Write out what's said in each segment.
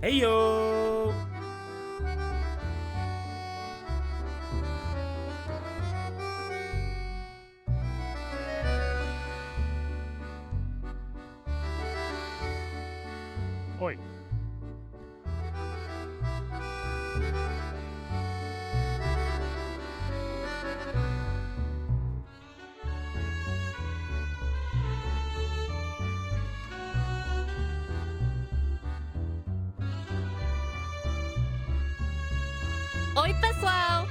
Heyo! Oi. Oi, pessoal!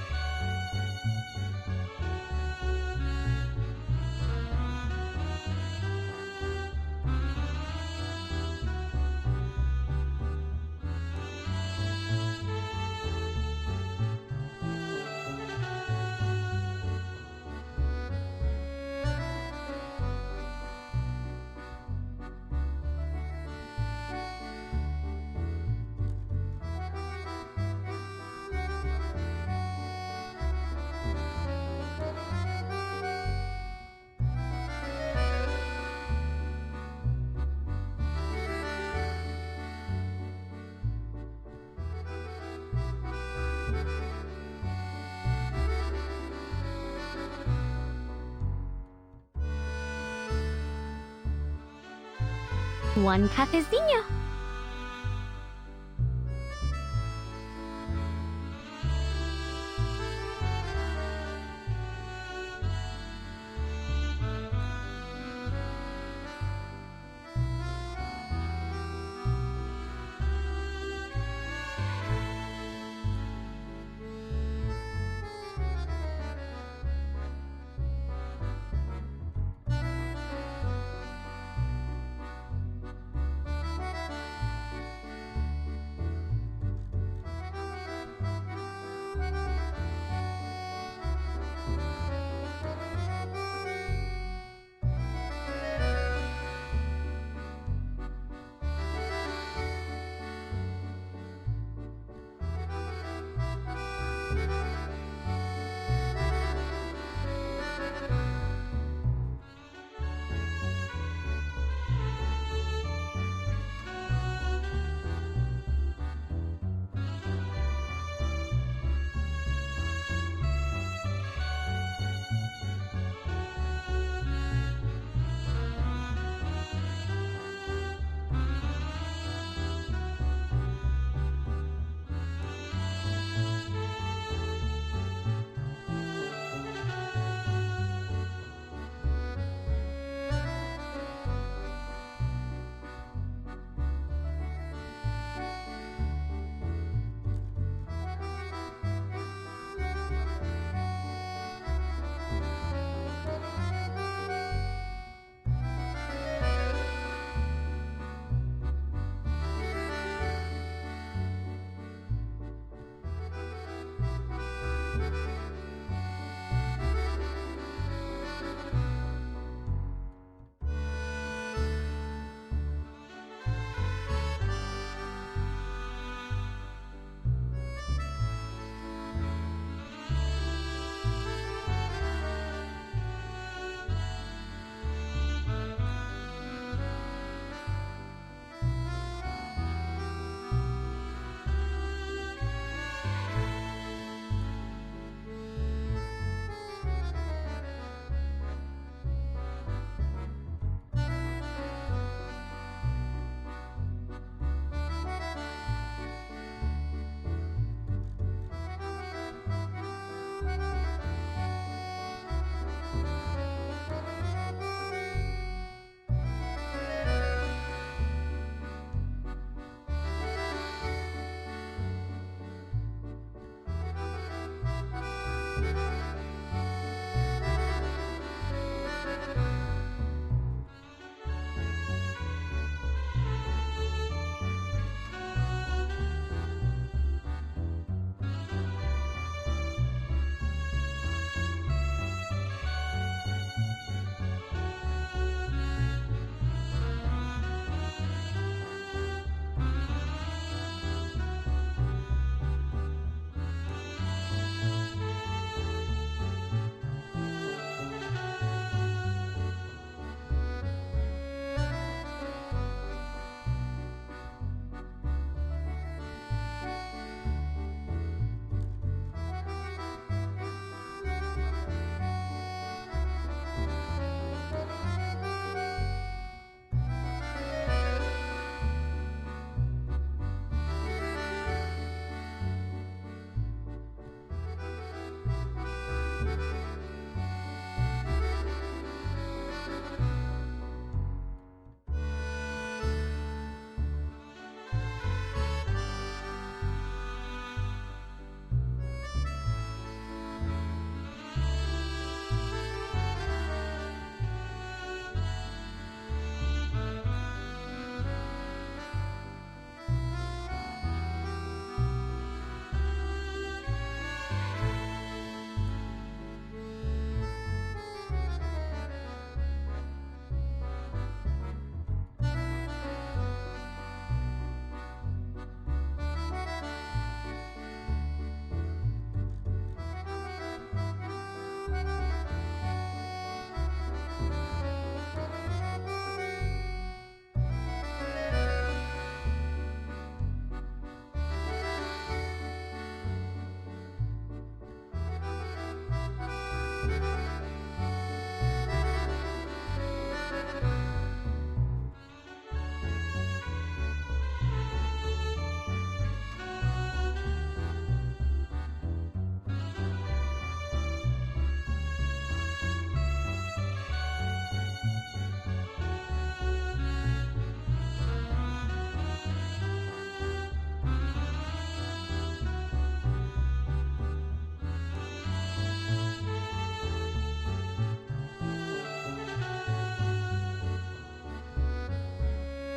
Um cafezinho.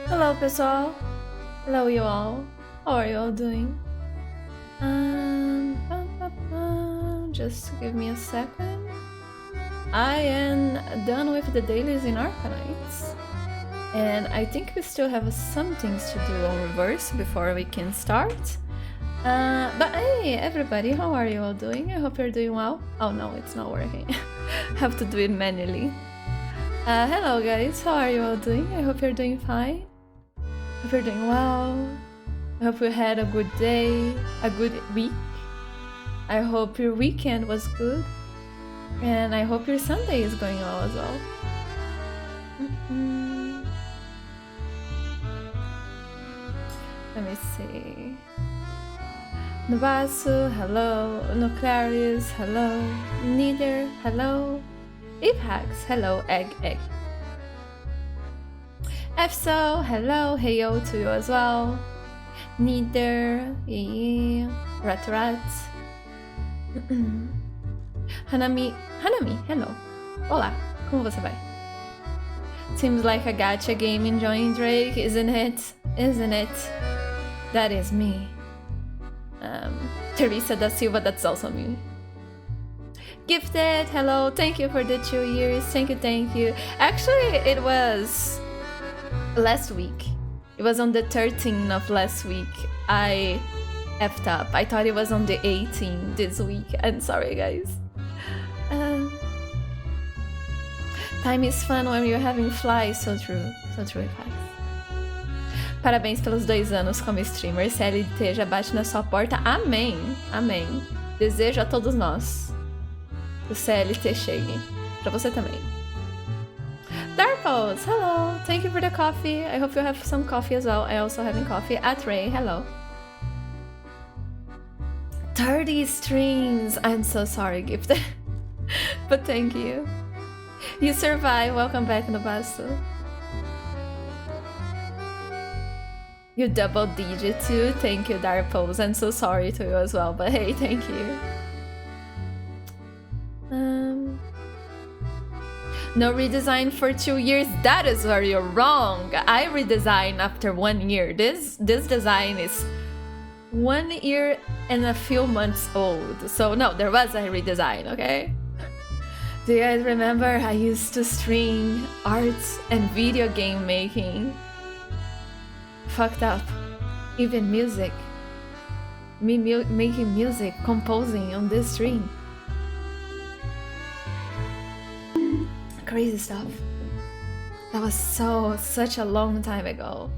Hello, pessoal. Hello, you all. How are you all doing? Just give me a second. I am done with the dailies in Arcanites. And I think we still have some things to do on reverse before we can start. But hey, everybody, how are you all doing? I hope you're doing well. Oh no, it's not working. Have to do it manually. Hello guys, how are you all doing? I hope you're doing fine. Hope you're doing well. I hope you had a good day, a good week. I hope your weekend was good. And I hope your Sunday is going well as well. Let me see. Novasu, hello. Nuclearis, hello. Neither, hello. Iphax, hello. Egg. Efso, hello. Heyo to you as well. Neither, Rat. Hanami, hello. Olá, como você vai? Seems like a gacha game enjoying Drake, isn't it? Isn't it? That is me. Teresa da Silva, that's also me. Gifted, hello, thank you for the 2 years. Thank you. Actually, it was last week. It was on the 13th of last week. I effed up. I thought it was on the 18th this week. I'm sorry, guys. Time is fun when you're having flies. So true, Iphax. Parabéns pelos 2 anos como streamer. CLT já bate na sua porta. Amém. Desejo a todos nós que o CLT chegue. Pra você também. Darpos, hello. Thank you for the coffee. I hope you have some coffee as well. I also having coffee. Ray, hello. 30 streams. I'm so sorry, Gifted. But thank you. You survived. Welcome back, Nobasto. You double digit too. Thank you, Darpos. I'm so sorry to you as well, but hey, thank you. No redesign for 2 years. That is where you're wrong. I redesigned after 1 year. This design is 1 year and a few months old. So no, there was a redesign, okay? Do you guys remember I used to stream art and video game making? Fucked up. Even music. Me making music, composing on this stream. Crazy stuff. That was such a long time ago.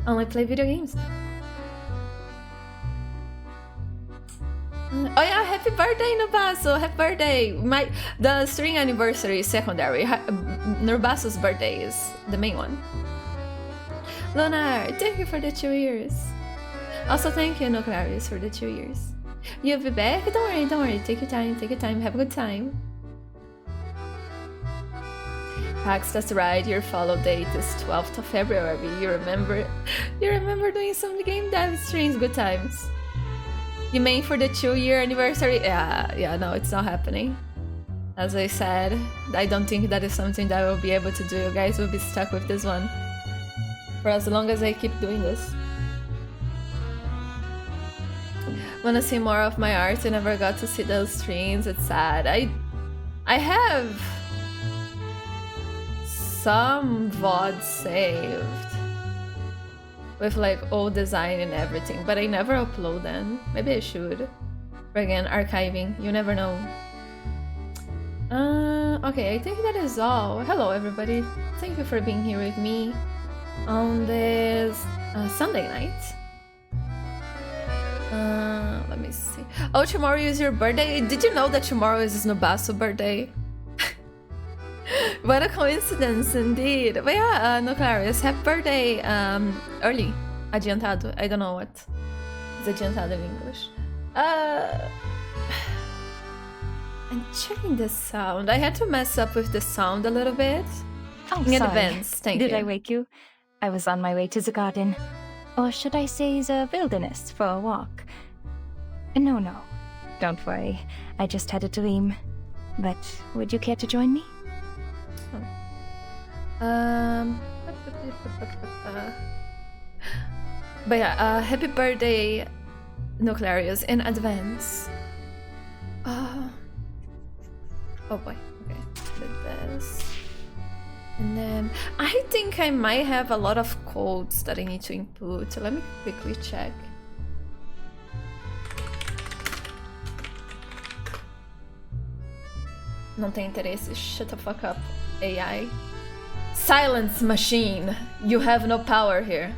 I only play video games. Oh yeah, happy birthday, Nubaso! Happy birthday! The stream anniversary is secondary. Nubaso's birthday is the main one. Lunar, thank you for the 2 years. Also, thank you, Nuclearis, for the 2 years. You'll be back? Don't worry. Take your time. Have a good time. Pax, that's right. Your follow date is 12th of February. You remember doing some game dev streams. Good times. You mean for the 2-year anniversary? Yeah, no, it's not happening. As I said, I don't think that is something that I will be able to do. You guys will be stuck with this one for as long as I keep doing this. Wanna see more of my art? I never got to see those streams. It's sad. I have some VODs saved with like old design and everything, but I never upload them. Maybe I should. But again, archiving, you never know. Okay, I think that is all. Hello everybody, thank you for being here with me on this Sunday night. Let me see. Oh, tomorrow is your birthday? Did you know that tomorrow is Nubaso's birthday? What a coincidence, indeed. But yeah, Nuclearis, happy birthday early. Adiantado. I don't know what is adiantado in English. I'm checking the sound. I had to mess up with the sound a little bit. Oh, in sorry. advance, thank you. Did I wake you? I was on my way to the garden. Or should I say the wilderness for a walk? No. Don't worry. I just had a dream. But would you care to join me? But yeah, happy birthday, Nuclearius, in advance. Oh boy, okay, did this. And then I think I might have a lot of codes that I need to input. So let me quickly check. Não tem interesse. Shut the fuck up, AI. Silence, machine. You have no power here.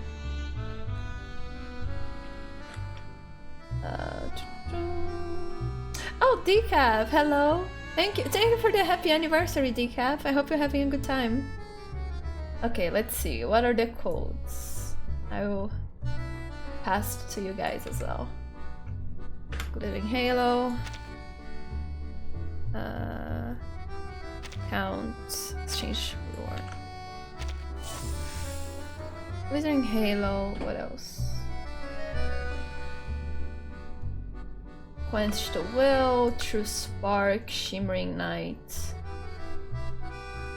Oh, Decaf, hello. Thank you for the happy anniversary, Decaf. I hope you're having a good time. Okay, let's see. What are the codes? I will pass to you guys as well. Living Halo. Count. Exchange reward. Withering Halo. What else? Quench the Will, True Spark, Shimmering Night.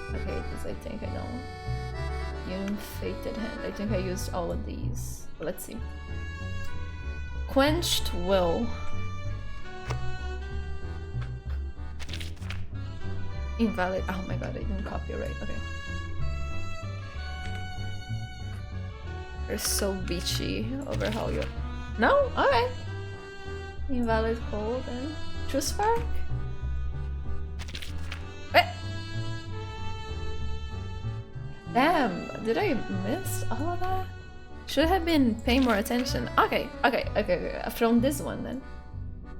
Okay, this I think I know. Fated Hand. I think I used all of these. But let's see. Quenched Will. Invalid. Oh my god, I didn't copy right. Okay. They're so bitchy over how you. No? Alright. Invalid code and True Spark. Damn, did I miss all of that? Should have been paying more attention. Okay. From this one then.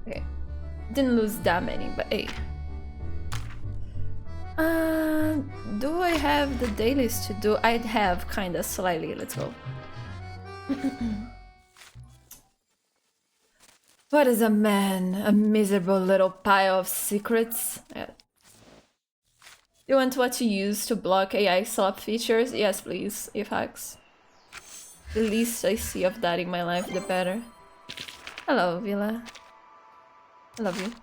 Okay. Didn't lose that many, but hey. Do I have the dailies to do? I'd have kinda slightly. Let's go. What is a man? A miserable little pile of secrets? Yeah. You want what to use to block AI swap features? Yes, please, Ifhax. The least I see of that in my life, the better. Hello, Villa. I love you.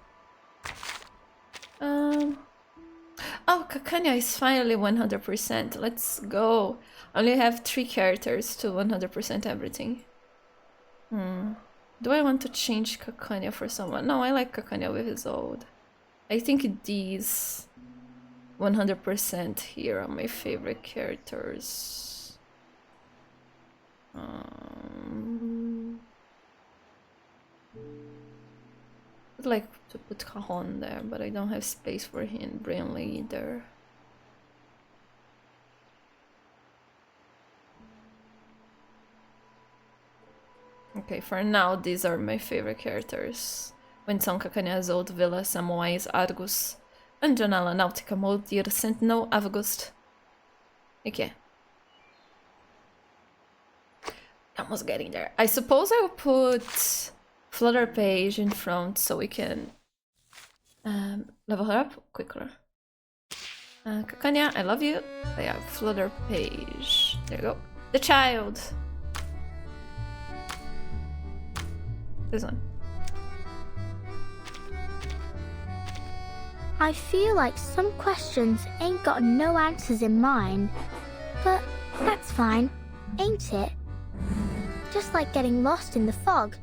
Oh, Kakanya is finally 100%. Let's go. I only have 3 characters to 100% everything. Do I want to change Kakanya for someone? No, I like Kakanya with his old. I think these 100% here are my favorite characters. I'd like to put Cajon there, but I don't have space for him, Brinley either. Okay, for now, these are my favorite characters. Winston, Kakanya, Zold, Villa, Samwise, Argus, Anjanala, Nautica, Moldir, Sentinel, Avgust. Okay. Almost getting there. I suppose I'll put Flutter Page in front so we can level her up quicker. Kakanya, I love you. I have Flutter Page. There you go. The child. This one. I feel like some questions ain't got no answers in mind. But that's fine, ain't it? Just like getting lost in the fog.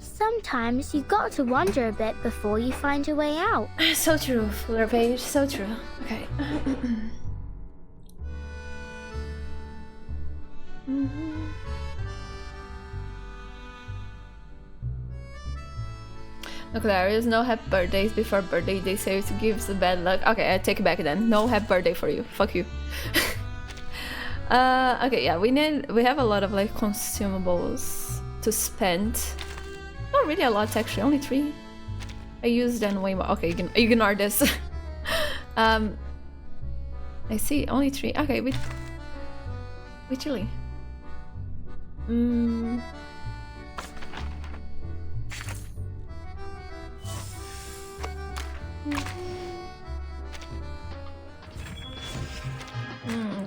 Sometimes you got to wander a bit before you find your way out. So true, Flutter Page, so true. Okay. Nuclearius, no happy birthdays before birthday. They say it gives bad luck. Okay, I take it back then. No happy birthday for you. Fuck you. Okay, yeah, we have a lot of like consumables to spend. Not really a lot actually, only 3. I used them way more. Okay, ignore this. I see, only 3. Okay, we chilling.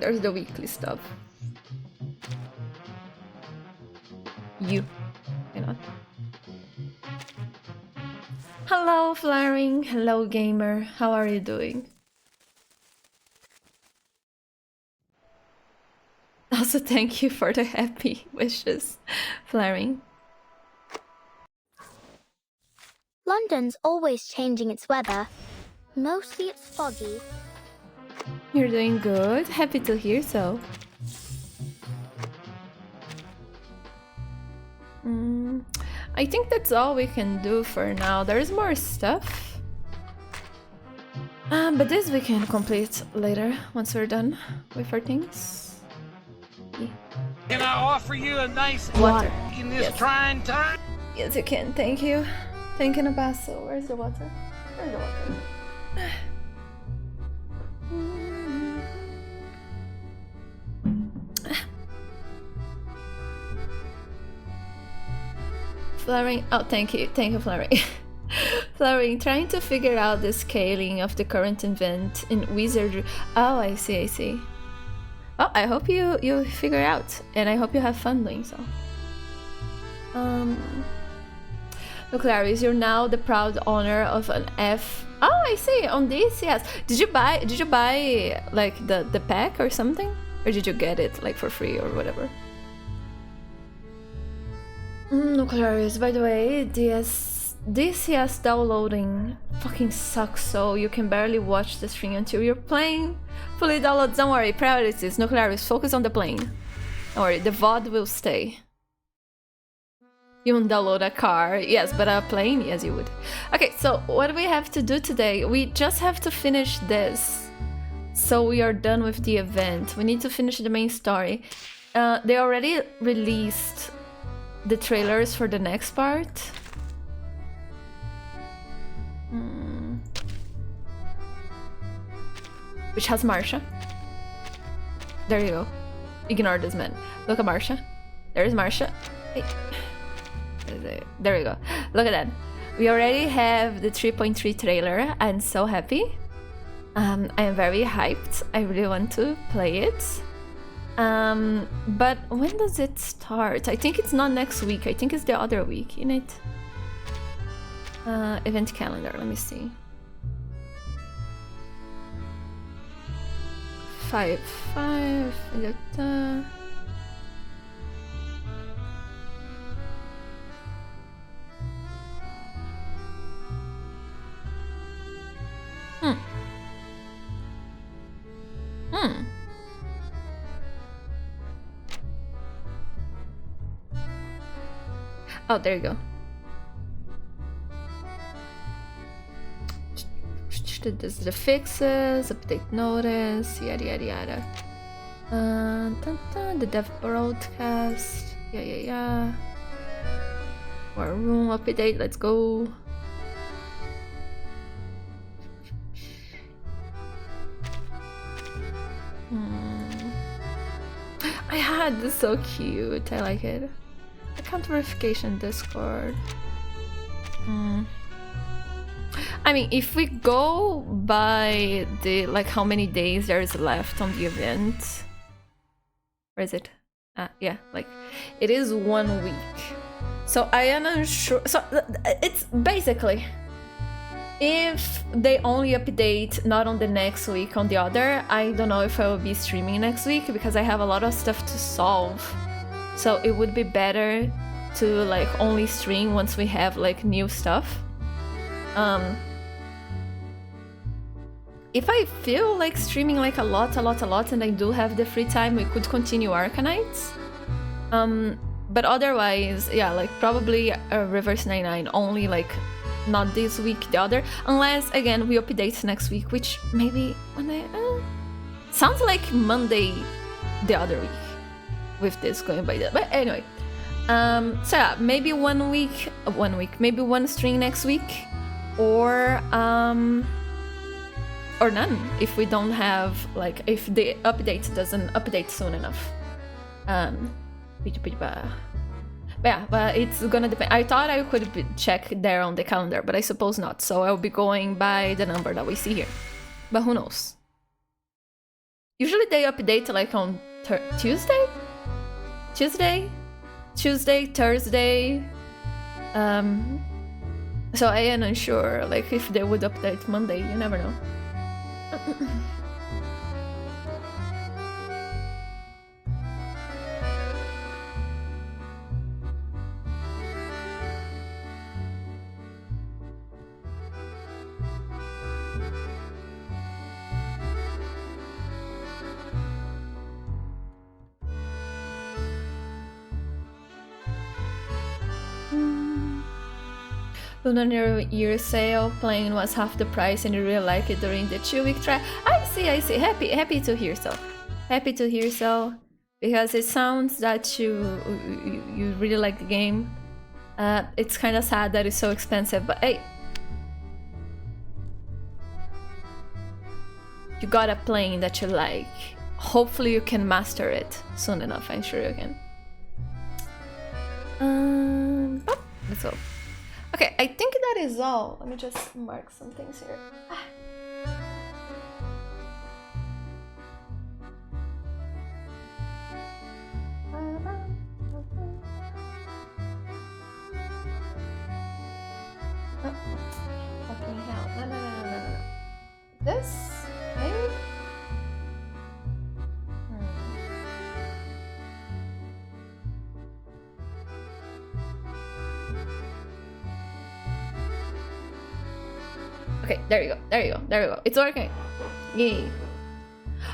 There's the weekly stuff. You. Why not? Hello, Flaring. Hello, gamer. How are you doing? Also, thank you for the happy wishes, Flaring. London's always changing its weather. Mostly it's foggy. You're doing good. Happy to hear so. I think that's all we can do for now. There's more stuff. But this we can complete later once we're done with our things. Yeah. Can I offer you a nice Water in this trying time? Yes, you can. Thank you. Thank you, Nabasso. Where's the water? Where's the water? Flaring. Oh, thank you, Flaring. Flaring, trying to figure out the scaling of the current event in Wizardry. Oh, I see. Well, I hope you figure it out, and I hope you have fun doing so. Clarice, you're now the proud owner of an F. Oh, I see. On this, yes. Did you buy like the pack or something, or did you get it like for free or whatever? No, Clarice. By the way, DCS downloading fucking sucks. So you can barely watch the stream until you're playing. Fully download. Don't worry. Priorities. No, Clarice. Focus on the playing. Don't worry. The VOD will stay. You won't download a car. Yes, but a plane? Yes, you would. Okay, so what do we have to do today? We just have to finish this. So we are done with the event. We need to finish the main story. They already released the trailers for the next part. Which has Marsha. There you go. Ignore this man. Look at Marsha. There's Marsha. Hey. There we go. Look at that. We already have the 3.3 trailer. I'm so happy. I am very hyped. I really want to play it. But when does it start? I think it's not next week. I think it's the other week, isn't it? Event calendar. Let me see. 5/5. Oh, there you go. This is the fixes, update notice, yada yada yada. The dev broadcast, yeah. War room update, let's go. I had this, so cute. I like it. Account verification Discord. I mean, if we go by the like how many days there's left on the event, where is it? Yeah, like it is 1 week. So I am unsure. So it's basically, if they only update not on the next week, on the other, I don't know if I will be streaming next week because I have a lot of stuff to solve. So it would be better to like only stream once we have like new stuff. If I feel like streaming like a lot, and I do have the free time, we could continue Arcanites. But otherwise, yeah, like probably Reverse 99 only, like not this week, the other, unless again we update next week, which maybe Monday. Sounds like Monday the other week with this going by that. But anyway, so yeah, maybe 1 week, maybe one stream next week, or none if we don't have, like, if the update doesn't update soon enough. But yeah, but it's gonna depend. I thought I could check there on the calendar, but I suppose not. So I'll be going by the number that we see here. But who knows? Usually they update like on Tuesday, Thursday. So I am unsure, like if they would update Monday. You never know. Lunar New Year sale, playing was half the price and you really like it during the 2-week trial. I see. Happy to hear so. Happy to hear so. Because it sounds that you really like the game. It's kind of sad that it's so expensive, but hey. You got a plane that you like. Hopefully you can master it soon enough. I'm sure you can. Let's go. Okay, I think that is all. Let me just mark some things here. Oh, fucking hell. No. This? Maybe? Okay, there you go. It's working. Yay.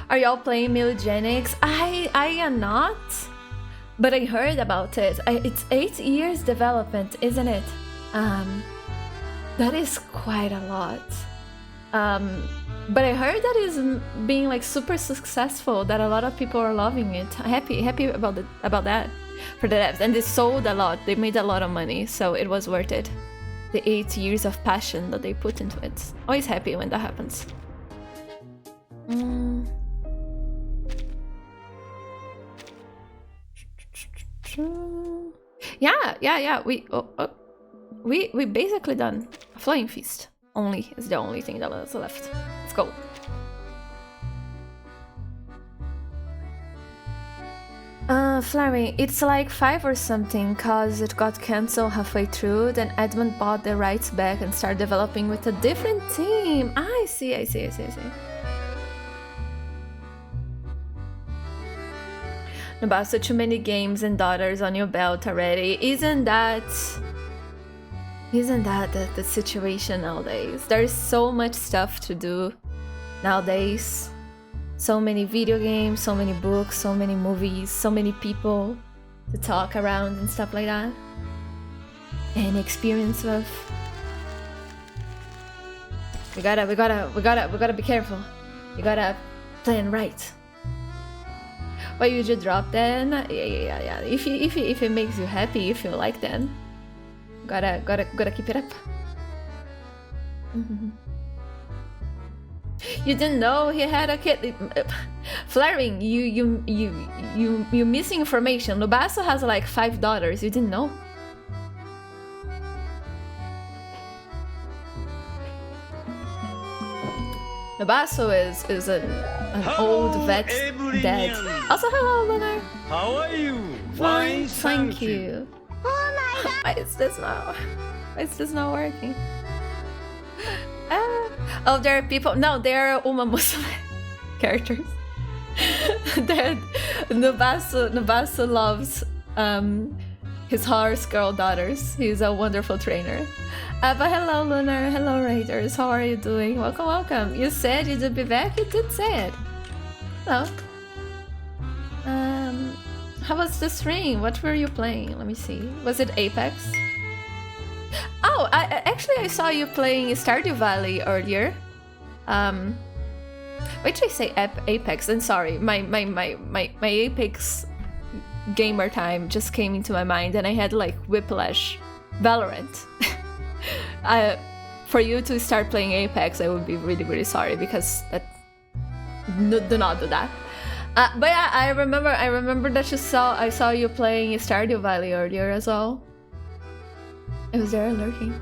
Are y'all playing Milligenics? I am not, but I heard about it. It's 8 years development, isn't it? That is quite a lot. But I heard that is being like super successful, that a lot of people are loving it. Happy about that for the devs, and they sold a lot. They made a lot of money, so it was worth it. The 8 years of passion that they put into it. Always happy when that happens. Yeah. We basically done. A flying feast only is the only thing that's left. Let's go. Flaring, it's like 5 or something, cause it got cancelled halfway through, then Edmund bought the rights back and started developing with a different team. I see. Nabasa, too many games and daughters on your belt already. Isn't that the situation nowadays? There's so much stuff to do nowadays. So many video games, so many books, so many movies, so many people to talk around and stuff like that. And experience with. We gotta be careful. You gotta plan right. Why you just drop then? Yeah. If it makes you happy, if you like then. Gotta keep it up. You didn't know he had a kid. Flaring, you missing information. Nubaso has like 5 daughters. You didn't know? Nubaso is an old vet dad. Also, hello, Lunar. How are you? Fine, thank you. Oh my god! Why is this not working? Oh, there are people. No, they are Uma Musume characters. Nubasu loves his horse girl daughters. He's a wonderful trainer. But hello, Lunar. Hello, Raiders. How are you doing? Welcome. You said you'd be back. You did say it. Hello. How was the stream? What were you playing? Let me see. Was it Apex? Oh, I saw you playing Stardew Valley earlier. Wait till I say Apex. And sorry, my Apex gamer time just came into my mind, and I had like whiplash. Valorant. For you to start playing Apex, I would be really sorry, because do not do that. But yeah, I remember that I saw you playing Stardew Valley earlier as well. I was there lurking.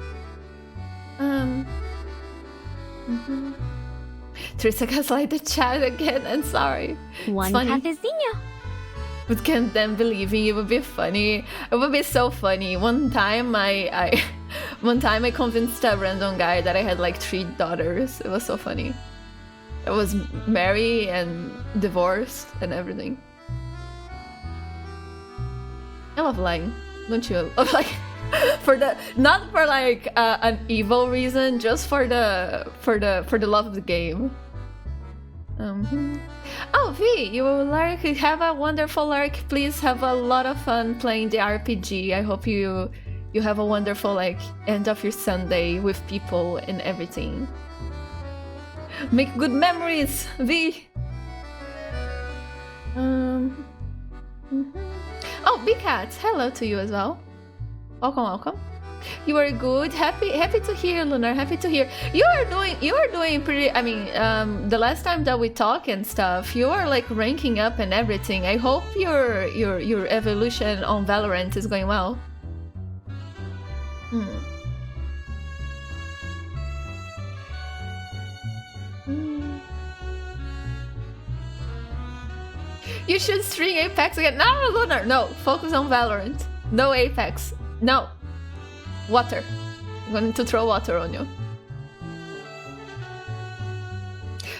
3 seconds like the chat again, and sorry. One cafezinho. But can't then believe it would be funny. It would be so funny. One time I convinced a random guy that I had like 3 daughters. It was so funny. I was married and divorced and everything. I love lying, don't you? Like, not for like an evil reason, just for the love of the game. Oh, V, you will lurk. Have a wonderful lurk. Please have a lot of fun playing the RPG. I hope you you have a wonderful like end of your Sunday with people and everything. Make good memories, V. Oh, Big Cat, hello to you as well. Welcome, welcome. You are good. Happy to hear, Lunar. Happy to hear. You are doing pretty. I mean, the last time that we talked and stuff, you are like ranking up and everything. I hope your evolution on Valorant is going well. You should stream Apex again. No, Lunar. No, focus on Valorant. No Apex. No. Water. I'm going to throw water on you.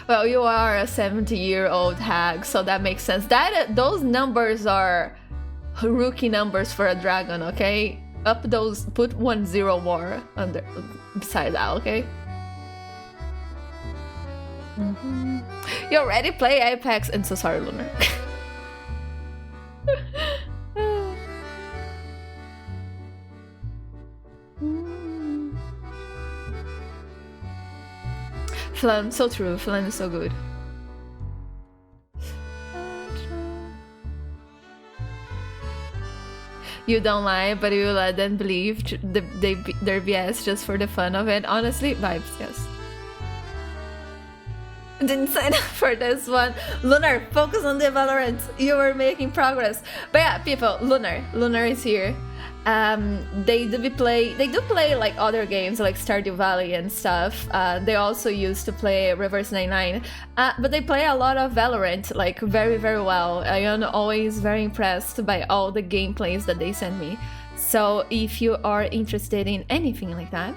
Well, you are a 70-year-old hag, so that makes sense. Those numbers are rookie numbers for a dragon, okay? Up those, put 1-0 more under beside that, okay? You already play Apex, and so sorry, Lunar. Flan, so true. Flan is so good. You don't lie, but you let them believe their BS just for the fun of it. Honestly, vibes, yes. Didn't sign up for this one. Lunar, focus on the Valorant. You are making progress. But yeah, people, Lunar is here. They do play like other games like Stardew Valley and stuff. They also used to play Reverse 99, but they play a lot of Valorant, like very, very well. I am always very impressed by all the gameplays that they send me. So if you are interested in anything like that,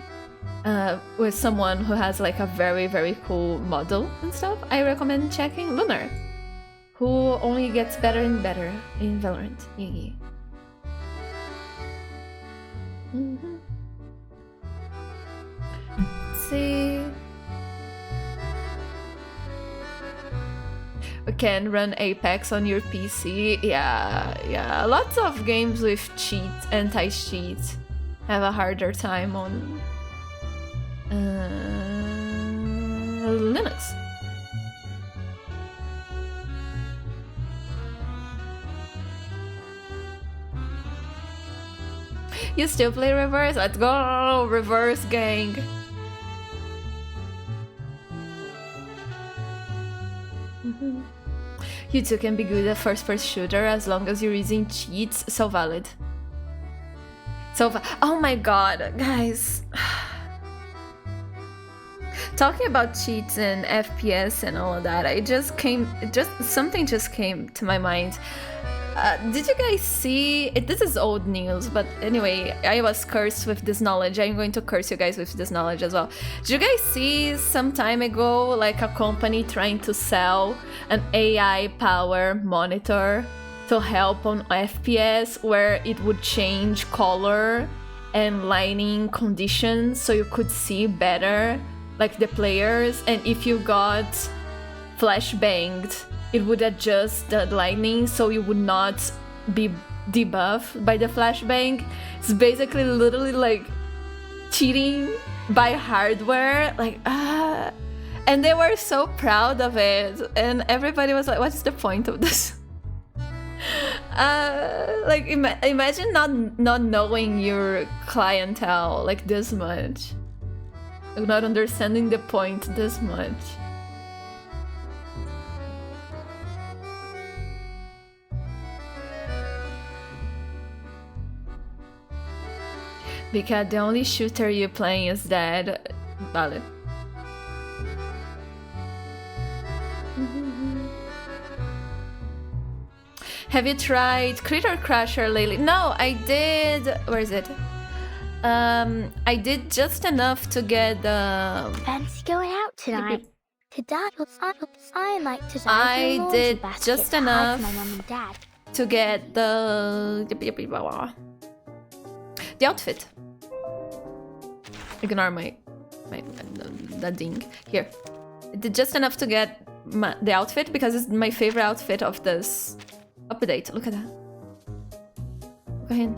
with someone who has like a very, very cool model and stuff, I recommend checking Lunar, who only gets better and better in Valorant. Yeah. Let's see. We can run Apex on your PC. Yeah. Lots of games with anti-cheat have a harder time on Linux. You still play Reverse? Let's go! Reverse gang! You too can be good at first-person shooter as long as you're using cheats. So valid. Oh my god, guys. Talking about cheats and FPS and all of that, something just came to my mind. Did you guys see it? This is old news, but anyway, I was cursed with this knowledge. I'm going to curse you guys with this knowledge as well. Did you guys see some time ago like a company trying to sell an AI power monitor to help on FPS, where it would change color and lighting conditions so you could see better like the players, and if you got flashbanged, it would adjust the lighting so you would not be debuffed by the flashbang. It's basically literally like cheating by hardware, like and they were so proud of it, and everybody was like, what's the point of this? Like imagine not knowing your clientele like this much, like not understanding the point this much. Because the only shooter you're playing is dead. Valid. Have you tried Critter Crusher lately? No, I did. Where is it? I did just enough to get the. Fancy going out tonight? I like to. I did just enough my mum and dad to get the outfit. Ignore my that ding here. I did just enough to get the outfit because it's my favorite outfit of this update. Look at that. Look at him.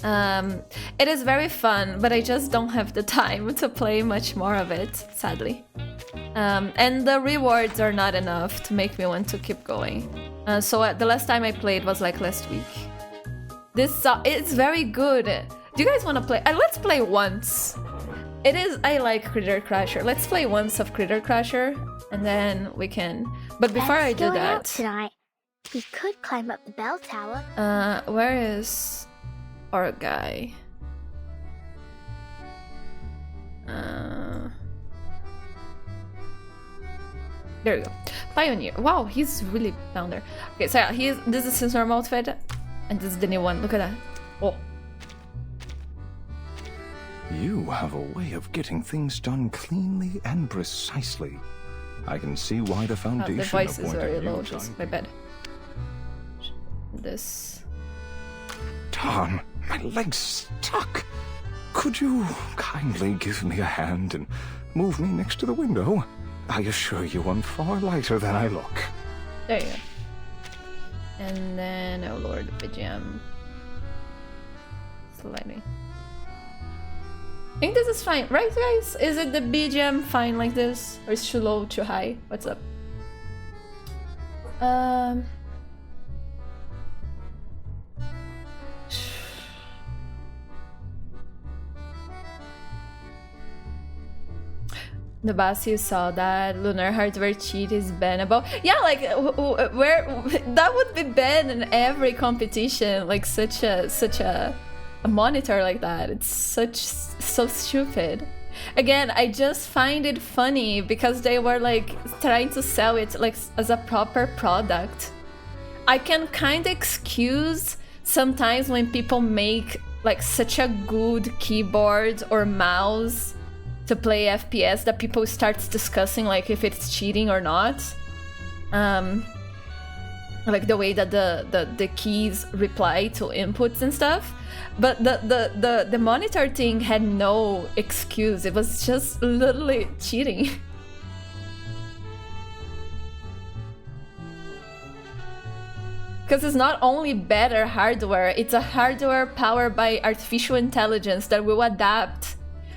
It is very fun, but I just don't have the time to play much more of it, sadly. And the rewards are not enough to make me want to keep going. So the last time I played was like last week. This it's very good. Do you guys want to play? Let's play once. It is. I like Critter Crasher. Let's play once of Critter Crasher, and then we can. But before I do that, out tonight. We could climb up the bell tower. Where is our guy? There we go. Pioneer. Wow, he's really down there. Okay, so yeah, this is his normal outfit, and this is the new one. Look at that. Oh. You have a way of getting things done cleanly and precisely. I can see why the Foundation the voice is appointed very you. low, just my bad. This. Darn, my leg's stuck. Could you kindly give me a hand and move me next to the window? I assure you I'm far lighter than I look. There you go. And then I'll lower the BGM slightly. I think this is fine, right guys? Is it the BGM fine like this? Or is it too low, too high? What's up? The boss, you saw that lunar hardware cheat is bannable. Yeah, like where that would be banned in every competition. Like such a monitor like that. It's so stupid. Again, I just find it funny because they were like trying to sell it like as a proper product. I can kind of excuse sometimes when people make like such a good keyboard or mouse to play FPS that people start discussing like if it's cheating or not. Like the way that the keys reply to inputs and stuff. But the monitor thing had no excuse. It was just literally cheating. Because it's not only better hardware, it's a hardware powered by artificial intelligence that will adapt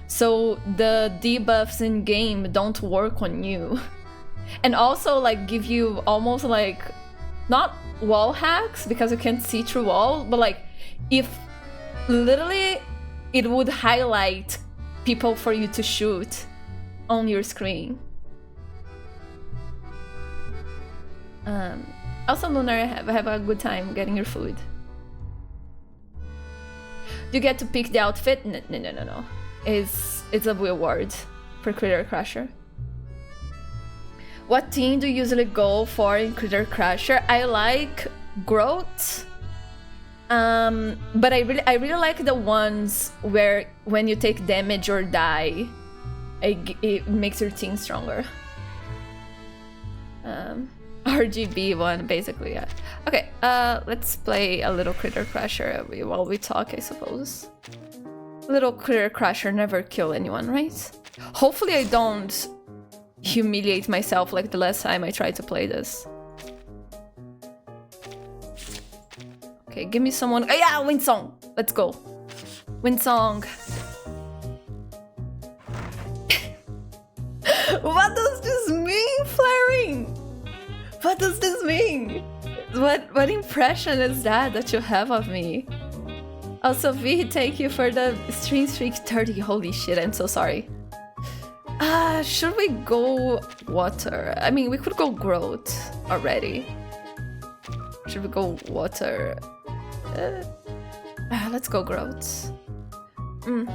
so the debuffs in game don't work on you. And also like give you almost like, not wall hacks because you can't see through wall, but like if literally it would highlight people for you to shoot on your screen. Also Lunar, have a good time getting your food. You get to pick the outfit? No. It's a reward for Critter Crasher. What team do you usually go for in Critter Crasher? I like Growth, but I really like the ones where when you take damage or die, it makes your team stronger. RGB one, basically, yeah. Okay, let's play a little Critter Crasher while we talk, I suppose. Little Critter Crasher never kill anyone, right? Hopefully I don't humiliate myself like the last time I tried to play this. Okay, give me someone. Oh, yeah, Wind Song. Let's go. Wind Song. What does this mean, Flaring? What does this mean? What impression is that you have of me? Also, V, thank you for the stream streak 30. Holy shit, I'm so sorry. Should we go water? I mean, we could go growth already. Should we go water? Let's go growth. Hello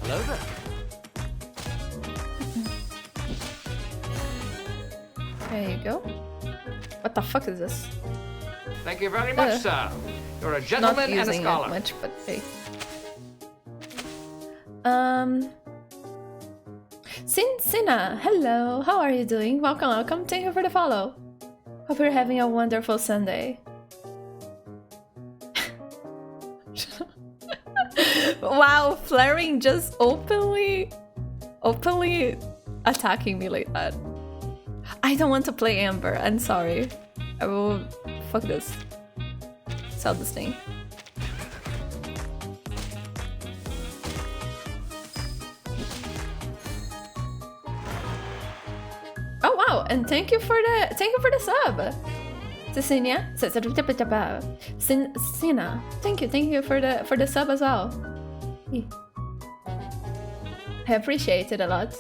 there. There you go. What the fuck is this? Thank you very much, sir. You're a Not gentleman and a using it scholar. much, but hey. Sina, hello. How are you doing? Welcome. Thank you for the follow. Hope you're having a wonderful Sunday. Wow, Flaring just openly attacking me like that. I don't want to play Amber. I'm sorry. I will. Fuck this. sell this thing. Oh wow, and thank you for the sub. Cecilia, Sina, thank you for the sub as well. I appreciate it a lot.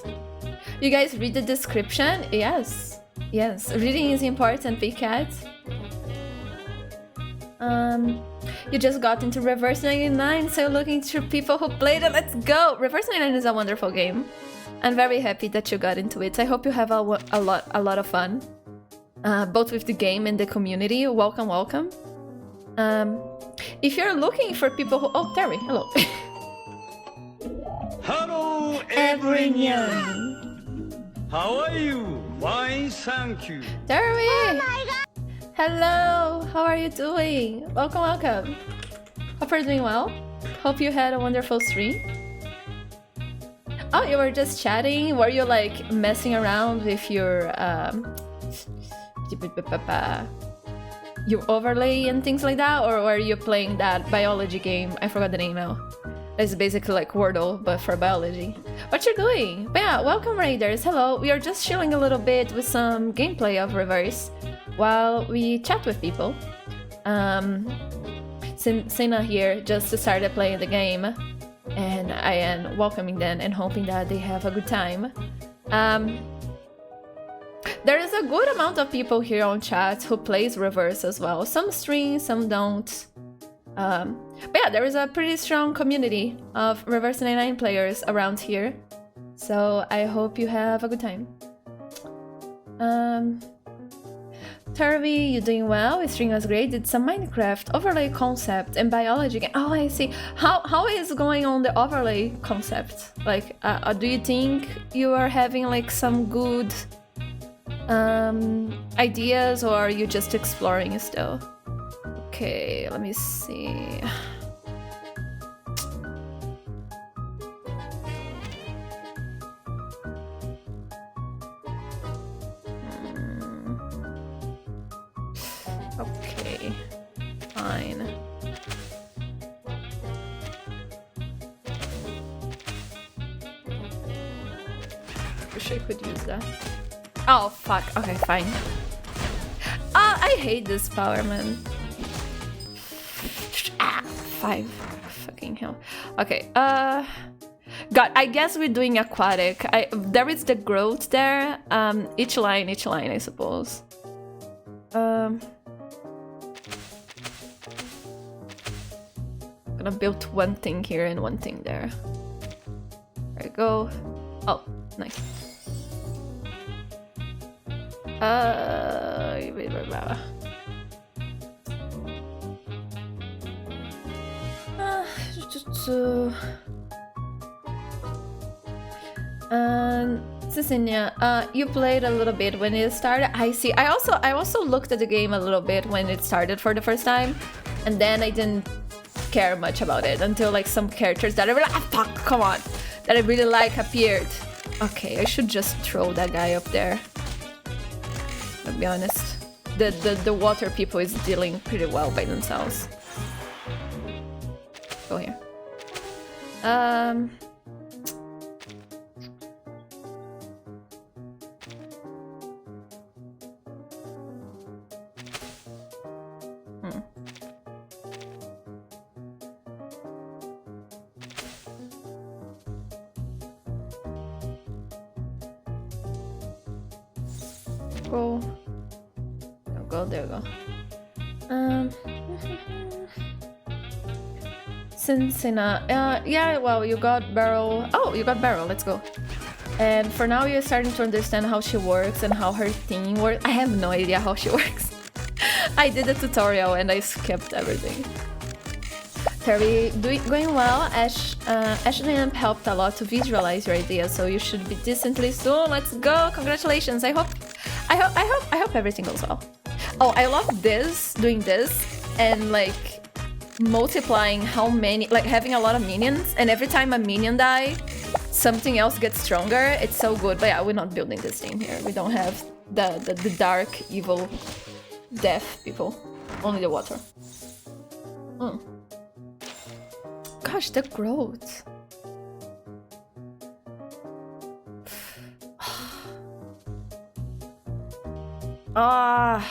You guys read the description? Yes, reading is important, Pcat. You just got into Reverse 99, so looking through people who played it. Let's go! Reverse 99 is a wonderful game. I'm very happy that you got into it. I hope you have a lot of fun, both with the game and the community. Welcome. If you're looking for people who... Oh, Terry, hello. Hello, everyone. How are you? Fine, thank you. Terry! Oh my god! Hello, how are you doing? Welcome. Hope you're doing well. Hope you had a wonderful stream. Oh, you were just chatting? Were you like messing around with your overlay and things like that? Or were you playing that biology game? I forgot the name now. It's basically like Wordle, but for biology. What you doing? But yeah, welcome Raiders, hello. We are just chilling a little bit with some gameplay of Reverse while we chat with people. Sina here just started playing the game, and I am welcoming them and hoping that they have a good time. There is a good amount of people here on chat who plays Reverse as well. Some stream, some don't. But yeah, there is a pretty strong community of Reverse 99 players around here. So I hope you have a good time. Turvy, you doing well? Your stream was great. It's a Minecraft overlay concept and biology game. Oh, I see. How is going on the overlay concept? Like, do you think you are having like some good ideas, or are you just exploring still? Okay, let me see. Okay, fine. Wish I could use that. Oh, fuck. Okay, fine. I hate this power, man. 5. Fucking hell. Okay, God, I guess we're doing aquatic. There is the growth there. Each line, I suppose. I'm gonna build one thing here and one thing there. There we go. Oh, nice. Cecilia, you played a little bit when it started. I see. I also looked at the game a little bit when it started for the first time, and then I didn't care much about it until like some characters that I really come on, that I really like appeared. Okay, I should just throw that guy up there. I'll be honest. The water people is dealing pretty well by themselves. Go here. Go. There we go. Cincinnati. Yeah, well, you got Beryl. Oh, you got Beryl. Let's go. And for now, you're starting to understand how she works and how her thing works. I have no idea how she works. I did a tutorial and I skipped everything. Terry, going well. Ashley helped a lot to visualize your ideas, so you should be decently soon. Let's go! Congratulations! I hope everything goes well. Oh, I love this, doing this, and like multiplying how many, like having a lot of minions, and every time a minion dies, something else gets stronger. It's so good. But yeah, we're not building this thing here. We don't have the dark, evil, death people. Only the water. Oh. Gosh, the growth. Ah.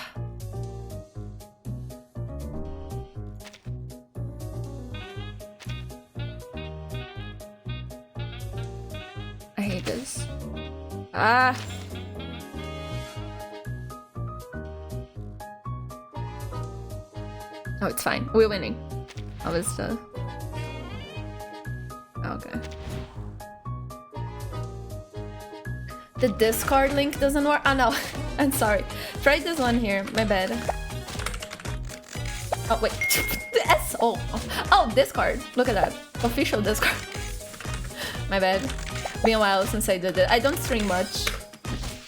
I hate this. Ah. Oh, it's fine. We're winning. I was okay. The Discord link doesn't work. Oh no, I'm sorry. Try this one here. My bad. Oh wait, S. Oh, Discord. Look at that. Official Discord. My bad. Been a while since I did it. I don't stream much.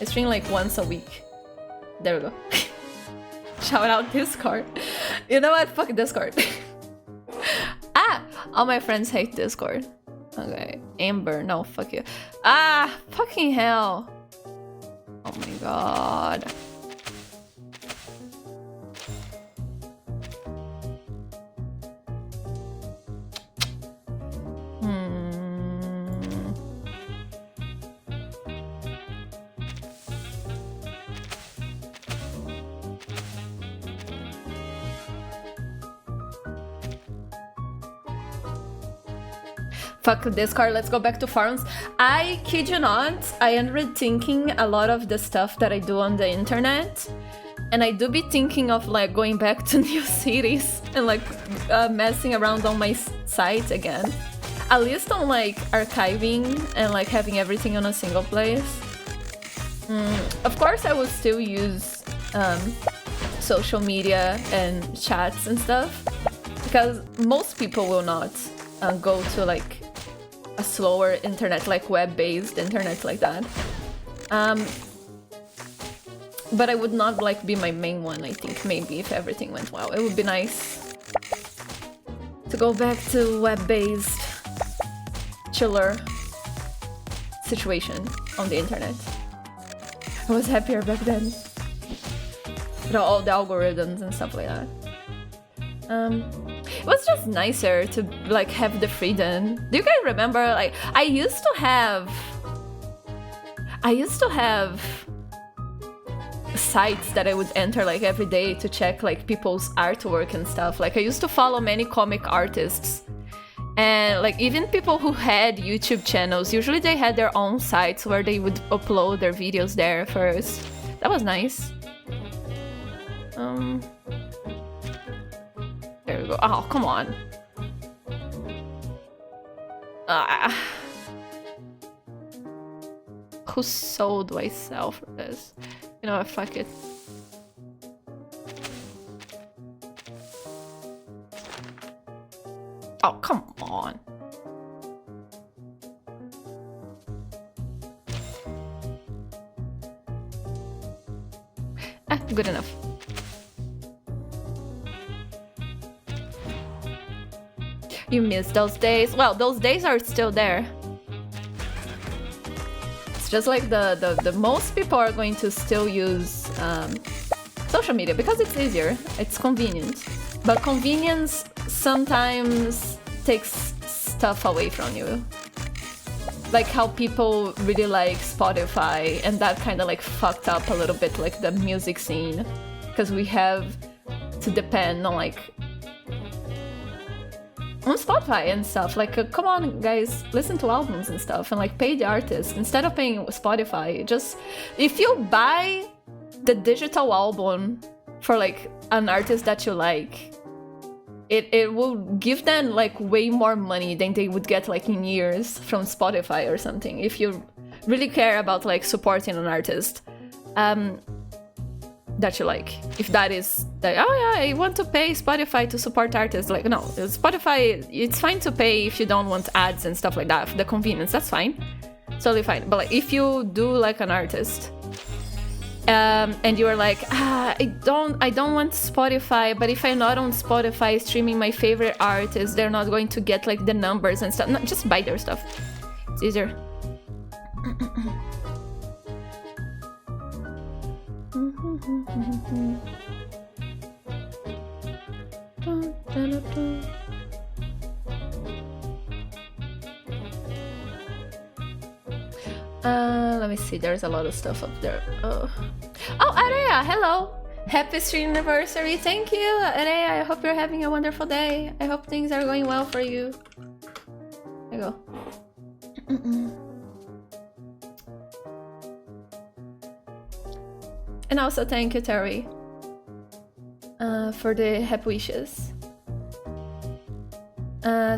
I stream like once a week. There we go. Shout out Discord. You know what? Fuck Discord. Ah! All my friends hate Discord. Okay. Amber, no, fuck you. Ah! Fucking hell. Oh my god. Fuck Discord, let's go back to forums. I kid you not, I am rethinking a lot of the stuff that I do on the internet. And I do be thinking of like going back to new cities and like messing around on my site again. At least on like archiving and like having everything on a single place. Of course I will still use social media and chats and stuff. Because most people will not go to like a slower internet, like web-based internet like that. But I would not like be my main one, I think, maybe if everything went well. It would be nice to go back to web-based chiller situation on the internet. I was happier back then. With all the algorithms and stuff like that. It was just nicer to like have the freedom. Do you guys remember like I used to have sites that I would enter like every day to check like people's artwork and stuff. Like I used to follow many comic artists. And like even people who had YouTube channels, usually they had their own sites where they would upload their videos there first. That was nice. There we go. Oh, come on. Whose soul do I sell for this? You know what, fuck it. Oh, come on. Good enough. You miss those days? Well, those days are still there. It's just like the most people are going to still use social media because it's easier, it's convenient. But convenience sometimes takes stuff away from you. Like how people really like Spotify, and that kind of like fucked up a little bit like the music scene. Because we have to depend on like on Spotify and stuff. Like, come on, guys, listen to albums and stuff and like pay the artist instead of paying Spotify. Just if you buy the digital album for like an artist that you like, it will give them like way more money than they would get like in years from Spotify or something. If you really care about like supporting an artist that you like. If that is like, oh yeah, I want to pay Spotify to support artists. Like, no, Spotify, it's fine to pay if you don't want ads and stuff like that. For the convenience, that's fine. Totally fine. But like, if you do like an artist and you're like, I don't want Spotify, but if I'm not on Spotify streaming my favorite artists, they're not going to get like the numbers and stuff. No, just buy their stuff. It's easier. Let me see, there's a lot of stuff up there. Oh, Areya, hello! Happy stream anniversary, thank you, Areya. I hope you're having a wonderful day. I hope things are going well for you. There you go. And also thank you, Terry, for the happy wishes.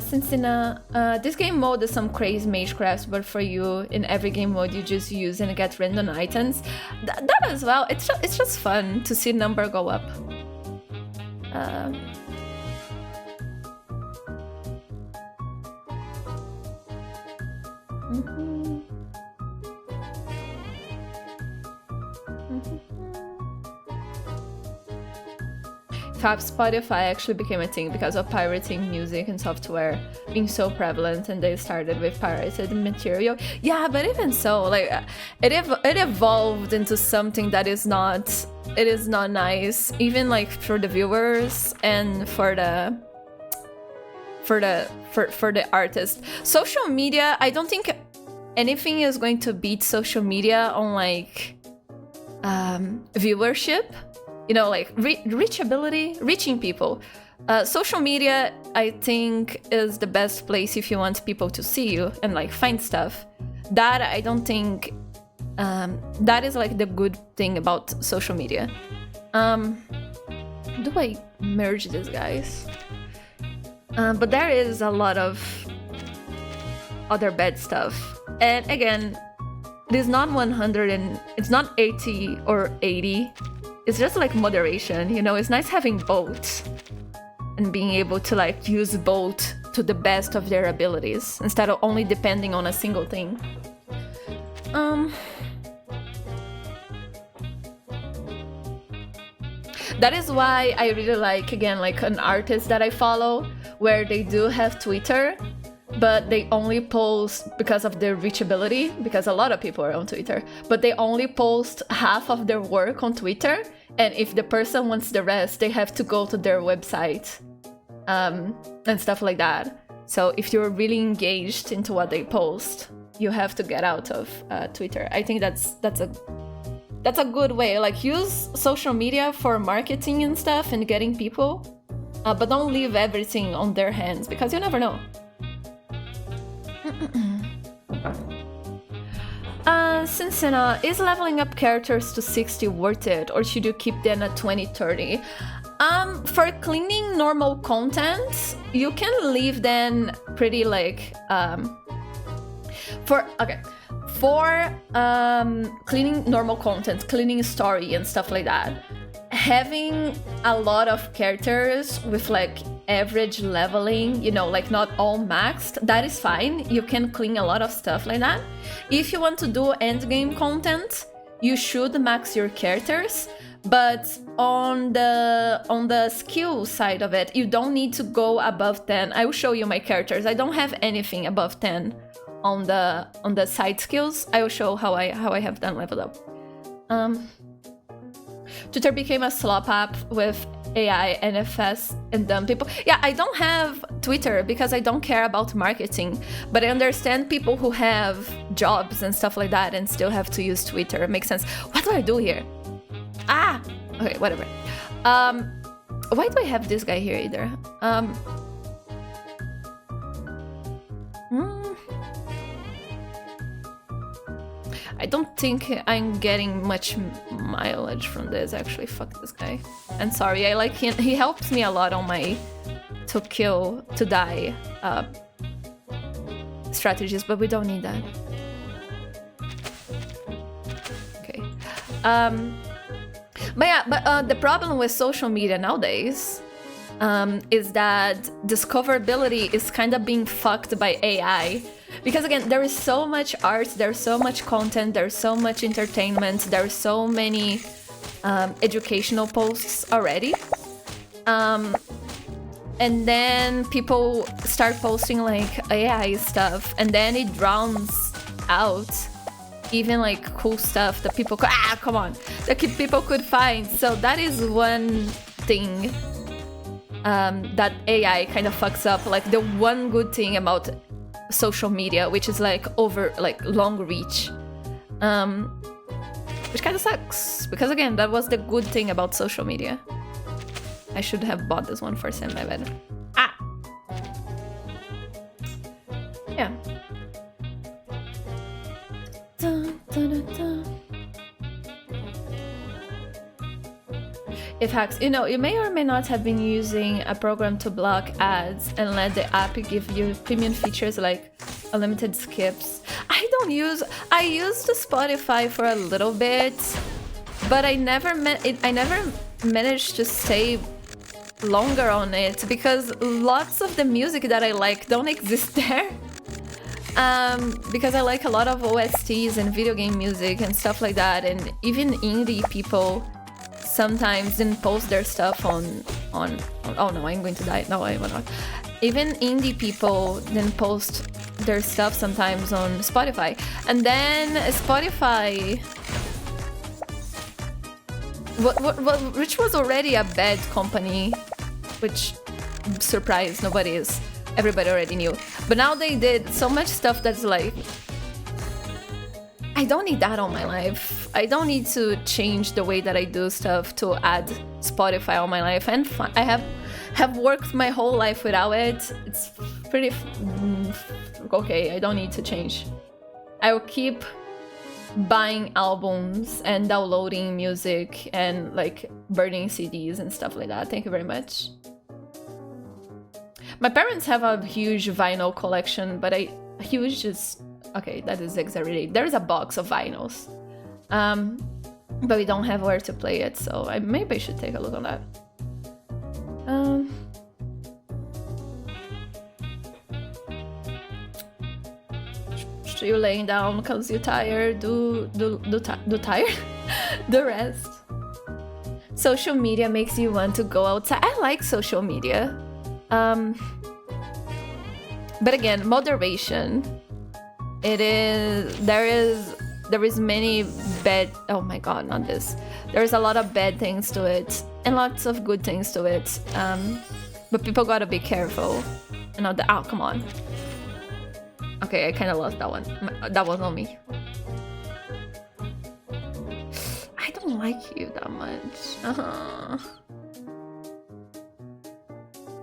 Cincinnati, this game mode is some crazy magecrafts, but for you, in every game mode, you just use and get random items. That as well, it's just fun to see number go up. Spotify actually became a thing because of pirating music and software being so prevalent, and they started with pirated material. Yeah, but even so, like it evolved into something that is not nice, even like for the viewers and for the artist. Social media, I don't think anything is going to beat social media on like viewership. You know, like reachability, reaching people. Social media, I think, is the best place if you want people to see you and like find stuff. That I don't think that is like the good thing about social media. Do I merge these guys? But there is a lot of other bad stuff. And again, it is not 100 and it's not 80 or 80. It's just like moderation, you know, it's nice having both and being able to like use both to the best of their abilities instead of only depending on a single thing. That is why I really like, again, like an artist that I follow where they do have Twitter, but they only post because of their reachability, because a lot of people are on Twitter, but they only post half of their work on Twitter, and if the person wants the rest, they have to go to their website and stuff like that. So if you're really engaged into what they post, you have to get out of Twitter. I think that's a good way. Like, use social media for marketing and stuff and getting people, but don't leave everything on their hands, because you never know. Cincinnati, is leveling up characters to 60 worth it, or should you keep them at 20-30? For cleaning normal content, you can leave them pretty like for cleaning normal content, cleaning story and stuff like that. Having a lot of characters with like average leveling, you know, like not all maxed, that is fine. You can clean a lot of stuff like that. If you want to do endgame content, you should max your characters, but on the skill side of it, you don't need to go above 10. I will show you my characters. I don't have anything above 10 on the side skills. I will show how I have done leveled up. Twitter became a slop app with AI, NFS, and dumb people. Yeah, I don't have Twitter because I don't care about marketing, but I understand people who have jobs and stuff like that and still have to use Twitter. It makes sense. What do I do here? Ah! Okay, whatever. Why do I have this guy here either? I don't think I'm getting much mileage from this, actually. Fuck this guy. And sorry, I like him. He helps me a lot on my to die strategies, but we don't need that. Okay. But the problem with social media nowadays is that discoverability is kind of being fucked by AI. Because again, there is so much art, there's so much content, there's so much entertainment, there's so many educational posts already. And then people start posting like AI stuff, and then it drowns out even like cool stuff that people people could find. So that is one thing that AI kind of fucks up like the one good thing about social media, which is like long reach, which kind of sucks because again, that was the good thing about social media. I should have bought this one first, my bad. Yeah. Dun, dun, dun, dun. If hacks, you may or may not have been using a program to block ads and let the app give you premium features like unlimited skips. I used Spotify for a little bit, but I never managed to stay longer on it because lots of the music that I like don't exist there. Because I like a lot of OSTs and video game music and stuff like that, and even indie people sometimes didn't post their stuff on oh no, I'm going to die. No, I will not. Even indie people didn't post their stuff sometimes on Spotify. And then Spotify, which was already a bad company, which surprised everybody already knew. But now they did so much stuff that's like, I don't need that on my life. I don't need to change the way that I do stuff to add Spotify on my life. And I have worked my whole life without it. It's pretty okay. I don't need to change. I will keep buying albums and downloading music and like burning CDs and stuff like that. Thank you very much. My parents have a huge vinyl collection, but okay, that is exaggerated. There's a box of vinyls, but we don't have where to play it, so maybe I should take a look on that. So you laying down because you're tired? Do tired? The rest. Social media makes you want to go outside. I like social media, but again, moderation. There is many bad, oh my god, not this. There's a lot of bad things to it and lots of good things to it. But people gotta be careful. And oh, come on. Okay, I kind of lost that one. That was on me. I don't like you that much.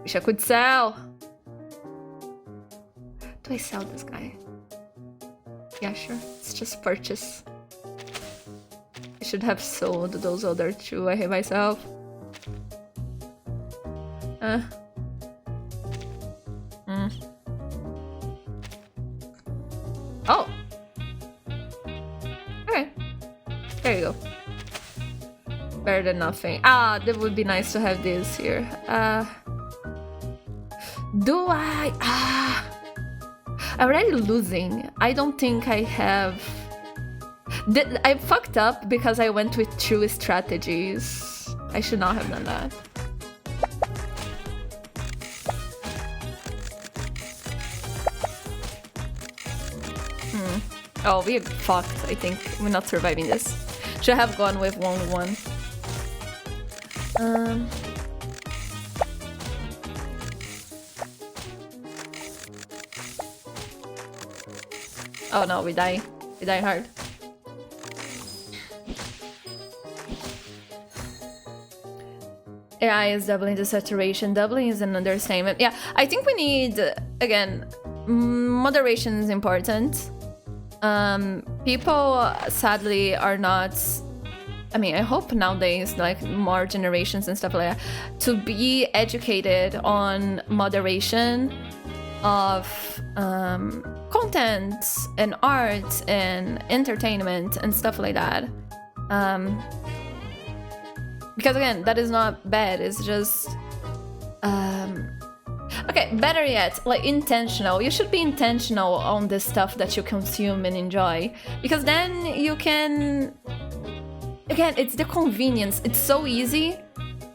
Wish I could sell. Do I sell this guy? Yeah, sure. It's just purchase. I should have sold those other two. I hate myself. Oh! Okay. There you go. Better than nothing. That would be nice to have this here. Do I? I'm already losing. I don't think I have... I fucked up because I went with 2 strategies. I should not have done that. Oh, we're fucked, I think. We're not surviving this. Should have gone with 1-1. Oh no, we die. We die hard. AI is doubling the saturation. Doubling is an understatement. Yeah, I think we need, again, moderation is important. People sadly are not, I mean, I hope nowadays, like more generations and stuff like that, to be educated on moderation of content and art and entertainment and stuff like that. Because again, that is not bad, it's just okay, better yet, like intentional. You should be intentional on the stuff that you consume and enjoy, because then you can, again, it's the convenience. It's so easy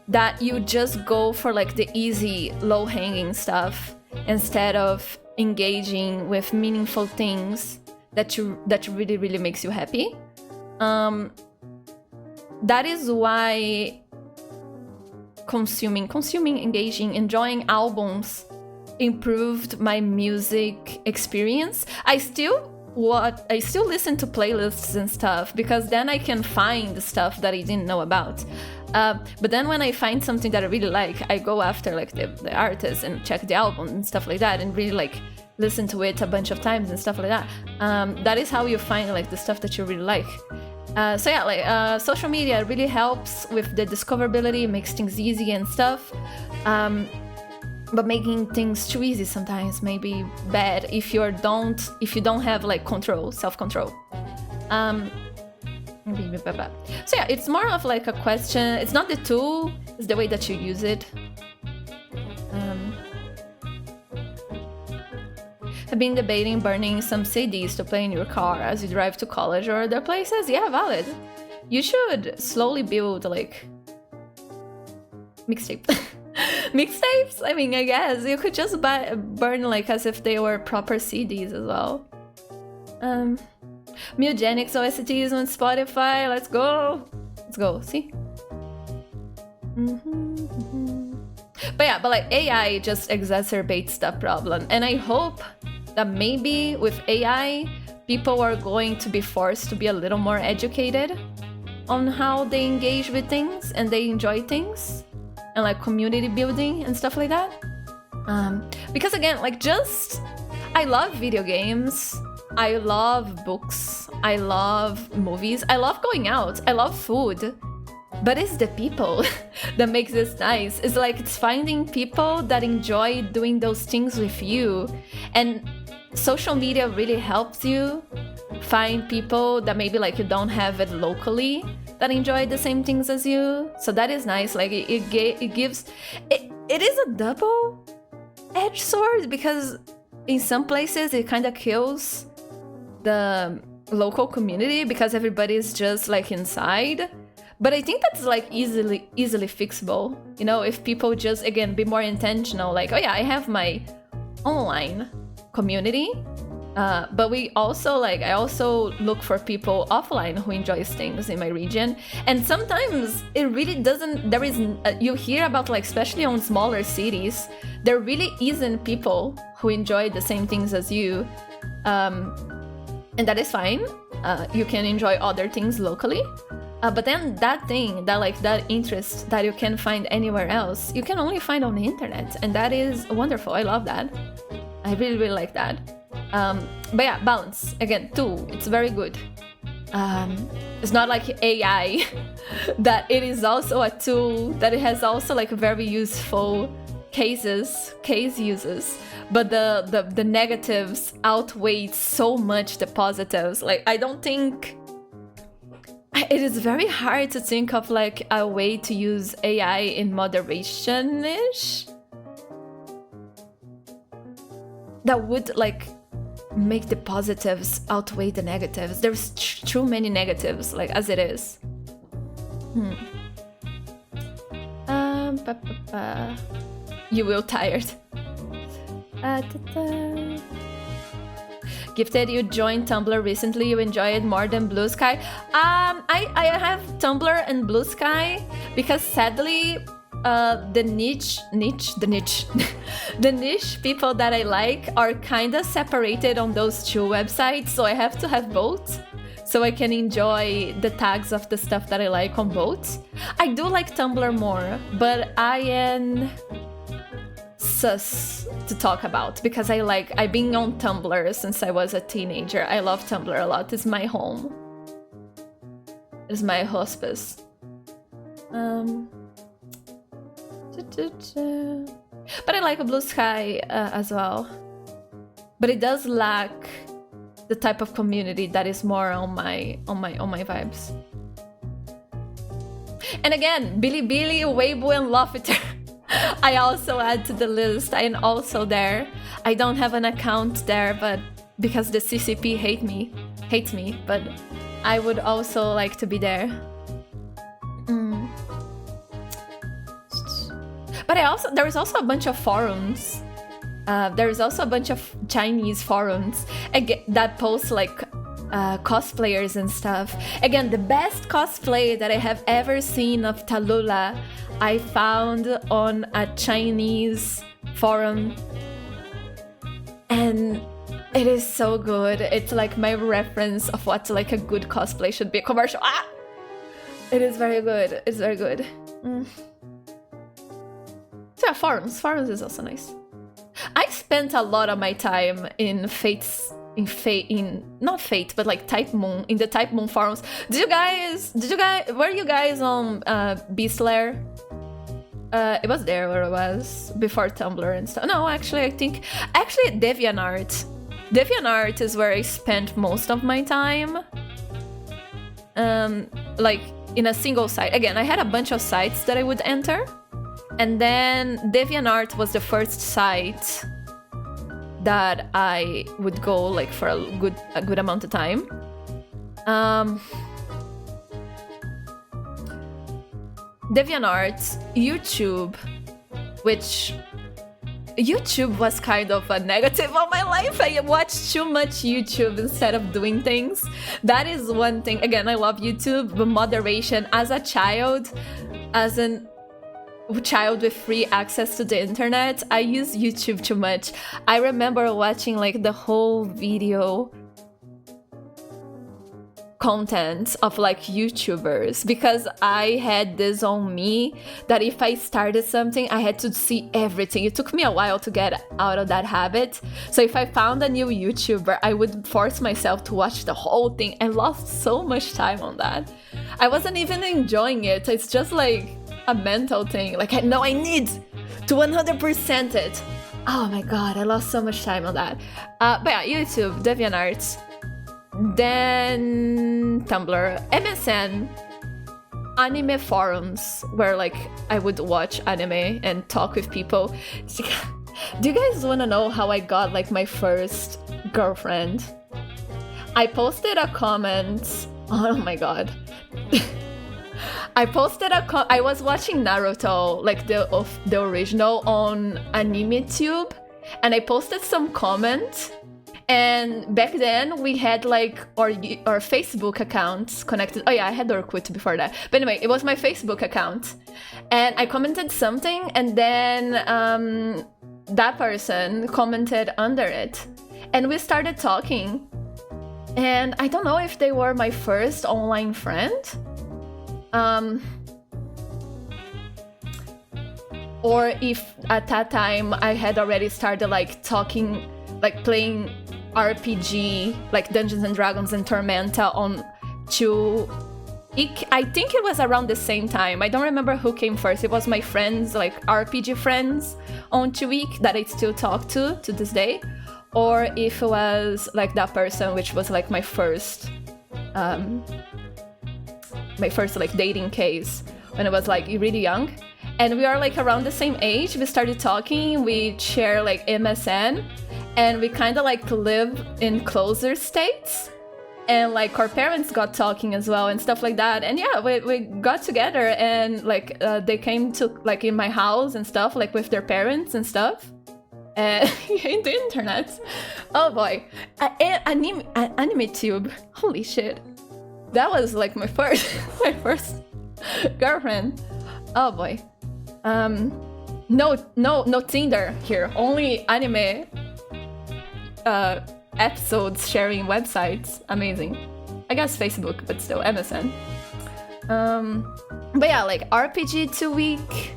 that you just go for like the easy, low-hanging stuff instead of engaging with meaningful things that really, really makes you happy. That is why consuming, engaging, enjoying albums improved my music experience. I still listen to playlists and stuff because then I can find stuff that I didn't know about. But then when I find something that I really like, I go after like the artist and check the album and stuff like that, and really like listen to it a bunch of times and stuff like that. That is how you find like the stuff that you really like. So yeah, like social media really helps with the discoverability, makes things easy and stuff. But making things too easy sometimes may be bad if you don't have like self-control. So yeah, it's more of like a question. It's not the tool, it's the way that you use it. I've been debating burning some CDs to play in your car as you drive to college or other places. Yeah, valid. You should slowly build like mixtape. Mixtapes? I mean, I guess you could just burn like as if they were proper CDs as well. Mutagenics OSTs on Spotify. Let's go. See? But like AI just exacerbates that problem, and I hope that maybe with AI, people are going to be forced to be a little more educated on how they engage with things and they enjoy things, and like community building and stuff like that. Because again, like I love video games, I love books, I love movies, I love going out, I love food. But it's the people that makes this nice. It's like it's finding people that enjoy doing those things with you. And social media really helps you find people that maybe like you don't have it locally that enjoy the same things as you. So that is nice. Like it gives... It is a double-edged sword because in some places it kind of kills the local community because everybody is just like inside. But I think that's like easily fixable, you know, if people just, again, be more intentional, like, oh yeah, I have my online community, but I also look for people offline who enjoys things in my region. And sometimes it really doesn't, you hear about like, especially on smaller cities, there really isn't people who enjoy the same things as you. And that is fine. You can enjoy other things locally. But then that interest that you can find anywhere else, you can only find on the internet. And that is wonderful. I love that. I really, really like that. But yeah, balance. Again, tool. It's very good. It's not like AI, that it is also a tool, that it has also like very useful case uses. But the negatives outweigh so much the positives. Like, I don't think... It is very hard to think of like a way to use AI in moderation-ish that would like make the positives outweigh the negatives. There's too many negatives, like as it is. You will tired. Gifted, you joined Tumblr recently. You enjoy it more than Blue Sky. I have Tumblr and Blue Sky because sadly, the niche people that I like are kind of separated on those two websites. So I have to have both, so I can enjoy the tags of the stuff that I like on both. I do like Tumblr more, but I am sus to talk about because I've been on Tumblr since I was a teenager. I love Tumblr a lot. It's my home. It's my hospice. But I like Blue Sky as well. But it does lack the type of community that is more on my vibes. And again, Bilibili, Weibo, and Lofter. I also add to the list. I am also there. I don't have an account there, but because the CCP hates me, but I would also like to be there. But there is also a bunch of forums. There is also a bunch of Chinese forums that post like cosplayers and stuff. Again, the best cosplay that I have ever seen of Tallulah I found on a Chinese forum, and it is so good. It's like my reference of what like a good cosplay should be. Commercial. It is very good. It's very good. So yeah, forums is also nice. I spent a lot of my time in not Fate, but like Type Moon, in the Type Moon forums. Were you guys on Beastlair? It was there where it was before Tumblr and stuff. No, actually DeviantArt. DeviantArt is where I spent most of my time. Like in a single site. Again, I had a bunch of sites that I would enter, and then DeviantArt was the first site that I would go like for a good amount of time. DeviantArt, YouTube, which YouTube was kind of a negative on my life. I watched too much YouTube instead of doing things. That is one thing. Again, I love YouTube, but moderation. As a child, as a child with free access to the internet, I use YouTube too much. I remember watching like the whole video content of like YouTubers, because I had this on me that if I started something, I had to see everything. It took me a while to get out of that habit. So if I found a new YouTuber, I would force myself to watch the whole thing. I lost so much time on that. I wasn't even enjoying it. It's just like a mental thing. Like, I know I need to 100% it. Oh my god, I lost so much time on that. But yeah, YouTube, DeviantArt, then Tumblr, MSN, anime forums where like I would watch anime and talk with people. Do you guys want to know how I got like my first girlfriend? I posted a comment. Oh my god. I was watching Naruto, like the original, on AnimeTube, and I posted some comment. And back then we had like our Facebook accounts connected. Oh yeah, I had Orkut before that. But anyway, it was my Facebook account, and I commented something, and then that person commented under it, and we started talking. And I don't know if they were my first online friend, or if at that time I had already started like talking, like playing RPG, like Dungeons and Dragons and Tormenta on I think it was around the same time. I don't remember who came first. It was my friends, like RPG friends on Week that I still talk to this day, or if it was like that person, which was like my first like dating case when I was like really young. And we are like around the same age. We started talking, we share like MSN, and we kind of like live in closer states. And like our parents got talking as well and stuff like that. And yeah, we got together, and like they came to like in my house and stuff, like with their parents and stuff. And in the internet. Oh boy. AnimeTube. Holy shit. That was like my first girlfriend. Oh boy. No Tinder here. Only anime episodes sharing websites. Amazing. I guess Facebook, but still MSN. But yeah, like RPG2Week.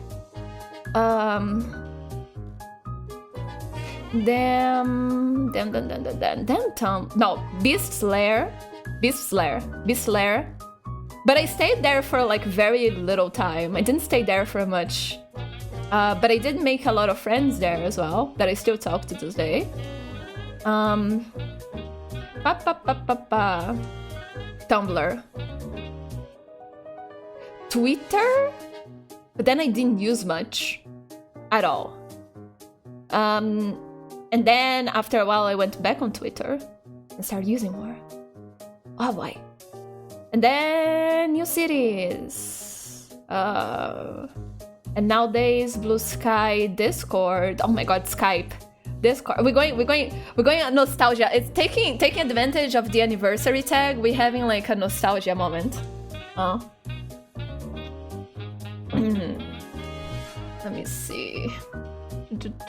Beastlair. But I stayed there for like very little time. I didn't stay there for much. But I did make a lot of friends there as well, that I still talk to this day. Tumblr. Twitter? But then I didn't use much at all. And then after a while I went back on Twitter and started using more. Oh boy. And then new cities. And nowadays Blue Sky, Discord. Oh my god, Skype. Discord. We're going on nostalgia. It's taking advantage of the anniversary tag. We're having like a nostalgia moment. Oh. Let me see.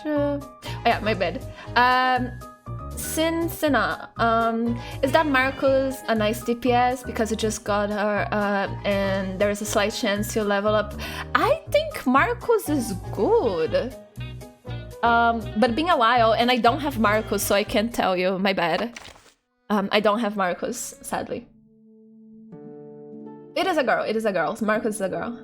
Oh yeah, my bad. Cincina. Is that Marcus a nice DPS because you just got her and there is a slight chance to level up? I think Marcus is good. But being a while and I don't have Marcus, so I can't tell you, my bad. I don't have Marcus, sadly. It is a girl, Marcus is a girl.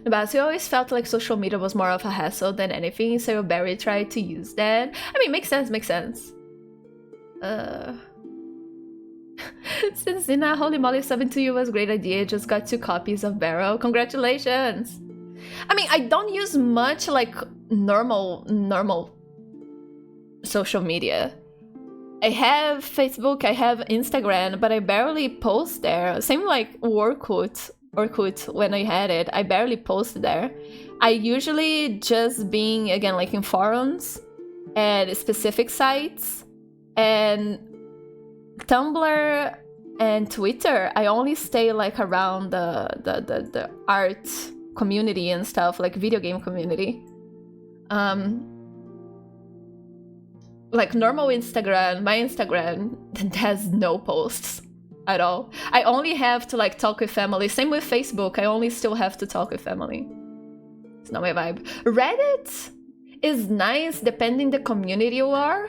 But I always felt like social media was more of a hassle than anything, so Beryl tried to use that. I mean, makes sense. Since Zina, holy moly, subbing to you was a great idea. Just got 2 copies of Beryl. Congratulations! I mean, I don't use much like normal social media. I have Facebook, I have Instagram, but I barely post there. Same like Orkut when I had it. I barely post there. I usually just being, again, like in forums and specific sites and Tumblr and Twitter. I only stay like around the art community and stuff, like video game community. Like normal Instagram, my Instagram has no posts at all. I only have to like talk with family. Same with Facebook. I only still have to talk with family. It's not my vibe. Reddit is nice depending the community you are.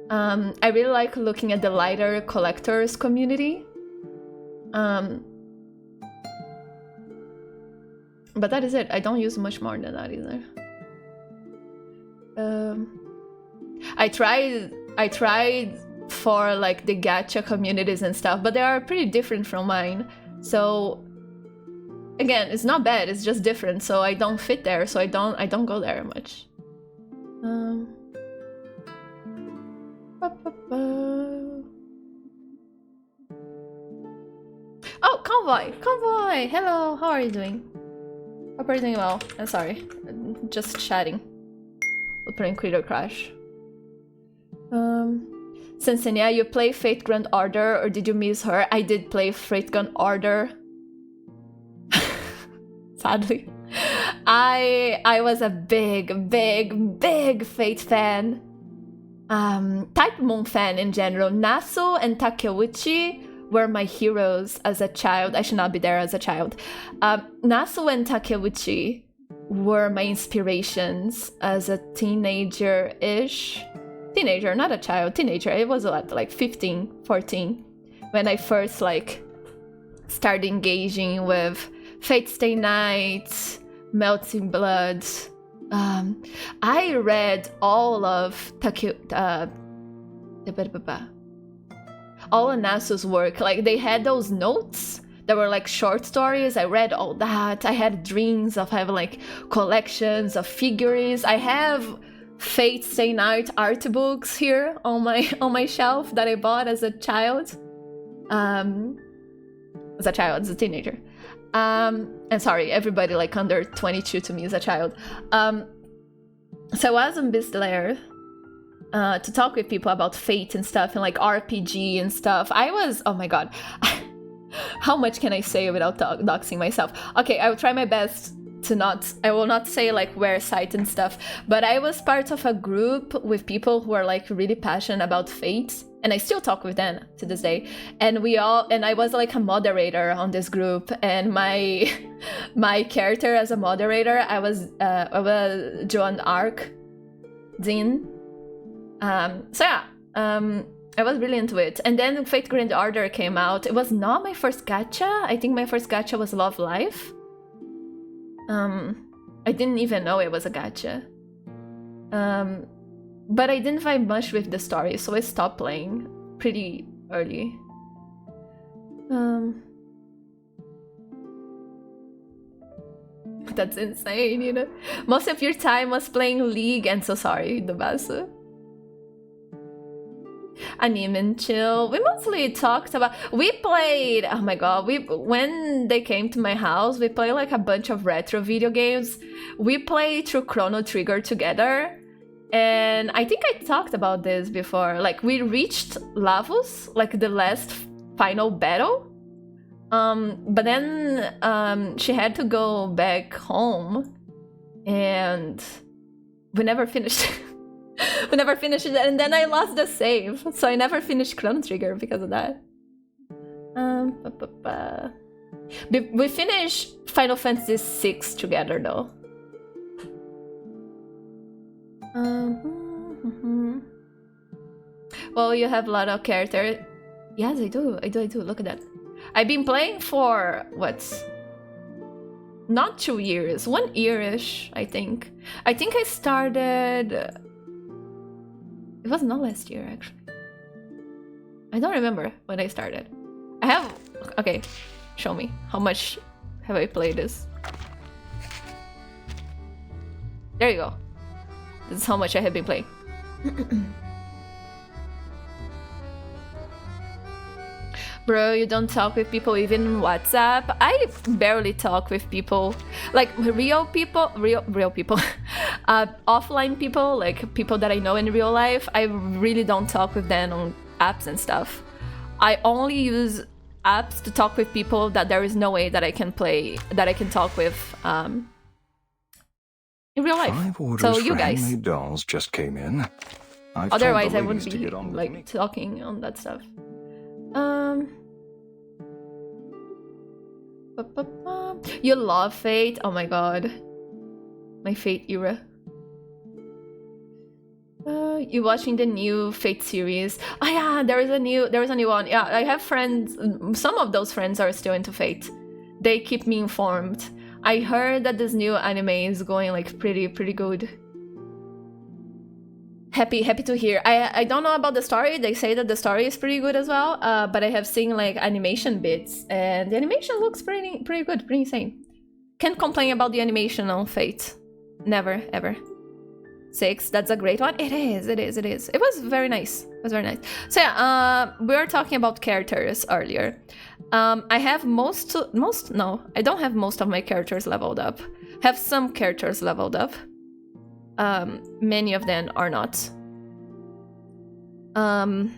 I really like looking at the lighter collectors community. But that is it. I don't use much more than that either. I tried for like the gacha communities and stuff, but they are pretty different from mine. So again, it's not bad, it's just different, so I don't fit there, so I don't go there much. Oh, Convoy! Hello, how are you doing? Hope you're doing well. I'm sorry, just chatting. We're playing Creator Crash. Sensenia, you play Fate Grand Order, or did you miss her? I did play Fate Grand Order. Sadly. I was a big Fate fan. Type Moon fan in general. Nasu and Takeuchi were my heroes as a child. I should not be there as a child. Nasu and Takeuchi were my inspirations as a teenager-ish. Teenager, not a child, teenager. It was a lot, like 15, 14, when I first like started engaging with Fate Stay Night, Melting Blood. I read all of all of Nasu's work. Like they had those notes that were like short stories. I read all that. I had dreams of having like collections of figurines. I have Fate Stay Night art books here on my shelf that I bought as a child. As a teenager. And sorry, everybody like under 22 to me is a child. So I was on Bistlair to talk with people about Fate and stuff and like RPG and stuff. I was, oh my god. How much can I say without doxing myself? Okay, I will try my best to I will not say like where site and stuff, but I was part of a group with people who are like really passionate about Fate, and I still talk with them to this day. And I was like a moderator on this group, and my character as a moderator, I was Joan Arc Dean. So yeah, I was really into it. And then Fate Grand Order came out. It was not my first gacha. I think my first gacha was Love Life. I didn't even know it was a gacha. But I didn't vibe much with the story, so I stopped playing pretty early. That's insane, you know? Most of your time was playing League, and so sorry, Dubasa. anime and chill. We mostly talked about. We played. Oh my god! When they came to my house, we played like a bunch of retro video games. We played through Chrono Trigger together, and I think I talked about this before. Like we reached Lavos, like the last final battle. But then she had to go back home, and we never finished. We never finished it, and then I lost the save, so I never finished Chrono Trigger because of that. We finished Final Fantasy VI together, though. Well, you have a lot of characters. Yes, I do. Look at that. I've been playing for, what? Not 2 years. 1 year-ish, I think. I think I started... It was not last year, actually. I don't remember when I started. I have... Okay, show me. How much have I played this? There you go. This is how much I have been playing. Bro, you don't talk with people even on WhatsApp? I barely talk with people. Like real people, offline people, like people that I know in real life. I really don't talk with them on apps and stuff. I only use apps to talk with people that there is no way that I can talk with in real life. 5 orders so you for guys. handmade dolls just came in. I've Otherwise, I told the wouldn't ladies to be get on with like me. talking on that stuff. You love Fate? Oh my god, my Fate era. You watching the new Fate series? Oh yeah, there is a new one. Yeah, I have friends. Some of those friends are still into Fate. They keep me informed. I heard that this new anime is going like pretty good. Happy to hear. I don't know about the story. They say that the story is pretty good as well. But I have seen like animation bits, and the animation looks pretty good, pretty insane. Can't complain about the animation on Fate. Never ever. 6, that's a great one. It is. It was very nice. So yeah, we were talking about characters earlier. I have I don't have most of my characters leveled up. Have some characters leveled up. Many of them are not. But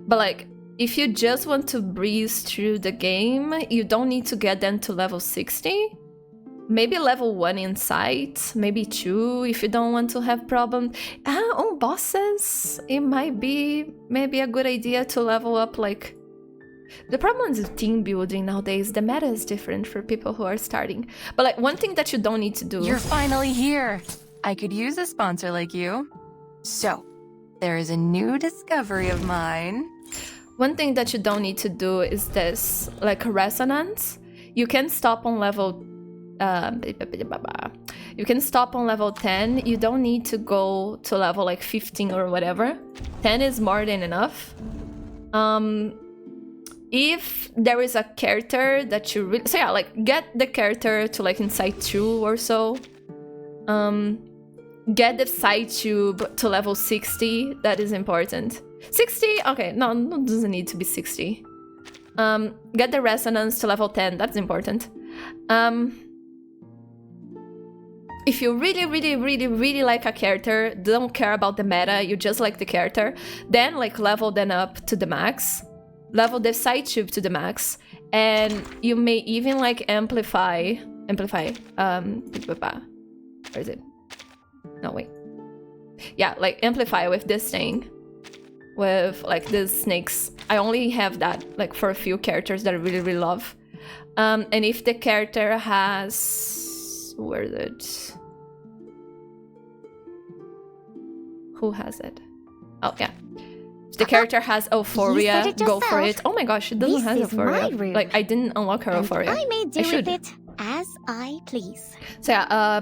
like, if you just want to breeze through the game, you don't need to get them to level 60. Maybe level 1 in sight, maybe 2 if you don't want to have problems. On bosses, it might be maybe a good idea to level up like... The problem is team building nowadays. The meta is different for people who are starting. But like, one thing that you don't need to do... You're finally here! I could use a sponsor like you. So, there is a new discovery of mine. One thing that you don't need to do is this, like resonance. You can stop on level... you can stop on level 10. You don't need to go to level like 15 or whatever. 10 is more than enough. If there is a character that you really... So yeah, like get the character to like inside 2 or so. Get the side tube to level 60. That is important. 60? Okay, no, it doesn't need to be 60. Get the resonance to level 10. That's important. If you really like a character, don't care about the meta, you just like the character, then like level them up to the max. Level the side tube to the max. And you may even like amplify, where is it? No, wait. Yeah, like amplify with this thing. With like these snakes. I only have that like for a few characters that I really love. And if the character has... Where is it? Who has it? Oh, yeah. If the character has Euphoria, go for it. Oh my gosh, it doesn't have Euphoria. Like, I didn't unlock her Euphoria. I may do should. with it as I please. So yeah,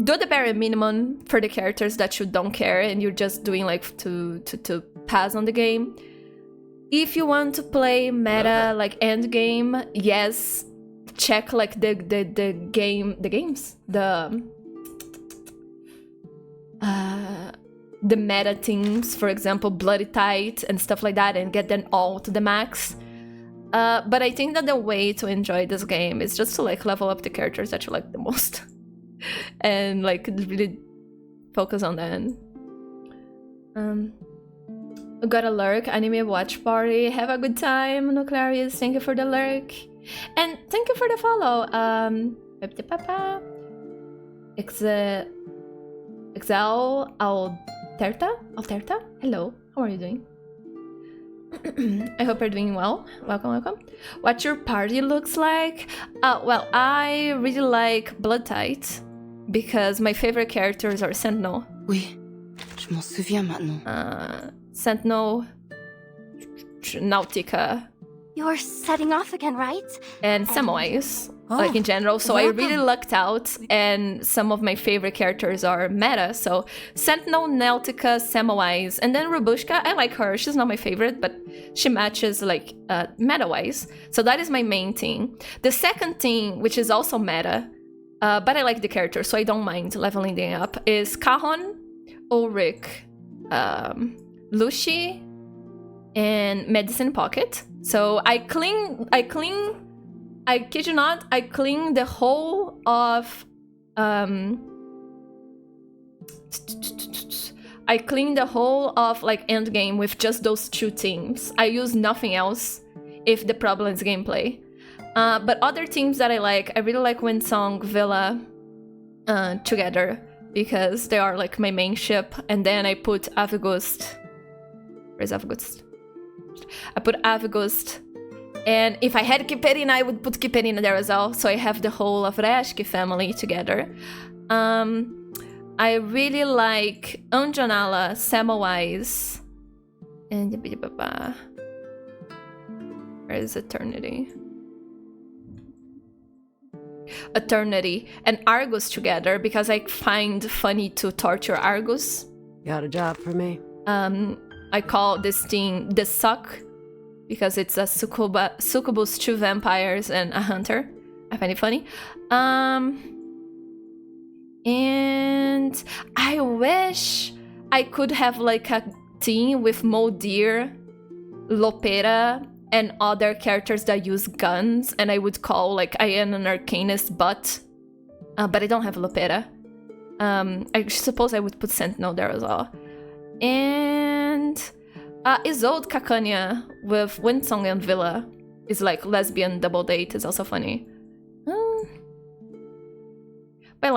do the bare minimum for the characters that you don't care and you're just doing like to pass on the game. If you want to play meta like end game, yes, check like the the meta things, for example, Bloody Tight and stuff like that, and get them all to the max. But I think that the way to enjoy this game is just to like level up the characters that you like the most. And like really focus on that. Got a lurk, anime watch party. Have a good time, Nuclearius. Thank you for the lurk. And thank you for the follow. Exal Alterta? Hello, how are you doing? I hope you're doing well. Welcome, welcome. What your party looks like? Well, I really like Blood Tight because my favorite characters are Sentinel. Oui, je m'en souviens maintenant. Sentinel, Nautica, You're setting off again, right? and Samwise, like in general. So I really lucked out, and some of my favorite characters are meta. So Sentinel, Nautica, Samwise, and then Robushka. I like her. She's not my favorite, but she matches like meta-wise. So that is my main thing. The second thing, which is also meta, but I like the character, so I don't mind leveling them up, is Cajon, Ulrich, Lucy, and Medicine Pocket. So I kid you not, I clean the whole of like endgame with just those two teams. I use nothing else if the problem is gameplay. But other teams that I really like Windsong, Villa together because they are like my main ship. And then I put Avgust. Where's Avgust? I put Avgust. And if I had Kiperina, I would put Kiperina there as well. So I have the whole of Reshki family together. I really like Anjanala, Samwise, and where is Eternity? And Argus together because I find funny to torture Argus. Got a job for me? I call this thing the Suck because it's a succubus, 2 vampires, and a hunter. I find it funny. And I wish I could have like a team with Moldir, Lopera, and other characters that use guns, and I would call like I am an Arcanist, but I don't have Lopera. I suppose I would put Sentinel there as well. And Isolde Cacania with Windsong and Villa is like lesbian double date. Is also funny. But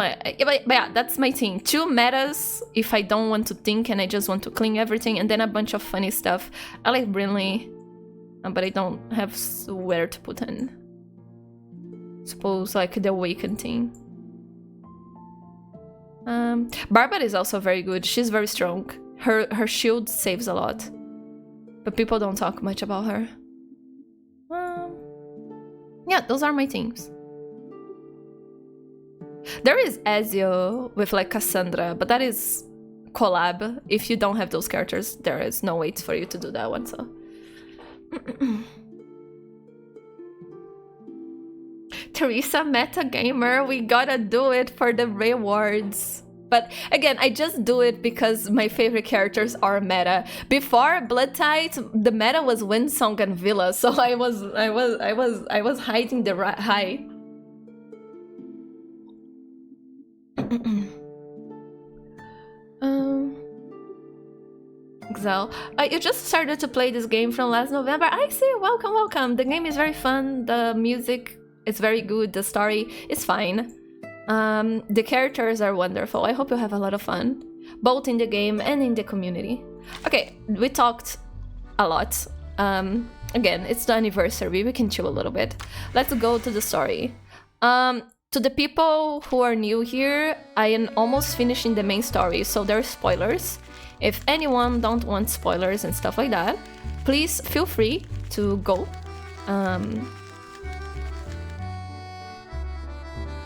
yeah, that's my thing. 2 metas if I don't want to think and I just want to clean everything, and then a bunch of funny stuff. I like Brinley, but I don't have where to put in. Suppose like the Awakened thing. Barbara is also very good. She's very strong. Her shield saves a lot. But people don't talk much about her. Yeah, those are my teams. There is Ezio with like Cassandra, but that is collab. If you don't have those characters, there is no way for you to do that one, so. Teresa, meta gamer, we gotta do it for the rewards. But again, I just do it because my favorite characters are meta. Before Blood Tide, the meta was Windsong and Villa, so I was hiding the high. Exile. You just started to play this game from last November. I see. Welcome, welcome. The game is very fun. The music is very good. The story is fine. The characters are wonderful. I hope you have a lot of fun, both in the game and in the community. Okay, we talked a lot. Again, it's the anniversary. We can chill a little bit. Let's go to the story. To the people who are new here, I am almost finishing the main story, so there are spoilers. If anyone don't want spoilers and stuff like that, please feel free to go.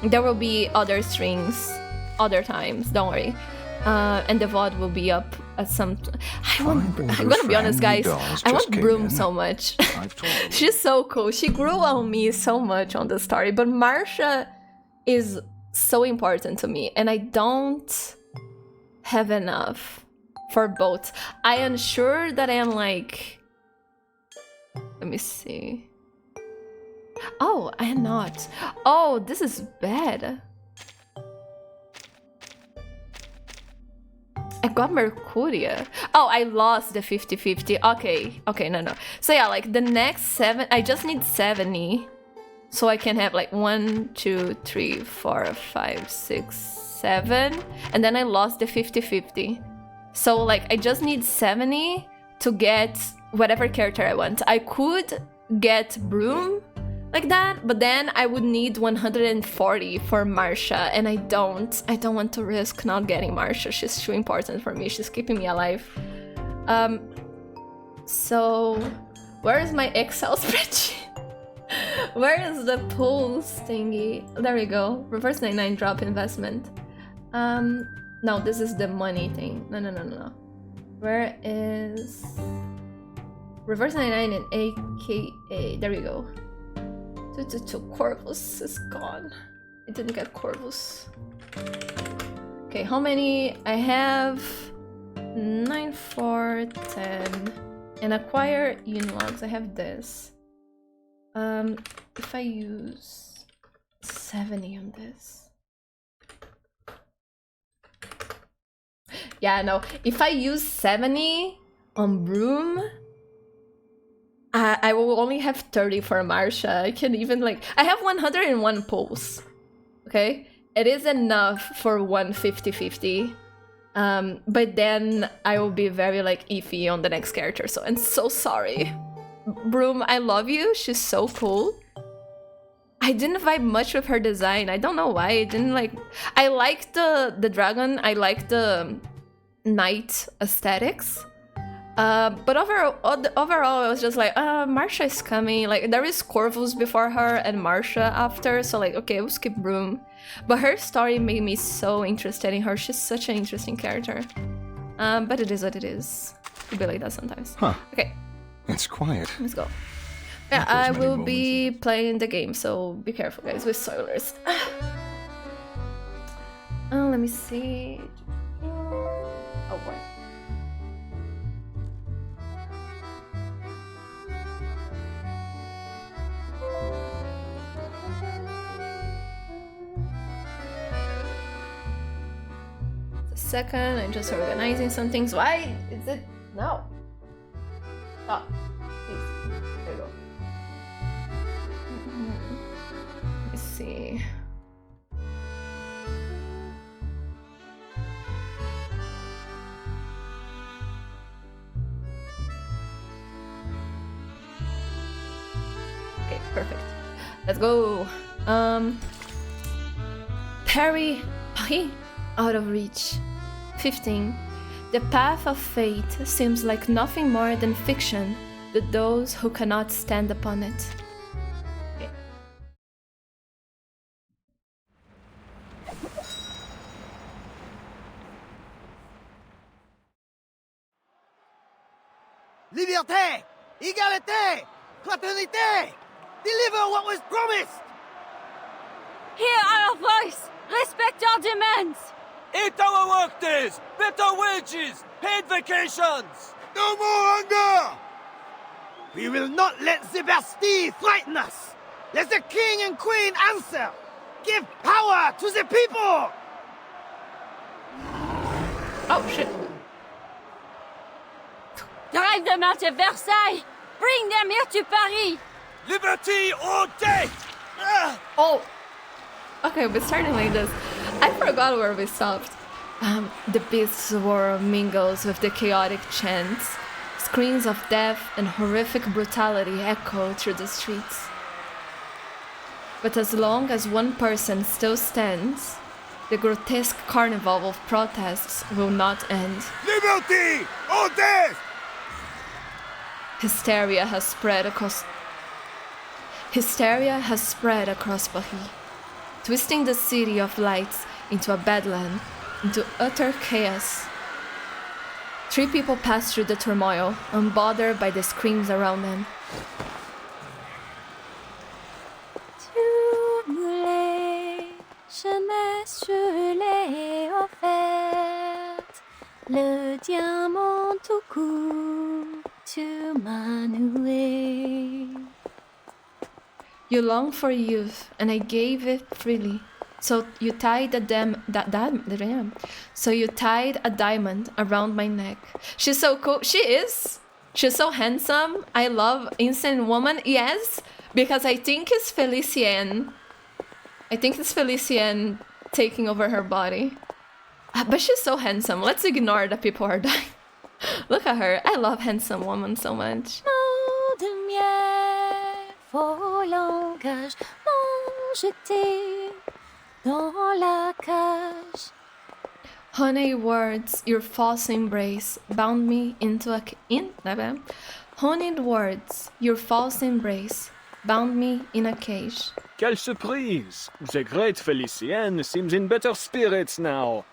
There will be other streams, other times, don't worry. And the VOD will be up at some... I'm gonna be honest, guys, I want Brume so much. She's so cool. She grew on me so much on the story, but Marsha is so important to me, and I don't have enough for both. I am sure that I am like... Let me see. Oh, I am not. Oh, this is bad. I got Mercuria. Oh, I lost the 50-50. Okay, no. So yeah, like the next 7, I just need 70. So I can have like 1, 2, 3, 4, 5, 6, 7. And then I lost the 50-50. So like I just need 70 to get whatever character I want. I could get Brume like that, but then I would need 140 for Marsha, and I don't want to risk not getting Marsha. She's too important for me. She's keeping me alive. So where is my Excel spreadsheet? Where is the pools thingy? There we go. Reverse 99 drop investment. No, this is the money thing. No. Where is reverse 99 and AKA? There we go. Corvus is gone. I didn't get Corvus. Okay, how many? I have 9, 4, 10. And acquire unilogs. I have this. If I use 70 on this. Yeah, no. If I use 70 on Brume, I will only have 30 for Marsha. I can even like... I have 101 pulls. Okay? It is enough for 150-50. But then I will be very like iffy on the next character. So I'm so sorry. Brume, I love you. She's so cool. I didn't vibe much with her design. I don't know why. I didn't like... I like the dragon. I like the knight aesthetics. But overall, I was just like, Marsha is coming. Like, there is Corvus before her and Marsha after. So like, okay, we'll skip Brume. But her story made me so interested in her. She's such an interesting character. But it is what it is. It'll be like that sometimes. Huh. Okay. It's quiet. Let's go. Yeah, I will be playing the game, so be careful, guys, with spoilers. Oh, let me see. Oh, boy. Second, I'm just organizing some things. Why is it? No. Stop. Please. There you go. Let me see. Okay, perfect. Let's go. Paris, out of reach. 15. The path of fate seems like nothing more than fiction to those who cannot stand upon it. Okay. Liberté! Égalité! Fraternité! Deliver what was promised! Hear our voice! Respect our demands! 8 hour workdays! Better wages! Paid vacations! No more hunger! We will not let the Bastille frighten us! Let the king and queen answer! Give power to the people! Oh, shit. Drive them out of Versailles! Bring them here to Paris! Liberty or death! Oh. Okay, we're starting like this. I forgot where we stopped. The beast's roar mingles with the chaotic chants. Screams of death and horrific brutality echo through the streets. But as long as one person still stands, the grotesque carnival of protests will not end. Liberty or death! Hysteria has spread across Paris, twisting the city of lights into a bedlam, into utter chaos. 3 people pass through the turmoil, unbothered by the screams around them. Tu voulais, jeunesse, je l'ai offerte. Le diamant au cou, tu m'as noué. You long for youth, and I gave it freely. So you tied So you tied a diamond around my neck. She's so cool. She is. She's so handsome. I love Insane Woman. Yes, because I think it's Felicien. I think it's Felicien taking over her body. But she's so handsome. Let's ignore the people who are dying. Look at her. I love Handsome Woman so much. Mots de miel, faux langage, m'ont jeté dans la cage. Honey words, your false embrace bound me into a honeyed words, your false embrace bound me in a cage. Quelle surprise! The great Felicienne seems in better spirits now.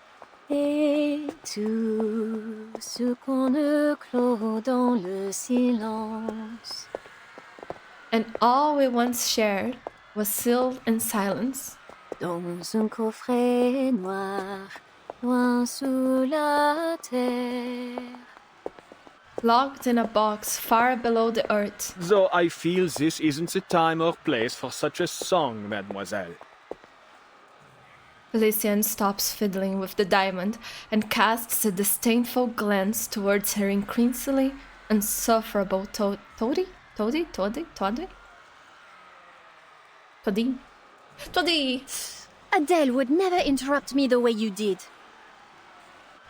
Et tout ce qu'on ne clôt dans le silence. And all we once shared was sealed in silence. Dans un coffret noir, loin sous la terre. Locked in a box far below the earth. Though I feel this isn't the time or place for such a song, mademoiselle. Felicien stops fiddling with the diamond and casts a disdainful glance towards her increasingly insufferable Toddy? Adele would never interrupt me the way you did.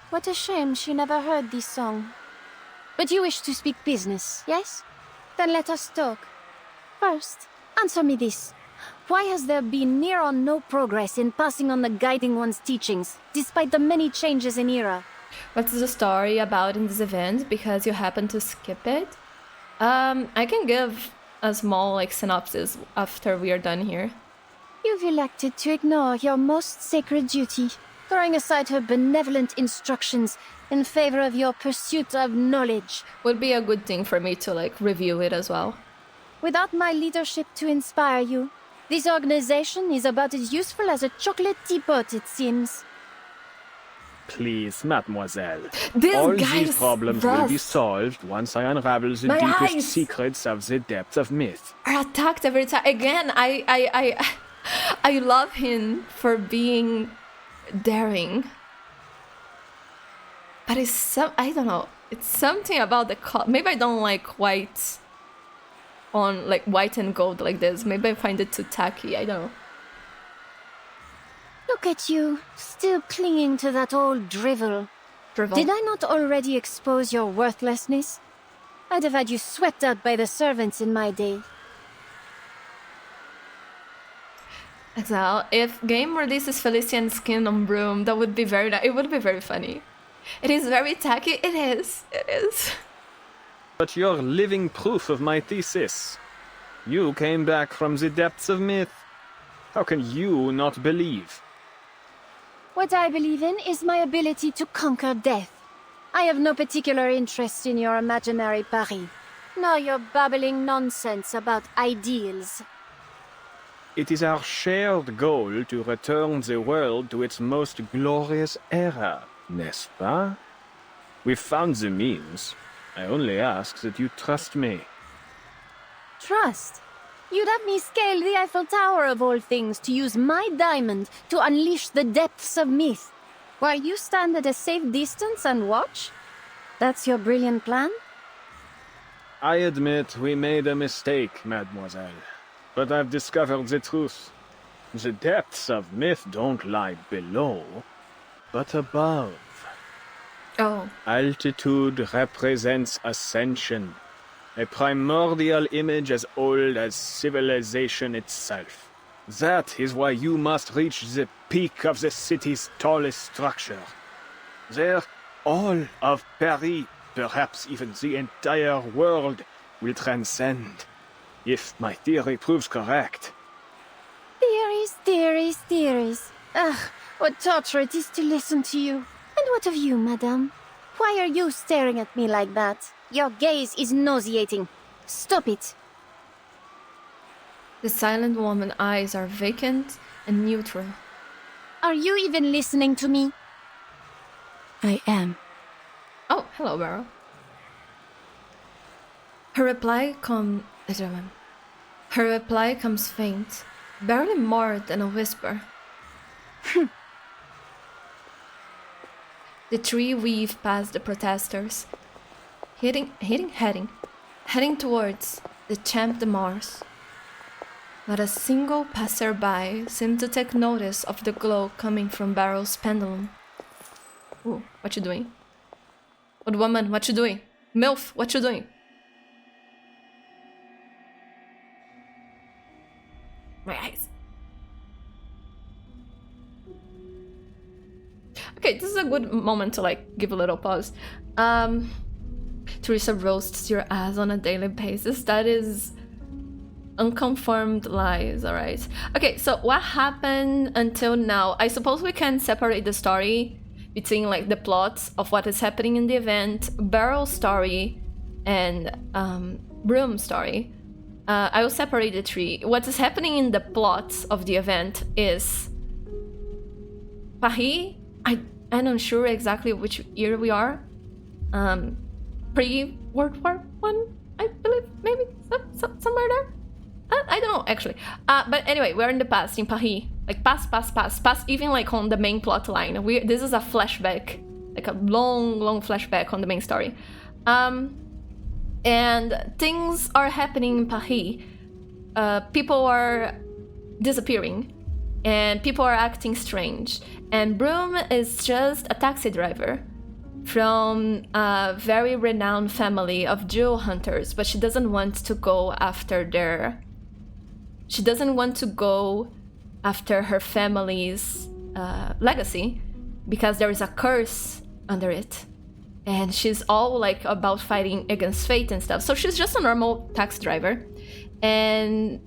What a shame she never heard this song. But you wish to speak business, yes? Then let us talk. First, answer me this. Why has there been near or no progress in passing on the Guiding One's teachings, despite the many changes in era? What's the story about in this event, because you happen to skip it? I can give a small synopsis after we are done here. You've elected to ignore your most sacred duty, throwing aside her benevolent instructions in favor of your pursuit of knowledge. Would be a good thing for me to review it as well. Without my leadership to inspire you, this organization is about as useful as a chocolate teapot, it seems. Please, mademoiselle. All these problems will be solved once I unravel the deepest secrets of the depths of myth. Are attacked every time. Again, I love him for being daring. But I don't know. It's something about the maybe I don't like white on white and gold like this. Maybe I find it too tacky. I don't know. Look at you, still clinging to that old drivel. Did I not already expose your worthlessness? I'd have had you swept out by the servants in my day. Exile, if game releases Felician's skin on Brume, that would be it would be very funny. It is very tacky. It is. But you're living proof of my thesis. You came back from the depths of myth. How can you not believe? What I believe in is my ability to conquer death. I have no particular interest in your imaginary Paris, nor your babbling nonsense about ideals. It is our shared goal to return the world to its most glorious era, n'est-ce pas? We've found the means. I only ask that you trust me. Trust? You'd have me scale the Eiffel Tower of all things to use my diamond to unleash the depths of myth, while you stand at a safe distance and watch? That's your brilliant plan? I admit we made a mistake, mademoiselle. But I've discovered the truth. The depths of myth don't lie below, but above. Oh. Altitude represents ascension, a primordial image as old as civilization itself. That is why you must reach the peak of the city's tallest structure. There, all of Paris, perhaps even the entire world, will transcend, if my theory proves correct. Theories. Ugh, what torture it is to listen to you. And what of you, madame? Why are you staring at me like that? Your gaze is nauseating. Stop it. The silent woman's eyes are vacant and neutral. Are you even listening to me? I am. Oh, hello, Beryl. Her reply comes faint, barely more than a whisper. The three weave past the protesters, heading towards the Champ de Mars. Not a single passerby seemed to take notice of the glow coming from Beryl's pendulum. Ooh, what you doing? Old woman, what you doing? MILF, what you doing? My eyes. Okay, this is a good moment to like give a little pause. Teresa roasts your ass on a daily basis. That is unconfirmed lies, alright? Okay, so what happened until now? I suppose we can separate the story between like the plots of what is happening in the event, Beryl's story, and Brume's story. I will separate the three. What is happening in the plots of the event is Paris. I'm not sure exactly which year we are. Pre-World War I, I believe, maybe somewhere there. I don't know actually. But anyway, we're in the past in Paris. Like past. Even like on the main plot line. This is a flashback, like a long flashback on the main story. And things are happening in Paris. People are disappearing, and people are acting strange. And Brume is just a taxi driver from a very renowned family of jewel hunters, but she doesn't want to go after her family's legacy because there is a curse under it. And she's all like about fighting against fate and stuff. So she's just a normal taxi driver. And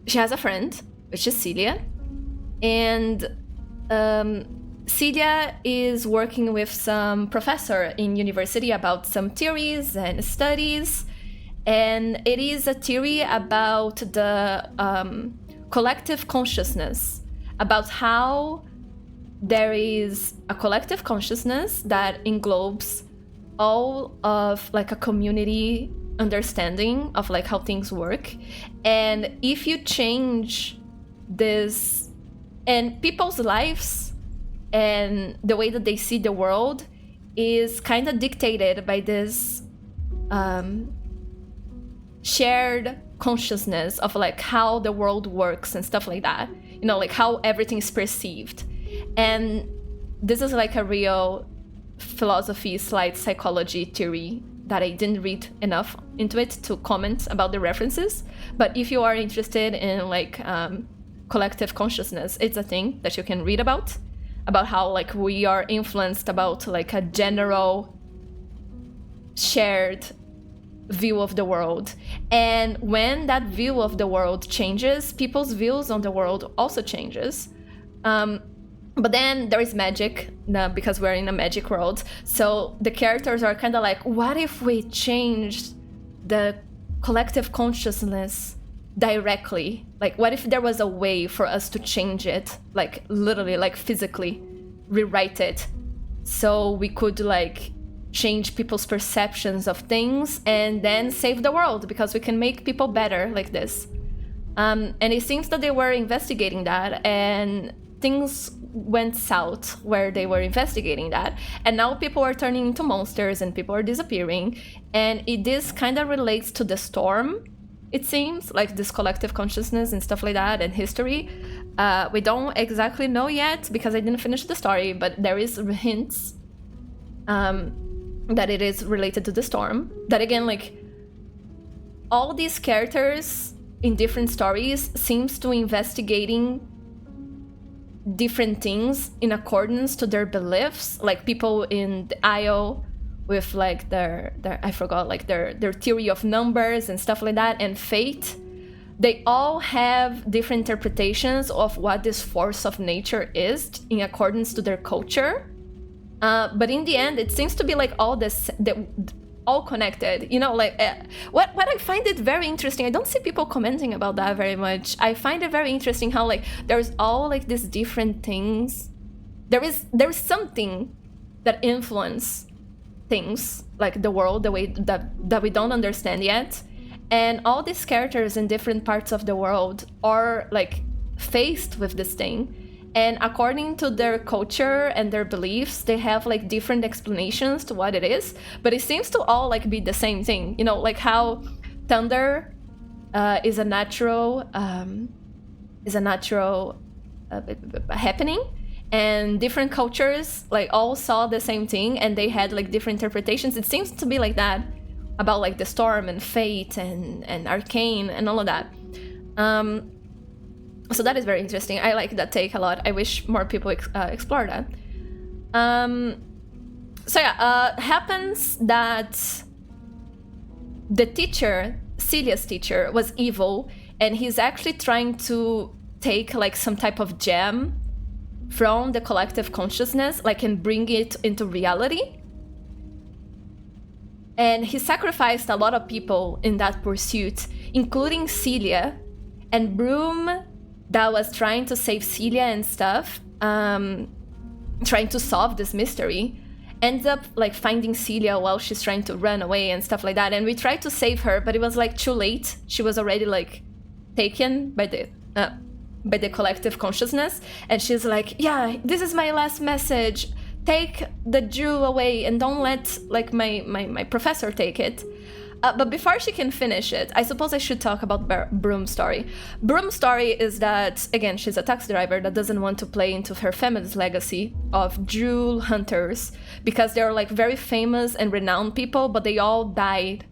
she has a friend, which is Celia. And Celia is working with some professor in university about some theories and studies. And it is a theory about the collective consciousness, about how there is a collective consciousness that englobes all of like a community understanding of like how things work. And if you change this, and people's lives and the way that they see the world is kind of dictated by this shared consciousness of like how the world works and stuff like that, you know, like how everything is perceived. And this is like a real philosophy / psychology theory that I didn't read enough into it to comment about the references. But if you are interested in like collective consciousness, it's a thing that you can read about how like we are influenced about like a general shared view of the world. And when that view of the world changes, people's views on the world also changes. But then there is magic, because we're in a magic world. So the characters are kind of like, what if we changed the collective consciousness directly? Like, what if there was a way for us to change it? Like, literally, like physically rewrite it. So we could like change people's perceptions of things and then save the world, because we can make people better like this. And it seems that they were investigating that, and things went south where they were investigating that, and now people are turning into monsters and people are disappearing. And this kind of relates to the storm, it seems, like this collective consciousness and stuff like that, and history. We don't exactly know yet because I didn't finish the story, but there is hints that it is related to the storm. That again, like all these characters in different stories seems to investigating different things in accordance to their beliefs. Like people in the Isle with like their I forgot, like their theory of numbers and stuff like that, and fate. They all have different interpretations of what this force of nature is in accordance to their culture. But in the end, it seems to be like all all connected, you know, like what I find it very interesting. I don't see people commenting about that very much. I find it very interesting how like there's all like these different things there is something that influence things, like the world, the way that we don't understand yet. And all these characters in different parts of the world are like faced with this thing. And according to their culture and their beliefs, they have like different explanations to what it is. But it seems to all like be the same thing. You know, like how thunder is a natural happening. And different cultures like all saw the same thing and they had like different interpretations. It seems to be like that about like the storm and fate and arcane and all of that. So that is very interesting. I like that take a lot. I wish more people explore that. So yeah, happens that the teacher, Celia's teacher, was evil, and he's actually trying to take like some type of gem from the collective consciousness, like, and bring it into reality. And he sacrificed a lot of people in that pursuit, including Celia and Brume, that was trying to save Celia and stuff, trying to solve this mystery, ends up like finding Celia while she's trying to run away and stuff like that. And we tried to save her, but it was like too late. She was already like taken by the collective consciousness. And she's like, yeah, this is my last message. Take the jewel away and don't let like my professor take it. But before she can finish it, I suppose I should talk about Brume's story. Brume's story is that, again, she's a taxi driver that doesn't want to play into her family's legacy of jewel hunters, because they're like very famous and renowned people, but they all died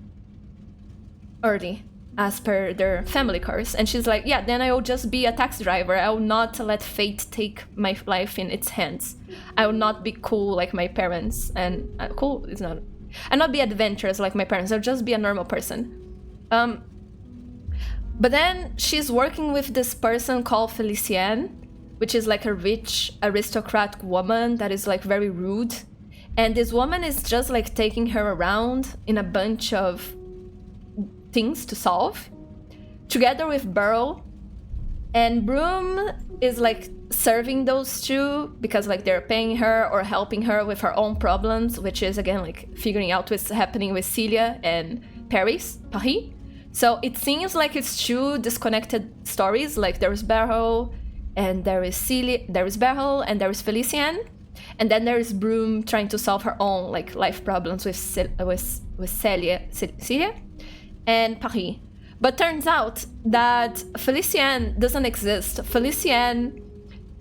early as per their family curse. And she's like, yeah, then I will just be a taxi driver. I will not let fate take my life in its hands. I will not be cool like my parents. And cool is not... I'll not be adventurous like my parents. I'll just be a normal person. But then she's working with this person called Felicienne, which is like a rich aristocrat woman that is like very rude. And this woman is just like taking her around in a bunch of things to solve, together with Beryl. And Brume is like serving those two because like they're paying her or helping her with her own problems, which is again like figuring out what's happening with Celia and Paris. So it seems like it's two disconnected stories. Like there's Beryl and there is Celia, there is Beryl and there is Felicienne, and then there is Brume trying to solve her own like life problems with Celia and Paris. But turns out that Felicienne doesn't exist. Felicienne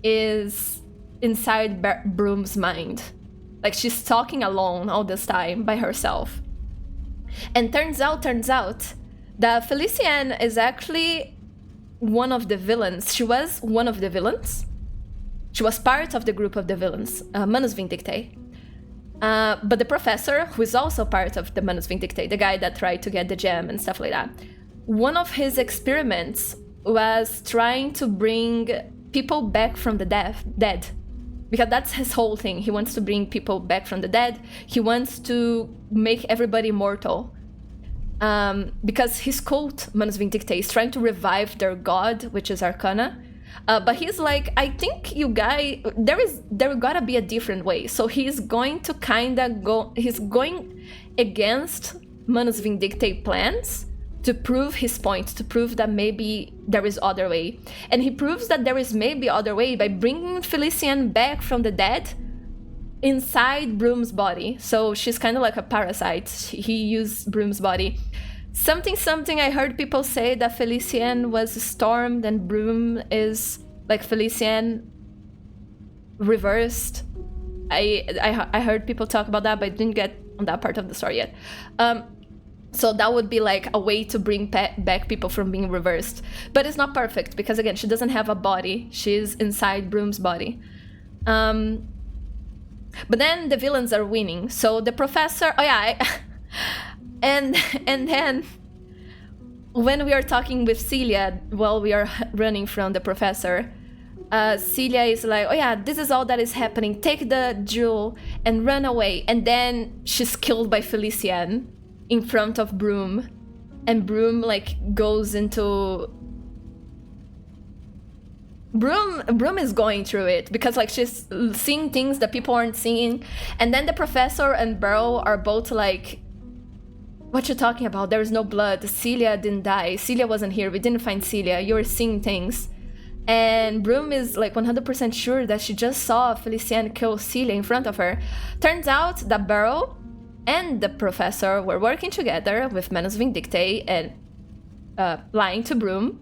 is inside Brume's mind. Like she's talking alone all this time by herself. And turns out that Felicienne is actually one of the villains. She was one of the villains. She was part of the group of the villains, Manus Vindictae. But the professor, who is also part of the Manus Vindictae, the guy that tried to get the gem and stuff like that, one of his experiments was trying to bring people back from the dead. Because that's his whole thing. He wants to bring people back from the dead. He wants to make everybody immortal. Because his cult, Manus Vindictae, is trying to revive their god, which is Arcana. But he's like, I think you guys, there gotta be a different way. So he's going to he's going against Manus Vindictae plans to prove his point, to prove that maybe there is other way. And he proves that there is maybe other way by bringing Felicienne back from the dead inside Brume's body. So she's kind of like a parasite. He used Brume's body. Something I heard people say that Felicienne was stormed and Brume is like Felicienne reversed. I heard people talk about that, but I didn't get on that part of the story yet. So that would be like a way to bring back people from being reversed. But it's not perfect because, again, she doesn't have a body. She's inside Brume's body. But then the villains are winning. So the professor... Oh yeah, and then when we are talking with Celia while we are running from the professor, Celia is like, oh yeah, this is all that is happening. Take the jewel and run away. And then she's killed by Felicienne in front of Brume, and Brume like goes into Brume is going through it because like she's seeing things that people aren't seeing, and then the professor and Beryl are both like, what you talking about? There is no blood. Celia didn't die. Celia wasn't here. We didn't find Celia. You're seeing things. And Brume is like 100% sure that she just saw Felicien kill Celia in front of her. Turns out that Beryl and the professor were working together with Manus Vindictae and lying to Brume.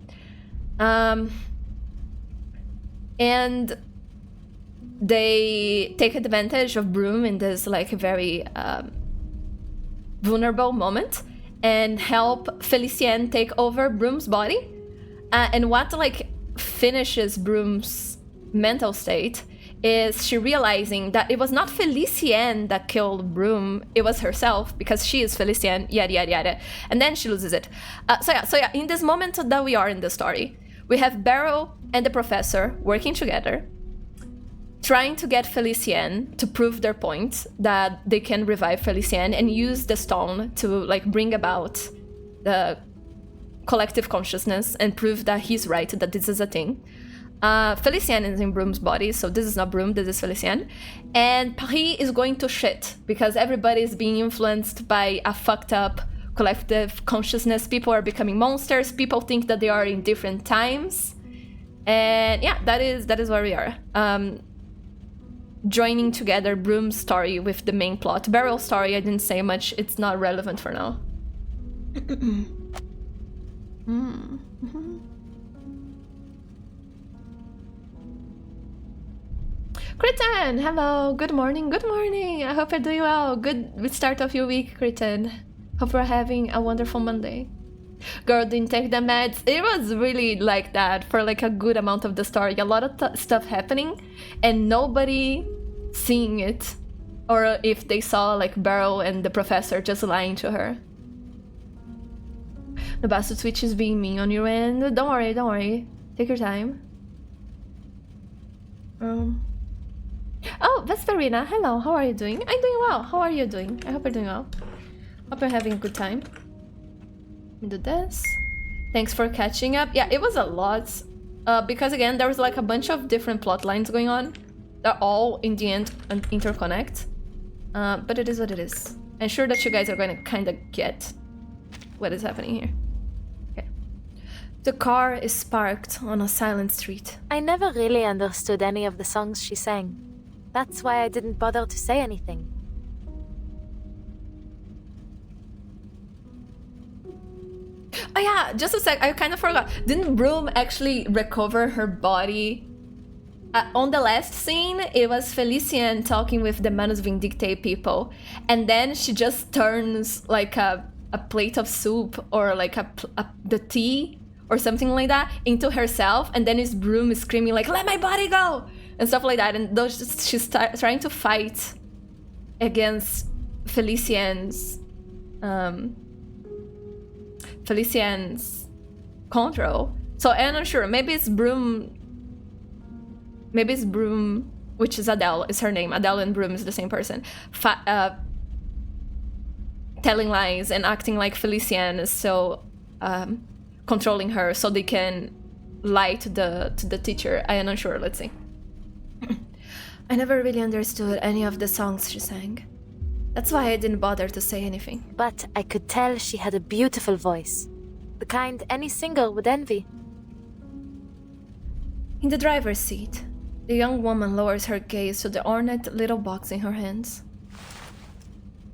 And they take advantage of Brume in this like very vulnerable moment and help Felicien take over Brume's body. And what like finishes Brume's mental state is she realizing that it was not Felicien that killed Brume, it was herself, because she is Felicien, yada yada yada. And then she loses it. So yeah, in this moment that we are in the story, we have Beryl and the professor working together, trying to get Felicien to prove their point that they can revive Felicien and use the stone to like bring about the collective consciousness and prove that he's right, that this is a thing. Felicien is in Brume's body, so this is not Brume, this is Felicien. And Paris is going to shit because everybody is being influenced by a fucked up collective consciousness. People are becoming monsters. People think that they are in different times. And yeah, that is where we are. Joining together Brume's story with the main plot. Beryl's story, I didn't say much. It's not relevant for now. Kritin, hello, good morning, I hope you're doing well. Good start of your week, Kritin. Hope you're having a wonderful Monday. Girl didn't take the meds. It was really like that for like a good amount of the story. A lot of stuff happening and nobody seeing it, or if they saw like Beryl and the professor just lying to her. The bastard Twitch is being mean on your end. Don't worry. Take your time. Oh, Vesperina, hello, how are you doing? I'm doing well. How are you doing? I hope you're doing well. Hope you're having a good time. Let me do this. Thanks for catching up. Yeah, it was a lot. Because again, there was like a bunch of different plot lines going on. They're all in the end interconnect. But it is what it is. I'm sure that you guys are going to kind of get what is happening here. Okay. The car is parked on a silent street. I never really understood any of the songs she sang. That's why I didn't bother to say anything. Oh yeah, just a sec, I kind of forgot. Didn't Brume actually recover her body? On the last scene, it was Felicien talking with the Manus Vindictae people. And then she just turns like a plate of soup or like the tea or something like that into herself. And then his Brume is screaming like, let my body go! And stuff like that. And she's trying to fight against Felicien's control. So I'm not sure. Maybe it's Brume, which is Adele, is her name. Adele and Brume is the same person. Telling lies and acting like Felicien is so controlling her so they can lie to the teacher. I am not sure. Let's see. I never really understood any of the songs she sang. That's why I didn't bother to say anything. But I could tell she had a beautiful voice. The kind any singer would envy. In the driver's seat, the young woman lowers her gaze to the ornate little box in her hands.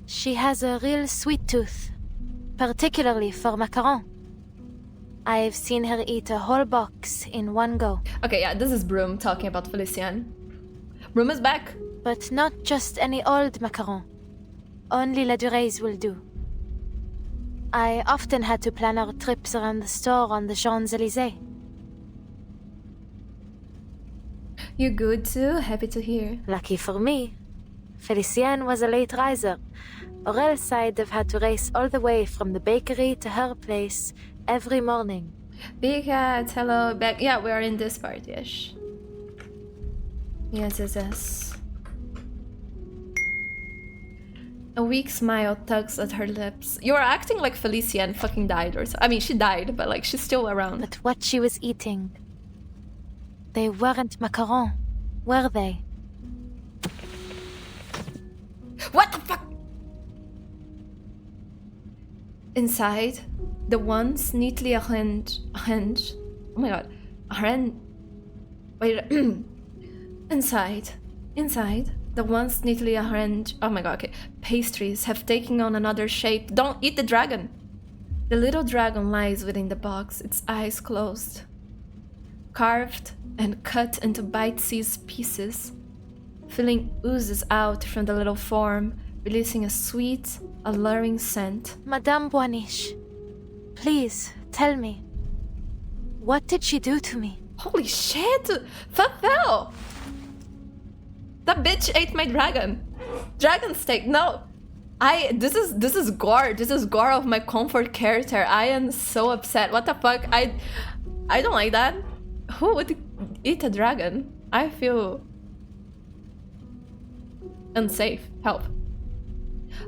She has a real sweet tooth, particularly for macaron. I've seen her eat a whole box in one go. Okay, yeah, this is Brume talking about Felicien. Brume is back. But not just any old macaron. Only La Dure's will do. I often had to plan our trips around the store on the Champs-Élysées. You good too? Happy to hear. Lucky for me. Felicien was a late riser, or else I'd have had to race all the way from the bakery to her place every morning. Big Cat, hello, back. Yeah, we are in this part, yes. Yes. A weak smile tugs at her lips. You are acting like Felicien fucking died or so. I mean, she died, but like she's still around. But what she was eating... They weren't macaron, were they? What the fuck? Inside, the once neatly arranged. Oh my god. Wait. Inside, the once neatly arranged. Oh my god, okay. Pastries have taken on another shape. Don't eat the dragon! The little dragon lies within the box, its eyes closed. Carved and cut into bite-sized pieces. Filling oozes out from the little form, releasing a sweet, alluring scent. Madame Boaniche, please tell me. What did she do to me? Holy shit! Fafel! That bitch ate my dragon. Dragon steak, no! This is gore. This is gore of my comfort character. I am so upset. What the fuck? I don't like that. Who would eat a dragon? I feel unsafe. Help.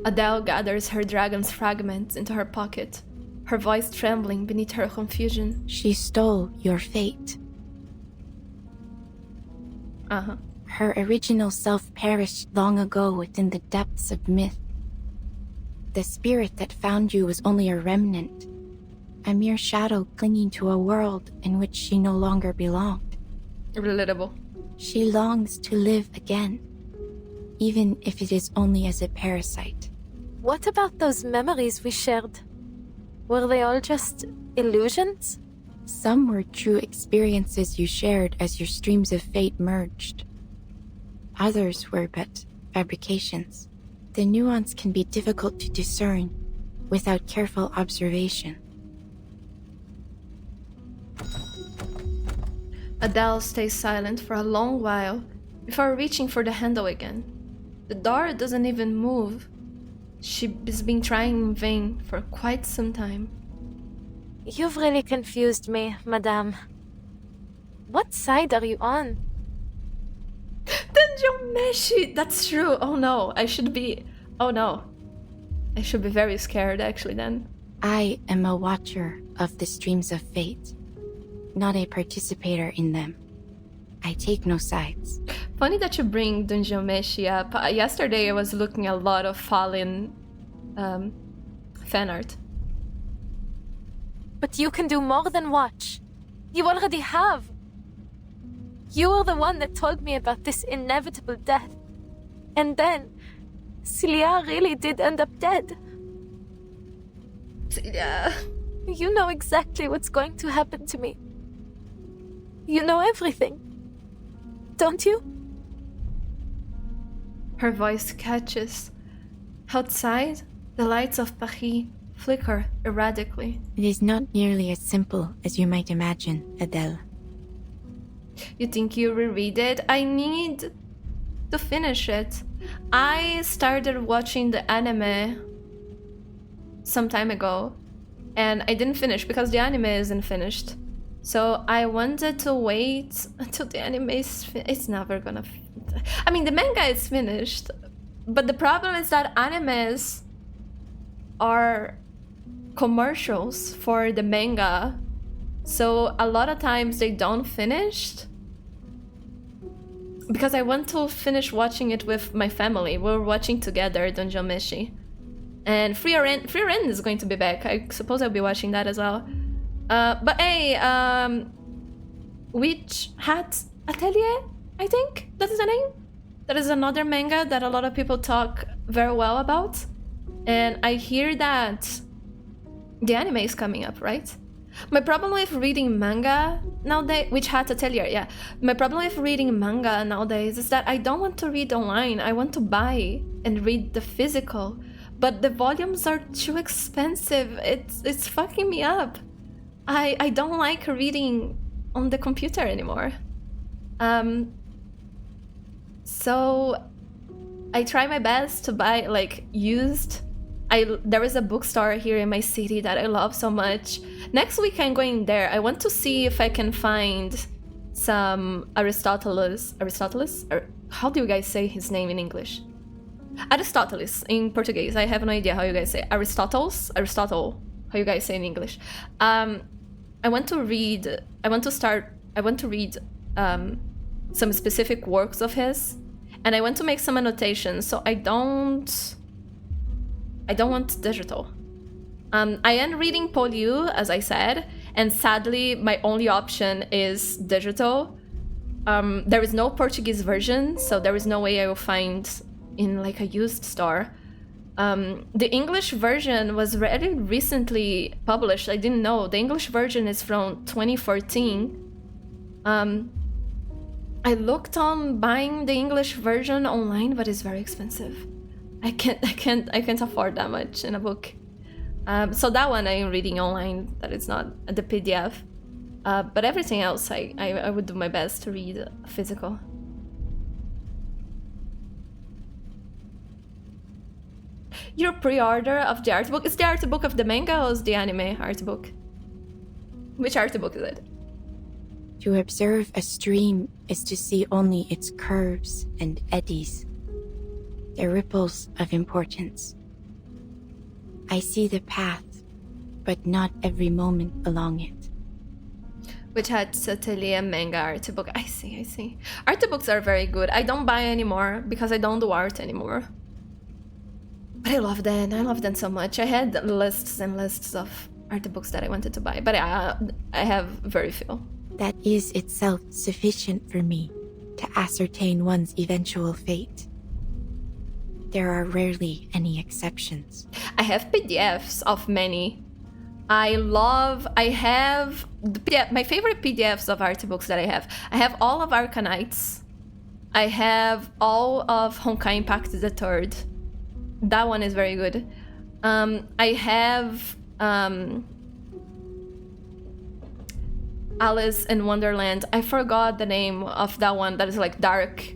Adele gathers her dragon's fragments into her pocket, her voice trembling beneath her confusion. She stole your fate. Uh-huh. Her original self perished long ago within the depths of myth. The spirit that found you was only a remnant, a mere shadow clinging to a world in which she no longer belonged. Relatable. She longs to live again, even if it is only as a parasite. What about those memories we shared? Were they all just illusions? Some were true experiences you shared as your streams of fate merged. Others were but fabrications. The nuance can be difficult to discern without careful observation. Adele stays silent for a long while before reaching for the handle again. The door doesn't even move. She has been trying in vain for quite some time. You've really confused me, madame. What side are you on? Dungeon Meshi! That's true! Oh no, I should be... Oh no. I should be very scared actually then. I am a watcher of the streams of fate, not a participator in them. I take no sides. Funny that you bring Dungeon Meshi up. Yesterday I was looking at a lot of Fallen fan art. But you can do more than watch. You already have. You were the one that told me about this inevitable death. And then, Celia really did end up dead. Celia... You know exactly what's going to happen to me. You know everything. Don't you? Her voice catches. Outside, the lights of Paris flicker erratically. It is not nearly as simple as you might imagine, Adele. You think you reread it? I need to finish it. I started watching the anime some time ago, and I didn't finish because the anime isn't finished. So I wanted to wait until the anime is it's never gonna... I mean, the manga is finished, but the problem is that animes are commercials for the manga. So a lot of times they don't finish. Because I want to finish watching it with my family. We're watching together Dungeon Meshi. And Free Ren is going to be back. I suppose I'll be watching that as well. But hey, Witch Hat Atelier, I think that is the name. That is another manga that a lot of people talk very well about. And I hear that the anime is coming up, right? My problem with reading manga nowadays, Witch Hat Atelier, yeah. My problem with reading manga nowadays is that I don't want to read online. I want to buy and read the physical, but the volumes are too expensive. It's fucking me up. I don't like reading on the computer anymore. So I try my best to buy like used. There is a bookstore here in my city that I love so much. Next week I'm going there. I want to see if I can find some Aristoteles, or how do you guys say his name in English? Aristoteles in Portuguese. I have no idea how you guys say Aristotle, how you guys say in English. I want to read some specific works of his, and I went to make some annotations, so I don't want digital. I am reading Poliu, as I said, and sadly my only option is digital. There is no Portuguese version, so there is no way I will find in like a used store. The English version was really recently published. I didn't know. The English version is from 2014. I looked on buying the English version online, but it's very expensive. I can't afford that much in a book. So that one I am reading online, that is not the PDF. But everything else I would do my best to read physical. Your pre-order of the art book? Is the art book of the manga or is the anime art book? Which art book is it? To observe a stream is to see only its curves and eddies, their ripples of importance. I see the path, but not every moment along it. Which had Atelier manga art book. I see. Art books are very good. I don't buy anymore because I don't do art anymore. But I love them. I love them so much. I had lists and lists of art books that I wanted to buy, but I have very few. That is itself sufficient for me to ascertain one's eventual fate. There are rarely any exceptions. I have PDFs of many. My favorite PDFs of art books that I have all of Arcanites. I have all of Honkai Impact III. That one is very good. I have Alice in Wonderland. I forgot the name of that one that is like dark,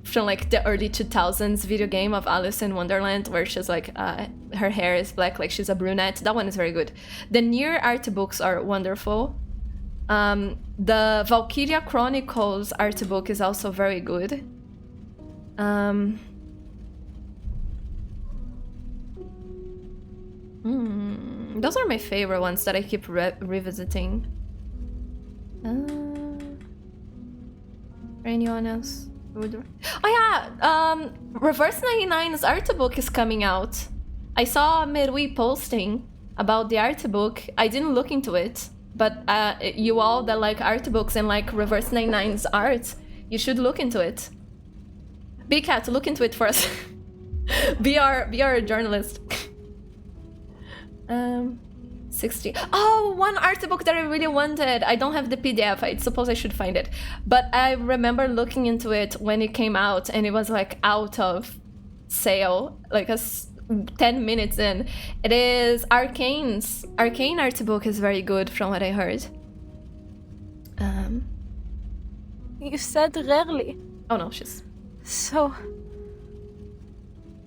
from like the early 2000s video game of Alice in Wonderland, where she's like her hair is black, like she's a brunette. That one is very good. The Nier art books are wonderful. The Valkyria Chronicles art book is also very good. Those are my favorite ones that I keep revisiting. Anyone else? Oh yeah, Reverse 99's art book is coming out. I saw Midway posting about the art book. I didn't look into it, but you all that like art books and like Reverse 99's art, you should look into it. Big Cat, look into it for us. be our journalist. 60. Oh, one art book that I really wanted. I don't have the PDF. I suppose I should find it. But I remember looking into it when it came out and it was like out of sale, like 10 minutes in. It is Arcane's. Arcane art book is very good from what I heard. You said rarely. Oh no, she's... So...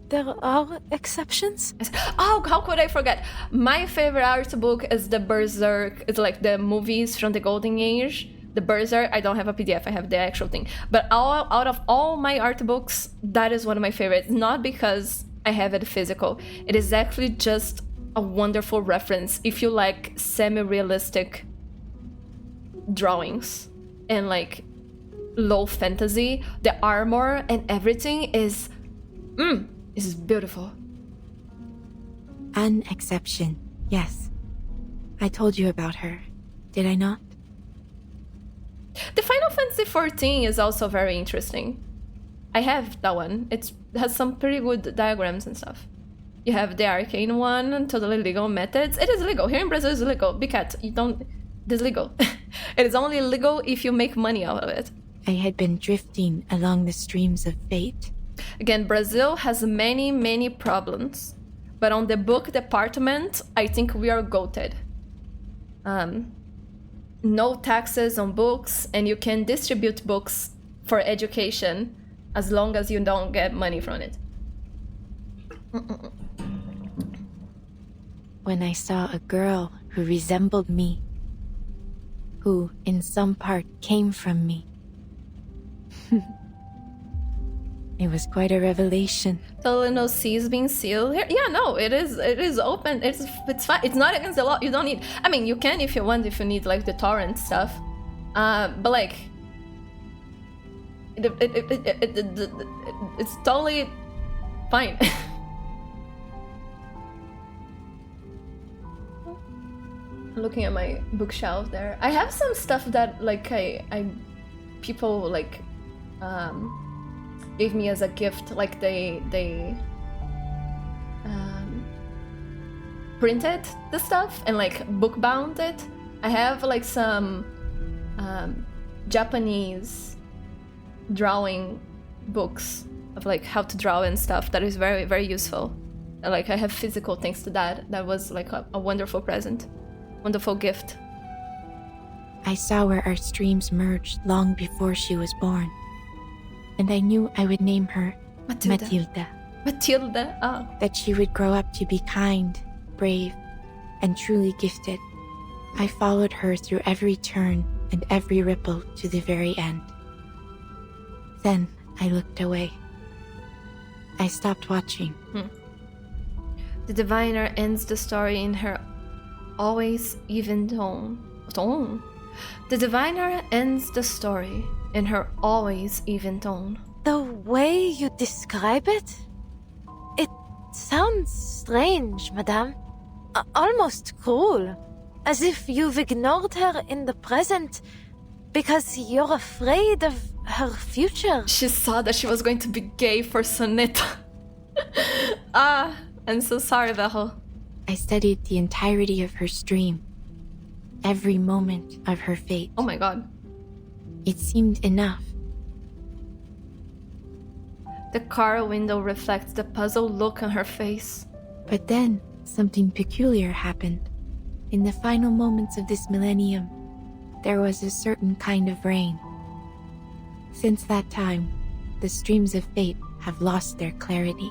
there are exceptions? Oh, how could I forget? My favorite art book is the Berserk. It's like the movies from the Golden Age. The Berserk, I don't have a PDF, I have the actual thing. But out of all my art books, that is one of my favorites. Not because I have it physical. It is actually just a wonderful reference if you like semi-realistic drawings and like low fantasy. The armor and everything is... This is beautiful. An exception, yes. I told you about her, did I not? The Final Fantasy XIV is also very interesting. I have that one. It has some pretty good diagrams and stuff. You have the Arcane one, totally legal methods. It is legal. Here in Brazil it's legal. Big Cat, you don't... It is legal. It is only legal if you make money out of it. I had been drifting along the streams of fate. Again, Brazil has many, many problems. But on the book department, I think we are goated. No taxes on books, and you can distribute books for education as long as you don't get money from it. When I saw a girl who resembled me, who in some part came from me, it was quite a revelation. Totally no C's being sealed here. Yeah, no, it is open. It's fine. It's not against the law. You don't need... I mean, you can if you want, if you need like the torrent stuff. But like, it's totally fine. Looking at my bookshelf there, I have some stuff that like people like gave me as a gift. Like they printed the stuff and like book bound it. I have like some Japanese drawing books of like how to draw and stuff that is very, very useful. And, like I have physical things to that. That was like a wonderful present, wonderful gift. I saw where our streams merged long before she was born, and I knew I would name her Matilda. Matilda, oh. That she would grow up to be kind, brave, and truly gifted. I followed her through every turn and every ripple to the very end. Then I looked away. I stopped watching. The diviner ends the story in her always even tone. The diviner ends the story in her always even tone. The way you describe it? It sounds strange, madame. Almost cruel. As if you've ignored her in the present because you're afraid of her future. She saw that she was going to be gay for Sonetta. I'm so sorry, Beryl. I studied the entirety of her stream, every moment of her fate. Oh my god. It seemed enough. The car window reflects the puzzled look on her face. But then, something peculiar happened. In the final moments of this millennium, there was a certain kind of rain. Since that time, the streams of fate have lost their clarity.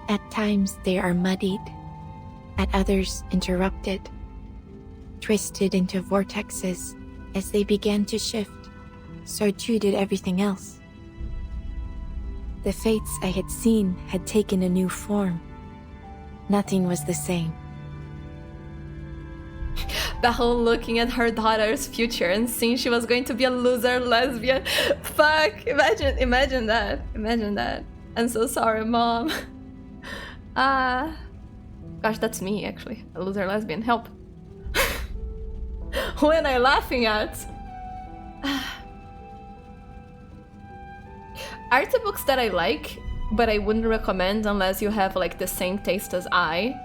At times they are muddied, at others interrupted, twisted into vortexes. As they began to shift, so too did everything else. The fates I had seen had taken a new form. Nothing was the same. Beryl looking at her daughter's future and seeing she was going to be a loser lesbian. Fuck, imagine that. I'm so sorry, Mom. Gosh, that's me actually, a loser lesbian, help. Who am I laughing at? Art books that I like, but I wouldn't recommend unless you have like the same taste as I.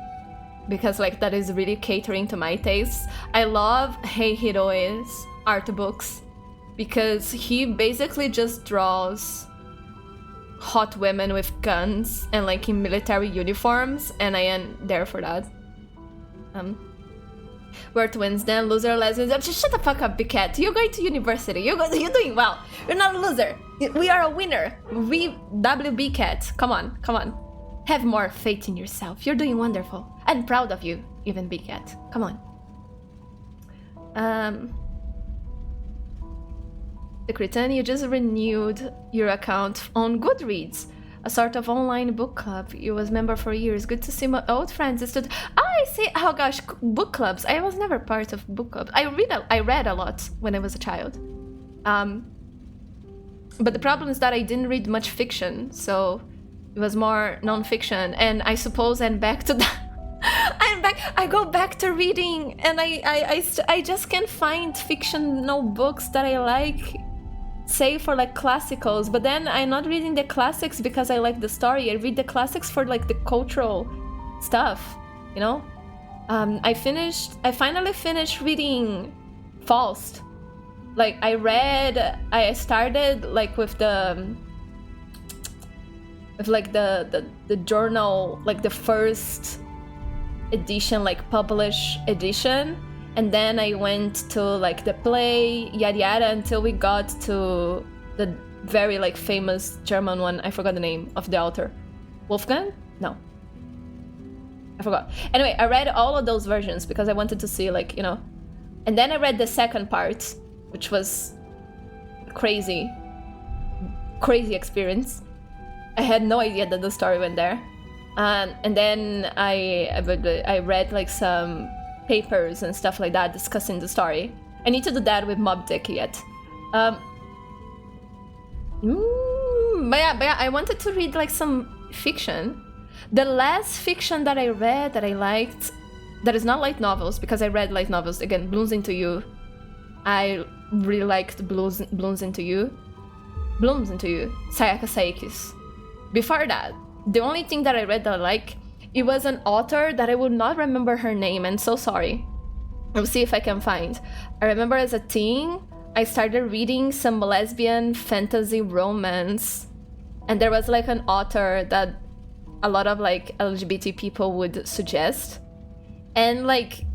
Because like that is really catering to my tastes. I love Hei Hiroe's art books because he basically just draws hot women with guns and like in military uniforms, and I am there for that. We're twins then, loser lesbians. Just shut the fuck up, Big Cat. You're going to university. You're doing well. You're not a loser. We are a winner. We WB Cat. Come on. Have more faith in yourself. You're doing wonderful. I'm proud of you, even Big Cat. Come on. The Cretan, you just renewed your account on Goodreads, a sort of online book club. You was member for years. Good to see my old friends. I see. Oh gosh, book clubs. I was never part of book clubs. I read a lot when I was a child. But the problem is that I didn't read much fiction, so it was more non-fiction. And I suppose I'm back to that. I go back to reading, and I just can't find fictional books that I like, save for like classicals. But then I'm not reading the classics because I like the story. I read the classics for like the cultural stuff, you know. I finally finished reading Faust. Like I started like with the journal, like the first edition, like published edition, and then I went to like the play, yada yada, until we got to the very like famous German one. I forgot the name of the author. Wolfgang? No, I forgot. Anyway, I read all of those versions because I wanted to see, like, you know. And then I read the second part, which was crazy experience. I had no idea that the story went there. And then I read like some papers and stuff like that discussing the story. I need to do that with Mob Dick yet. But yeah, I wanted to read like some fiction. The last fiction that I read that I liked, that is not light novels, because I read light novels, again, Blooms Into You. I really liked Blooms Into You. Sayaka Saikis. Before that, the only thing that I read that I like, it was an author that I would not remember her name, and so sorry. I'll see if I can find. I remember as a teen, I started reading some lesbian fantasy romance, and there was like an author that a lot of like LGBT people would suggest. And like,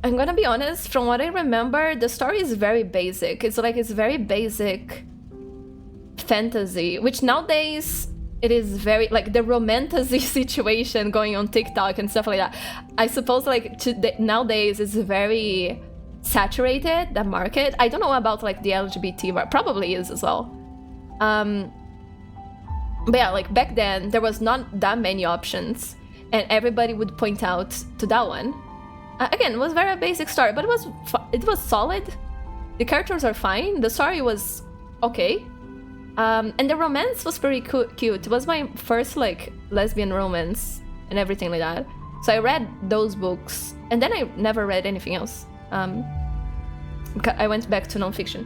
I'm gonna be honest, from what I remember, the story is very basic. It's very basic fantasy, which nowadays it is very like the romantasy situation going on TikTok and stuff like that. I suppose like nowadays is very saturated, the market. I don't know about like the LGBT, but probably is as well. But yeah, like back then there was not that many options, and everybody would point out to that one. Again, it was very basic story, but it was solid. The characters are fine. The story was okay. And the romance was pretty cute. It was my first like lesbian romance and everything like that. So I read those books, and then I never read anything else. I went back to nonfiction.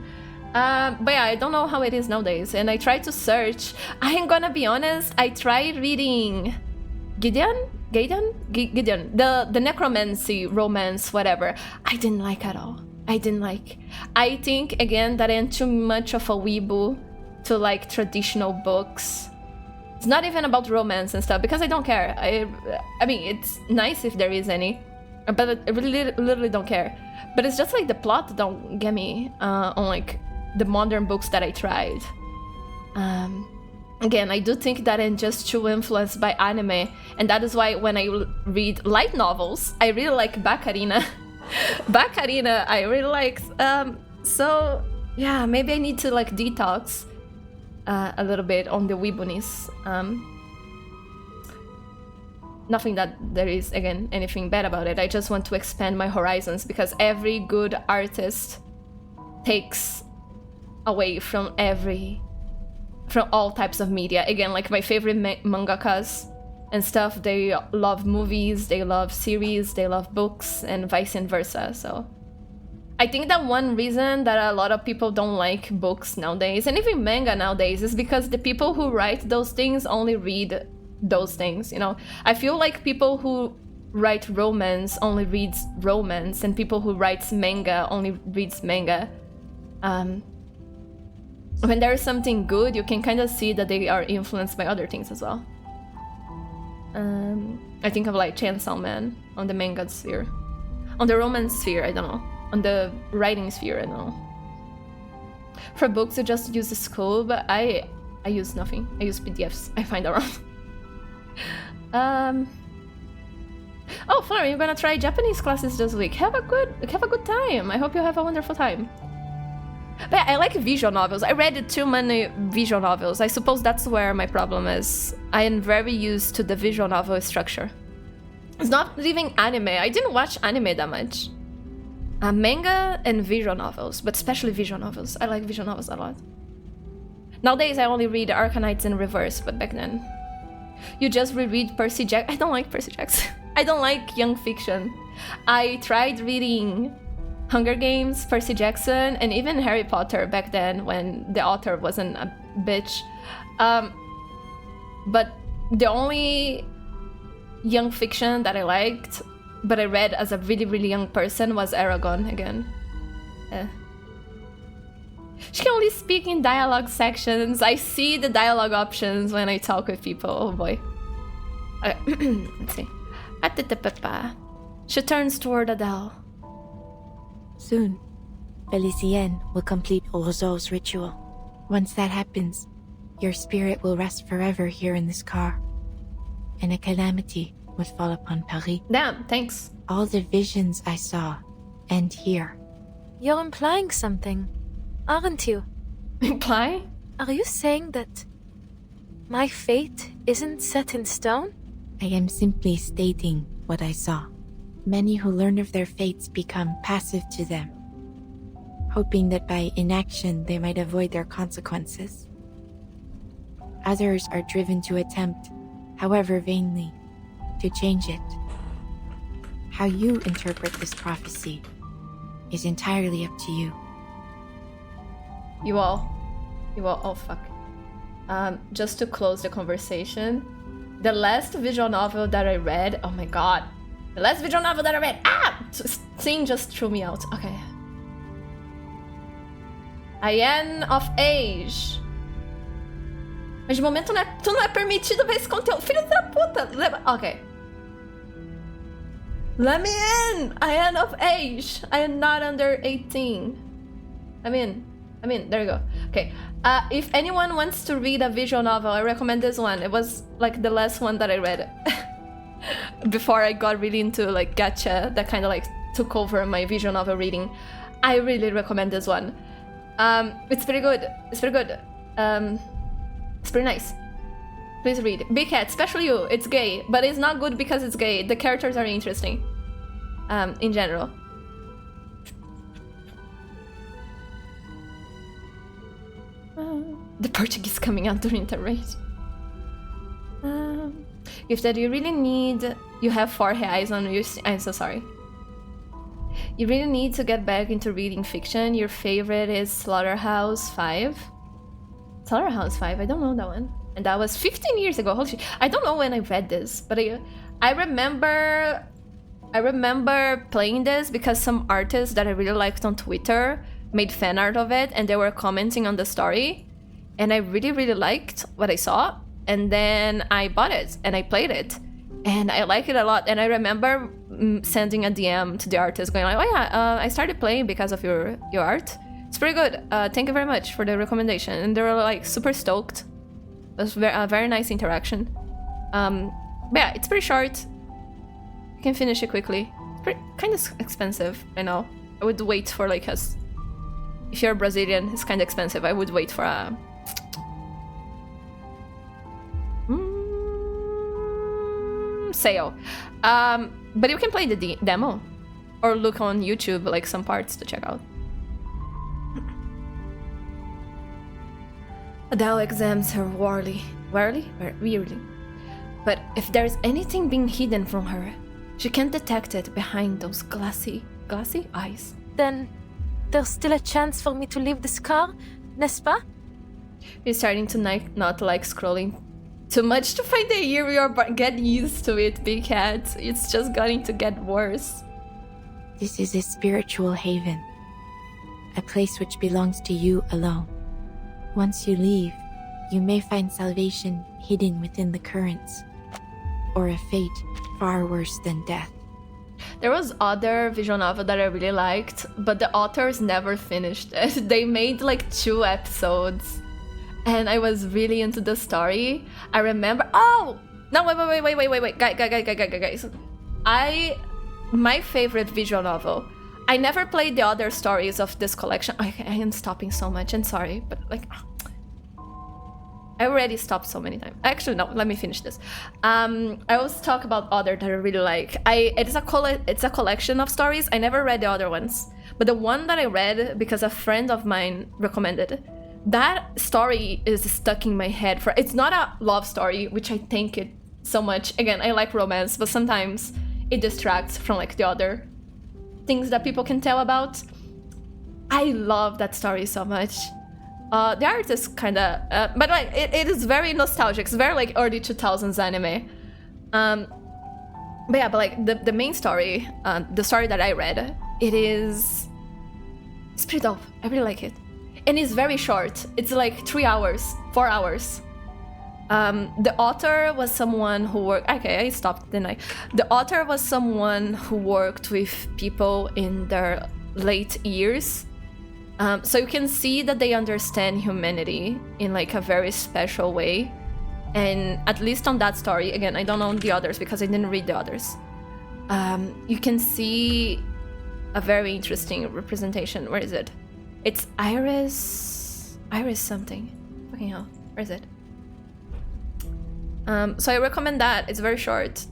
But yeah, I don't know how it is nowadays. And I tried to search. I am gonna be honest, I tried reading Gideon, the necromancy romance, whatever. I didn't like at all. I think again that I am too much of a weeaboo to like traditional books. It's not even about romance and stuff, because I don't care. I mean, it's nice if there is any, but I really literally don't care. But it's just like the plot don't get me on like the modern books that I tried. Again, I do think that I'm just too influenced by anime, and that is why when I read light novels, I really like Baccarina. Baccarina, I really like. So yeah, maybe I need to like detox a little bit on the weebuness. Nothing that there is, again, anything bad about it. I just want to expand my horizons, because every good artist takes away from all types of media. Again, like my favorite mangakas and stuff, they love movies, they love series, they love books, and vice versa. So I think that one reason that a lot of people don't like books nowadays, and even manga nowadays, is because the people who write those things only read those things, you know? I feel like people who write romance only reads romance, and people who writes manga only reads manga. When there is something good, you can kind of see that they are influenced by other things as well. I think of like Chainsaw Man on the manga sphere. On the romance sphere, I don't know. On the writing sphere, I don't know. For books, I just use the school, but I use nothing. I use PDFs. I find around. Oh, Flora, you're gonna try Japanese classes this week. Have a good time. I hope you have a wonderful time. But yeah, I like visual novels. I read too many visual novels. I suppose that's where my problem is. I am very used to the visual novel structure. It's not even anime. I didn't watch anime that much. Manga and visual novels, but especially visual novels. I like visual novels a lot. Nowadays, I only read Arcanites in reverse, but back then. You just reread Percy Jackson. I don't like Percy Jackson. I don't like young fiction. I tried reading Hunger Games, Percy Jackson, and even Harry Potter back then when the author wasn't a bitch. But the only young fiction that I liked, but I read as a really, really young person, was Aragon again. She can only speak in dialogue sections. I see the dialogue options when I talk with people. Oh boy. Okay. Let's see. She turns toward Adele. Soon, Felicien will complete Ozo's ritual. Once that happens, your spirit will rest forever here in this car. And a calamity would fall upon Paris. Damn, thanks. All the visions I saw end here. You're implying something, aren't you? Imply? Are you saying that my fate isn't set in stone? I am simply stating what I saw. Many who learn of their fates become passive to them. hoping that by inaction they might avoid their consequences. Others are driven to attempt, however vainly, to change it. How you interpret this prophecy is entirely up to you. You all, oh fuck. Just to close the conversation, the last visual novel that I read, oh my god. The last visual novel that I read, Thing just threw me out, ok. I am of age. Mas de momento tu não é permitido ver esse conteúdo. Filho da puta! Ok. Let me in! I am of age. I am not under 18. I'm in, there you go. Okay. If anyone wants to read a visual novel, I recommend this one. It was like the last one that I read. Before I got really into like gacha, that kind of like took over my visual novel reading. I really recommend this one. It's pretty good. It's pretty nice. Please read. Big Cat, especially you. It's gay, but it's not good because it's gay. The characters are interesting. In general. The Portuguese coming out during the raid. If that you really need, you have 4 reais on your. I'm so sorry. You really need to get back into reading fiction. Your favorite is Slaughterhouse 5. Slaughterhouse 5, I don't know that one. And that was 15 years ago. Holy shit. I don't know when I read this, but I remember playing this because some artists that I really liked on Twitter made fan art of it and they were commenting on the story. And I really, really liked what I saw. And then I bought it and I played it. And I like it a lot. And I remember sending a DM to the artist going like, oh yeah, I started playing because of your art. It's pretty good. Thank you very much for the recommendation. And they were like super stoked. It was a very nice interaction. But yeah, it's pretty short. You can finish it quickly. It's kind of expensive, I know. I would wait for like if you're Brazilian, it's kind of expensive. I would wait for a sale. But you can play the demo or look on YouTube like some parts to check out. Adele exams her wearily. But if there's anything being hidden from her, she can't detect it behind those glassy eyes. Then there's still a chance for me to leave this car, n'est-ce pas? You're starting to not like scrolling too much to find the year we are get used to it, Big Cat. It's just going to get worse. This is a spiritual haven, a place which belongs to you alone. Once you leave, you may find salvation hidden within the currents, or a fate far worse than death. There was other visual novel that I really liked, but the authors never finished it. They made like 2 episodes, and I was really into the story. I remember. Oh no! Wait! Guys! My favorite visual novel. I never played the other stories of this collection. I am stopping so much. I'm sorry, but like, I already stopped so many times. Actually, no. Let me finish this. I always talk about other that I really like. It's a collection of stories. I never read the other ones, but the one that I read because a friend of mine recommended, that story is stuck in my head. It's not a love story, which I think it so much. Again, I like romance, but sometimes it distracts from like the other things that people can tell about. I love that story so much. The art is kind of, but like it is very nostalgic. It's very like early 2000s anime. But yeah, but like the main story, the story that I read, it's pretty dope. I really like it, and it's very short. It's like 3 hours, 4 hours. The author was someone who worked. Okay, I stopped, didn't I? The author was someone who worked with people in their late years. So you can see that they understand humanity in like a very special way. And at least on that story, again, I don't know the others because I didn't read the others. You can see a very interesting representation. Where is it? It's Iris something. Fucking hell, where is it? So I recommend that. It's very short,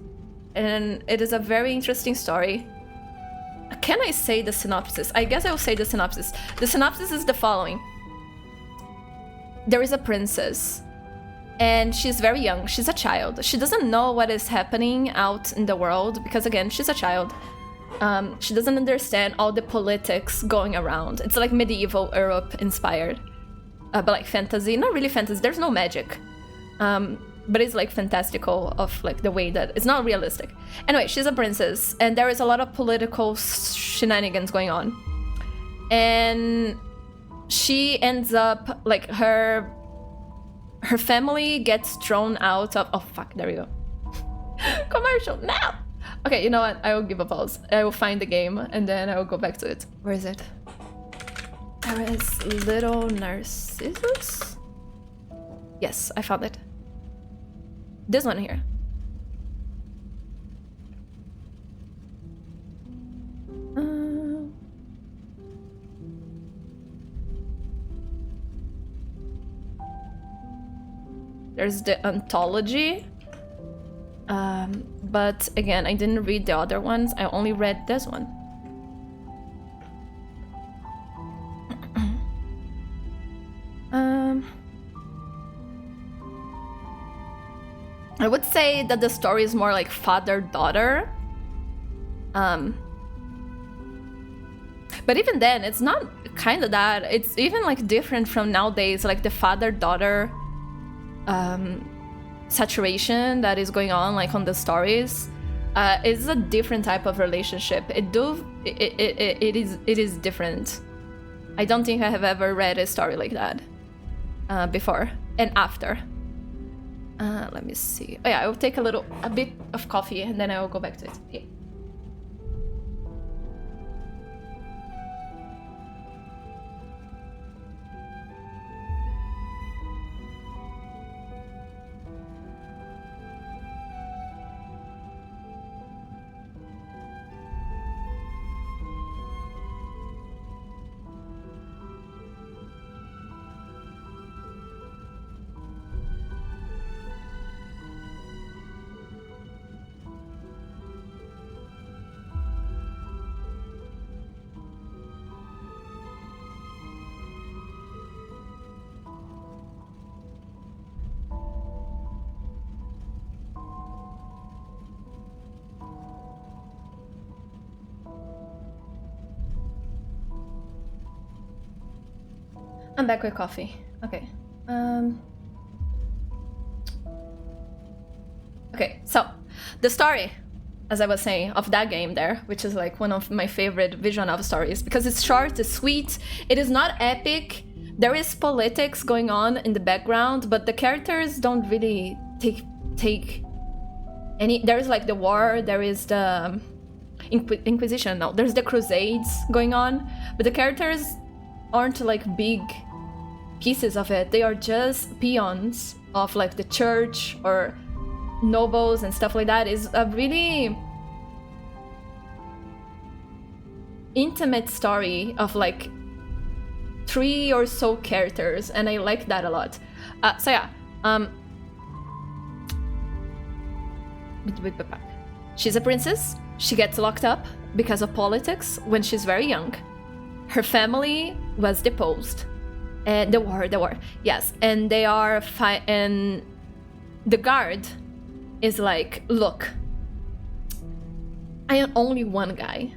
and it is a very interesting story. can I say the synopsis? I guess I will say the synopsis. The synopsis is the following. There is a princess, and she's very young. She's a child. She doesn't know what is happening out in the world because, again, she's a child. She doesn't understand all the politics going around. It's like medieval Europe inspired, but like fantasy. Not really fantasy. There's no magic, but it's like fantastical of like the way that it's not realistic. Anyway, she's a princess, and there is a lot of political shenanigans going on, and she ends up like her family gets thrown out of. Oh fuck! There we go. Commercial now. Okay, you know what? I will give a pause. I will find the game and then I will go back to it. Where is it? There is Little Narcissus? Yes, I found it. This one here. There's the anthology. But again, I didn't read the other ones. I only read this one. I would say that the story is more like father-daughter. But even then, it's not kind of that. It's even like different from nowadays, like the father-daughter saturation that is going on like on the stories. It's a different type of relationship. It is different. I don't think I have ever read a story like that before and after. Let me see. Oh yeah, I will take a bit of coffee and then I will go back to it. Yeah. I'm back with coffee. Okay. Okay, so the story, as I was saying, of that game there, which is like one of my favorite visual novel stories because it's short, it's sweet, it is not epic. There is politics going on in the background, but the characters don't really take any. There is like the war, there is the Inquisition. No, there's the Crusades going on, but the characters aren't like big pieces of it. They are just peons of like the church or nobles and stuff like that. Is a really intimate story of like 3 or so characters, and I like that a lot. So yeah, she's a princess. She gets locked up because of politics when she's very young. Her family was deposed. The war, yes. And they are and the guard is like, look, I am only one guy.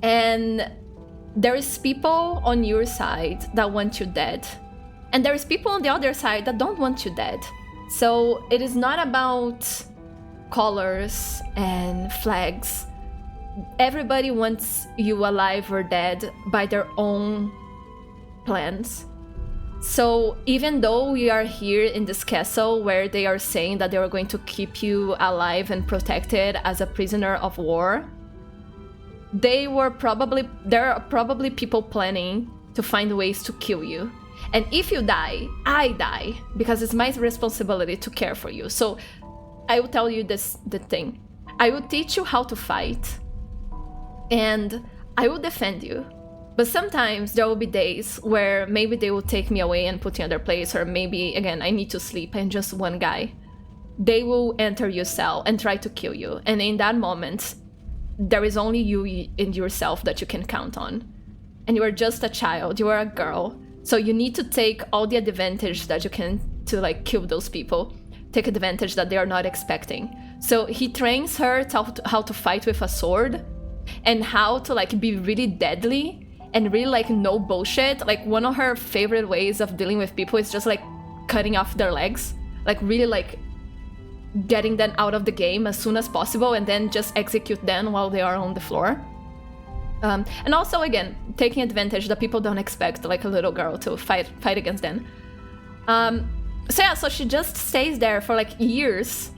And there is people on your side that want you dead. And there is people on the other side that don't want you dead. So it is not about colors and flags. Everybody wants you alive or dead by their own plans. So even though we are here in this castle where they are saying that they are going to keep you alive and protected as a prisoner of war, there are probably people planning to find ways to kill you. And if you die, I die, because it's my responsibility to care for you. So I will tell you the thing. I will teach you how to fight, and I will defend you. But sometimes there will be days where maybe they will take me away and put me in their place, or maybe, again, I need to sleep and just one guy. They will enter your cell and try to kill you. And in that moment, there is only you and yourself that you can count on. And you are just a child, you are a girl. So you need to take all the advantage that you can to like kill those people. Take advantage that they are not expecting. So he trains her how to fight with a sword and how to like be really deadly and really like no bullshit. Like one of her favorite ways of dealing with people is just like cutting off their legs. Like really like getting them out of the game as soon as possible and then just execute them while they are on the floor. And also again, taking advantage that people don't expect like a little girl to fight against them. So yeah, so she just stays there for like years,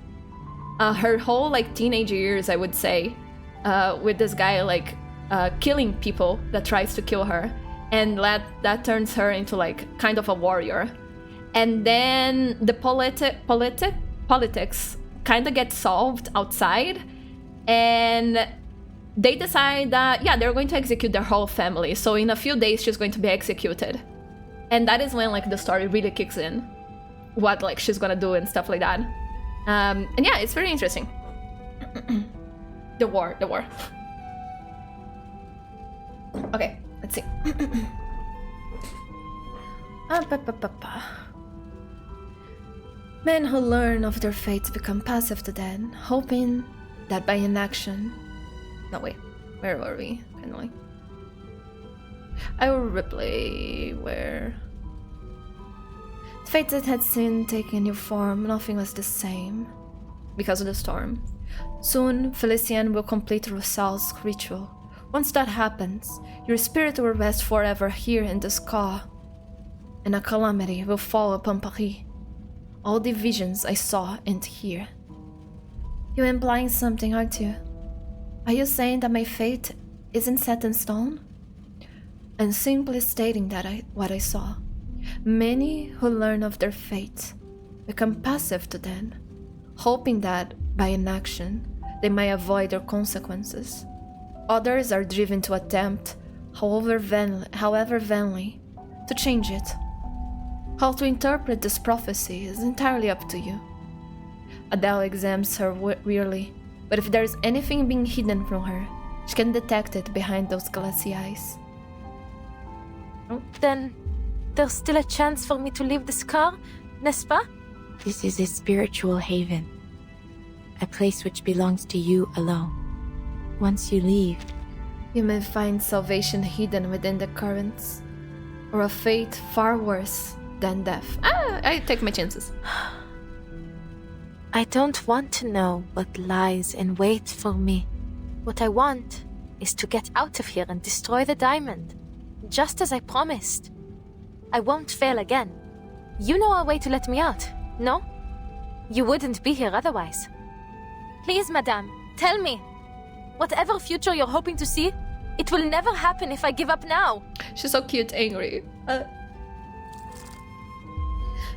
her whole like teenage years, I would say, with this guy like killing people that tries to kill her, and that turns her into like kind of a warrior. And then the politics kind of get solved outside, and they decide that yeah, they're going to execute their whole family. So in a few days she's going to be executed, and that is when like the story really kicks in. What like she's gonna do and stuff like that. And yeah, it's very interesting. The war. Okay, let's see. Men who learn of their fates become passive to death, hoping that by inaction... No, wait. Where were we? Finally. I will replay where... Fate that had soon taken a new form, nothing was the same. Because of the storm. Soon, Felician will complete Rosal's ritual. Once that happens, your spirit will rest forever here in this car. And a calamity will fall upon Paris. All the visions I saw and hear. You're implying something, aren't you? Are you saying that my fate isn't set in stone? I'm simply stating that what I saw. Many who learn of their fate become passive to them, hoping that, by inaction, they may avoid their consequences. Others are driven to attempt, however vainly, to change it. How to interpret this prophecy is entirely up to you. Adele examines her wearily, but if there's anything being hidden from her, she can detect it behind those glassy eyes. Then... there's still a chance for me to leave this car, n'est-ce pas? This is a spiritual haven. A place which belongs to you alone. Once you leave, you may find salvation hidden within the currents, or a fate far worse than death. I take my chances. I don't want to know what lies in wait for me. What I want is to get out of here and destroy the diamond, just as I promised. I won't fail again. You know a way to let me out, no? You wouldn't be here otherwise. Please, madame, tell me. Whatever future you're hoping to see, it will never happen if I give up now. She's so cute, angry.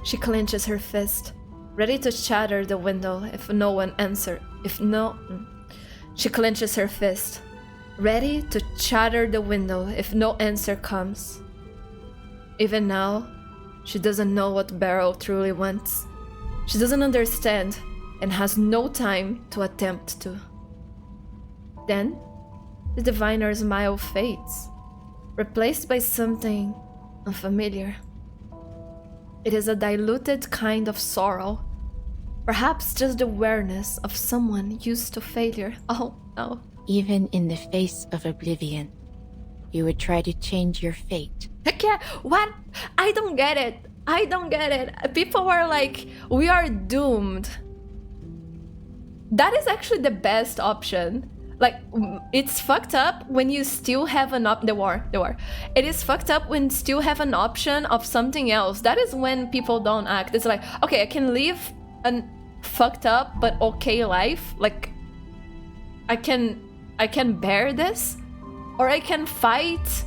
She clenches her fist, ready to shatter the window if no one answers. She clenches her fist, ready to shatter the window if no answer comes. Even now, she doesn't know what Beryl truly wants. She doesn't understand and has no time to attempt to. Then, the diviner's smile fades, replaced by something unfamiliar. It is a diluted kind of sorrow, perhaps just the awareness of someone used to failure. Oh no. Even in the face of oblivion, you would try to change your fate. Heck yeah, what? I don't get it. People are like, we are doomed. That is actually the best option. Like, it's fucked up when you still have the war. It is fucked up when you still have an option of something else. That is when people don't act. It's like, okay, I can live a fucked up but okay life. Like, I can bear this, or I can fight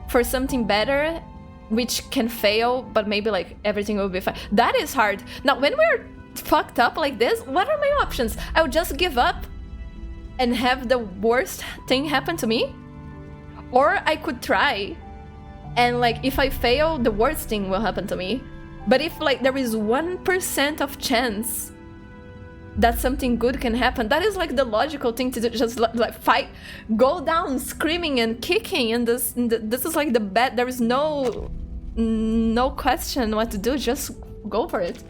for something better, which can fail, but maybe like everything will be fine. That is hard. Now, when we're fucked up like this, what are my options? I would just give up and have the worst thing happen to me, or I could try, and like if I fail, the worst thing will happen to me. But if like there is 1% of chance that something good can happen. That is like the logical thing to do, just like fight, go down screaming and kicking, and this is like the bet. There is no question what to do, just go for it.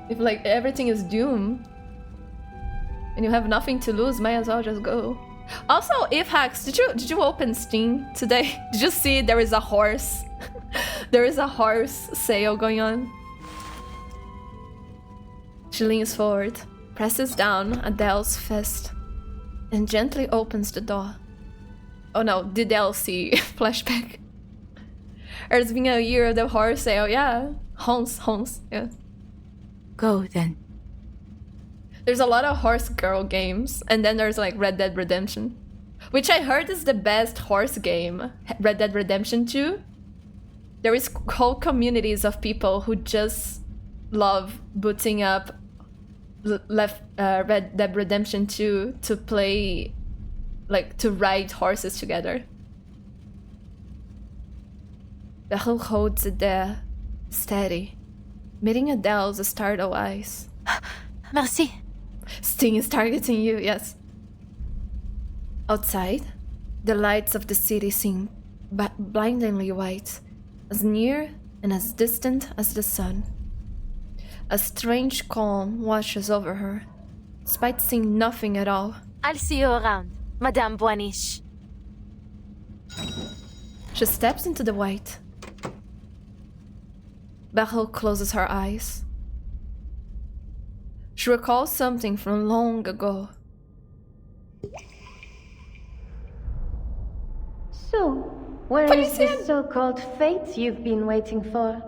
If like everything is doomed and you have nothing to lose, might as well just go. Also, if Hacks, did you open Steam today? Did you see there is a horse? There is a horse sale going on. She leans forward, presses down Adele's fist, and gently opens the door. Oh no, the DLC flashback. There's been a year of the horse sale, yeah. Hans, yeah. Go then. There's a lot of horse girl games, and then there's like Red Dead Redemption, which I heard is the best horse game. Red Dead Redemption 2. There is whole communities of people who just love booting up Red Dead Redemption 2 to play, like to ride horses together. Beryl holds it there, steady, meeting Adele's startled eyes. Merci. Sting is targeting you, yes. Outside, the lights of the city seem blindingly white, as near and as distant as the sun. A strange calm washes over her, despite seeing nothing at all. I'll see you around, Madame Boiniche. She steps into the white. Beryl closes her eyes. She recalls something from long ago. So, where is the so-called fate you've been waiting for?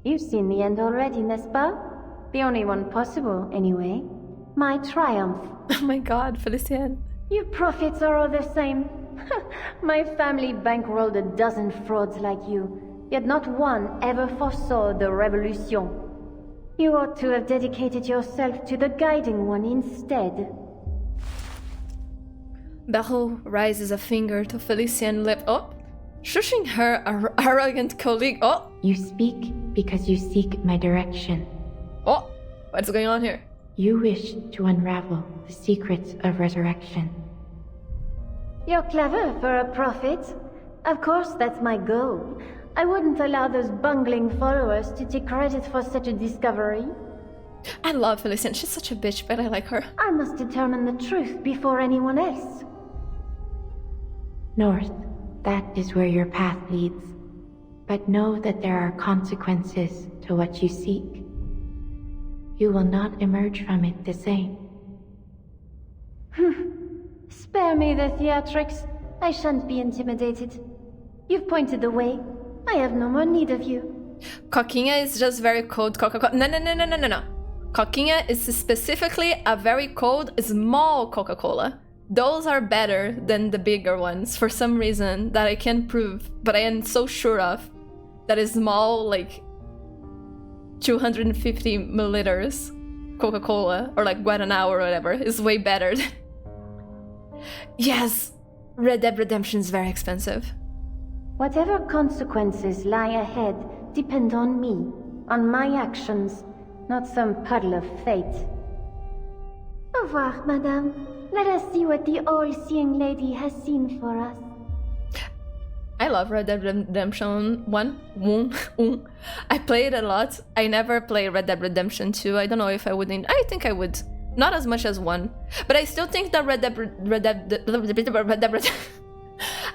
You've seen the end already, n'est-ce pas? The only one possible, anyway. My triumph. Oh my god, Felicien. You prophets are all the same. My family bankrolled a dozen frauds like you, yet not one ever foresaw the revolution. You ought to have dedicated yourself to the guiding one instead. Beryl raises a finger to Felicien's lip. Oh, shushing her arrogant colleague. Oh! You speak because you seek my direction. Oh! What's going on here? You wish to unravel the secrets of resurrection. You're clever for a prophet. Of course, that's my goal. I wouldn't allow those bungling followers to take credit for such a discovery. I love Felicien. She's such a bitch, but I like her. I must determine the truth before anyone else. North, that is where your path leads. But know that there are consequences to what you seek. You will not emerge from it the same. Spare me the theatrics. I shan't be intimidated. You've pointed the way. I have no more need of you. Coquinha is just very cold Coca-Cola. No. Coquinha is specifically a very cold, small Coca-Cola. Those are better than the bigger ones for some reason that I can't prove, but I am so sure of. That is small, like 250 milliliters Coca-Cola, or like Guaraná or whatever, is way better. Yes, Red Dead Redemption is very expensive. Whatever consequences lie ahead depend on me, on my actions, not some puddle of fate. Au revoir, madame. Let us see what the all-seeing lady has seen for us. I love Red Dead Redemption 1. I played it a lot. I never played Red Dead Redemption 2. I don't know if I would. I think I would. Not as much as 1. But I still think that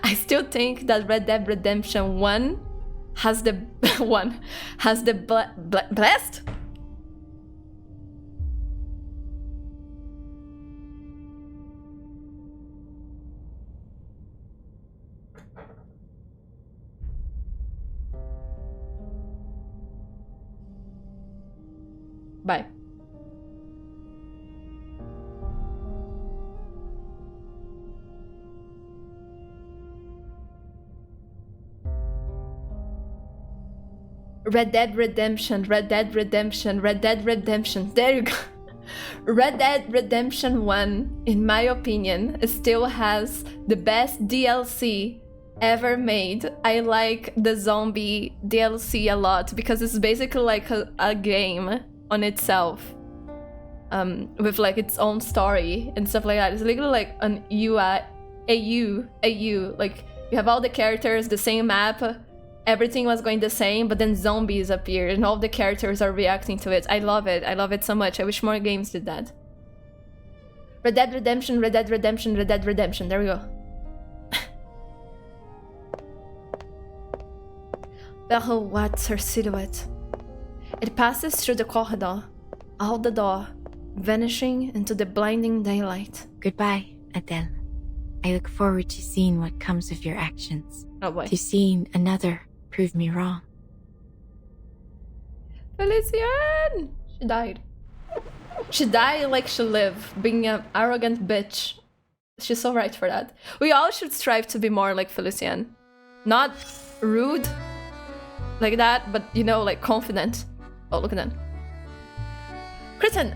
I still think that Red Dead Redemption 1 has the blessed. Bye. Red Dead Redemption. There you go. Red Dead Redemption 1, in my opinion, still has the best DLC ever made. I like the zombie DLC a lot because it's basically like a game on itself, with like its own story and stuff like that. It's literally like an AU. Like you have all the characters, the same map, everything was going the same, but then zombies appear and all the characters are reacting to it. I love it. I love it so much. I wish more games did that. Red Dead Redemption, Red Dead Redemption, Red Dead Redemption. There we go. Beryl watches her silhouette. It passes through the corridor, out the door, vanishing into the blinding daylight. Goodbye, Adele. I look forward to seeing what comes of your actions. Oh boy. To seeing another prove me wrong. Felician! She died. She died like she lived, being an arrogant bitch. She's so right for that. We all should strive to be more like Felician. Not rude like that, but you know, like confident. Oh, look at that. Kristen,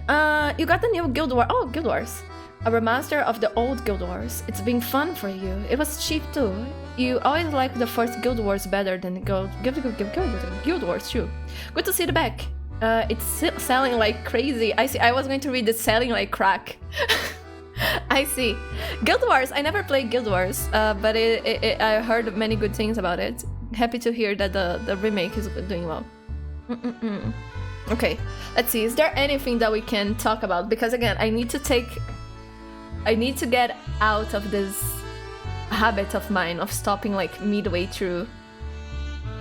you got the new Guild Wars. Oh, Guild Wars. A remaster of the old Guild Wars. It's been fun for you. It was cheap too. You always liked the first Guild Wars better than the Guild Wars too. Good to see the back. It's selling like crazy. I see. I was going to read it's selling like crack. I see. Guild Wars. I never played Guild Wars, but I heard many good things about it. Happy to hear that the remake is doing well. Okay, let's see. Is there anything that we can talk about? Because again, I need to get out of this habit of mine of stopping like midway through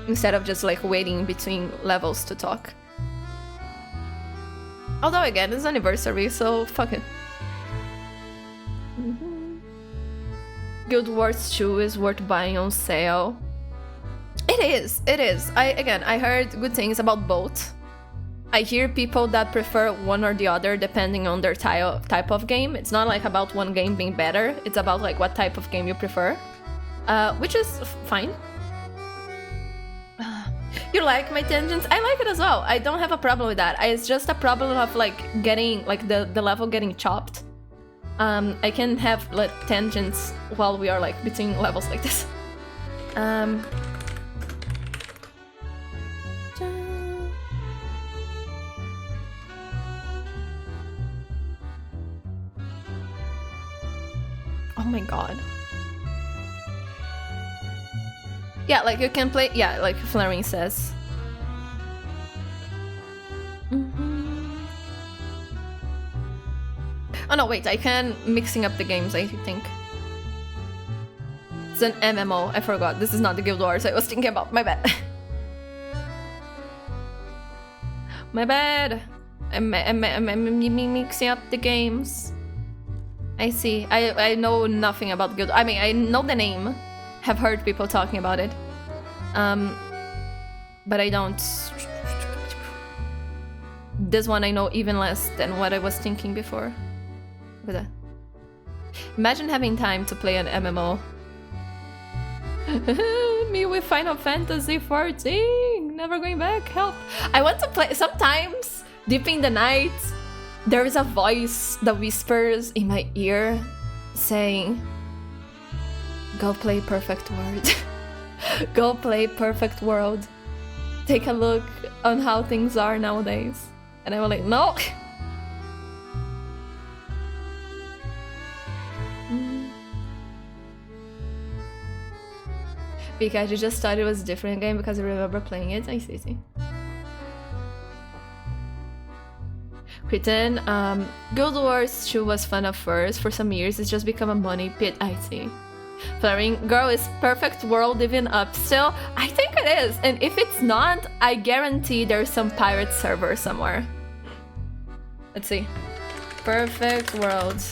instead of just like waiting between levels to talk. Although again, it's anniversary, so fuck it. Guild Wars 2 is worth buying on sale. It is. I heard good things about both. I hear people that prefer one or the other depending on their type of game. It's not like about one game being better. It's about like what type of game you prefer, which is fine. You like my tangents? I like it as well. I don't have a problem with that. It's just a problem of like getting like the level getting chopped. I can have like tangents while we are like between levels like this. Oh my god. Yeah, like you can play, yeah, like Flaring says. Oh no, wait, I can mixing up the games, I think. It's an MMO, I forgot. This is not the Guild Wars I was thinking about, my bad. My bad. I'm mixing up the games. I see. I know nothing about Guild. I mean, I know the name. Have heard people talking about it. But I don't. This one I know even less than what I was thinking before. Look at that. Imagine having time to play an MMO. Me with Final Fantasy 14. Never going back. Help. I want to play. Sometimes, deep in the night, there is a voice that whispers in my ear saying, go play Perfect World. Go play Perfect World. Take a look on how things are nowadays. And I was like, no. Because you just thought it was a different game because you remember playing it. I see. Kritten, Guild Wars 2 was fun at first. For some years, it's just become a money pit. I see. Flaring, girl, is Perfect World even up still? I think it is. And if it's not, I guarantee there's some pirate server somewhere. Let's see. Perfect World.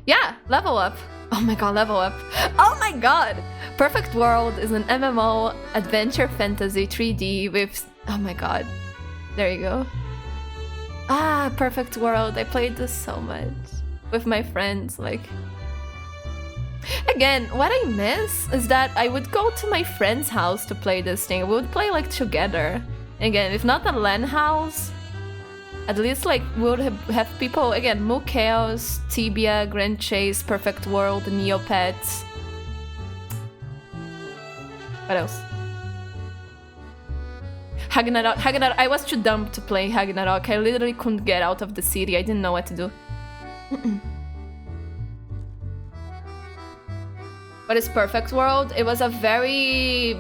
Yeah, level up. Oh my god, level up. Oh my god! Perfect World is an MMO adventure fantasy 3D with... Oh my god. There you go. Ah, Perfect World. I played this so much. With my friends, like... Again, what I miss is that I would go to my friend's house to play this thing. We would play like together. Again, if not a LAN house, at least like we would have people, again, Moo Chaos, Tibia, Grand Chase, Perfect World, Neopets. What else? Ragnarok. I was too dumb to play Ragnarok. I literally couldn't get out of the city. I didn't know what to do. What is Perfect World? It was a very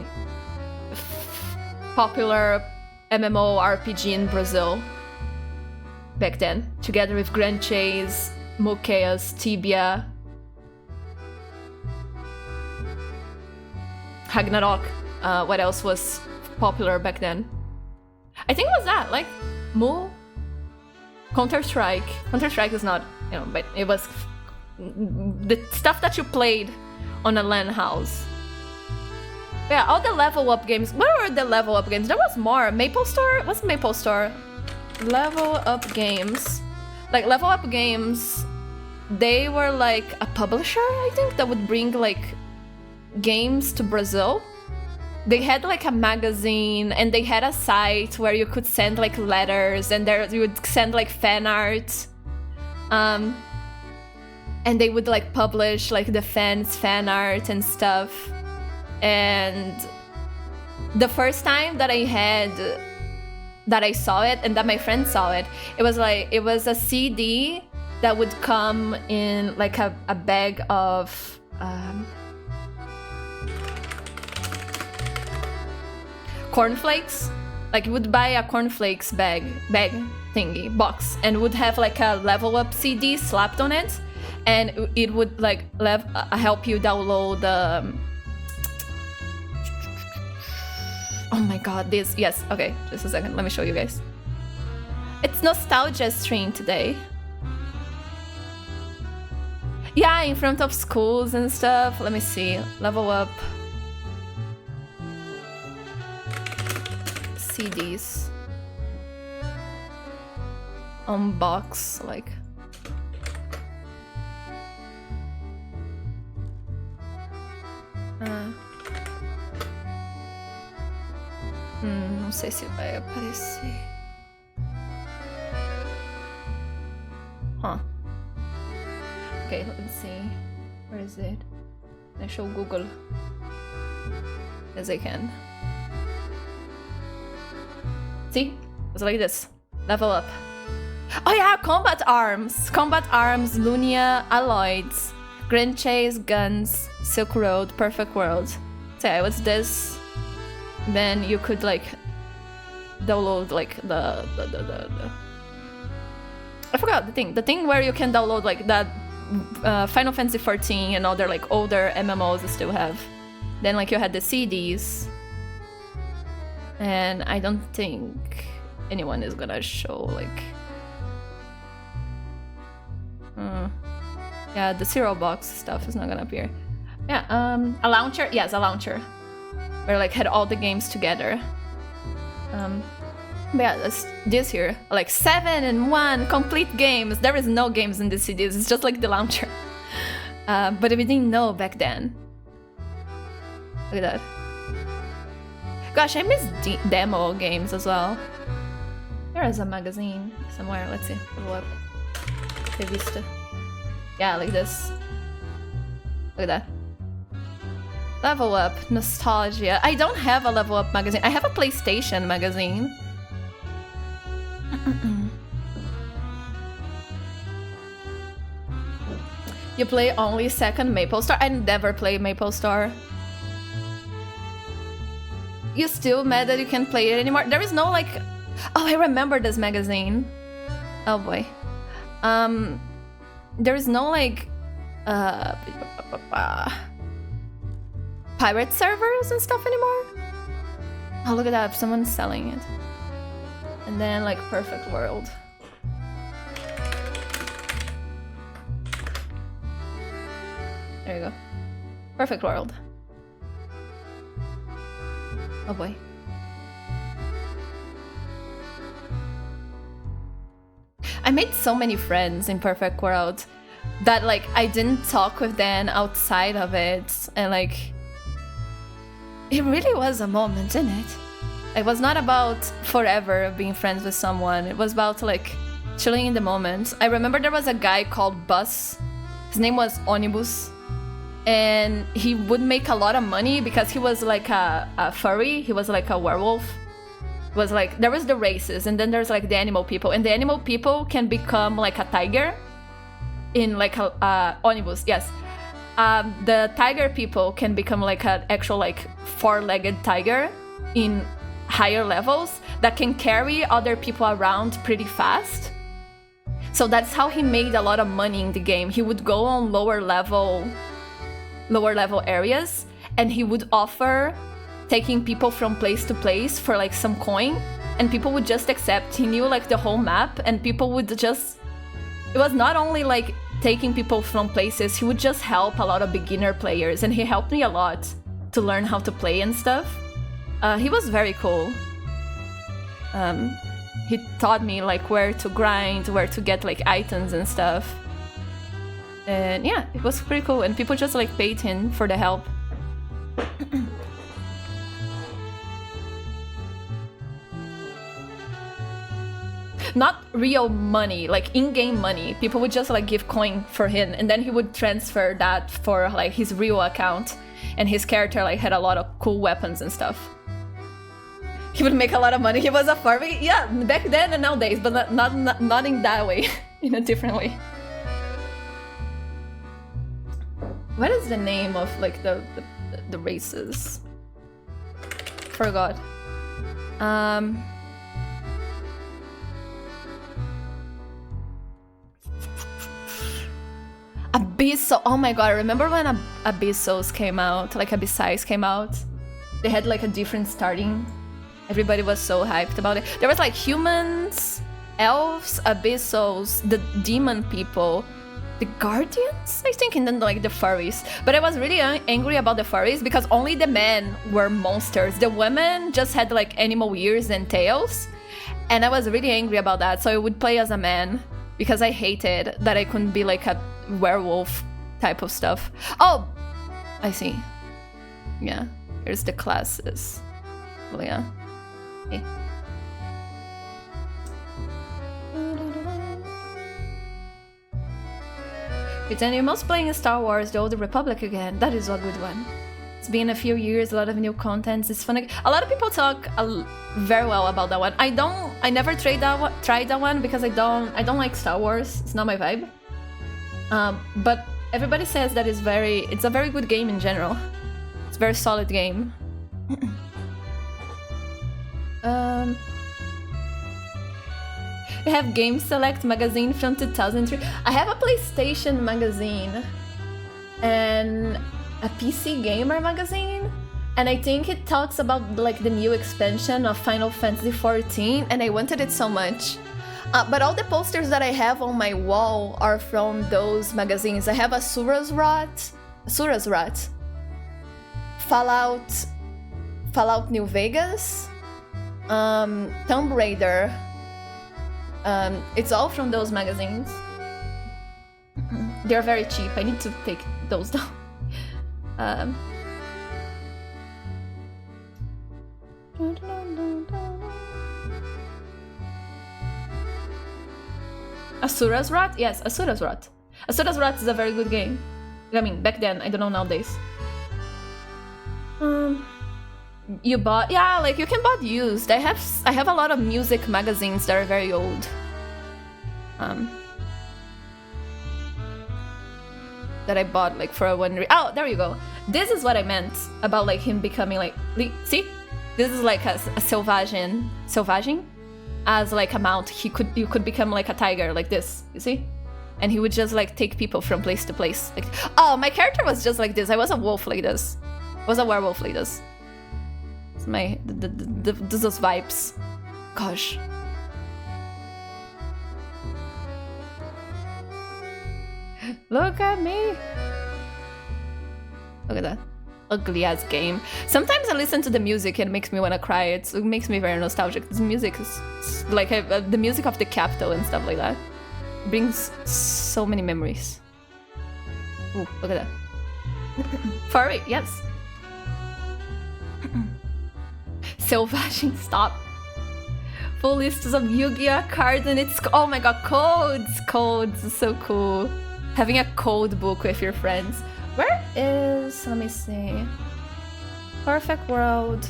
popular MMORPG in Brazil back then, together with Grand Chase, Mukeas, Tibia, Ragnarok. What else was popular back then? I think it was that, like Mu, Counter-Strike. Counter-Strike is not, you know, but it was the stuff that you played on a LAN house. Yeah, all the level up games. Where were the level up games? There was more. Maple Store? What's Maple Store? Level up games. Like level up games, they were like a publisher, I think, that would bring like games to Brazil. They had like a magazine and they had a site where you could send like letters and there you would send like fan art. And they would like publish like the fans' fan art and stuff. And the first time that I saw it and that my friend saw it, it was a CD that would come in like a bag of cornflakes. Like you would buy a cornflakes bag thingy box and would have like a level up CD slapped on it, and it would like help you download oh my god, this, yes, okay, just a second, let me show you guys. It's nostalgia stream today. Yeah, in front of schools and stuff. Let me see, level up CDs unbox, like não sei se vai aparecer. Huh. Okay, let's see. Where is it? I show Google as I can. See? It's like this. Level up. Oh yeah, Combat Arms! Combat Arms, Lunia, Alloys, Grand Chase, Guns, Silk Road, Perfect World. So yeah, what's this? Then you could like download like the I forgot the thing where you can download like that Final Fantasy 14 and other like older MMOs still have. Then like you had the CDs, and I don't think anyone is gonna show like yeah, the cereal box stuff is not gonna appear. Yeah, a launcher, yes, a launcher where like had all the games together. But yeah, this here, like 7-in-1 complete games. There is no games in the CDs, it's just like the launcher. But we didn't know back then. Look at that. Gosh, I miss demo games as well. There is a magazine somewhere, let's see, pull up. Revista. Yeah, like this. Look at that. Level Up, nostalgia. I don't have a Level Up magazine. I have a PlayStation magazine. You play only second Maple Star? I never play Maple Star. You still mad that you can't play it anymore? There is no like... Oh, I remember this magazine. Oh boy. There is no like... pirate servers and stuff anymore? Oh, look at that, someone's selling it. And then like Perfect World. There you go. Perfect World. Oh boy. I made so many friends in Perfect World that like I didn't talk with them outside of it, and like it really was a moment, in it? It was not about forever being friends with someone. It was about like chilling in the moment. I remember there was a guy called Bus. His name was Onibus. and he would make a lot of money because he was like a furry. He was like a werewolf. It was like there was the races, and then there's like the animal people, and the animal people can become like a tiger in like a omnibus. Yes, the tiger people can become like an actual like four-legged tiger in higher levels that can carry other people around pretty fast. So that's how he made a lot of money in the game. He would go on lower level areas, and he would offer taking people from place to place for like some coin, and people would just accept. He knew like the whole map, and people would just... It was not only like taking people from places, he would just help a lot of beginner players, and he helped me a lot to learn how to play and stuff. He was very cool. He taught me like where to grind, where to get like items and stuff. And yeah, it was pretty cool, and people just like paid him for the help. Not real money, like in-game money. People would just like give coin for him, and then he would transfer that for like his real account, and his character like had a lot of cool weapons and stuff. He would make a lot of money. He was a furry, yeah, back then and nowadays, but not in that way, in a different way. What is the name of like the races? Forgot. Abysso. Oh my god! Remember when Abyssos came out? Like Abyssize came out? They had like a different starting. Everybody was so hyped about it. There was like humans, elves, Abyssos, the demon people, the guardians, I think, and then like the furries. But I was really angry about the furries because only the men were monsters. The women just had like animal ears and tails, and I was really angry about that. So I would play as a man because I hated that I couldn't be like a werewolf type of stuff. Oh, I see. Yeah, here's the classes. Well, yeah. Okay. Pretend you're most playing Star Wars: The Old Republic again. That is a good one. It's been a few years, a lot of new contents. It's fun. A lot of people talk very well about that one. I never tried that one because I don't like Star Wars. It's not my vibe. But everybody says that it's a very good game in general. It's a very solid game. We have Game Select magazine from 2003. I have a PlayStation magazine and a PC Gamer magazine, and I think it talks about like the new expansion of Final Fantasy XIV, and I wanted it so much. But all the posters that I have on my wall are from those magazines. I have Asura's Wrath, Fallout New Vegas, Tomb Raider. It's all from those magazines. They're very cheap. I need to take those down. Asura's Wrath? Yes, Asura's Wrath. Asura's Wrath is a very good game. I mean, back then, I don't know nowadays. You bought... Yeah, like, you can buy used. I have a lot of music magazines that are very old. That I bought, like, for a one... Oh, there you go. This is what I meant about, like, him becoming, like... See? This is, like, a Selvagem. As, like, a mount. You could become, like, a tiger, like this. You see? And he would just, like, take people from place to place. Like, oh, my character was just like this. I was a wolf like this. I was a werewolf like this. It's my... those vibes. Gosh. Look at me! Look at that. Ugly ass game. Sometimes I listen to the music and it makes me want to cry. It makes me very nostalgic. This music is like the music of the capital and stuff like that. It brings so many memories. Ooh, look at that. Furry, yes. Selvagem, stop. Full lists of Yu-Gi-Oh cards and it's... Oh my god, codes! Codes, so cool. Having a code book with your friends. Where is... let me see. Perfect World.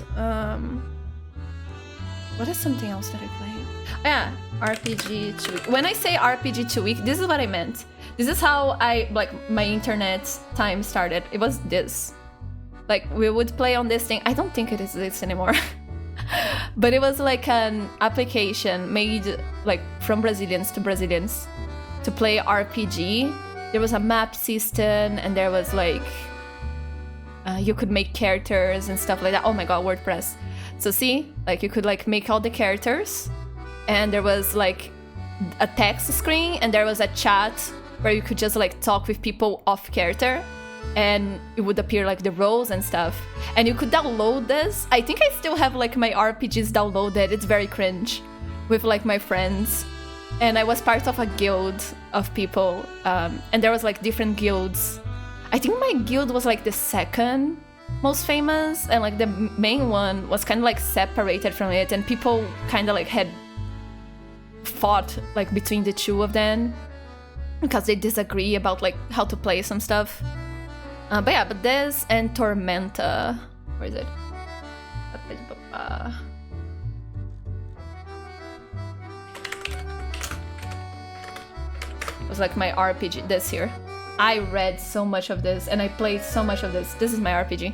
What is something else that I play? Oh, yeah, RPG 2 week. When I say RPG 2 week, this is what I meant. This is how my internet time started. It was this. Like, we would play on this thing. I don't think it exists anymore. But it was like an application made like from Brazilians to play RPG. There was a map system and there was like you could make characters and stuff like that. Oh my god, WordPress. So see, like you could like make all the characters and there was like a text screen and there was a chat where you could just like talk with people off character and it would appear like the roles and stuff. And you could download this. I think I still have like my RPGs downloaded. It's very cringe with like my friends. And I was part of a guild of people and there was like different guilds. I think my guild was like the second most famous and like the main one was kind of like separated from it and people kind of like had fought like between the two of them because they disagree about like how to play some stuff. But yeah, but this and Tormenta. Where is it? It was like my RPG, this here. I read so much of this and I played so much of this. This is my RPG.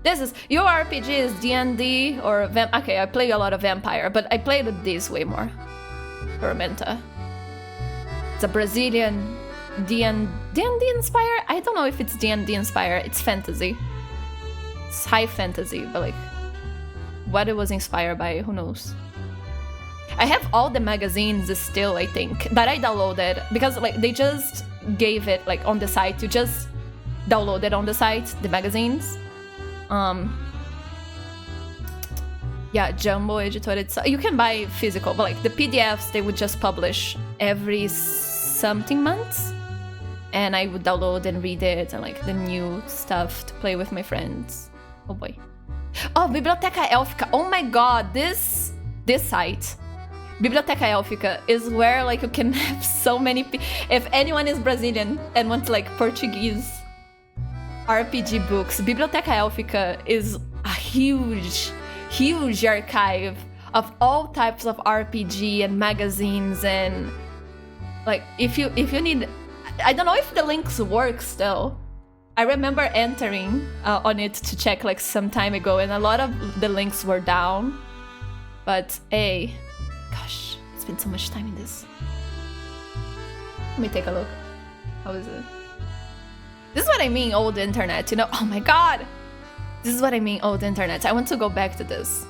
This is, your RPG is D&D or okay, I play a lot of Vampire, but I played this way more. Tormenta. It's a Brazilian D&D inspired? I don't know if it's D&D inspired. It's fantasy. It's high fantasy, but like what it was inspired by, who knows? I have all the magazines still, I think, that I downloaded because like they just gave it like on the site. You just download it on the site, the magazines. Yeah, Jumbo Editor. You can buy physical, but like the PDFs they would just publish every something months. And I would download and read it and like the new stuff to play with my friends. Oh boy. Oh, Biblioteca Élfica. Oh my god, this site. Biblioteca Élfica is where like you can have so many if anyone is Brazilian and wants like Portuguese RPG books, Biblioteca Élfica is a huge archive of all types of RPG and magazines and like if you need, I don't know if the links work still. I remember entering on it to check like some time ago and a lot of the links were down. But hey, gosh, I spent so much time in this. Let me take a look. How is it? This is what I mean, old internet, you know? Oh my god! This is what I mean, old internet. I want to go back to this.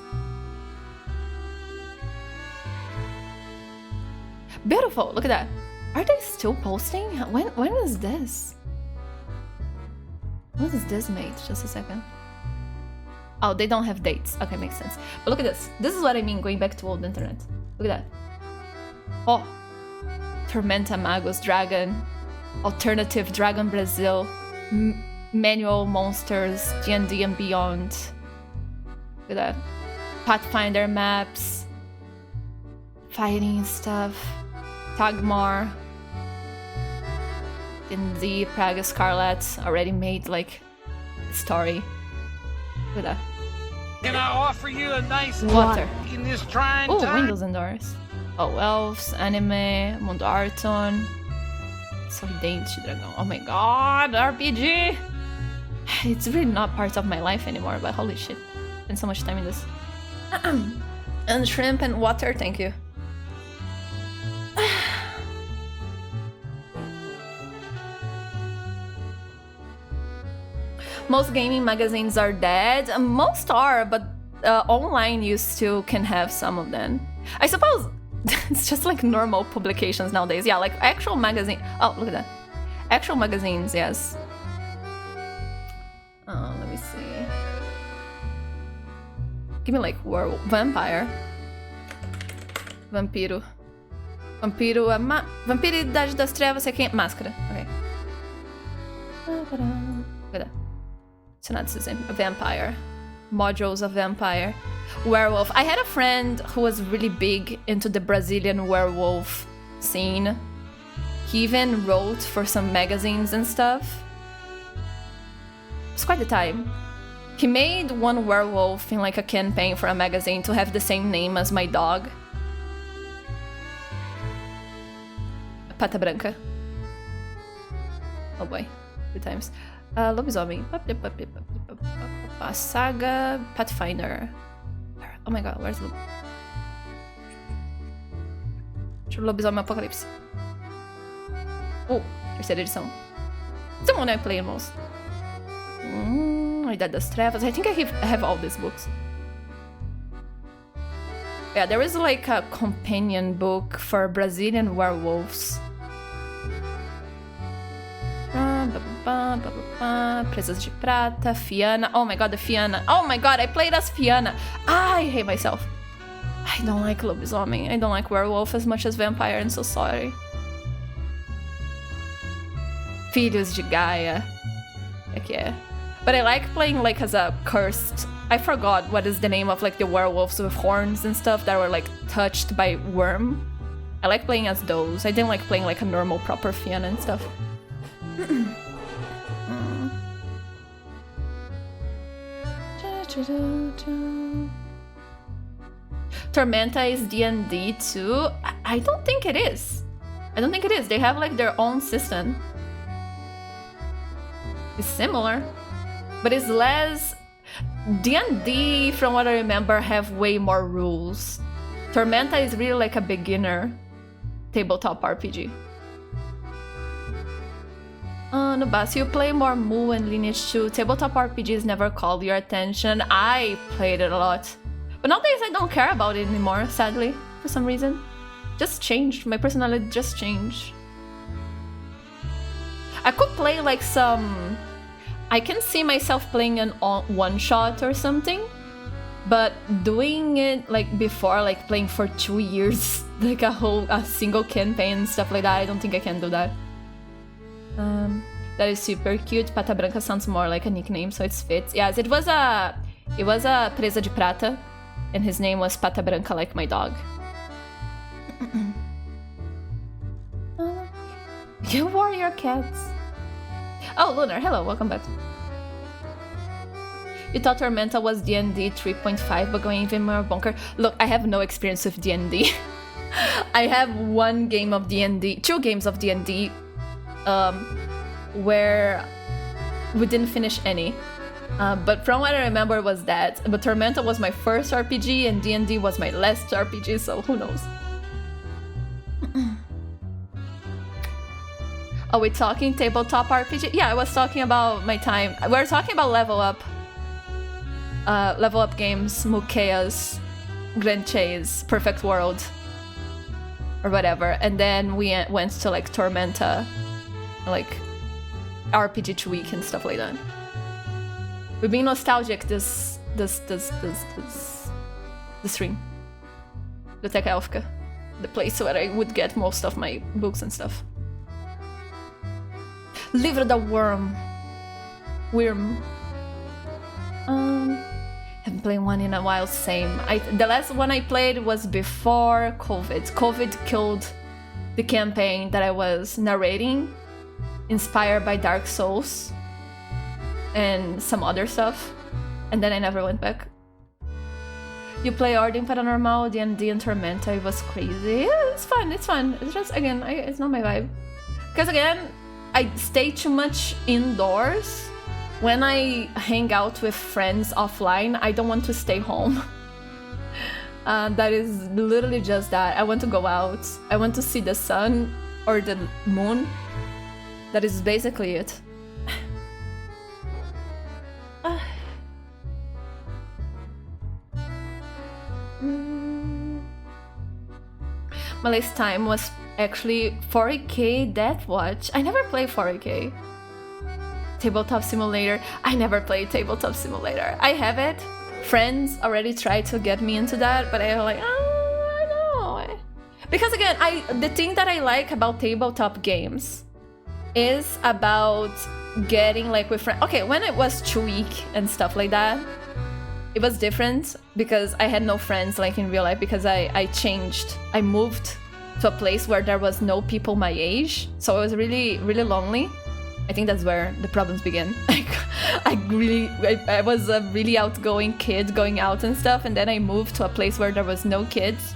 Beautiful, look at that. Are they still posting? When is this? When is this made? Just a second. Oh, they don't have dates. Okay, makes sense. But look at this. This is what I mean going back to old internet. Look at that. Oh. Tormenta Magos Dragon. Alternative Dragon Brazil. Manual Monsters. D&D and Beyond. Look at that. Pathfinder maps. Fighting stuff. Tagmar. D&D, Prague Scarlet. Already made like story. Look at that. Can I offer you a nice water in this trying oh, time? windows and doors. Oh, elves, anime, Mundo Arton. Sorridente Dragão. Oh my god, RPG! It's really not part of my life anymore, but holy shit. Spent so much time in this. And shrimp and water, thank you. Most gaming magazines are dead. Most are, but online you still can have some of them. I suppose it's just like normal publications nowadays. Yeah, like actual magazine. Oh, look at that. Actual magazines, yes. Let me see. Give me like werewolf, vampire. Vampiro. Vampiro é Vampiridade das Trevas é quem? Máscara. Okay. Look at that. So that's the same. A vampire. Modules of vampire. Werewolf. I had a friend who was really big into the Brazilian werewolf scene. He even wrote for some magazines and stuff. It's quite the time. He made one werewolf in like a campaign for a magazine to have the same name as my dog. Pata Branca. Oh boy, good times. Lobisomem. Saga. Pathfinder. Oh my god, where's Lobisomem Apocalipse? Oh, terceira edição. It's the one I play most. Idade das Trevas. I think I have all these books. Yeah, there is like a companion book for Brazilian werewolves. Presas de Prata, Fiana. Oh my god, the Fiana. Oh my god, I played as Fiana. I hate myself. I don't like lobisomem. I don't like werewolf as much as vampire. I'm so sorry. Filhos de Gaia. Heck yeah. But I like playing like as a cursed. I forgot what is the name of like the werewolves with horns and stuff that were like touched by worm. I like playing as those. I didn't like playing like a normal proper Fiana and stuff. Tormenta is D&D too? I don't think it is. I don't think it is. They have like their own system. It's similar, but it's less. D&D, from what I remember, have way more rules. Tormenta is really like a beginner tabletop RPG. Nubas, you play more Mu and Lineage 2. Tabletop RPGs never called your attention. I played it a lot. But nowadays I don't care about it anymore, sadly, for some reason. Just changed. My personality just changed. I could play like some... I can see myself playing an one-shot or something, but doing it like before, like playing for 2 years, like a single campaign and stuff like that, I don't think I can do that. That is super cute. Pata Branca sounds more like a nickname, so it fits. Yes, it was a Presa de Prata, and his name was Pata Branca, like my dog. You warrior cats. Oh, Lunar, hello, welcome back. You thought Tormenta was D&D 3.5, but going even more bonker. Look, I have no experience with D&D. I have one game of D&D, 2 games of D&D, where we didn't finish any. But from what I remember was that. But Tormenta was my first RPG and D&D was my last RPG, so who knows. Are we talking tabletop RPG? Yeah, I was talking about my time. We're talking about level up games, Mukea's, Grand Chase, Perfect World, or whatever. And then we went to like Tormenta, like RPG 2 week and stuff like that. We've been nostalgic this stream. The Tech Elfka, the place where I would get most of my books and stuff. Livro da Worm. Haven't played one in a while, same. The last one I played was before COVID. COVID killed the campaign that I was narrating, inspired by Dark Souls and some other stuff, and then I never went back. You play Ordem Paranormal, D&D, and Tormenta. It was crazy. Yeah, it's fun. It's fun. It's just, again, it's not my vibe. Because again, I stay too much indoors. When I hang out with friends offline, I don't want to stay home. That is literally just that. I want to go out. I want to see the sun or the moon. That is basically it. My last time was actually 40k Death Watch. I never played 40k. Tabletop Simulator. I never played Tabletop Simulator. I have it. Friends already tried to get me into that, but I'm like, I don't know. Because again, the thing that I like about tabletop games is about getting like with friends. Okay, when it was 2 week and stuff like that, it was different because I had no friends like in real life because I changed. I moved to a place where there was no people my age, so I was really, really lonely. I think that's where the problems began. I was a really outgoing kid going out and stuff, and then I moved to a place where there was no kids,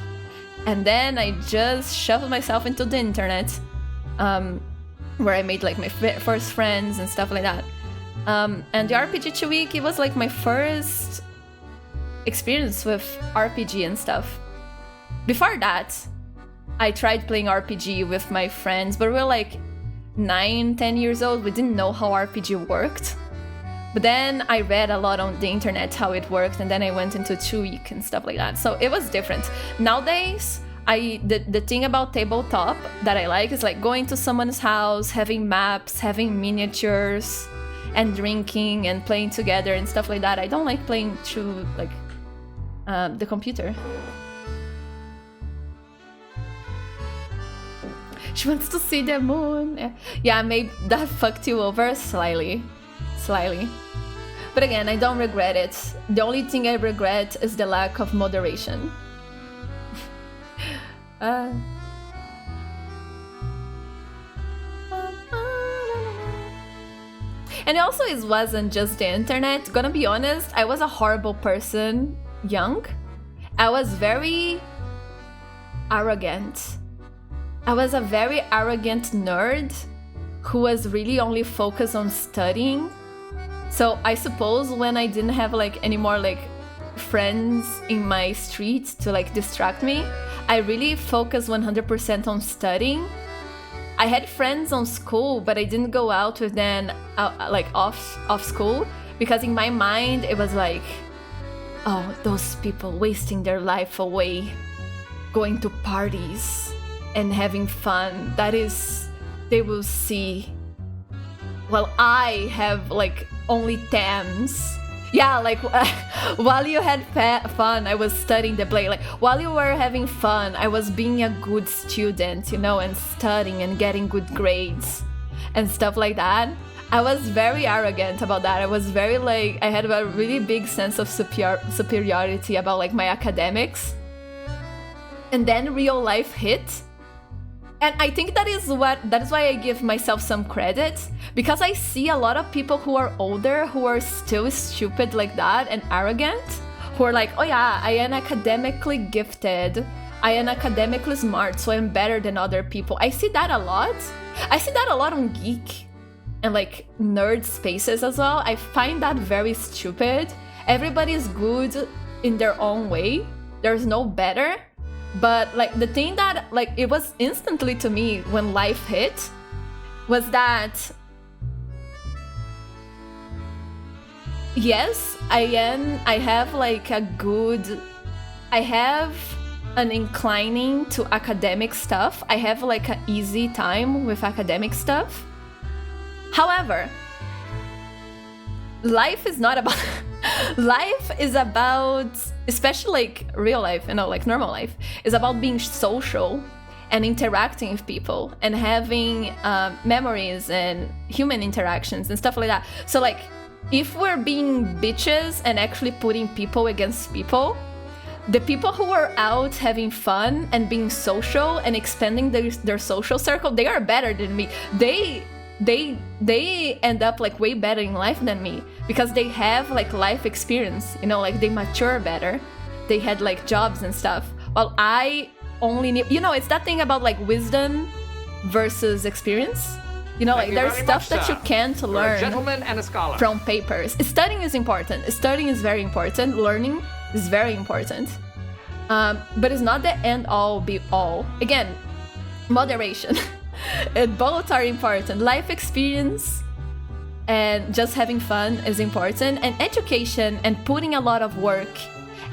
and then I just shoved myself into the internet, where I made like my first friends and stuff like that. And the RPG Week, it was like my first experience with RPG and stuff. Before that, I tried playing RPG with my friends, but we were like 9-10 years old. We didn't know how RPG worked. But then I read a lot on the internet how it worked, and then I went into 2-week and stuff like that. So it was different. Nowadays, the thing about tabletop that I like is like going to someone's house, having maps, having miniatures, and drinking and playing together and stuff like that. I don't like playing through like the computer. She wants to see the moon. Yeah, maybe that fucked you over slightly. But again, I don't regret it. The only thing I regret is the lack of moderation. And also, it wasn't just the internet. Gonna be honest, I was a horrible person young. I was very arrogant. I was a very arrogant nerd who was really only focused on studying. So I suppose when I didn't have like any more like friends in my street to like distract me, I really focused 100% on studying. I had friends on school, but I didn't go out with them like off school, because in my mind it was like, oh, those people wasting their life away, going to parties and having fun. That is, they will see. Well, I have like only 10s. Yeah, like while you had fun, I was studying the play. Like while you were having fun, I was being a good student, you know, and studying and getting good grades and stuff like that. I was very arrogant about that. I was very like, I had a really big sense of superiority about like my academics. And then real life hit. And I think that is why I give myself some credit, because I see a lot of people who are older who are still stupid like that and arrogant, who are like, oh yeah, I am academically gifted, I am academically smart, so I'm better than other people. I see that a lot. I see that a lot on geek and like nerd spaces as well. I find that very stupid. Everybody is good in their own way. There's no better. But like the thing that like it was instantly to me when life hit was that yes, I have an inclining to academic stuff. I have like an easy time with academic stuff. However, life is not about life is about, especially like real life, you know, like normal life, is about being social and interacting with people and having memories and human interactions and stuff like that. So like if we're being bitches and actually putting people against people, the people who are out having fun and being social and expanding their social circle, they are better than me. They end up like way better in life than me, because they have like life experience, you know, like they mature better. They had like jobs and stuff. While I only knew, you know, it's that thing about like wisdom versus experience. You know, like there's stuff that you can't learn a gentleman and a scholar. From papers. Studying is important. Studying is very important. Learning is very important. But it's not the end all be all. Again, moderation. And both are important. Life experience and just having fun is important, and education and putting a lot of work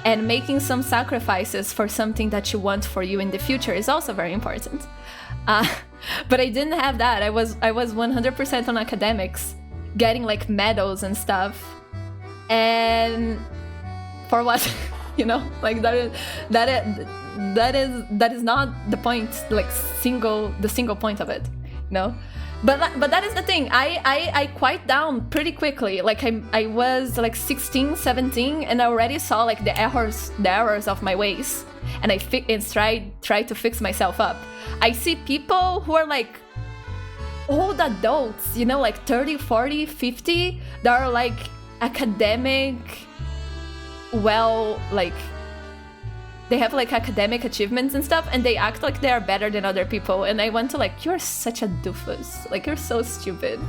and making some sacrifices for something that you want for you in the future is also very important. But I didn't have that. I was 100% on academics, getting like medals and stuff. And for what? You know, like that is not the point, like the single point of it, you know. But that is the thing. I quite down pretty quickly. Like I was like 16, 17, and I already saw like the errors of my ways, and I tried to fix myself up. I see people who are like old adults, you know, like 30, 40, 50, that are like academic, well, like they have like academic achievements and stuff, and they act like they are better than other people. And I went to like, you're such a doofus. Like, you're so stupid.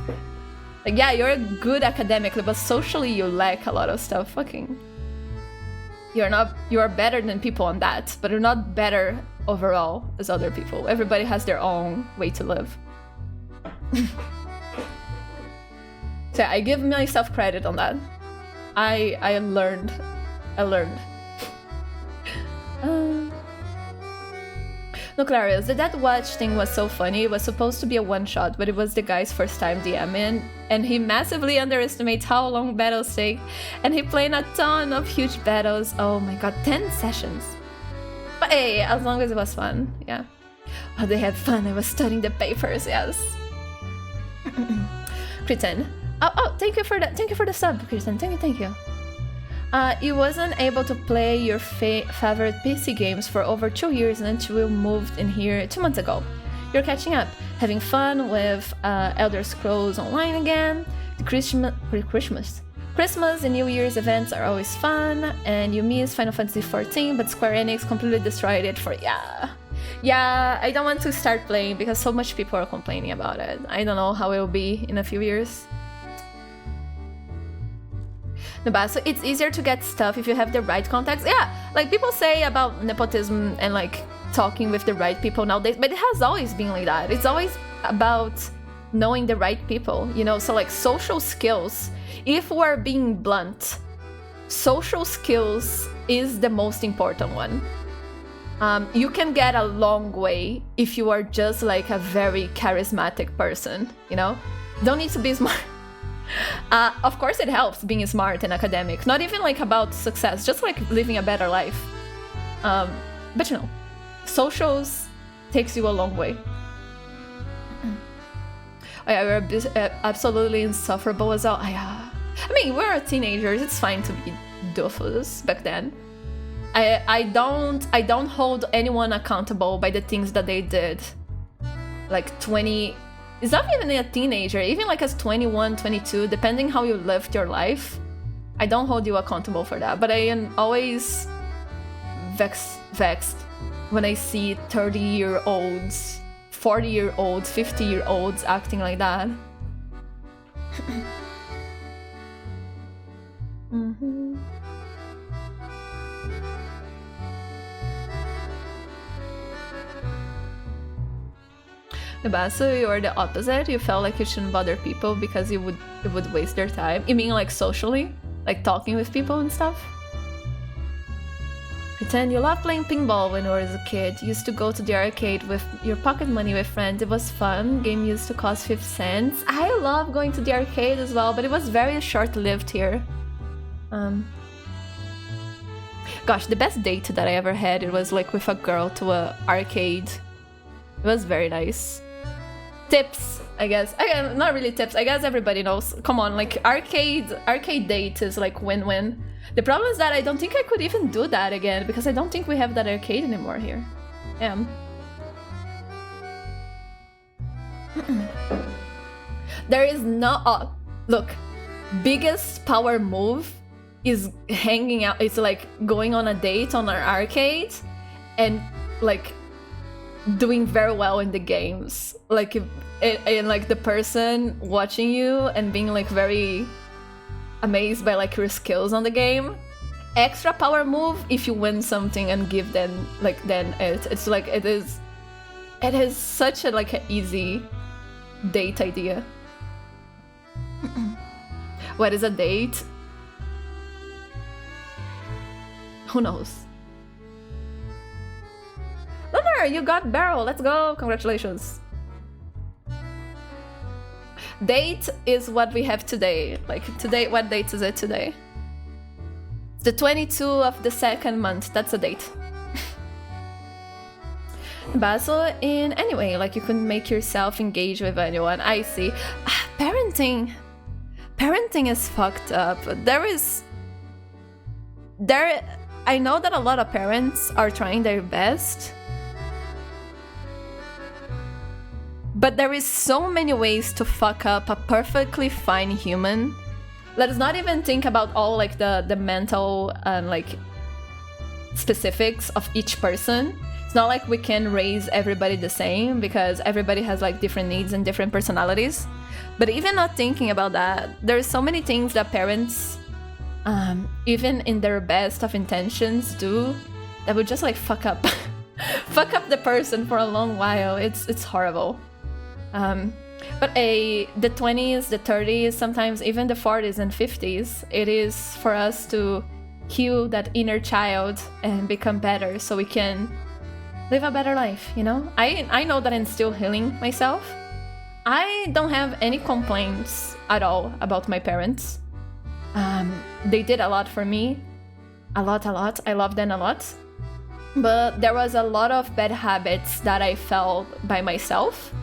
Like, yeah, you're good academically, but socially you lack a lot of stuff. Fucking. You're better than people on that, but you're not better overall as other people. Everybody has their own way to live. So I give myself credit on that. I learned. No, Clarius, the Dead Watch thing was so funny. It was supposed to be a one-shot, but it was the guy's first time DMing, and he massively underestimates how long battles take, and he played a ton of huge battles. Oh my god, 10 sessions. But hey, as long as it was fun, yeah. Oh, they had fun. I was studying the papers, yes. Kritten. Oh, thank you for the sub, Kritten. Thank you. You wasn't able to play your favorite PC games for over 2 years until we moved in here 2 months ago. You're catching up, having fun with Elder Scrolls Online again. The Christmas and New Year's events are always fun, and you miss Final Fantasy XIV, but Square Enix completely destroyed it for yeah. I don't want to start playing because so much people are complaining about it. I don't know how it will be in a few years. So it's easier to get stuff if you have the right contacts. Yeah, like people say about nepotism and like talking with the right people nowadays, but it has always been like that. It's always about knowing the right people, you know? So like social skills, if we're being blunt, social skills is the most important one. You can get a long way if you are just like a very charismatic person, you know? Don't need to be smart. Of course it helps being smart and academic, not even like about success, just like living a better life. But you know, socials takes you a long way. We're absolutely insufferable as well. I mean, we're teenagers, it's fine to be doofus back then. I don't hold anyone accountable by the things that they did. Like 20... It's not even a teenager, even like as 21, 22, depending how you lived your life, I don't hold you accountable for that. But I am always vexed when I see 30-year-olds, 40-year-olds, 50-year-olds acting like that. Mm-hmm. So you're the opposite. You felt like you shouldn't bother people because it would waste their time. You mean like socially? Like talking with people and stuff? Pretend you loved playing pinball when you were a kid. You used to go to the arcade with your pocket money with friends. It was fun. Game used to cost 50 cents. I love going to the arcade as well, but it was very short-lived here. Gosh, the best date that I ever had, it was like with a girl to an arcade. It was very nice. Tips, I guess. Again, not really tips. I guess everybody knows. Come on, like arcade date is like win-win. The problem is that I don't think I could even do that again because I don't think we have that arcade anymore here. There is no... look, biggest power move is hanging out. It's like going on a date on our arcade and like doing very well in the games, like and like the person watching you and being like very amazed by like your skills on the game. Extra power move if you win something and give them like then it's like it is such a like an easy date idea. What is a date? Who knows? Lunar, you got Beryl. Let's go. Congratulations. Date is what we have today. Like today, what date is it today? It's the 22 of the 2nd month. That's a date. Basil, in anyway, like you can make yourself engage with anyone. I see. Parenting is fucked up. I know that a lot of parents are trying their best, But there is so many ways to fuck up a perfectly fine human. Let's not even think about all like the mental and like specifics of each person. It's not like we can raise everybody the same because everybody has like different needs and different personalities. But even not thinking about that, there's so many things that parents, even in their best of intentions, do that would just like fuck up fuck up the person for a long while. It's horrible. But the 20s, the 30s, sometimes even the 40s and 50s, it is for us to heal that inner child and become better so we can live a better life, you know? I know that I'm still healing myself. I don't have any complaints at all about my parents. They did a lot for me. A lot. I love them a lot. But there was a lot of bad habits that I felt by myself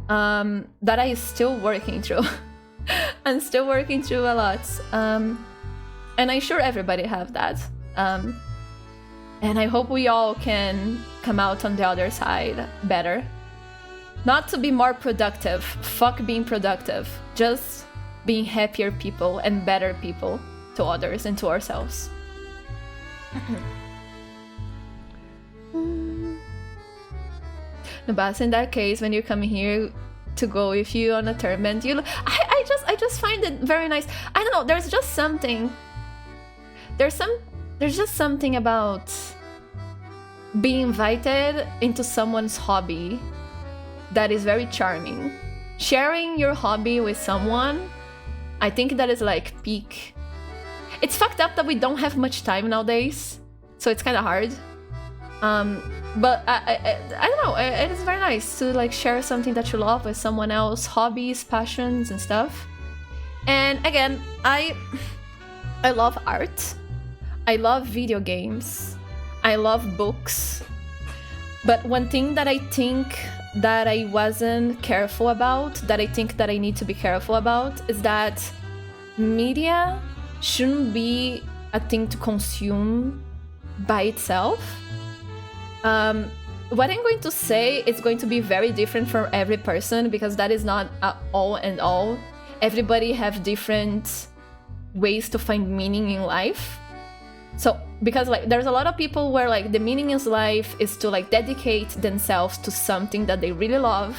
that I'm still working through. I'm still working through a lot. And I'm sure everybody have that. And I hope we all can come out on the other side better. Not to be more productive. Fuck being productive. Just being happier people and better people to others and to ourselves. No, but in that case, when you come here to go with you on a tournament, I just find it very nice. I don't know, there's just something. There's just something about being invited into someone's hobby that is very charming. Sharing your hobby with someone, I think that is like peak. It's fucked up that we don't have much time nowadays, so it's kind of hard. But I don't know, it is very nice to like share something that you love with someone else, hobbies, passions and stuff. And again, I love art. I love video games. I love books. But one thing that I think that I wasn't careful about, that I think that I need to be careful about, is that media shouldn't be a thing to consume by itself. What I'm going to say is going to be very different for every person because that is not all and all. Everybody have different ways to find meaning in life. So, because like there's a lot of people where like the meaning in life is to like dedicate themselves to something that they really love.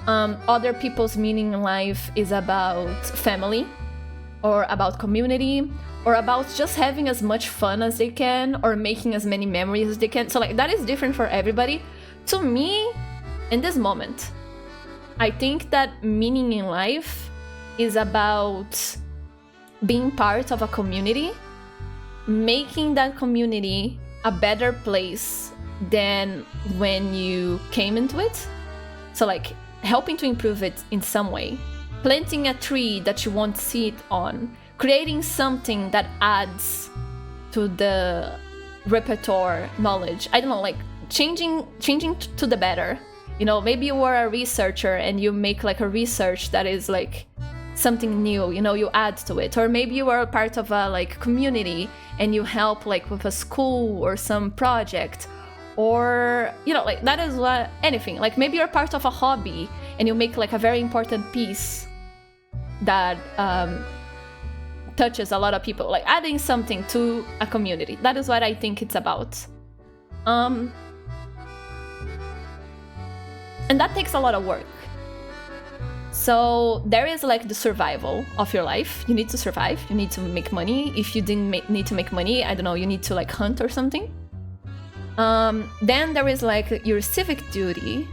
Other people's meaning in life is about family or about community or about just having as much fun as they can or making as many memories as they can. So like that is different for everybody. To me, in this moment, I think that meaning in life is about being part of a community, making that community a better place than when you came into it. So like helping to improve it in some way. Planting a tree that you won't see it on. Creating something that adds to the repertoire knowledge. I don't know, like changing to the better. You know, maybe you are a researcher and you make like a research that is like something new, you know, you add to it. Or maybe you are a part of a like community and you help like with a school or some project. Or, you know, like that is what, anything. Like maybe you're part of a hobby and you make like a very important piece that touches a lot of people, like adding something to a community. That is what I think it's about. And that takes a lot of work. So there is like the survival of your life. You need to survive. You need to make money. If you didn't need to make money, I don't know, you need to like hunt or something. Then there is like your civic duty,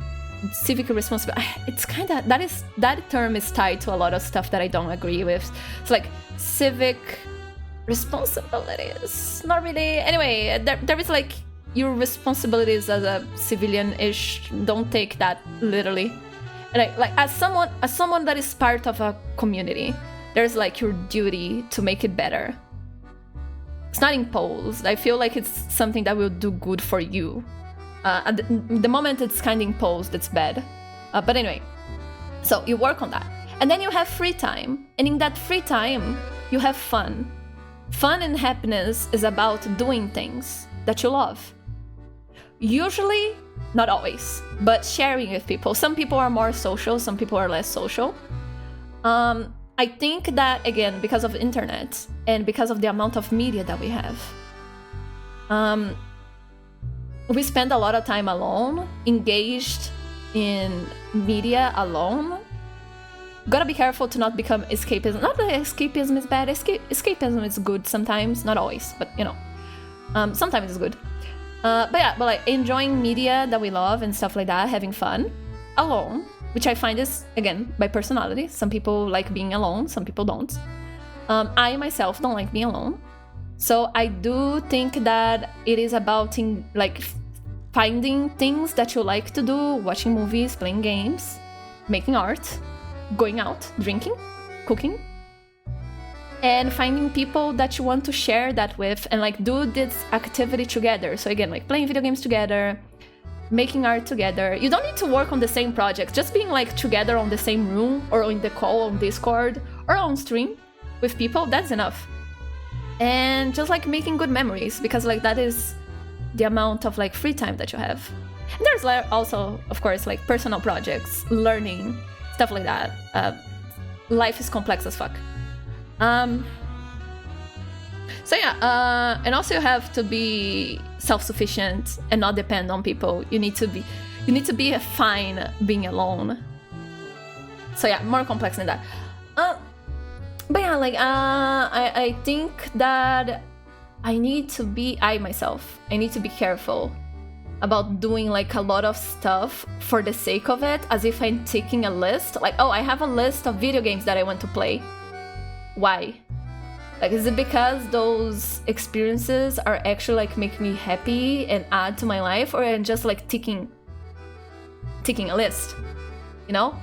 civic responsibility. It's kind of, that term is tied to a lot of stuff that I don't agree with. It's like civic responsibilities. Not really. Anyway, there is like your responsibilities as a civilian-ish. Don't take that literally. Like as someone that is part of a community, there's like your duty to make it better. It's not imposed. I feel like it's something that will do good for you. At the moment it's kind of imposed, it's bad. But anyway, so you work on that. And then you have free time. And in that free time, you have fun. Fun and happiness is about doing things that you love. Usually, not always, but sharing with people. Some people are more social, some people are less social. I think that, again, because of the internet and because of the amount of media that we have, we spend a lot of time alone, engaged in media alone. Gotta be careful to not become escapism. Not that escapism is bad, escapism is good sometimes, not always, but you know, sometimes it's good. But like enjoying media that we love and stuff like that, having fun alone, which I find is, again, by personality. Some people like being alone, some people don't. I myself don't like being alone. So I do think that it is about finding things that you like to do, watching movies, playing games, making art, going out, drinking, cooking, and finding people that you want to share that with and like do this activity together. So again, like playing video games together, making art together. You don't need to work on the same project. Just being like together on the same room or in the call on Discord or on stream with people, that's enough. And just like making good memories, because like that is the amount of like free time that you have. And there's also, of course, like personal projects, learning, stuff like that. Life is complex as fuck. So yeah, and also you have to be self-sufficient and not depend on people. You need to be fine being alone. So yeah, more complex than that. But yeah, like I think that I need to be careful about doing like a lot of stuff for the sake of it, as if I'm taking a list. Like, oh, I have a list of video games that I want to play. Why? Like, is it because those experiences are actually like make me happy and add to my life, or I'm just like ticking a list, you know?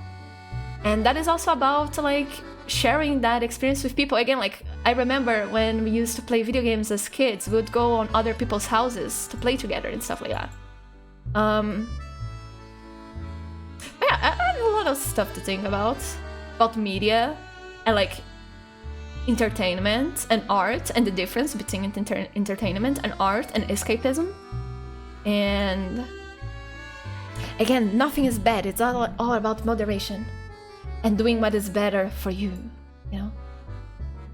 And that is also about like sharing that experience with people. Again, like I remember when we used to play video games as kids, we would go on other people's houses to play together and stuff like that. But yeah, I have a lot of stuff to think about media and like entertainment and art, and the difference between entertainment and art and escapism. And again, nothing is bad. It's all about moderation and doing what is better for you, you know?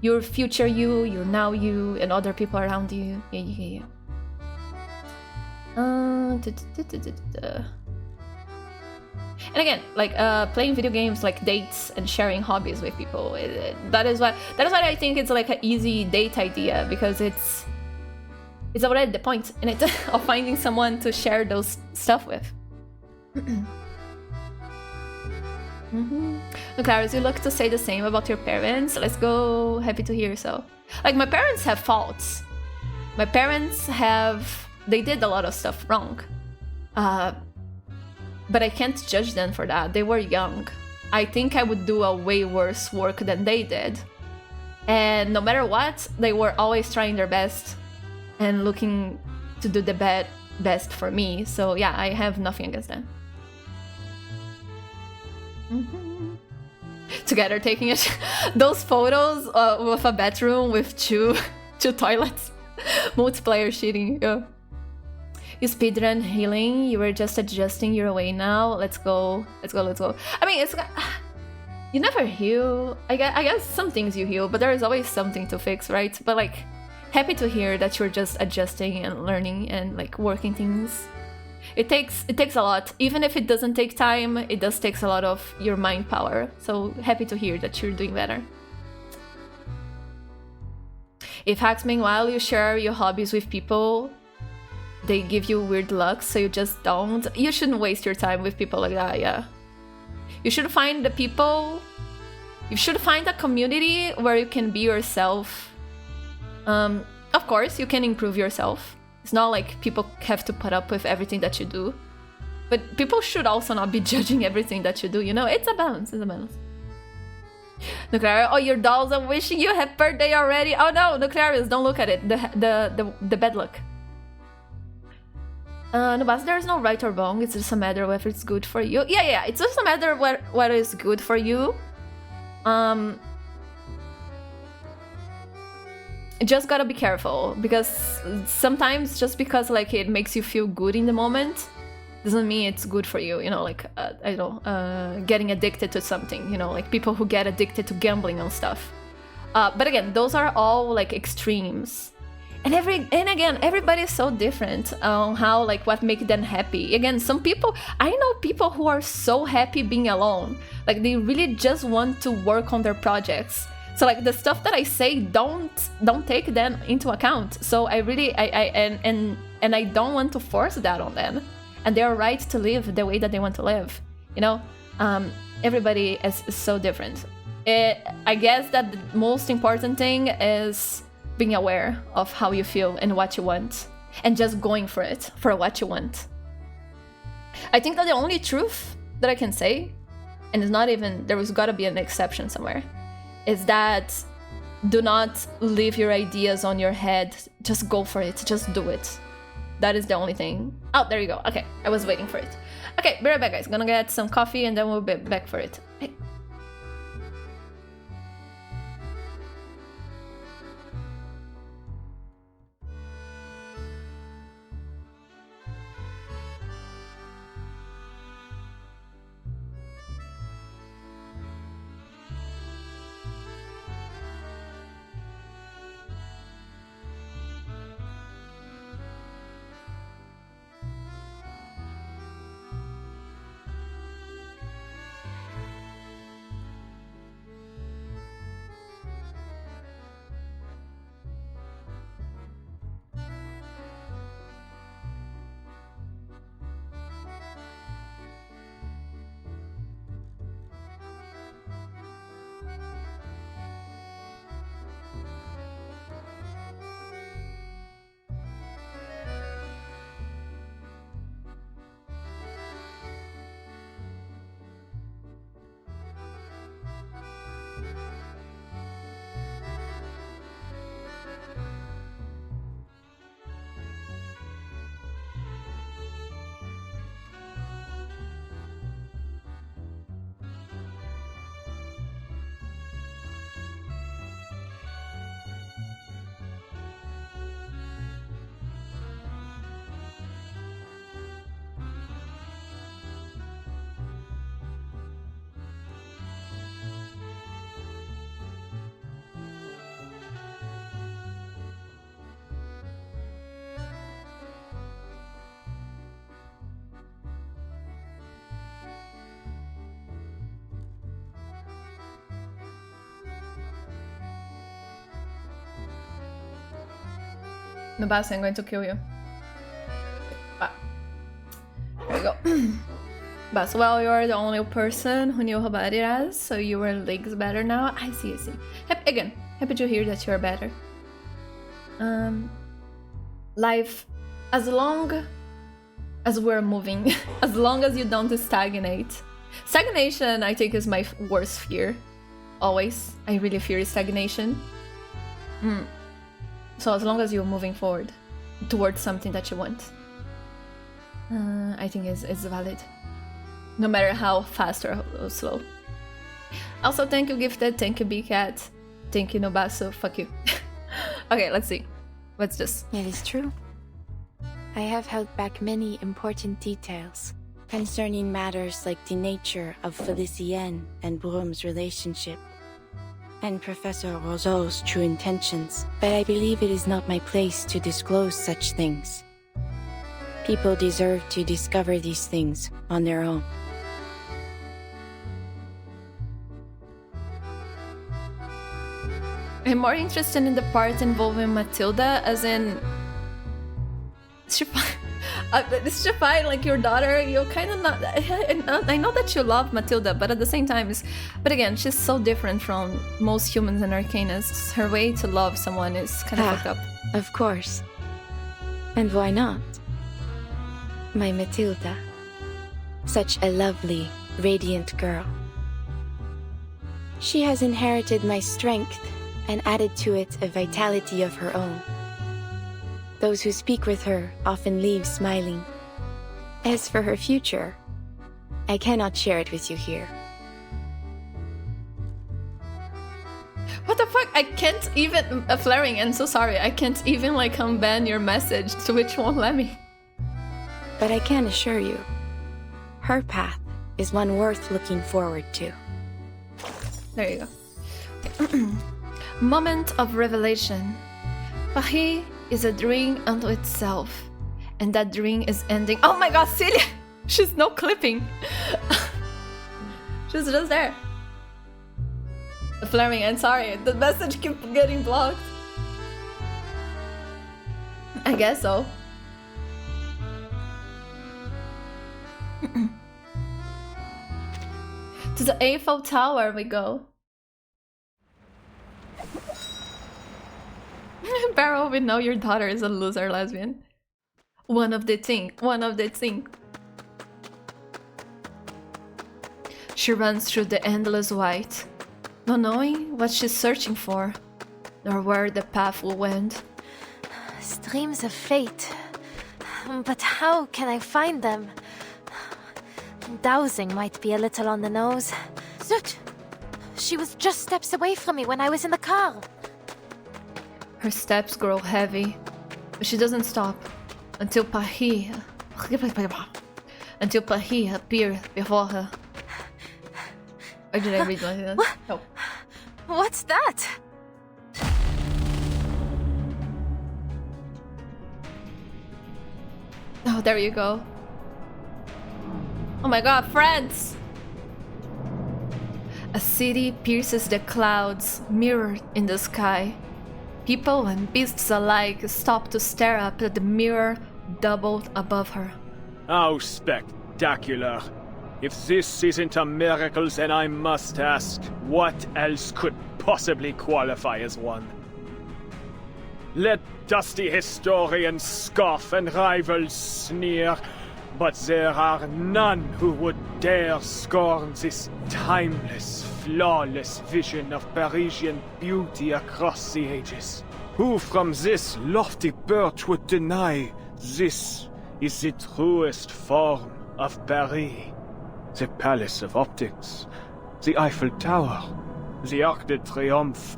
Your future you, your now you, and other people around you. Yeah. And again, like playing video games, like dates and sharing hobbies with people. That is what I think it's like an easy date idea, because it's already the point in it of finding someone to share those stuff with. Clarice, you look to say the same about your parents. Let's go. Happy to hear so. Like, my parents have faults. My parents they did a lot of stuff wrong. But I can't judge them for that. They were young. I think I would do a way worse work than they did. And no matter what, they were always trying their best and looking to do the best for me. So yeah, I have nothing against them. Together taking those photos with a bedroom with two toilets. Multiplayer cheating. Yeah. You speedrun healing, you were just adjusting your way now. Let's go. I mean, you never heal. I guess some things you heal, but there is always something to fix, right? But like, happy to hear that you're just adjusting and learning and like working things. It takes a lot. Even if it doesn't take time, it does takes a lot of your mind power. So happy to hear that you're doing better. If hacks, meanwhile, you share your hobbies with people, they give you weird luck, so you just don't. You shouldn't waste your time with people like that, yeah. You should find the people. You should find a community where you can be yourself. Of course, you can improve yourself. It's not like people have to put up with everything that you do. But people should also not be judging everything that you do, you know? It's a balance, Nuclear, oh, your dolls are wishing you happy birthday already. Oh no, Nuclearius, don't look at it. The bad luck. Nubas, there's no right or wrong. It's just a matter of whether it's good for you. Yeah. It's just a matter of what is good for you. just gotta be careful, because sometimes just because like it makes you feel good in the moment doesn't mean it's good for you, you know, like I don't know, getting addicted to something, you know, like people who get addicted to gambling and stuff. But again, those are all like extremes. And again, everybody is so different on how, like, what makes them happy. Again, some people, I know people who are so happy being alone. Like, they really just want to work on their projects. So, like, the stuff that I say, don't take them into account. So I really, and I don't want to force that on them. And they're right to live the way that they want to live. You know, everybody is so different. I guess that the most important thing is being aware of how you feel and what you want, and just going for it, for what you want. I think that the only truth that I can say, and it's not even, there was gotta be an exception somewhere, is that do not leave your ideas on your head. Just go for it, just do it. That is the only thing. Oh, there you go. Okay, I was waiting for it. Okay, be right back, guys. Gonna get some coffee and then we'll be back for it. Hey. Nobasa, I'm going to kill you. Ah. There we go. But well, you're the only person who knew about it as, so your leg's better now. I see. Happy to hear that you're better. Life, as long as we're moving, as long as you don't stagnate. Stagnation, I think, is my worst fear. Always. I really fear stagnation. So as long as you're moving forward towards something that you want, I think it's valid. No matter how fast or slow. Also, thank you, Gifted. Thank you, Bcat. Thank you, Nobasu. Fuck you. Okay, let's see. What's this? It is true. I have held back many important details concerning matters like the nature of Felicien and Brume's relationship, and Professor Roseau's true intentions, but I believe it is not my place to disclose such things. People deserve to discover these things on their own. I'm more interested in the part involving Matilda, as in... She fine, like your daughter, you're kind of not... I know that you love Matilda, but at the same time, but again, she's so different from most humans and Arcanists. Her way to love someone is kind of fucked up. Of course. And why not? My Matilda. Such a lovely, radiant girl. She has inherited my strength and added to it a vitality of her own. Those who speak with her often leave smiling. As for her future, I cannot share it with you here. What the fuck? I can't even flaring. I'm so sorry. I can't even like unban your message, to which won't let me. But I can assure you, her path is one worth looking forward to. There you go. Moment of revelation. Paris is a dream unto itself, and that dream is ending. Oh my god, Celia! She's no clipping. She's just there. Flaring, I'm sorry. The message keeps getting blocked. I guess so. To the Eiffel Tower we go. Beryl, we know your daughter is a loser lesbian. One of the thing. She runs through the endless white, not knowing what she's searching for, nor where the path will end. Streams of fate. But how can I find them? Dowsing might be a little on the nose. Zut! She was just steps away from me when I was in the car. Her steps grow heavy, but she doesn't stop until Paris appears before her. Or did I read like that? No. What's that? Oh, there you go. Oh my god, France! A city pierces the clouds, mirrored in the sky. People and beasts alike stop to stare up at the mirror doubled above her. How spectacular! If this isn't a miracle, then I must ask, what else could possibly qualify as one? Let dusty historians scoff and rivals sneer, but there are none who would dare scorn this timeless, flawless vision of Parisian beauty across the ages. Who from this lofty perch would deny this is the truest form of Paris? The Palace of Optics, the Eiffel Tower, the Arc de Triomphe,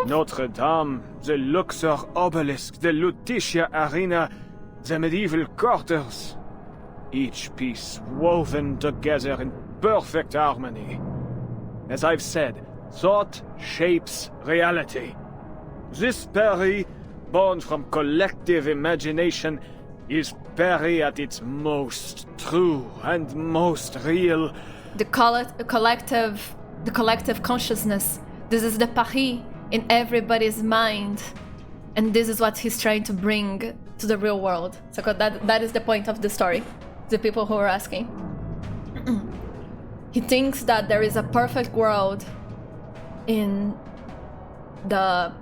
Notre Dame, the Luxor Obelisk, the Lutetia Arena, the medieval quarters. Each piece woven together in perfect harmony. As I've said, thought shapes reality. This Paris, born from collective imagination, is Paris at its most true and most real. The collective consciousness. This is the Paris in everybody's mind, and this is what he's trying to bring to the real world. So that is the point of the story. The people who are asking. He thinks that there is a perfect world in the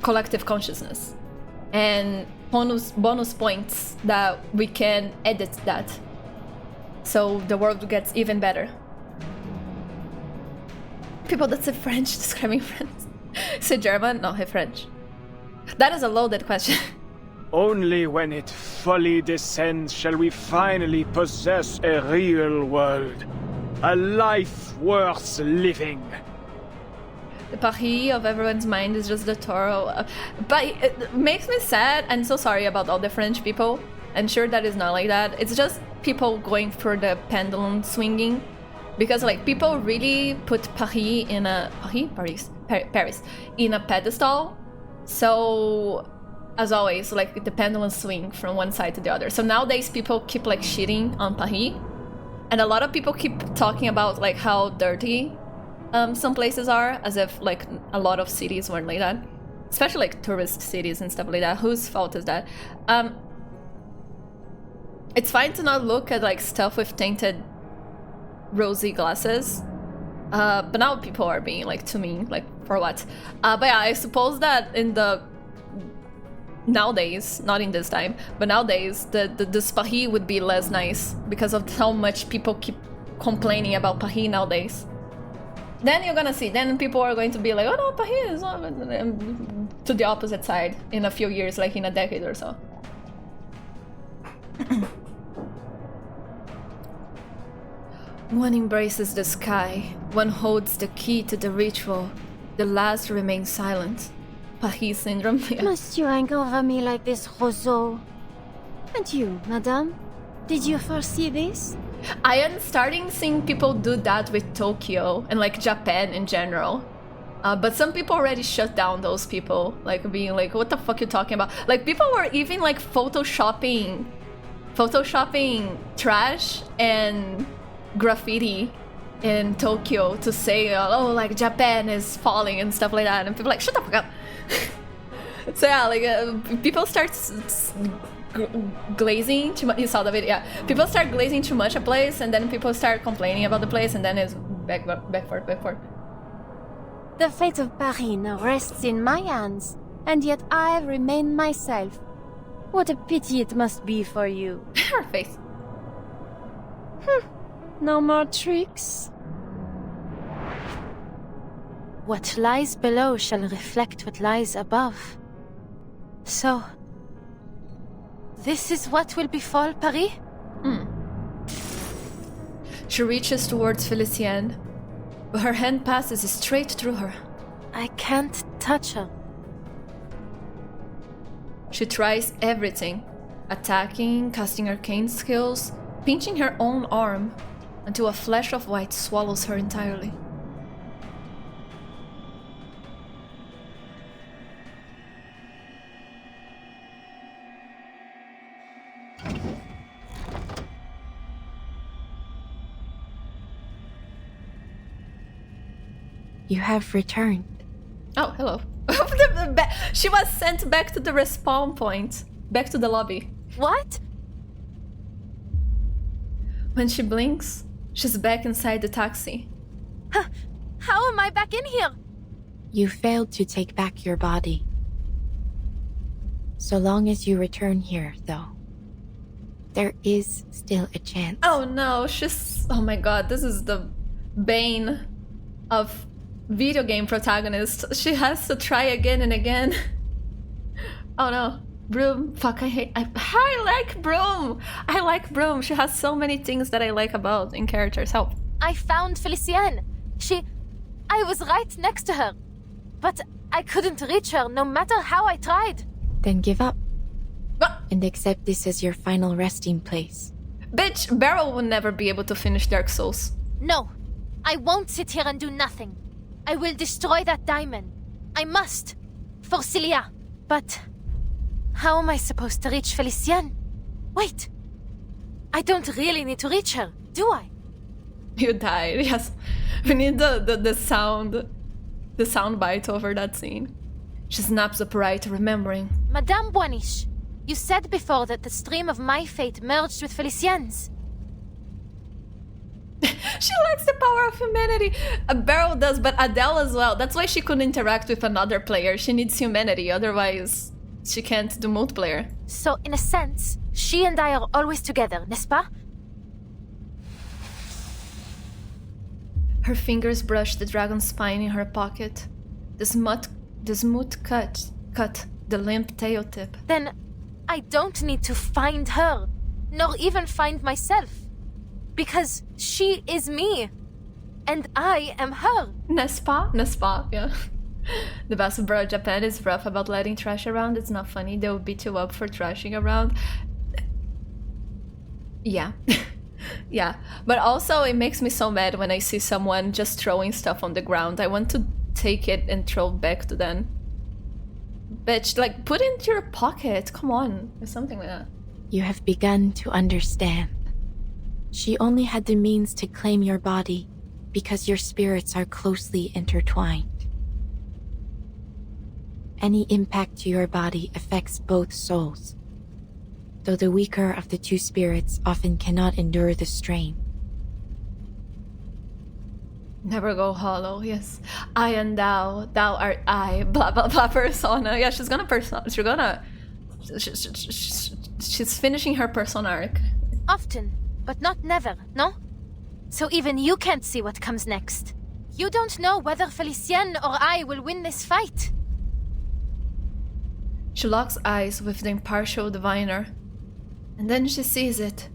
collective consciousness, and bonus points that we can edit that, so the world gets even better. People that say French describing France. Say German? No, hey French. That is a loaded question. Only when it fully descends shall we finally possess a real world. A life worth living. The Paris of everyone's mind is just the Toro. But it makes me sad. I'm so sorry about all the French people. I'm sure that is not like that. It's just people going for the pendulum swinging. Because like people really put Paris in a... Paris in a pedestal. So... as always, like the pendulum swing from one side to the other. So nowadays people keep like shitting on Paris, and a lot of people keep talking about like how dirty some places are, as if like a lot of cities weren't like that, especially like tourist cities and stuff like that. Whose fault is that? It's fine to not look at like stuff with tainted rosy glasses, but now people are being like too mean, like for what? But yeah, I suppose that in the nowadays, not in this time, but nowadays, the Paris would be less nice because of how much people keep complaining about Paris nowadays. Then you're gonna see, then people are going to be like, oh no, Paris is not, to the opposite side in a few years, like in a decade or so. One embraces the sky, one holds the key to the ritual, The last remain silent. Paris syndrome. Yeah. Must you hang over me like this, Roseau? And you, madame? Did you foresee this? I am starting seeing people do that with Tokyo and like Japan in general. But some people already shut down those people, like being like, what the fuck you talking about? Like people were even like photoshopping trash and graffiti in Tokyo to say, oh, like Japan is falling and stuff like that. And people like, shut the fuck up. So yeah, like people start glazing too much. You saw the video, yeah. People start glazing too much a place, and then people start complaining about the place, and then it's backward. The fate of Paris now rests in my hands, and yet I remain myself. What a pity it must be for you. Her face. No more tricks. What lies below shall reflect what lies above. So, this is what will befall Paris? She reaches towards Felicienne, but her hand passes straight through her. I can't touch her. She tries everything, attacking, casting arcane skills, pinching her own arm, until a flash of white swallows her entirely. You have returned. Oh, hello. She was sent back to the respawn point. Back to the lobby. What? When she blinks, she's back inside the taxi. How am I back in here? You failed to take back your body. So long as you return here, though, there is still a chance. Oh no, she's... Oh my god, this is the bane of video game protagonist. She has to try again and again. Oh no. Brume. Fuck, I like Brume. I like Brume. She has so many things that I like about in characters. Help. I found Felicienne. I was right next to her. But I couldn't reach her no matter how I tried. Then give up. What? And accept this as your final resting place. Bitch, Beryl will never be able to finish Dark Souls. No. I won't sit here and do nothing. I will destroy that diamond. I must. For Celia. But how am I supposed to reach Felicienne? Wait. I don't really need to reach her, do I? You died, yes. We need the sound bite over that scene. She snaps upright, remembering. Madame Boiniche, you said before that the stream of my fate merged with Felicienne's. She likes the power of humanity. Beryl does, but Adele as well. That's why she couldn't interact with another player. She needs humanity, otherwise she can't do multiplayer. So, in a sense, she and I are always together, n'est-ce pas? Her fingers brush the dragon's spine in her pocket. The smooth cut the limp tail tip. Then I don't need to find her, nor even find myself. Because she is me, and I am her. N'est-ce pas? Yeah. The best bro, Japan is rough about letting trash around. It's not funny. They'll beat you up for trashing around. Yeah. Yeah. But also, it makes me so mad when I see someone just throwing stuff on the ground. I want to take it and throw back to them. Bitch, like, put it into your pocket. Come on. Or something like that. You have begun to understand. She only had the means to claim your body because your spirits are closely intertwined. Any impact to your body affects both souls, though the weaker of the two spirits often cannot endure the strain. Never go hollow, yes. I and thou art I, blah blah blah persona. Yeah, she's finishing her persona arc. Often. But not never, no? So even you can't see what comes next. You don't know whether Felicienne or I will win this fight. She locks eyes with the impartial diviner. And then she sees it.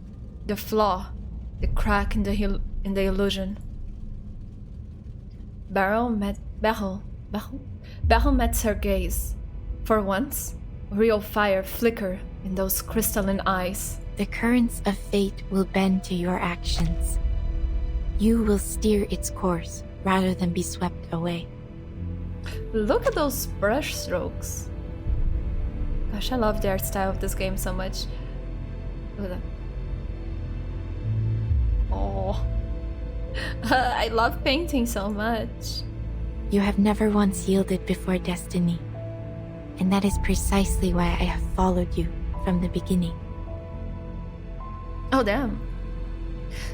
The flaw. The crack in the illusion. Beryl Beryl met her gaze. For once, real fire flickered in those crystalline eyes. The currents of fate will bend to your actions. You will steer its course rather than be swept away. Look at those brush strokes. Gosh, I love the art style of this game so much. Look at that. Oh. I love painting so much. You have never once yielded before destiny, and that is precisely why I have followed you from the beginning. Oh damn.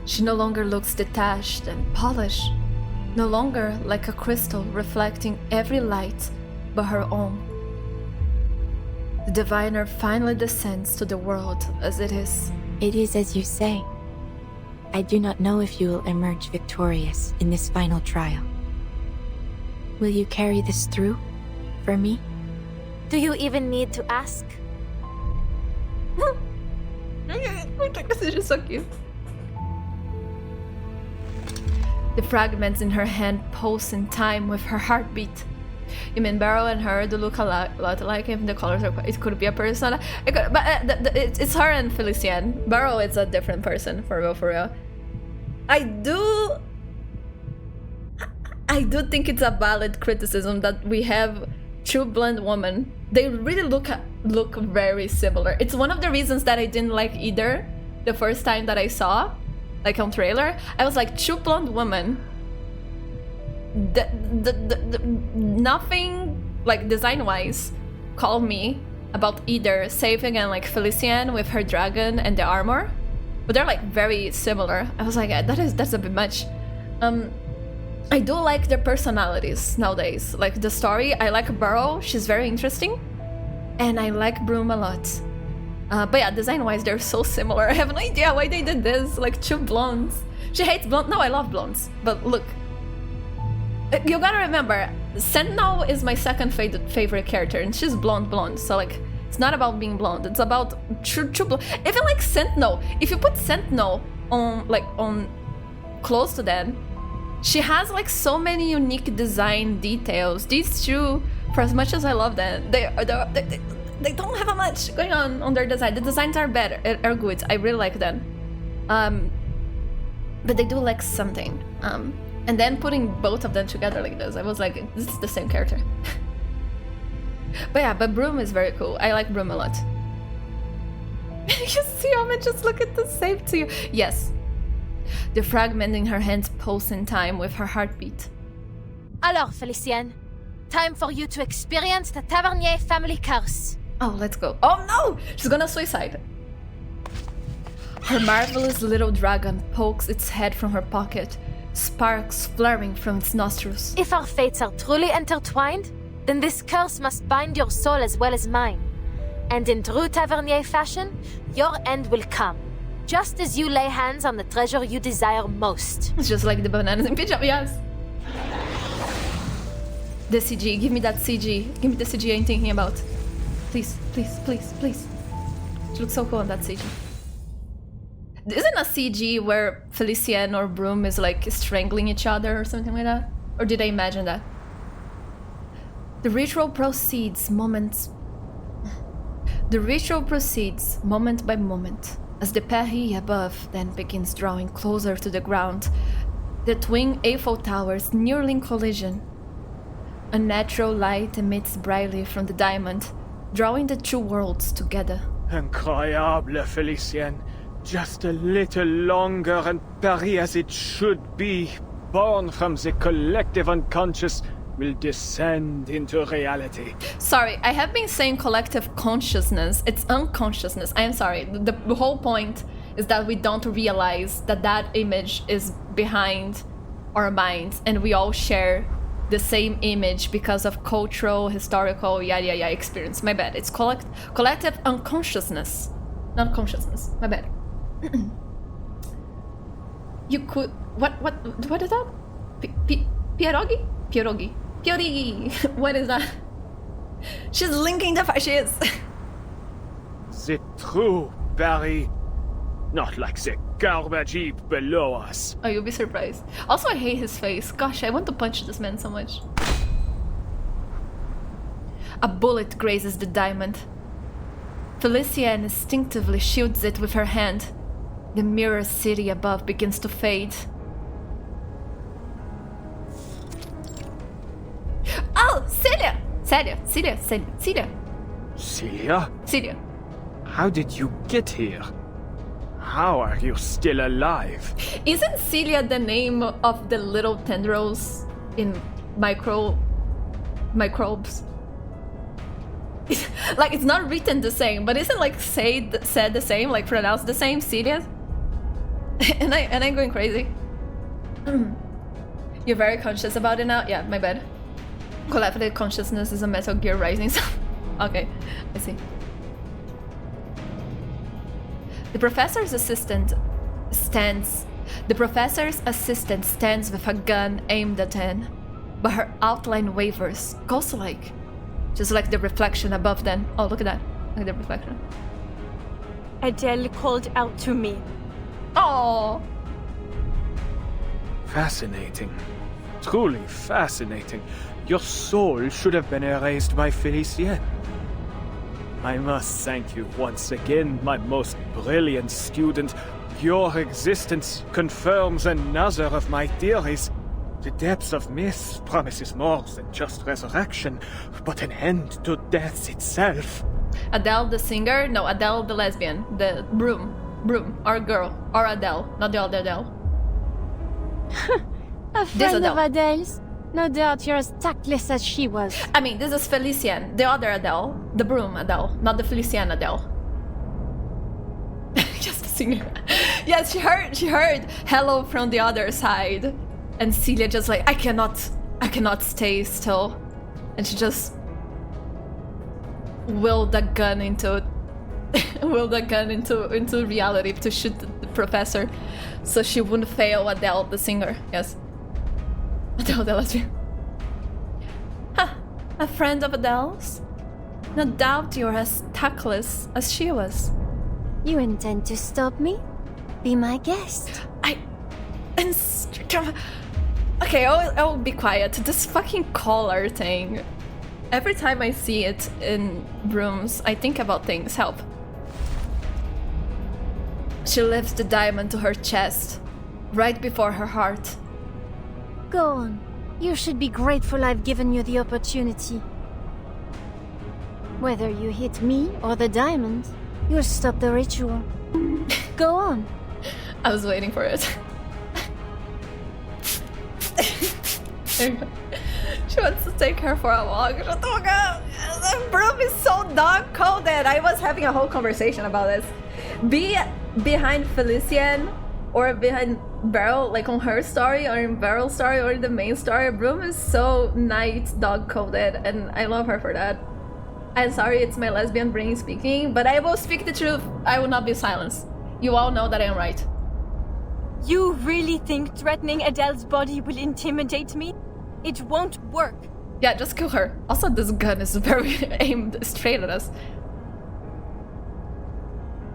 She no longer looks detached and polished, no longer like a crystal reflecting every light but her own. The diviner finally descends to the world as it is. It is as you say. I do not know if you will emerge victorious in this final trial. Will you carry this through for me? Do you even need to ask? This is just so cute. The fragments in her hand pulse in time with her heartbeat. You mean Beryl and her do look a lot alike, even the colors are. It could be a person. It's her and Felicien. Beryl is a different person, for real. I do think it's a valid criticism that we have two blonde women. They really look very similar. It's one of the reasons that I didn't like either the first time that I saw, like on trailer. I was like, two blonde women. Nothing like design-wise called me about either, save again like Felicien with her dragon and the armor, but they're like very similar. I was like, that's a bit much. I do like their personalities nowadays. Like the story, I like Beryl, she's very interesting, and I like Brume a lot. But yeah, design-wise, they're so similar. I have no idea why they did this. Like two blondes. She hates blondes. No, I love blondes. But look, you gotta remember, Sentinel is my second favorite character, and she's blonde. So like, it's not about being blonde. It's about true blonde. Even like Sentinel, if you put Sentinel on close to them, she has like so many unique design details. These two, for as much as I love them, they don't have much going on their design. The designs are better, are good. I really like them, but they do lack something. And then putting both of them together like this, I was like, this is the same character. But yeah, but Brume is very cool. I like Brume a lot. You see how much just look at the same to you. Yes. The fragment in her hands pulse in time with her heartbeat. Alors, Felicien, time for you to experience the Tavernier family curse. Oh, let's go. Oh no! She's gonna suicide. Her marvelous little dragon pokes its head from her pocket, sparks flaring from its nostrils. If our fates are truly intertwined, then this curse must bind your soul as well as mine. And in true Tavernier fashion, your end will come, just as you lay hands on the treasure you desire most. It's just like the bananas in pyjama, yes. The CG, give me that CG. Give me the CG I'm thinking about. Please. She looks so cool on that CG. Isn't a CG where Felicien or Brume is like strangling each other or something like that? Or did I imagine that? The ritual proceeds moment by moment as the Peri above then begins drawing closer to the ground. The twin Eiffel Towers nearly in collision. A natural light emits brightly from the diamond, drawing the two worlds together. Incroyable, Felicien. Just a little longer and Paris as it should be, born from the collective unconscious, will descend into reality. Sorry, I have been saying collective consciousness. It's unconsciousness. I am sorry. The whole point is that we don't realize that image is behind our minds, and we all share the same image because of cultural, historical, experience. My bad. It's collective unconsciousness. Not consciousness. My bad. You could... What is that? Pierogi? What is that? She's linking the... She is. The true Paris. Not like the garbage heap below us. Oh, you'll be surprised. Also, I hate his face. Gosh, I want to punch this man so much. A bullet grazes the diamond. Felicia instinctively shields it with her hand. The mirror city above begins to fade. Oh, Celia! Celia! Celia? How did you get here? How are you still alive? Isn't Celia the name of the little tendrils in microbes? Like, it's not written the same, but isn't like said the same, like pronounced the same, Celia? and I'm going crazy. You're very conscious about it now? Yeah, my bad. Collective consciousness is a Metal Gear Rising song. Okay, I see. The professor's assistant stands with a gun aimed at Anne, but her outline wavers, ghost-like, just like the reflection above them. Oh, look at that. Look at the reflection. Adele called out to me. Oh. Fascinating. Truly fascinating. Your soul should have been erased by Felicien. I must thank you once again, my most brilliant student. Your existence confirms another of my theories. The depths of myth promises more than just resurrection, but an end to death itself. Adele the singer? No, Adele the lesbian. The Brume, our girl. Or Adele, not the other Adele. A friend of Adele's? No doubt you're as tactless as she was. I mean, this is Felicien, the other Adele. The Brume Adele, not the Felicien Adele. Just the singer. Yes, she heard hello from the other side. And Celia just like, I cannot stay still. And she just willed the gun into reality to shoot the professor, so she wouldn't fail Adele the singer. Yes. Adele the lesbian. Huh, a friend of Adele's? No doubt you're as tactless as she was. You intend to stop me? Be my guest. Okay, I'll be quiet. This fucking collar thing. Every time I see it in rooms, I think about things. Help. She lifts the diamond to her chest, right before her heart. Go on. You should be grateful I've given you the opportunity. Whether you hit me or the diamond, you'll stop the ritual. Go on. I was waiting for it. She wants to take her for a walk. Brume is so dog-coded. I was having a whole conversation about this. Be behind Felicien or behind Beryl, like on her story or in Beryl's story or in the main story. Brume is so nice, dog-coded, and I love her for that. I'm sorry, it's my lesbian brain speaking, but I will speak the truth. I will not be silenced. You all know that I am right. You really think threatening Adele's body will intimidate me? It won't work. Yeah, just kill her. Also, this gun is very aimed straight at us.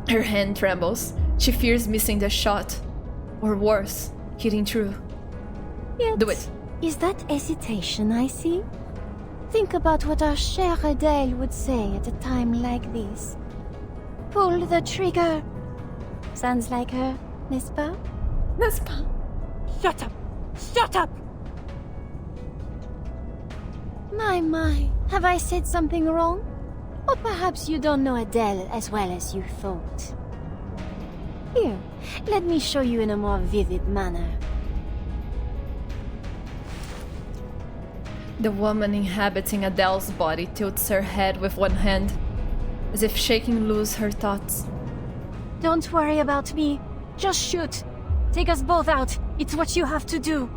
Her hand trembles. She fears missing the shot. Or worse, hitting true. Yet, do it. Is that hesitation I see? Think about what our chère Adele would say at a time like this. Pull the trigger. Sounds like her, n'est-ce pas? N'est-ce pas? Shut up! Shut up! My, have I said something wrong? Or perhaps you don't know Adele as well as you thought. Here, let me show you in a more vivid manner. The woman inhabiting Adele's body tilts her head with one hand, as if shaking loose her thoughts. Don't worry about me. Just shoot. Take us both out. It's what you have to do.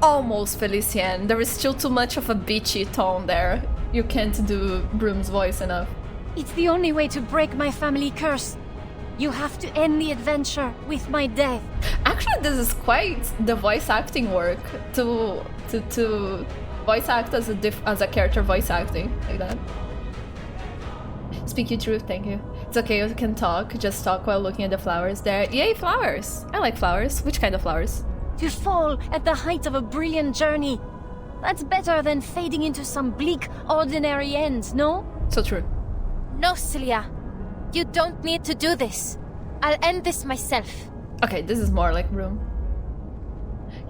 Almost, Felicien. There is still too much of a bitchy tone there. You can't do Brume's voice enough. It's the only way to break my family curse. You have to end the adventure with my death. Actually, this is quite the voice acting work to voice act as a character voice acting like that. Speak your truth, thank you. It's okay, you can talk. Just talk while looking at the flowers there. Yay, flowers! I like flowers. Which kind of flowers? To fall at the height of a brilliant journey. That's better than fading into some bleak, ordinary end, no? So true. No, Celia. You don't need to do this. I'll end this myself. Okay, this is more like Brume.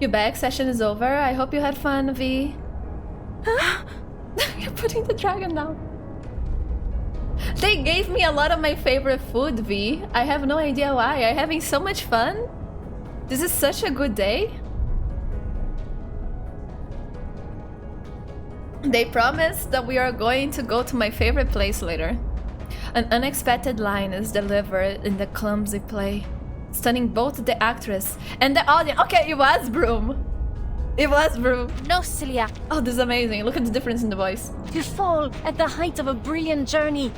Your bag session is over. I hope you had fun, V. You're putting the dragon down. They gave me a lot of my favorite food, V. I have no idea why. I'm having so much fun. This is such a good day. They promised that we are going to go to my favorite place later. An unexpected line is delivered in the clumsy play, stunning both the actress and the audience. Okay, it was Brume. It was Brume. No, Celia. Oh, this is amazing. Look at the difference in the voice. To fall at the height of a brilliant journey.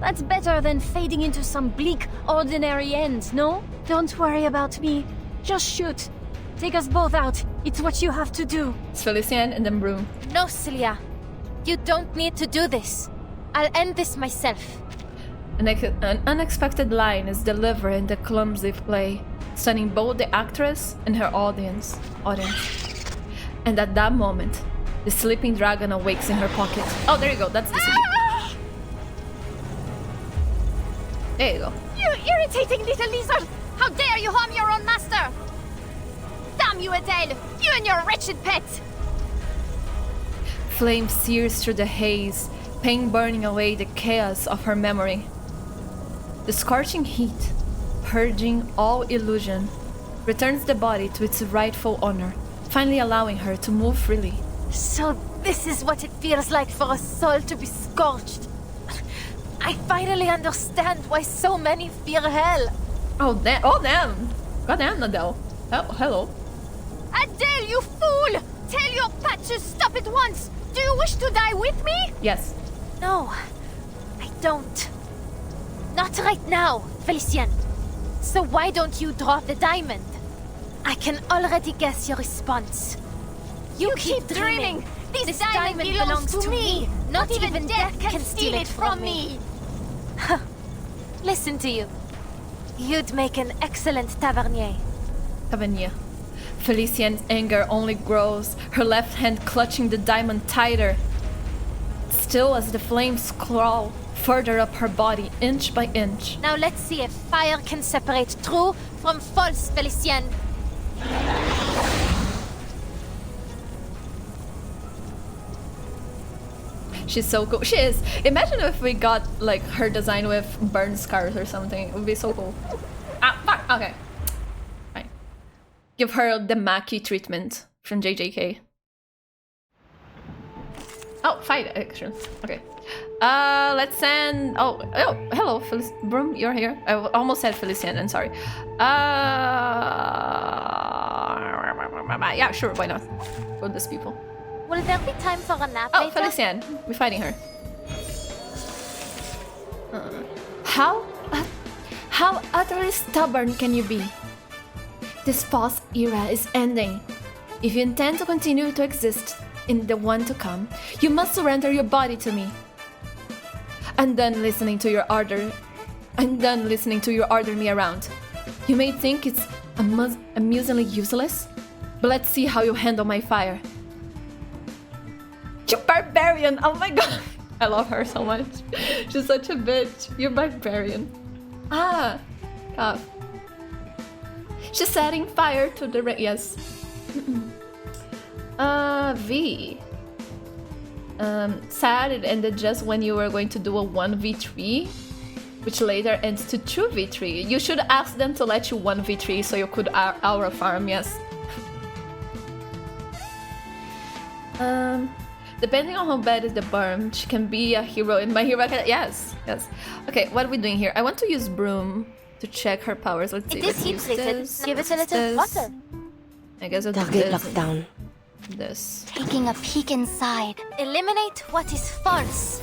That's better than fading into some bleak, ordinary end, no? Don't worry about me. Just shoot. Take us both out. It's what you have to do. It's Felicien and then Brume. No, Celia. You don't need to do this. I'll end this myself. An unexpected line is delivered in the clumsy play, stunning both the actress and her audience. And at that moment, the sleeping dragon awakes in her pocket. Oh, there you go. That's the CD. There you go. You irritating little lizard! How dare you harm your own master! Damn you, Adele! You and your wretched pet! Flame sears through the haze, pain burning away the chaos of her memory. The scorching heat, purging all illusion, returns the body to its rightful owner, finally allowing her to move freely. So this is what it feels like for a soul to be scorched. I finally understand why so many fear hell. Oh damn! Goddamn, Adele. Oh, hello. Adele, you fool! Tell your pet to stop at once! Do you wish to die with me? Yes. No, I don't. Not right now, Felicien. So why don't you draw the diamond? I can already guess your response. You keep dreaming. This diamond belongs to me. Not even death can steal it from me. Listen to you. You'd make an excellent tavernier. Tavernier. Felicien's anger only grows, her left hand clutching the diamond tighter. Still as the flames crawl further up her body, inch by inch. Now let's see if fire can separate true from false, Felicien. She's so cool. She is. Imagine if we got like her design with burn scars or something. It would be so cool. Ah, fuck. Okay. Fine. Give her the Maki treatment from JJK. Oh, fight action. Okay. Let's send. Oh, hello, Brume. You're here. I almost said Felicien. I'm sorry. Yeah, sure. Why not? For these people. Will there be time for a nap Oh, later? Felicien. We're fighting her. How utterly stubborn can you be? This false era is ending. If you intend to continue to exist in the one to come, you must surrender your body to me. I'm done listening to your order me around. You may think it's amusingly useless, but let's see how you handle my fire. You barbarian! Oh my god! I love her so much. She's such a bitch. You're barbarian. Ah! God. She's setting fire to the yes. V. Sad it ended just when you were going to do a 1v3, which later ends to 2v3. You should ask them to let you 1v3 so you could aura farm, yes. Depending on how bad is the burn, she can be a hero in My Hero Academia. Yes, yes. Okay, what are we doing here? I want to use Brume to check her powers. Let's see. Let's use this. Give it a little water. I guess it's Target lockdown. This. Taking a peek inside. Eliminate what is false.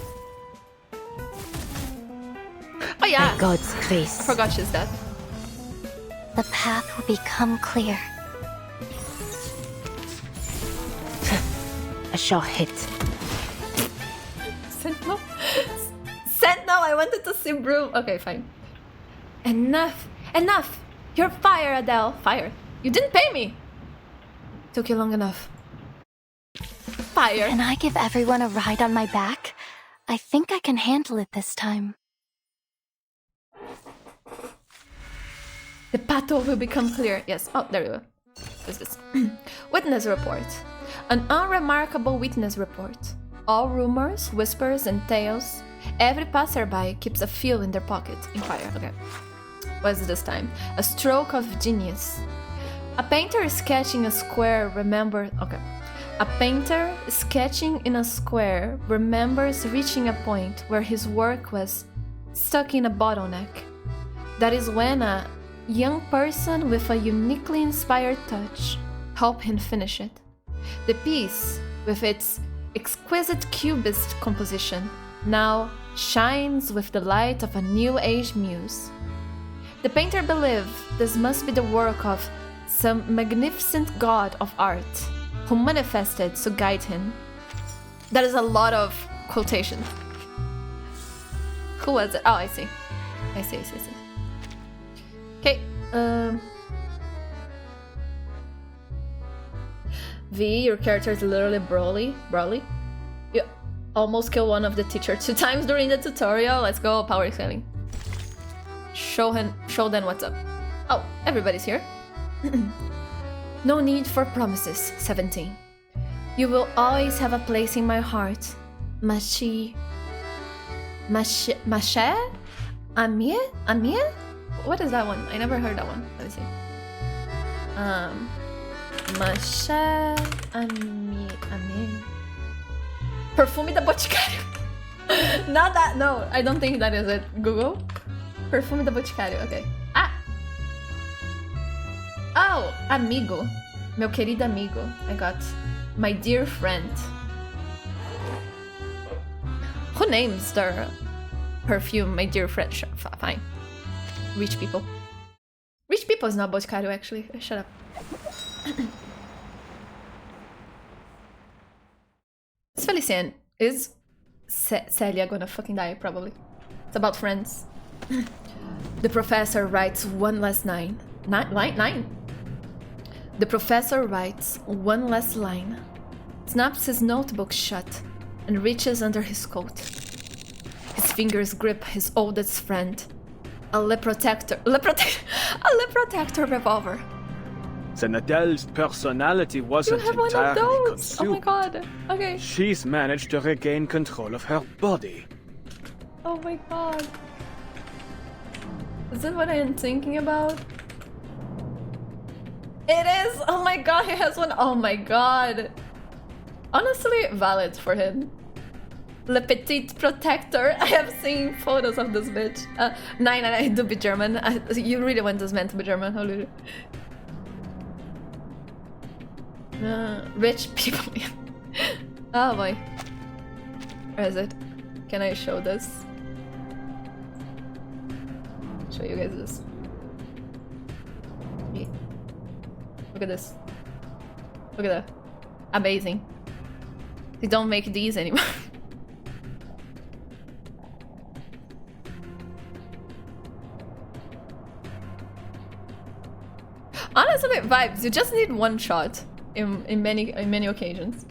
Oh yeah. By God's grace. I forgot she's dead. The path will become clear. A short hit. Sentinel? Sentinel, I wanted to see Brume. Okay, fine. Enough! Enough! You're fired, Adele. Fired. You didn't pay me! Took you long enough. fire. Can I give everyone a ride on my back? I think I can handle it this time. The path will become clear. Yes. Oh, there we go. What's this? Witness report. An unremarkable witness report. All rumors, whispers, and tales. Every passerby keeps a few in their pocket. Inquire. Okay. What's this time? A stroke of genius. A painter sketching a square A painter sketching in a square remembers reaching a point where his work was stuck in a bottleneck. That is when a young person with a uniquely inspired touch helped him finish it. The piece, with its exquisite cubist composition, now shines with the light of a new age muse. The painter believed this must be the work of some magnificent god of art who manifested to guide him. That is a lot of quotation. Who was it? Oh, I see. Okay. V, your character is literally Broly. You almost kill one of the teachers 2 times during the tutorial. Let's go, power scaling. Show them what's up. Oh, everybody's here. No need for promises, 17. You will always have a place in my heart. Maché? Amie? What is that one? I never heard that one. Let me see. Maché Amie. Perfume da Boticário. Not that, no, I don't think that is it. Google. Perfume da Boticário, okay. Oh, amigo. Meu querido amigo. I got my dear friend. Who names their perfume my dear friend? Fine. Rich people. Rich people is not Boticário, actually. Shut up. Is Felicien, is Celia gonna fucking die? Probably. It's about friends. The professor writes one last line. Nine? The professor writes one last line, snaps his notebook shut, and reaches under his coat. His fingers grip his oldest friend, a Le Protector revolver. Zenatel's personality wasn't You have one of entirely those! consumed. Oh my god. Okay. She's managed to regain control of her body. Oh my god. Is that what I am thinking about? It is! Oh my god, he has one! Oh my god! Honestly, valid for him. Le Petit Protector. I have seen photos of this bitch. Nein, I do be German. You really want this man to be German, holy. Rich people. Oh boy. Where is it? Can I show this? Show you guys this. Yeah. Look at this. Look at that. Amazing. They don't make these anymore. Honestly, vibes. You just need one shot in many occasions.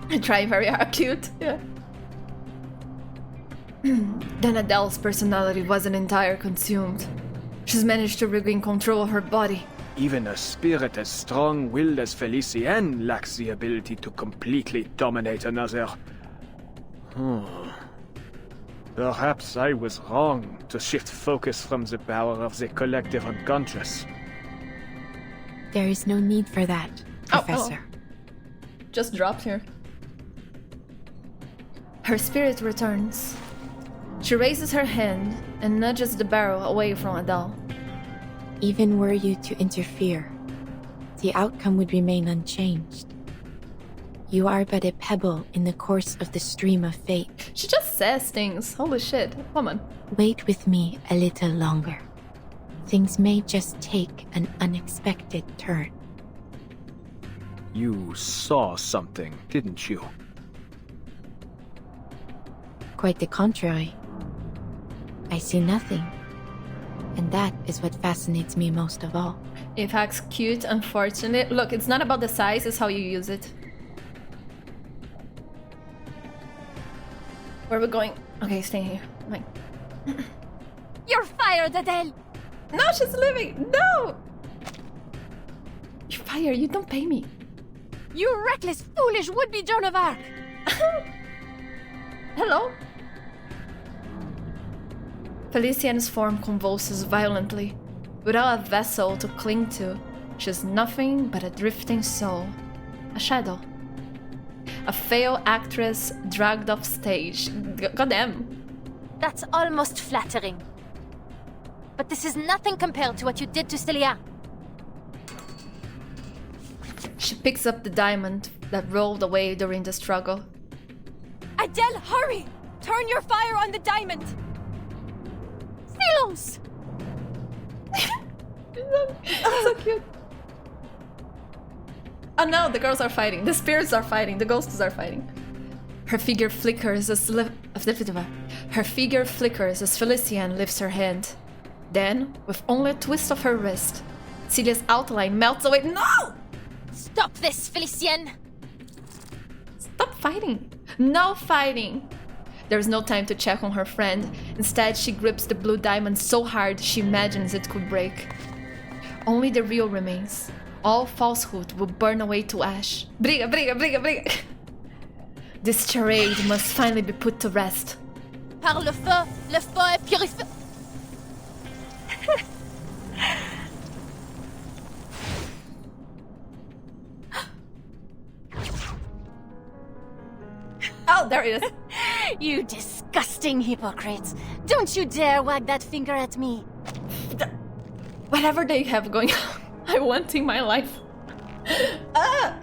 I try very hard. Cute. Yeah. Then Adele's personality wasn't entirely consumed. She's managed to regain control of her body. Even a spirit as strong-willed as Felicien lacks the ability to completely dominate another. Perhaps I was wrong to shift focus from the power of the collective unconscious. There is no need for that, Professor. Just dropped here. Her spirit returns. She raises her hand and nudges the barrel away from Adele. Even were you to interfere, the outcome would remain unchanged. You are but a pebble in the course of the stream of fate. She just says things. Holy shit, woman. Wait with me a little longer. Things may just take an unexpected turn. You saw something, didn't you? Quite the contrary. I see nothing. And that is what fascinates me most of all. If acts cute, unfortunately. Look, it's not about the size, it's how you use it. Where are we going? Okay, stay here. Like. You're fired, Adele! No, she's leaving! No! You're fired, you don't pay me. You reckless, foolish would-be Joan of Arc! Hello? Felician's form convulses violently. Without a vessel to cling to, she's nothing but a drifting soul. A shadow. A failed actress dragged off stage. Goddamn. That's almost flattering. But this is nothing compared to what you did to Celia. She picks up the diamond that rolled away during the struggle. Adele, hurry! Turn your fire on the diamond! Silence! So cute. Oh no, the girls are fighting. The spirits are fighting. The ghosts are fighting. Her figure flickers as Felician lifts her hand. Then, with only a twist of her wrist, Celia's outline melts away. No! Stop this, Felician! Stop fighting. No fighting. There's no time to check on her friend. Instead, she grips the blue diamond so hard she imagines it could break. Only the real remains. All falsehood will burn away to ash. Briga, briga, briga, briga. This charade must finally be put to rest. Par le feu est purifié. Oh, there it is. You disgusting hypocrite. Don't you dare wag that finger at me. Whatever they have going on, I want in my life. Ah!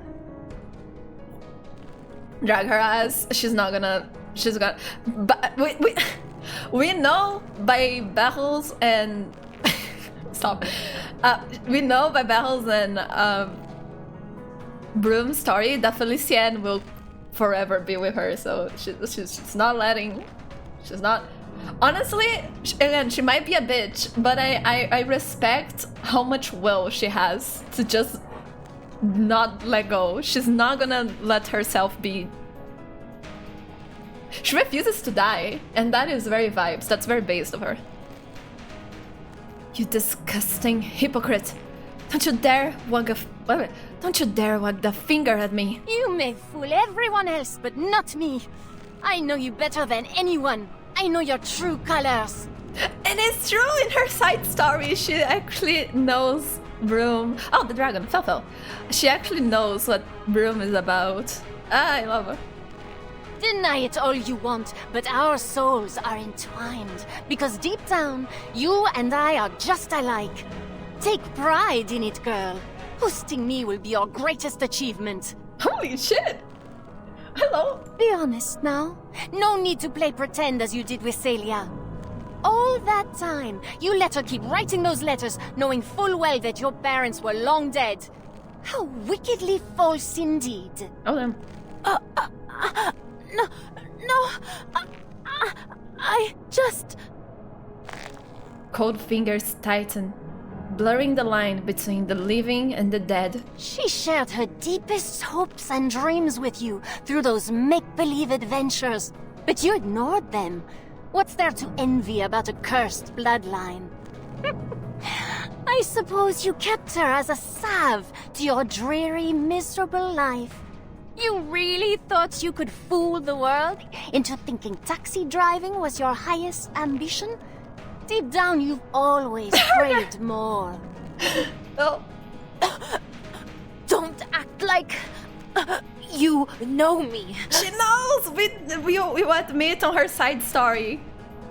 Drag her ass. She's gonna. But we know by Beryl's and stop. We know by Beryl's and Brume's story that Felician will forever be with her. So she's not letting. She's not. Honestly, again, she might be a bitch, but I respect how much will she has to just not let go. She's not gonna let herself be. She refuses to die, and that is very vibes. That's very based of her. You disgusting hypocrite! Don't you dare wag the finger at me! You may fool everyone else, but not me. I know you better than anyone. I know your true colors. And it's true, in her side story, she actually knows Brume. Oh, the dragon, fell. She actually knows what Brume is about. Ah, I love her. Deny it all you want, but our souls are entwined. Because deep down, you and I are just alike. Take pride in it, girl. Hosting me will be your greatest achievement. Holy shit! Hello? Be honest now. No need to play pretend as you did with Celia. All that time, you let her keep writing those letters, knowing full well that your parents were long dead. How wickedly false indeed. Oh, them. No, I just... Cold fingers tighten, blurring the line between the living and the dead. She shared her deepest hopes and dreams with you through those make-believe adventures, but you ignored them. What's there to envy about a cursed bloodline? I suppose you kept her as a salve to your dreary, miserable life. You really thought you could fool the world into thinking taxi driving was your highest ambition? Deep down, you've always craved more. Oh. Don't act like you know me. She knows! We admit on her side story.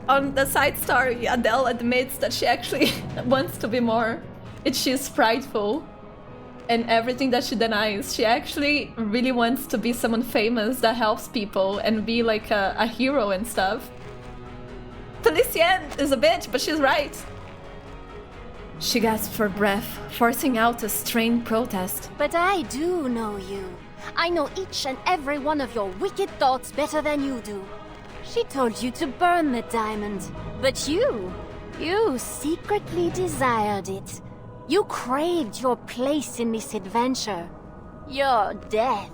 On the side story, Adele admits that she actually wants to be more. She's prideful. And everything that she denies, she actually really wants to be someone famous that helps people and be like a hero and stuff. Felician is a bitch, but she's right. She gasped for breath, forcing out a strained protest. But I do know you. I know each and every one of your wicked thoughts better than you do. She told you to burn the diamond, but you secretly desired it. You craved your place in this adventure. Your death.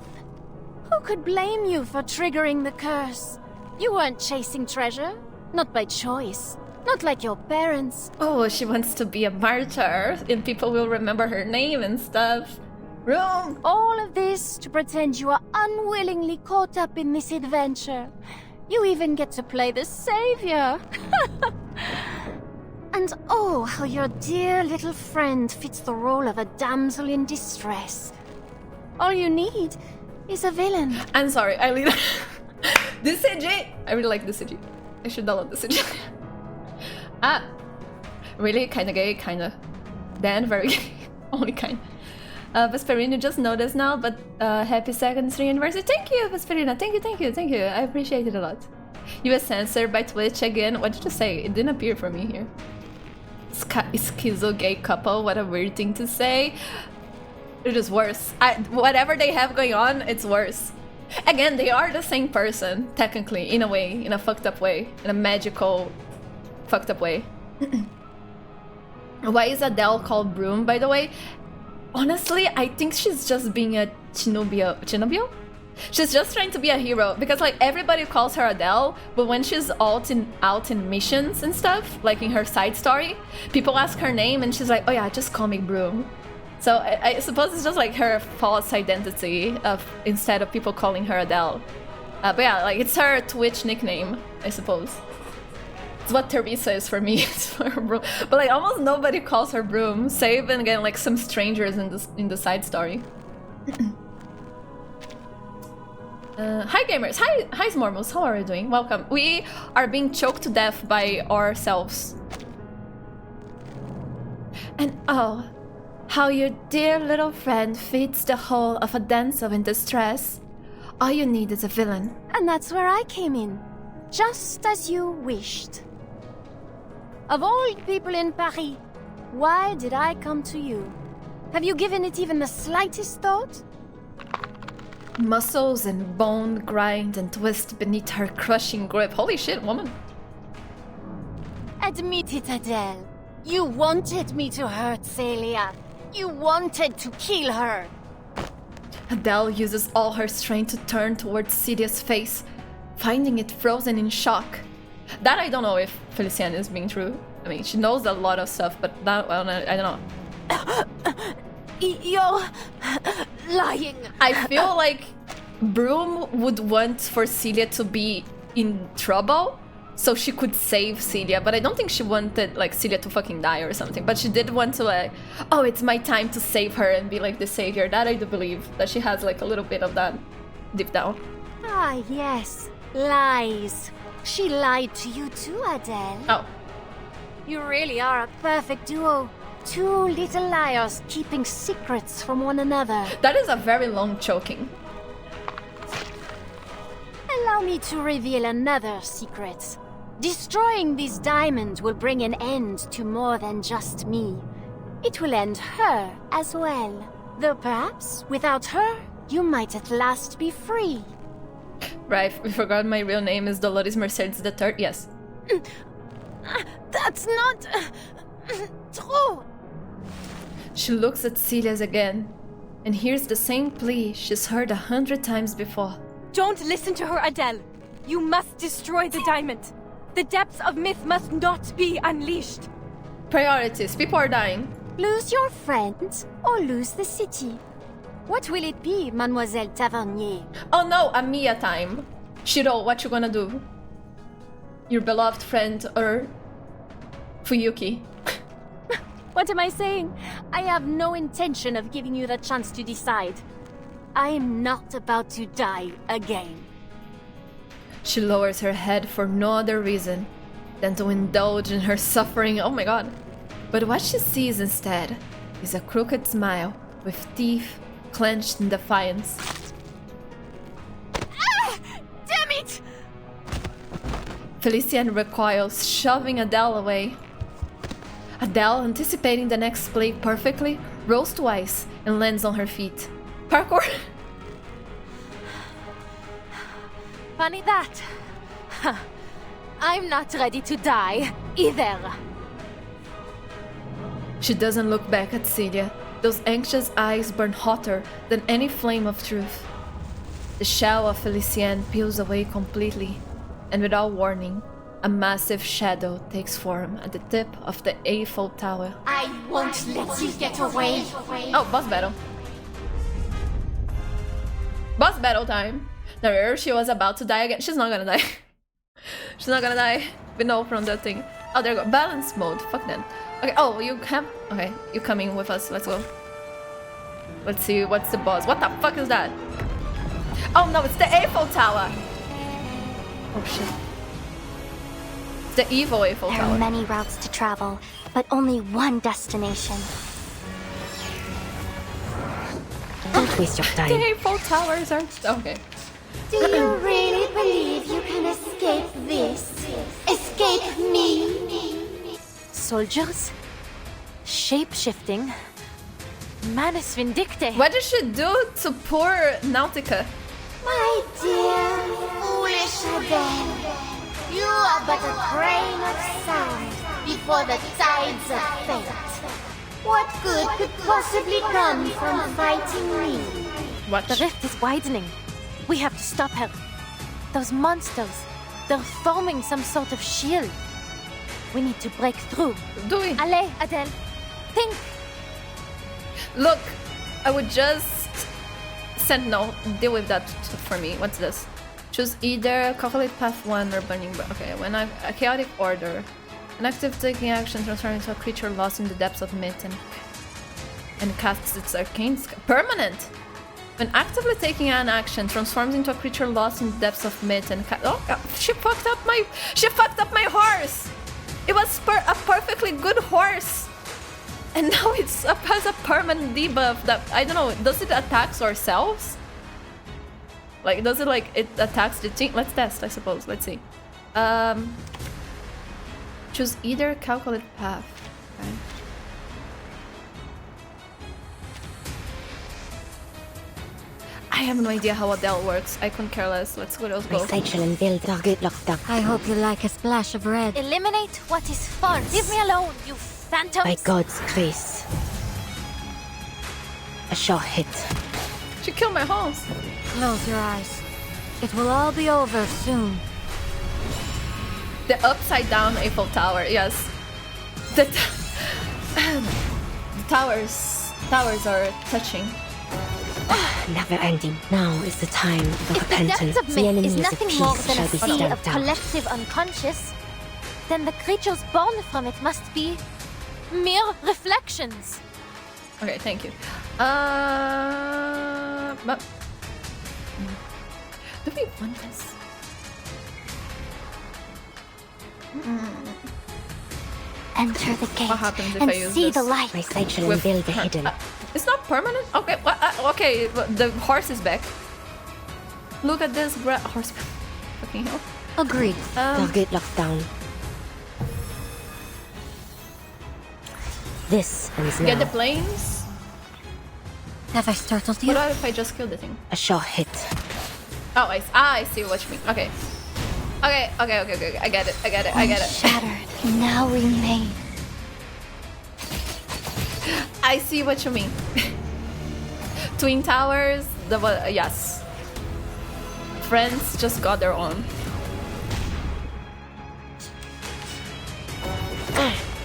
Who could blame you for triggering the curse? You weren't chasing treasure. Not by choice. Not like your parents. Oh, she wants to be a martyr, and people will remember her name and stuff. Brume! All of this to pretend you are unwillingly caught up in this adventure. You even get to play the savior. And oh, how your dear little friend fits the role of a damsel in distress. All you need is a villain. I'm sorry, I really... This CG! I really like this CG. I should download this CG. Ah! Really? Kinda gay, kinda. Dan, very gay. Only kind. Vesperina just noticed now, but happy second 3 anniversary. Thank you, Vesperina. Thank you. I appreciate it a lot. You were censored by Twitch again. What did you say? It didn't appear for me here. Schizo gay couple. What a weird thing to say. It is worse. Whatever they have going on, it's worse. Again, they are the same person, technically, in a way, in a fucked up way, in a magical, fucked up way. Why is Adele called Brume, by the way? Honestly, I think she's just being a Chinobio? She's just trying to be a hero, because like everybody calls her Adele, but when she's out in missions and stuff, like in her side story, people ask her name and she's like, oh yeah, just call me Brume. So I suppose it's just like her false identity of instead of people calling her Adele. But yeah, like it's her Twitch nickname, I suppose. It's what Teresa is for me. It's for Brume. But like almost nobody calls her Brume, save and again like some strangers in the side story. Hi gamers, hi Smormos, how are you doing? Welcome. We are being choked to death by ourselves. And oh, how your dear little friend fits the whole of a damsel in distress. All you need is a villain. And that's where I came in. Just as you wished. Of all people in Paris, why did I come to you? Have you given it even the slightest thought? Muscles and bone grind and twist beneath her crushing grip. Holy shit, woman. Admit it, Adele. You wanted me to hurt Celia. You wanted to kill her. Adele uses all her strength to turn towards Celia's face, finding it frozen in shock. That I don't know if Feliciane is being true. I mean, she knows a lot of stuff, but that, well, I don't know. You're lying. I feel like Brume would want for Celia to be in trouble so she could save Celia, but I don't think she wanted like Celia to fucking die or something. But she did want to like, oh, it's my time to save her and be like the savior. That I do believe that she has like a little bit of that deep down. Ah, yes. Lies. She lied to you too, Adele. Oh. You really are a perfect duo. Two little liars keeping secrets from one another. That is a very long choking. Allow me to reveal another secret. Destroying this diamond will bring an end to more than just me. It will end her as well. Though perhaps, without her, you might at last be free. Right, we forgot my real name is Dolores Mercedes III. Yes. That's not... true. She looks at Celia's again, and hears the same plea she's heard 100 times before. Don't listen to her, Adele. You must destroy the diamond. The depths of myth must not be unleashed. Priorities. People are dying. Lose your friend or lose the city. What will it be, Mademoiselle Tavernier? Oh no, a Mia time. Shiro, what you gonna do? Your beloved friend or Fuyuki? What am I saying? I have no intention of giving you the chance to decide. I am not about to die again. She lowers her head for no other reason than to indulge in her suffering. Oh my god. But what she sees instead is a crooked smile with teeth clenched in defiance. Ah! Damn it! Feliciane recoils, shoving Adele away. Adele, anticipating the next play perfectly, rolls twice and lands on her feet. Parkour! Funny that. I'm not ready to die, either. She doesn't look back at Celia. Those anxious eyes burn hotter than any flame of truth. The shell of Felicienne peels away completely, and without warning, a massive shadow takes form at the tip of the Eiffel Tower. I won't let you get away. Oh, boss battle. Boss battle time. There she was about to die again. She's not gonna die. She's not gonna die. We know from that thing. Oh, there you go. Balance mode. Fuck that. Okay, oh, you have... Okay, you coming with us. Let's go. Let's see what's the boss. What the fuck is that? Oh no, it's the Eiffel Tower. Oh shit. It's the evil Eiffel Tower. There are many routes to travel, but only one destination. Don't waste your time. The Eiffel Towers are... Okay. Do you really believe you can escape this? Escape me? Soldiers? Shape-shifting? Manus Vindicte? What did she do to poor Nautica? My dear, foolish Adele, you are but a grain of sand before the tides of fate. What good could possibly come from fighting me? What? The rift is widening. We have to stop her. Those monsters, they're forming some sort of shield. We need to break through. Do we? Allez, Adele. Think. Look, I would just... Sentinel, deal with that for me. What's this? Choose either calculate path 1 or burning... Okay, when I... A chaotic order. An active taking action transforms into a creature lost in the depths of myth and casts its arcane... Permanent! When actively taking an action, transforms into a creature lost in the depths of myth and oh, she fucked up my... She fucked up my horse! It was a perfectly good horse! And now it's has a permanent debuff that... I don't know, does it attack ourselves? Like, does it like... It attacks the team? Let's test, I suppose. Let's see. Choose either calculate path. Okay. I have no idea how Adele works. I couldn't care less. Let's go. Recycle and build target locked up. I hope you like a splash of red. Eliminate what is false. Leave me alone, you phantoms. By God's grace. A short hit. She killed my horse. Close your eyes. It will all be over soon. The upside down Eiffel Tower, yes. The towers are touching. Never ending. Now is the time of If the repentance. depths of The myth enemies is of nothing peace more than shall a be sea of stamped out. collective unconscious, then the creatures born from it must be mere reflections. Okay, thank you. But do we want this? Enter the gate What happens if and I use see this? the light. Recycle and build the hidden. It's not permanent? Okay, okay, the horse is back. Look at this horse. Fucking hell. Agreed. Target locked down. This ends now. Get the planes. Have I startled you? What if I just kill the thing? A short hit. Oh, I see what you mean. Okay. Okay. I get it. Shattered, now remain. I see what you mean. Twin Towers, yes. Friends just got their own.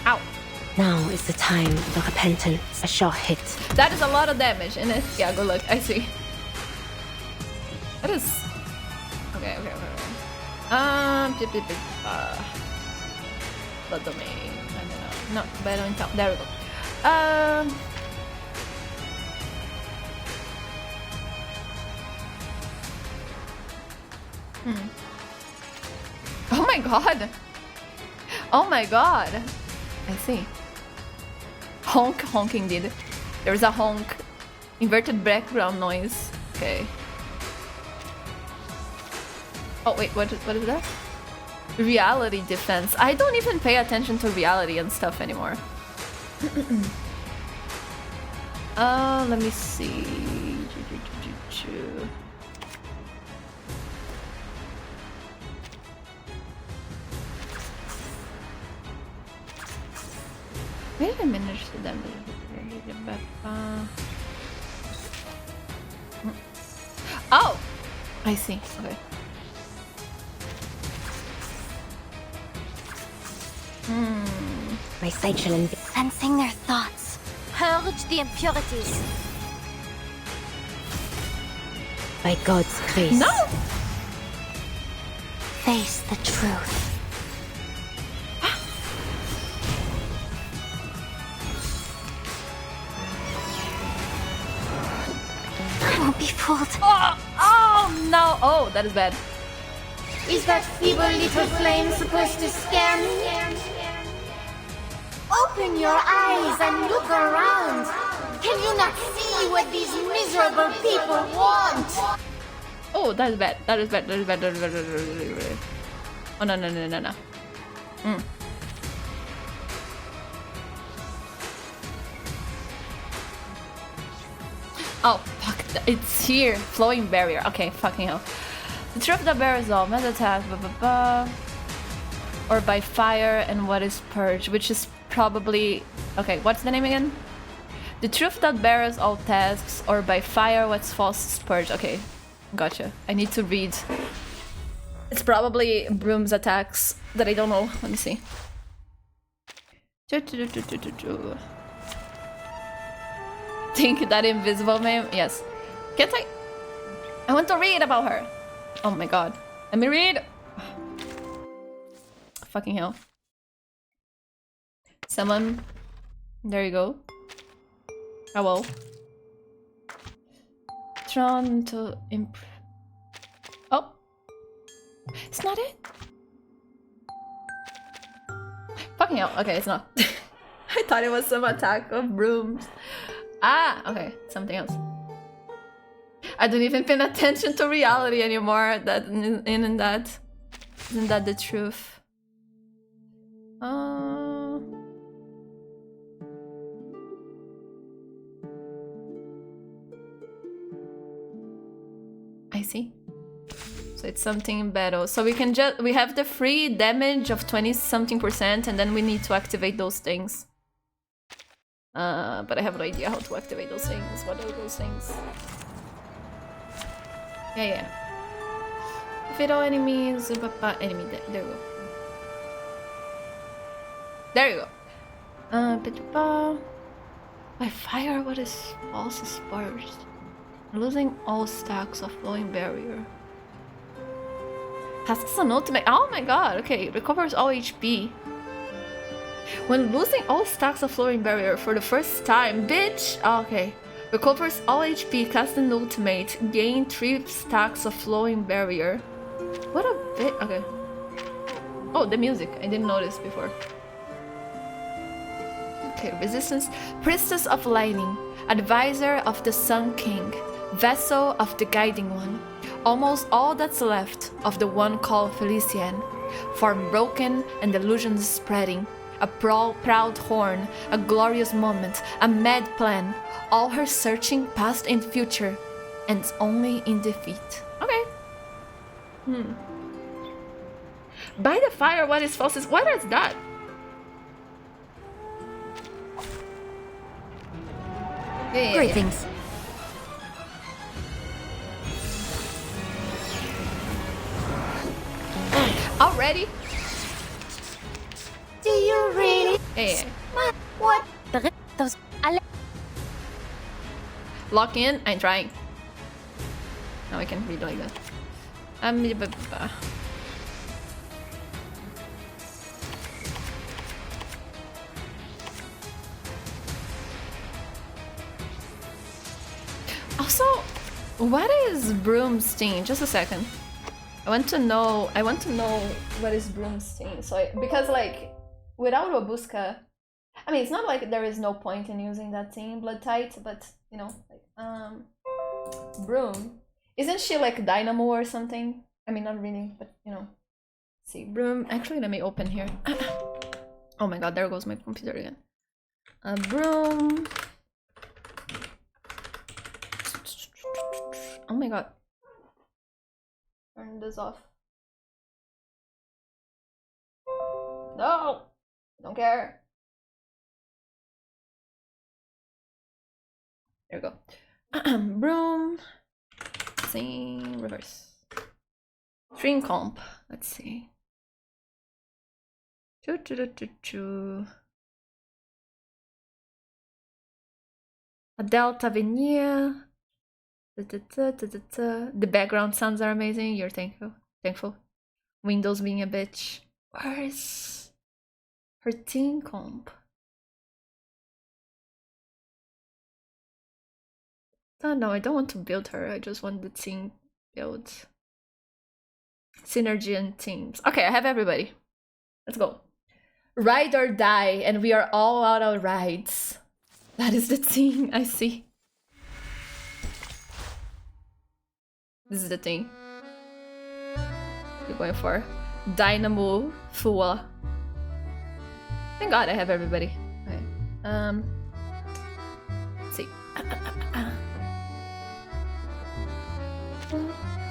Ow. Now is the time of repentance. A short hit. That is a lot of damage, isn't it? Yeah, good luck. I see. That is... Okay. Blood domain. I don't know. No, battle in town. There we go. Oh my god! Oh my god! I see. Honking did. There's a honk. Inverted background noise. Okay. Oh wait, what is that? Reality defense. I don't even pay attention to reality and stuff anymore. Let me see. Wait a minute, oh! I see, okay. My sight shall sensing their thoughts. Purge the impurities. By God's grace. No! Face the truth. I won't be fooled. Oh! Oh no! Oh, that is bad. Is that feeble little flame supposed to scare me? Open your eyes and look around. Can you not see what these miserable people want? Oh, that is bad. That is bad. That is bad. That is bad. That is bad. Oh no no no no no. Oh fuck! It's here. Flowing barrier. Okay, fucking hell. The truth that bears all med attack, blah blah blah, or by fire, and what is purge, which is probably okay. What's the name again? The truth that bears all tasks, or by fire, what's false is purge. Okay, gotcha. I need to read. It's probably Brume's attacks that I don't know. Let me see. Think that invisible man? Yes. Can't I want to read about her. Oh my god. Let me read. Fucking hell. Someone. There you go. Hello. Trying to oh. It's not it? Fucking hell. Okay, it's not. I thought it was some attack of brooms. Ah, okay. Something else. I don't even pay attention to reality anymore. That isn't that the truth? I see. So it's something in battle. So we can we have the free damage of 20-something%, and then we need to activate those things. But I have no idea how to activate those things. What are those things? Yeah. Defeat all enemies. Enemy. There you go. There you go. By fire, what is false spurs? Losing all stacks of flowing barrier. Tasks an ultimate. Oh my god. Okay, recovers all HP. When losing all stacks of flowing barrier for the first time, bitch. Oh, okay. Recovers all HP, cast an ultimate, gain 3 stacks of flowing barrier. What a bit. Okay. Oh, the music. I didn't notice before. Okay, resistance. Priestess of Lightning, advisor of the Sun King, vessel of the Guiding One. Almost all that's left of the one called Felician. Form broken and delusions spreading. A proud horn, a glorious moment, a mad plan. All her searching past and future ends only in defeat. Okay. By the fire, what is false is... What is that? Yeah. Greetings. Already? Do you really? Yeah. What? Those. Lock in. I'm trying. Now I can read like that. Also, what is Brume's thing? Just a second. I want to know what is Brume's thing. So because like without Robuska, I mean it's not like there is no point in using that thing, Blood Tight, but you know, like Brume. Isn't she like Dynamo or something? I mean not really, but you know. Let's see, Brume. Actually let me open here. Oh my god, there goes my computer again. Brume. Oh my god. Turn this off. No! Don't care. There we go. Brume. Sing. Reverse. String comp. Let's see. A Delta Veneer. The background sounds are amazing. You're thankful. Windows being a bitch. Where's her team comp? Oh no, I don't want to build her. I just want the team build. Synergy and teams. Okay, I have everybody. Let's go. Ride or die, and we are all out of rides. That is the thing, I see. This is the thing. We're going for Dynamo Fua. Thank God I have everybody. Okay. Let's see.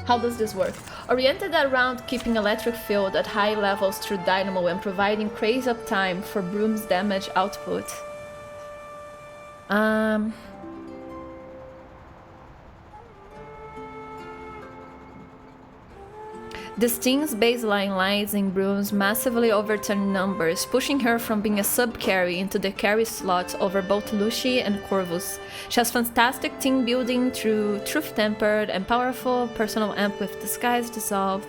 How does this work? Oriented around keeping electric field at high levels through dynamo and providing crazy uptime for Brume's damage output. This team's baseline lies in Brume's massively overturned numbers, pushing her from being a sub-carry into the carry slot over both Lucy and Corvus. She has fantastic team building through truth-tempered and powerful personal amp with Disguise Dissolve.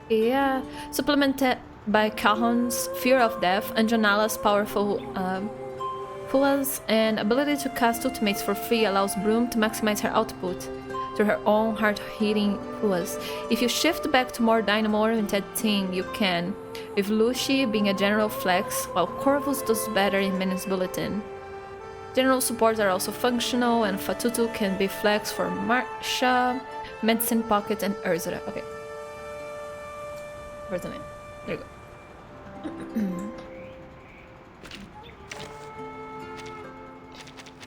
Yeah, supplemented by Cajon's Fear of Death and Janala's powerful Fuas, and ability to cast ultimates for free allows Brume to maximize her output through her own hard-hitting Fuas. If you shift back to more dynamo-oriented team, you can, with Lucy being a general flex, while Corvus does better in Menace Bulletin. General supports are also functional, and Fatutu can be flex for Marsha, Medicine Pocket, and Ursula. Okay. Where's the name? There you go.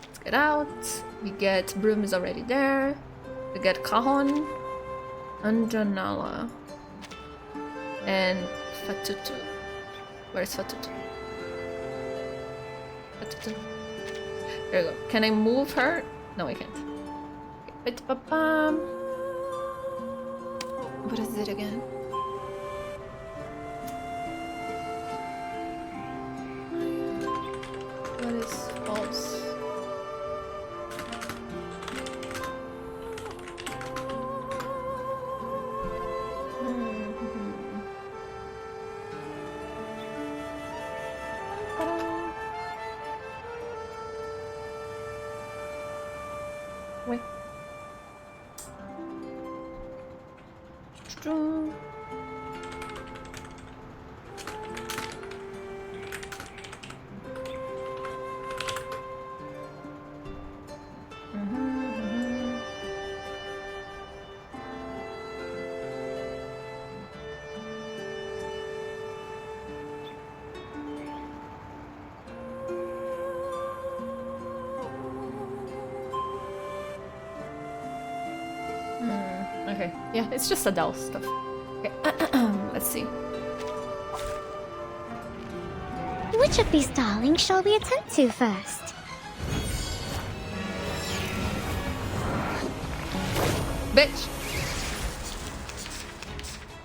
Let's get out. We get Brume is already there. We get Cajon, Anjanala, and Fatutu. Where's Fatutu? Fatutu. There you go. Can I move her? No, I can't. Okay. What is it again? What is false? Wait. Okay, yeah, it's just Adele stuff. Okay, let's see. Which of these darlings shall we attend to first? Bitch!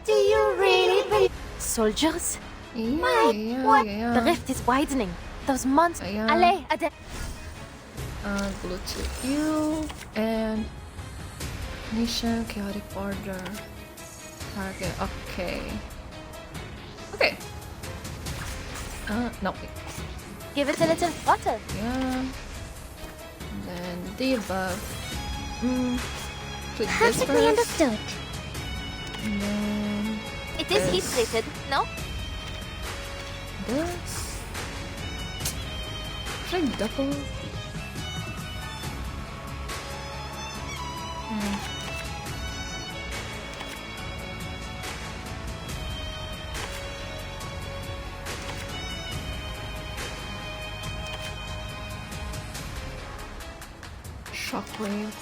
Do you really believe... Soldiers? Yeah, The rift is widening. Those monsters... Allez, Adele! Blue to you, and... Nation, chaotic order. Target, okay. Okay. No, wait. Give it a little flutter. Yeah. And then debuff. Click this Perfectly first. understood. And then It is heat treated, no? this. Should I double? Shockwave.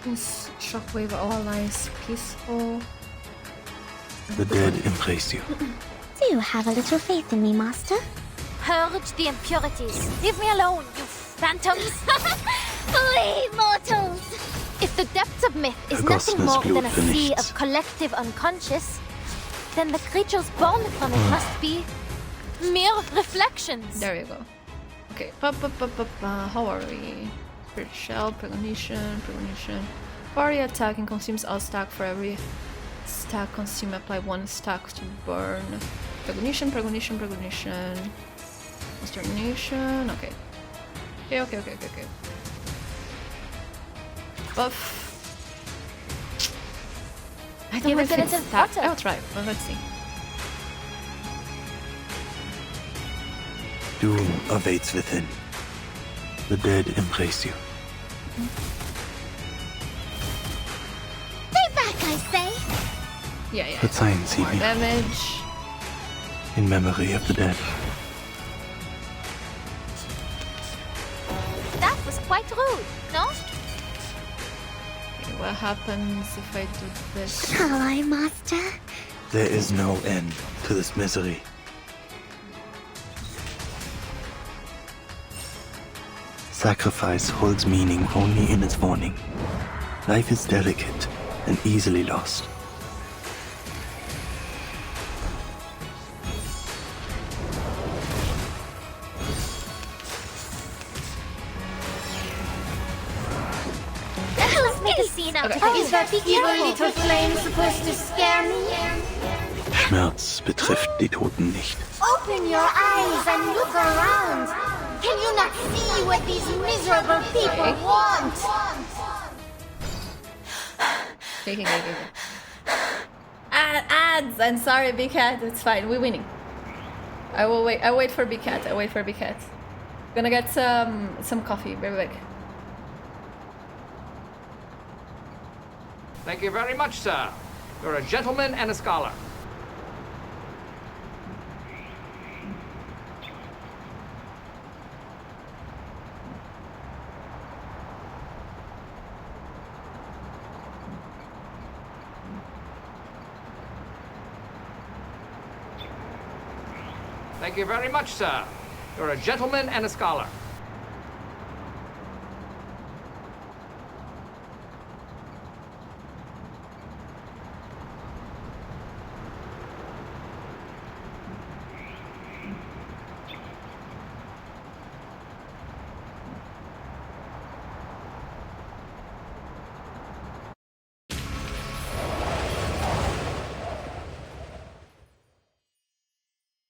This shockwave all allies peaceful. The dead embrace you. Do have a little faith in me, Master? Purge the impurities. Leave me alone, you phantoms. We mortals! If the depths of myth is Vergossenes nothing more Blut than a sea vernichts. of collective unconscious, then the creatures born from it must be mere reflections. There you go. Okay, how are we? Spirit Shell, Precognition. Party attacking consumes all stack. For every stack consume, apply 1 stack to burn. Precognition. Consternation. Okay. Okay. Buff. I don't know if it's stacked. I'll try. Well, let's see. Doom awaits within. The dead embrace you. Stay back, I say! Yeah. Verzeihen Sie More mir. damage. In memory of the dead. That was quite rude, no? Okay, what happens if I do this? Shall I, Master? There is no end to this misery. Sacrifice holds meaning only in its warning. Life is delicate and easily lost. Let's make a scene out of it. Is that evil little flame supposed to scare me? Schmerz betrifft die Toten nicht. Open your eyes and look around. Can you not see what these miserable people want? Okay. Ads! I'm sorry, Big Cat. It's fine. We're winning. I will wait. I wait for Big Cat. Gonna get some coffee. Be right back. Thank you very much, sir. You're a gentleman and a scholar. Thank you very much, sir. You're a gentleman and a scholar.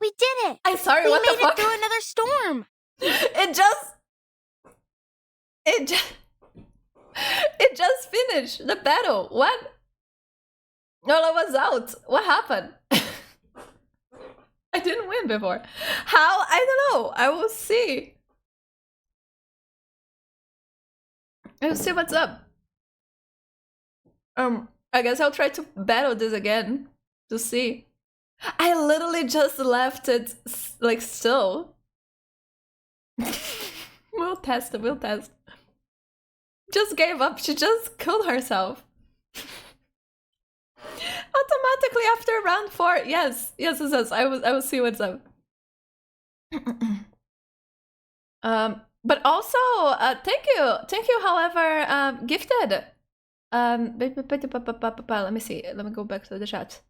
We did it! I'm sorry, we what the made fuck? it through another storm! It just finished the battle. What? No, I was out. What happened? I didn't win before. How? I don't know. I will see. I'll see what's up. I guess I'll try to battle this again to see. I literally just left it like still. We'll test. Just gave up. She just killed herself. Automatically after round 4. Yes. I will see what's up. But also, thank you. However, gifted. Let me see. Let me go back to the chat.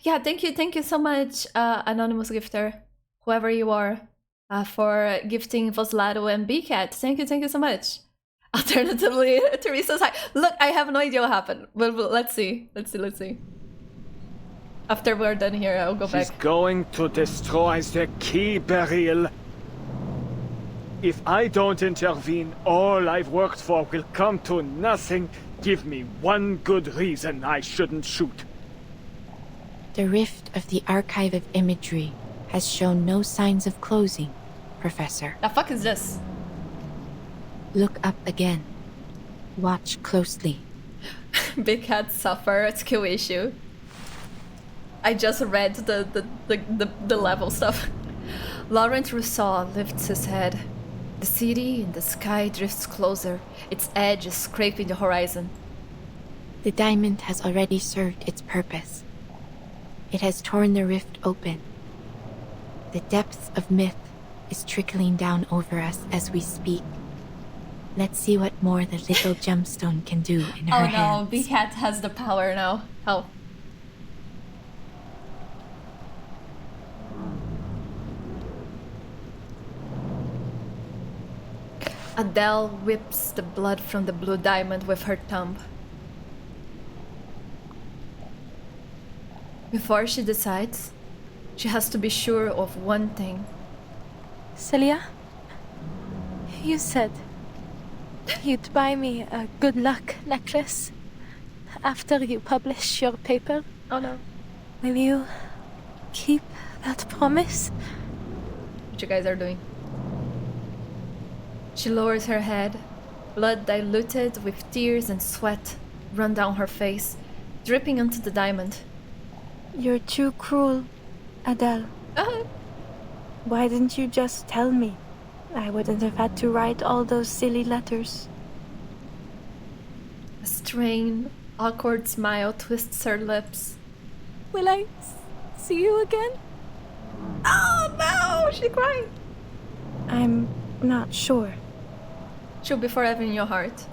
Yeah, thank you so much, anonymous gifter, whoever you are, for gifting Voslado and Bcat. Thank you so much. Alternatively, Teresa's hi. Look, I have no idea what happened, but let's see. After we're done here, I'll go back. She's going to destroy the key, Beryl. If I don't intervene, all I've worked for will come to nothing. Give me one good reason I shouldn't shoot. The rift of the archive of imagery has shown no signs of closing, Professor. The fuck is this? Look up again. Watch closely. Big Cat suffer skill issue. I just read the level stuff. Laurent Rousseau lifts his head. The city in the sky drifts closer, its edge is scraping the horizon. The diamond has already served its purpose. It has torn the rift open. The depth of myth is trickling down over us as we speak. Let's see what more the little gemstone can do in her hands. Oh no, Big Cat has the power now. Help. Adele whips the blood from the blue diamond with her thumb. Before she decides, she has to be sure of one thing. Celia, you said you'd buy me a good luck necklace after you publish your paper. Oh no. Will you keep that promise? What you guys are doing? She lowers her head, blood diluted with tears and sweat run down her face, dripping onto the diamond. You're too cruel, Adele. Why didn't you just tell me? I wouldn't have had to write all those silly letters. A strained, awkward smile twists her lips. Will I see you again? Oh no! She cried. I'm not sure. She'll be forever in your heart.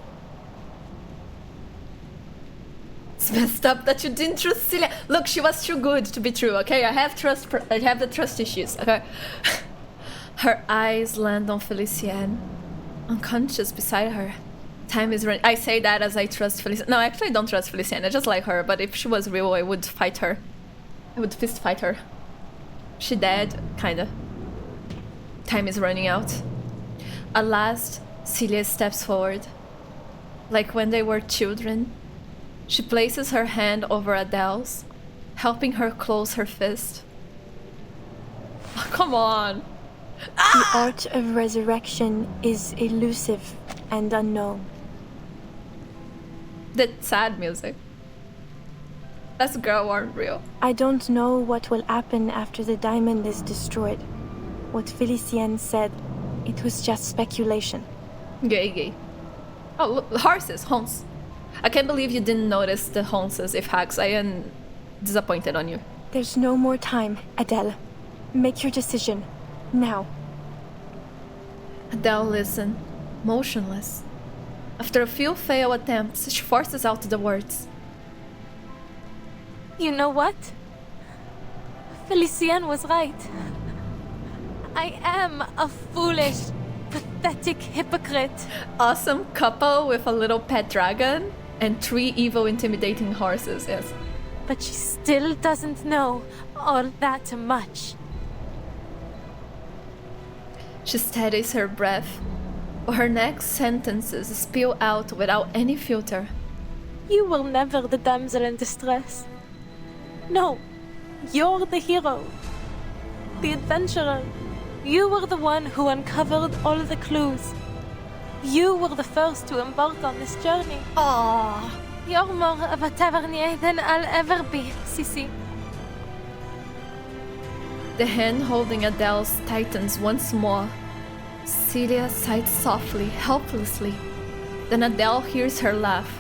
It's messed up that you didn't trust Celia. Look, she was too good to be true, okay? I have the trust issues, okay? Her eyes land on Felicienne, unconscious beside her. Time is running. I say that as I trust Felicienne. No, actually I don't trust Felicienne. I just like her, but if she was real, I would fight her. I would fist fight her. She dead, kinda. Time is running out. At last, Celia steps forward. Like when they were children, she places her hand over Adele's, helping her close her fist. Oh, come on! The art of resurrection is elusive and unknown. That sad music. That's girl aren't real. I don't know what will happen after the diamond is destroyed. What Felicienne said, it was just speculation. Gay. Oh, look, horses, Hans. I can't believe you didn't notice the horses, if hacks. I am disappointed on you. There's no more time, Adele. Make your decision. Now. Adele listened, motionless. After a few failed attempts, she forces out the words. You know what? Felicienne was right. I am a foolish, pathetic hypocrite. Awesome couple with a little pet dragon and 3 evil, intimidating horses, yes. But she still doesn't know all that much. She steadies her breath, but her next sentences spill out without any filter. You were never the damsel in distress. No, you're the hero. The adventurer. You were the one who uncovered all the clues. You were the first to embark on this journey. Aww. You're more of a tavernier than I'll ever be, Sissy. The hand holding Adele's tightens once more. Celia sighs softly, helplessly. Then Adele hears her laugh.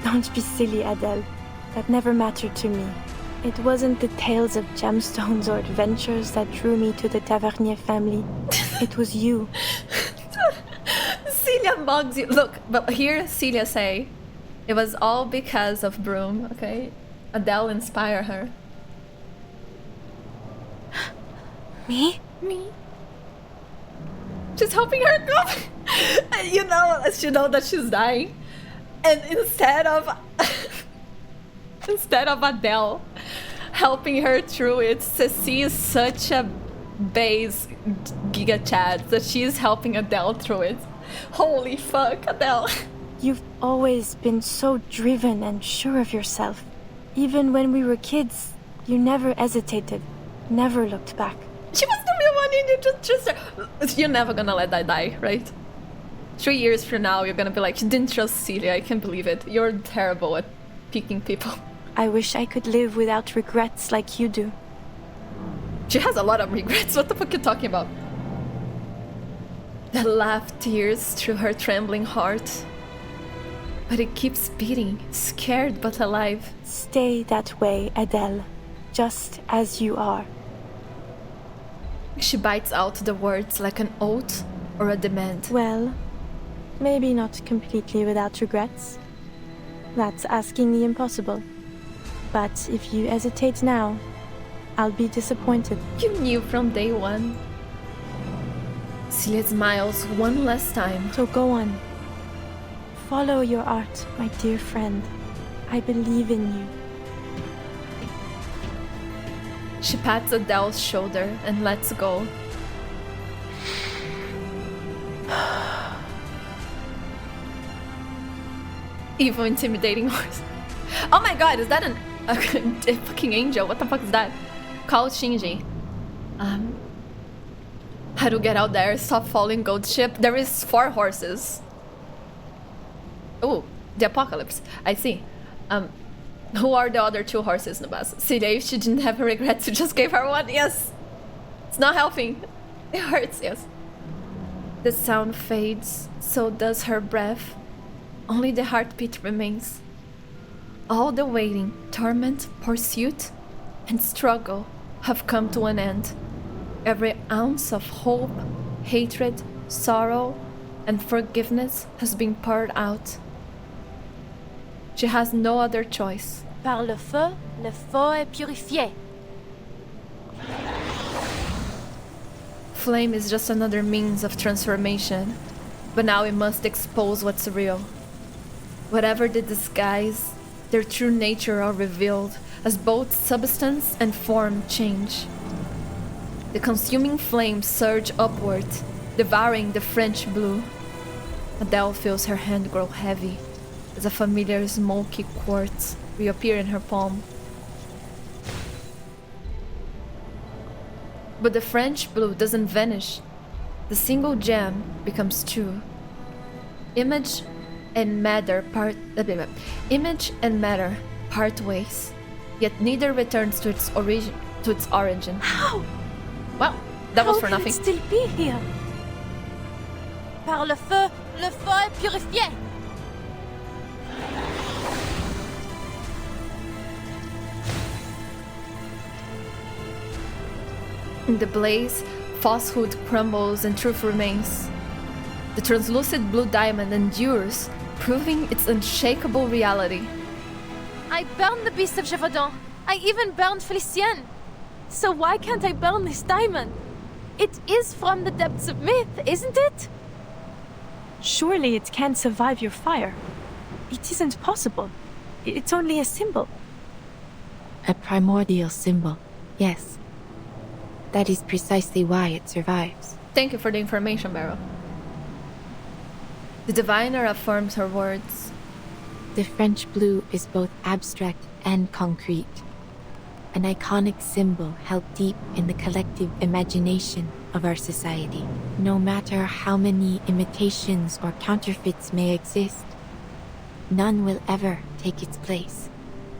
Don't be silly, Adele. That never mattered to me. It wasn't the tales of gemstones or adventures that drew me to the Tavernier family. It was you. Celia mugs you. Look, but here Celia say, it was all because of Brume, okay? Adele inspired her. Me? She's helping her go. You know that she's dying. And instead of Adele helping her through it, Ceci is such a base giga chad that she is helping Adele through it. Holy fuck, Adele. You've always been so driven and sure of yourself. Even when we were kids, you never hesitated, never looked back. She was the real one, you need to trust her. You're never gonna let that die, right? 3 years from now, you're gonna be like, you didn't trust Celia, I can't believe it. You're terrible at picking people. I wish I could live without regrets like you do. She has a lot of regrets, what the fuck are you talking about? The laugh tears through her trembling heart. But it keeps beating, scared but alive. Stay that way, Adele. Just as you are. She bites out the words like an oath or a demand. Well, maybe not completely without regrets. That's asking the impossible. But if you hesitate now, I'll be disappointed. You knew from day one. Celia smiles one last time. So go on. Follow your art, my dear friend. I believe in you. She pats Adele's shoulder and lets go. Evil, intimidating horse. Oh my god, is that a fucking angel? What the fuck is that? Call Shinji. How to get out there? Stop following goat ship. There is 4 horses. Oh, the apocalypse. I see. Who are the other 2 horses, Nabas? See, if she didn't have regrets, you just gave her one. Yes. It's not helping. It hurts, yes. The sound fades, so does her breath. Only the heartbeat remains. All the waiting, torment, pursuit, and struggle have come to an end. Every ounce of hope, hatred, sorrow, and forgiveness has been poured out. She has no other choice. Par le feu est purifié. Flame is just another means of transformation, but now we must expose what's real. Whatever the disguise, their true nature are revealed as both substance and form change. The consuming flames surge upward, devouring the French blue. Adele feels her hand grow heavy as a familiar smoky quartz reappear in her palm. But the French blue doesn't vanish. The single gem becomes 2. Image and matter part ways, yet neither returns to its origin. How? Well, that was for How nothing. can it still be here? Par le feu est purifié. In the blaze, falsehood crumbles and truth remains. The translucid blue diamond endures, proving its unshakable reality. I burned the beast of Gévaudan. I even burned Félicien. So why can't I burn this diamond? It is from the depths of myth, isn't it? Surely it can't survive your fire. It isn't possible. It's only a symbol. A primordial symbol, yes. That is precisely why it survives. Thank you for the information, Beryl. The diviner affirms her words. The French blue is both abstract and concrete. An iconic symbol held deep in the collective imagination of our society. No matter how many imitations or counterfeits may exist, none will ever take its place.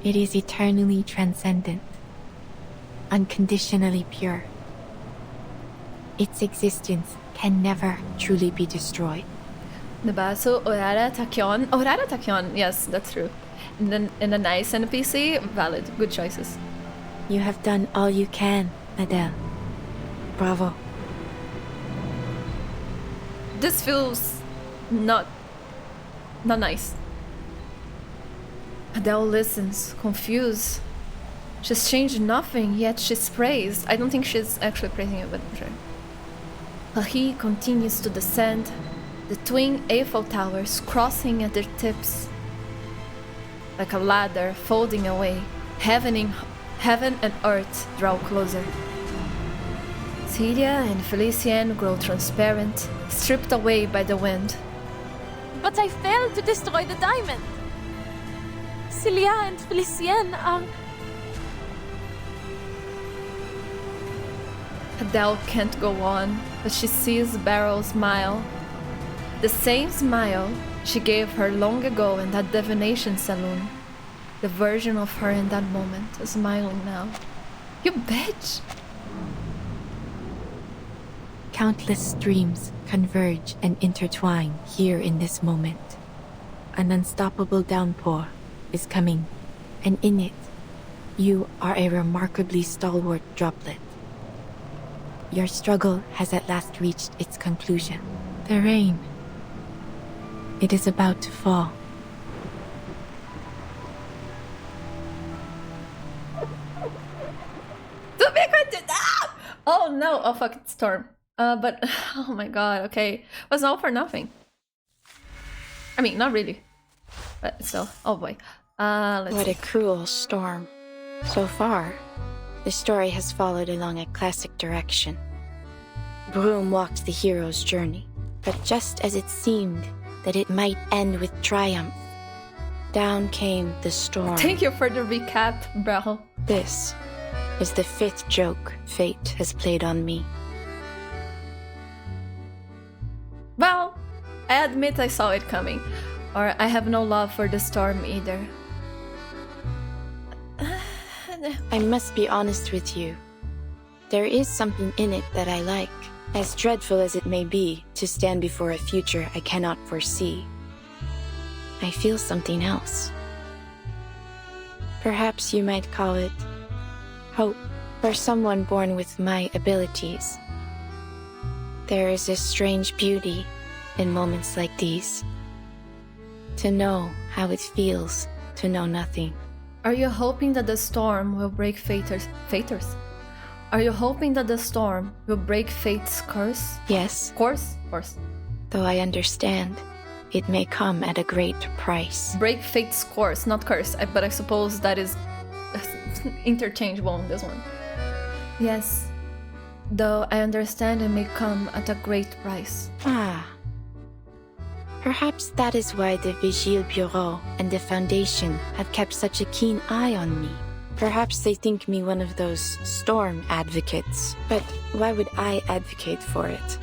It is eternally transcendent, unconditionally pure. Its existence can never truly be destroyed. Nabaso, Orara, Tachyon. Orara, Tachyon. Yes, that's true. And then in a nice NPC, valid. Good choices. You have done all you can, Adele. Bravo. This feels not nice. Adele listens, confused. She's changed nothing, yet she's praised. I don't think she's actually praising it, but sure. Paris continues to descend, the twin Eiffel Towers crossing at their tips. Like a ladder folding away, heaven and earth draw closer. Celia and Félicien grow transparent, stripped away by the wind. But I failed to destroy the diamond. Celia and Félicien are... Adele can't go on, but she sees Beryl smile. The same smile she gave her long ago in that divination saloon. The version of her in that moment is smiling now. You bitch! Countless streams converge and intertwine here in this moment. An unstoppable downpour is coming, and in it, you are a remarkably stalwart droplet. Your struggle has at last reached its conclusion. The rain. It is about to fall. Oh no! Oh fuck, it's Storm. But oh my god. Okay, was all for nothing. I mean, not really, but still. Oh boy. Let's What see. a cruel storm. So far, the story has followed along a classic direction. Brume walked the hero's journey, but just as it seemed that it might end with triumph, down came the storm. Thank you for the recap, Beryl. This is the 5th joke fate has played on me. Well, I admit I saw it coming, or I have no love for the storm either. I must be honest with you. There is something in it that I like, as dreadful as it may be to stand before a future I cannot foresee. I feel something else. Perhaps you might call it hope for someone born with my abilities. There is a strange beauty in moments like these. To know how it feels to know nothing. Are you hoping that the storm will break Faters? Are you hoping that the storm will break fate's curse? Yes. Course? Though I understand, it may come at a great price. Break fate's course, not curse. But I suppose that is interchangeable in this one. Yes. Though I understand it may come at a great price. Ah. Perhaps that is why the Vigile Bureau and the Foundation have kept such a keen eye on me. Perhaps they think me one of those storm advocates. But why would I advocate for it?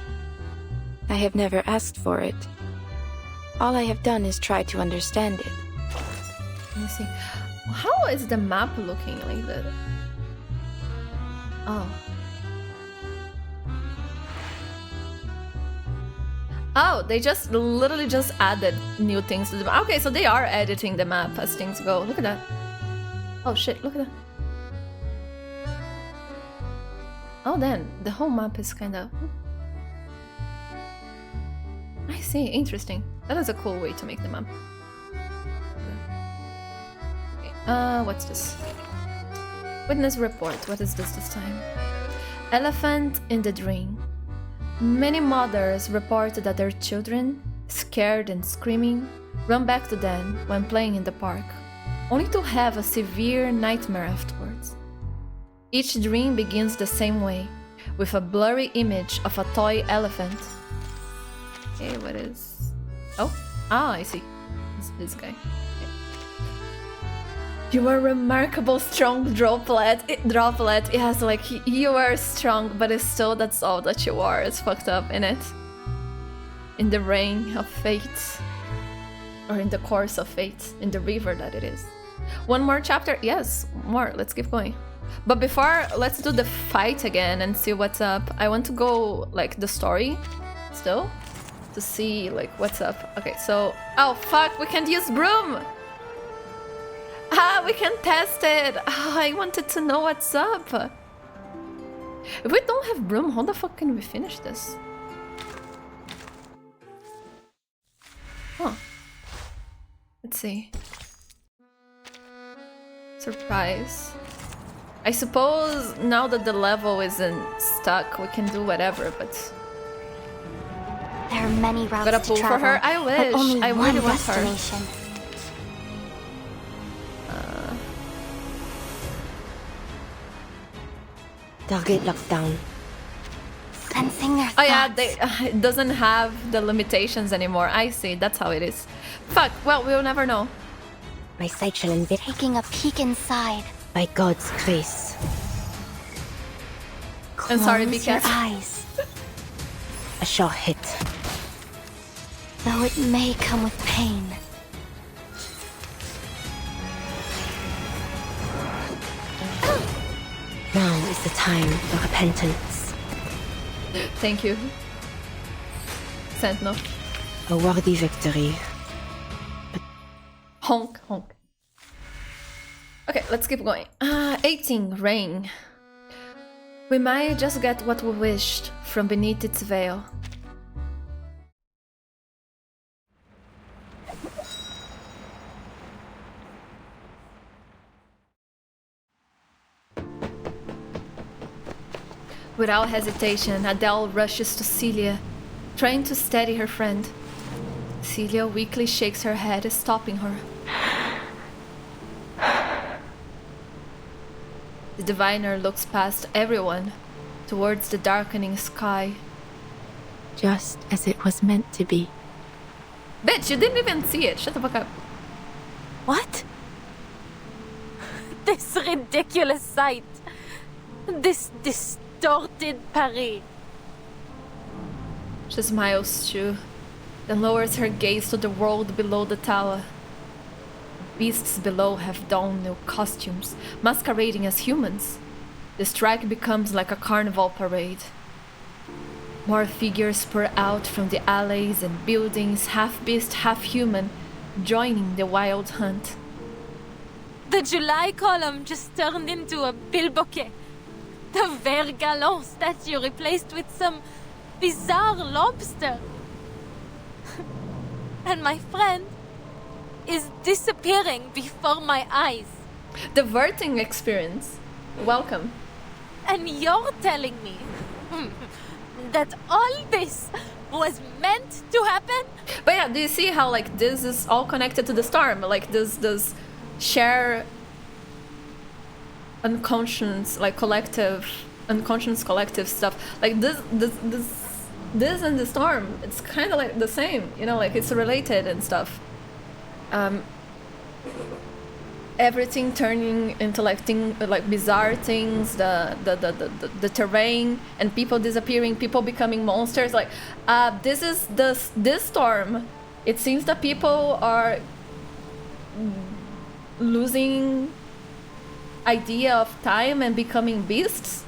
I have never asked for it. All I have done is try to understand it. Let me see. How is the map looking like that? Oh. Oh, they just literally just added new things to the map. Okay, so they are editing the map as things go. Look at that. Oh shit, look at that. Oh, then the whole map is kind of... I see, interesting. That is a cool way to make the map. Okay, what's this? Witness report. What is this time? Elephant in the dream. Many mothers report that their children, scared and screaming, run back to them when playing in the park, only to have a severe nightmare afterwards. Each dream begins the same way, with a blurry image of a toy elephant. Okay, what is... Oh, I see. It's this guy. You are remarkable strong droplet. Yes, like you are strong, but it's still that's all that you are. It's fucked up in it. In the rain of fate. Or in the course of fate. In the river that it is. One more chapter? Yes, more. Let's keep going. But before, let's do the fight again and see what's up. I want to go like the story still. To see like what's up. Okay, so... Oh fuck, we can't use Brume! Ah, we can test it! Oh, I wanted to know what's up! If we don't have Brume, how the fuck can we finish this? Huh. Let's see. Surprise. I suppose now that the level isn't stuck, we can do whatever, but... There are many routes Gotta to pull travel, for her? I but wish! only I one really want her. destination. Target lockdown. Sensing their Oh yeah, thoughts. it doesn't have the limitations anymore. I see, that's how it is. Fuck, well, we'll never know. My sight shall invade. Taking a peek inside. By God's grace. I'm sorry, Close your because... eyes. A sure hit. Though it may come with pain. Now is the time for repentance. Thank you. Sentinel. A worthy victory. Honk, honk. Okay, let's keep going. 18, rain. We might just get what we wished from beneath its veil. Without hesitation, Adele rushes to Celia, trying to steady her friend. Celia weakly shakes her head, stopping her. The diviner looks past everyone, towards the darkening sky. Just as it was meant to be. Bitch, you didn't even see it. Shut the fuck up. What? This ridiculous sight. This distorted Paris. She smiles too, then lowers her gaze to the world below the tower. Beasts below have donned new costumes, masquerading as humans. The strike becomes like a carnival parade. More figures pour out from the alleys and buildings, half beast, half human, joining the wild hunt. The July column just turned into a bilboquet. The Vert Galant statue replaced with some bizarre lobster. And my friend is disappearing before my eyes. The verting experience. Welcome. And you're telling me that all this was meant to happen? But yeah, do you see how like this is all connected to the storm? Like this share unconscious, like collective, unconscious collective stuff. Like this and the storm, it's kind of like the same, you know, like it's related and stuff. Everything turning into like bizarre things, the terrain and people disappearing, people becoming monsters. Like this is this storm. It seems that people are losing idea of time and becoming beasts.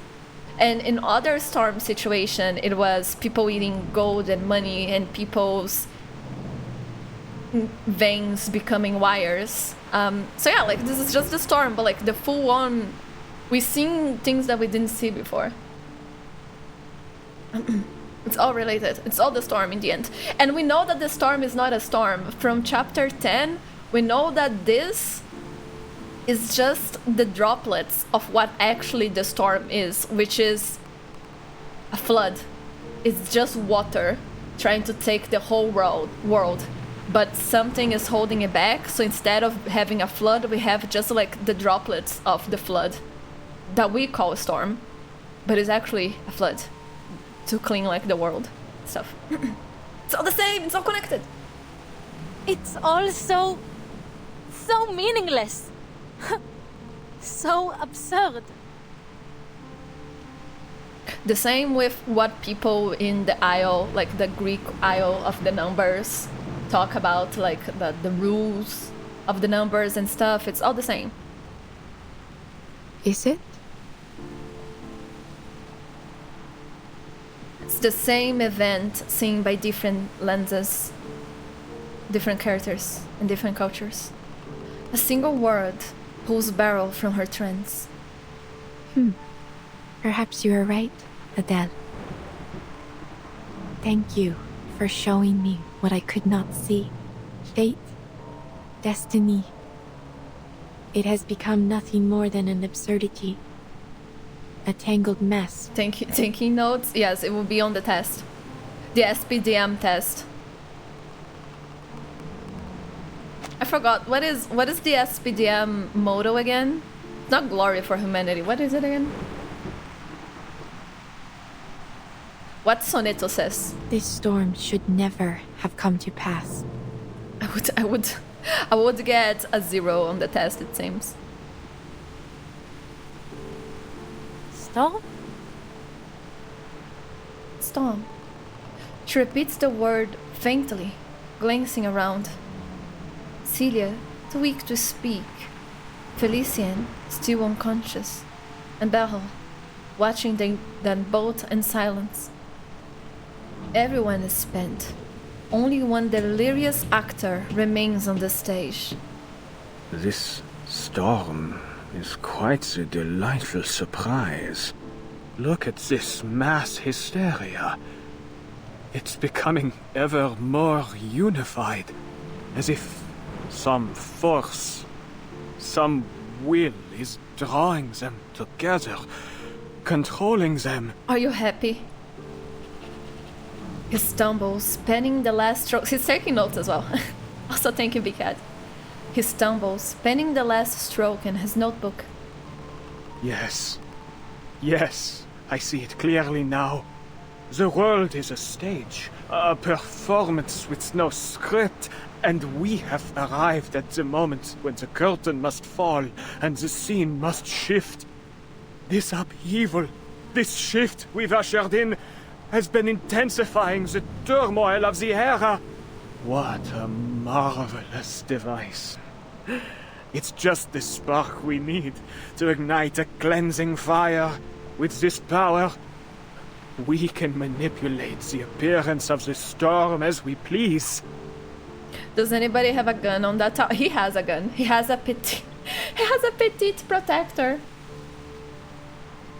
And in other storm situation, it was people eating gold and money and people's veins becoming wires. So yeah, like this is just the storm, but like the full on, we've seen things that we didn't see before. It's all related. It's all the storm in the end. And we know that the storm is not a storm. From chapter 10, we know that this is just the droplets of what actually the storm is, which is a flood. It's just water trying to take the whole world. But something is holding it back, so instead of having a flood, we have just like the droplets of the flood that we call a storm, but it's actually a flood to clean like the world stuff. It's all the same, it's all connected. It's all so meaningless. So absurd. The same with what people in the Isle, like the Greek Isle of the Numbers, talk about, like the rules of the numbers and stuff. It's all the same. Is it? It's the same event seen by different lenses, different characters and different cultures. A single word pulls Beryl from her trance. Perhaps you are right, Adele. Thank you for showing me what I could not see. Fate, destiny. It has become nothing more than an absurdity. A tangled mess. Taking notes? Yes, it will be on the test. The SPDM test. I forgot, what is the SPDM motto again? It's not glory for humanity. What is it again? What Soneto says? This storm should never have come to pass. I would get a 0 on the test, it seems. Storm? Storm. She repeats the word faintly, glancing around. Celia, too weak to speak. Felician, still unconscious. And Beryl, watching them both in silence. Everyone is spent. Only one delirious actor remains on the stage. This storm is quite a delightful surprise. Look at this mass hysteria. It's becoming ever more unified, as if some force, some will is drawing them together, controlling them. Are you happy? He stumbles, penning the last stroke. He's taking notes as well. Also, thank you, Big Cat. He stumbles, penning the last stroke in his notebook. Yes. Yes, I see it clearly now. The world is a stage, a performance with no script, and we have arrived at the moment when the curtain must fall and the scene must shift. This upheaval, this shift we've ushered in, has been intensifying the turmoil of the era. What a marvelous device. It's just the spark we need to ignite a cleansing fire. With this power, we can manipulate the appearance of the storm as we please. Does anybody have a gun on that tower? He has a gun. He has a petite protector.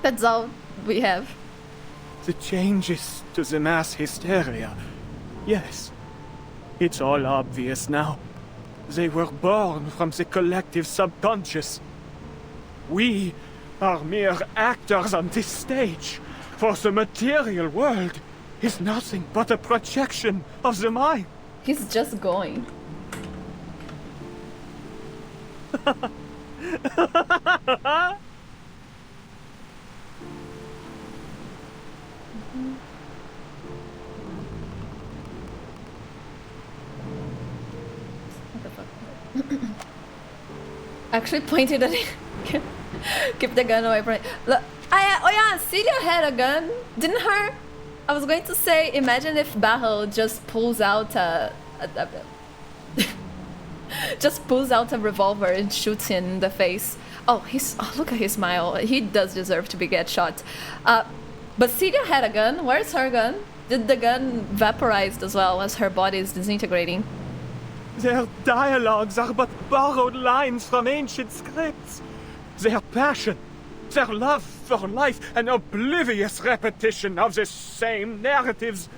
That's all we have. The changes to the mass hysteria. Yes, it's all obvious now. They were born from the collective subconscious. We are mere actors on this stage, for the material world is nothing but a projection of the mind. He's just going. Actually pointed at it. Keep the gun away from it. Look, oh yeah, Celia had a gun, didn't her? I was going to say, imagine if Beryl just pulls out just pulls out a revolver and shoots him in the face. Oh, look at his smile. He does deserve to get shot. But Celia had a gun. Where's her gun? Did the gun vaporized as well as her body is disintegrating? Their dialogues are but borrowed lines from ancient scripts. Their passion, their love for life, an oblivious repetition of the same narratives.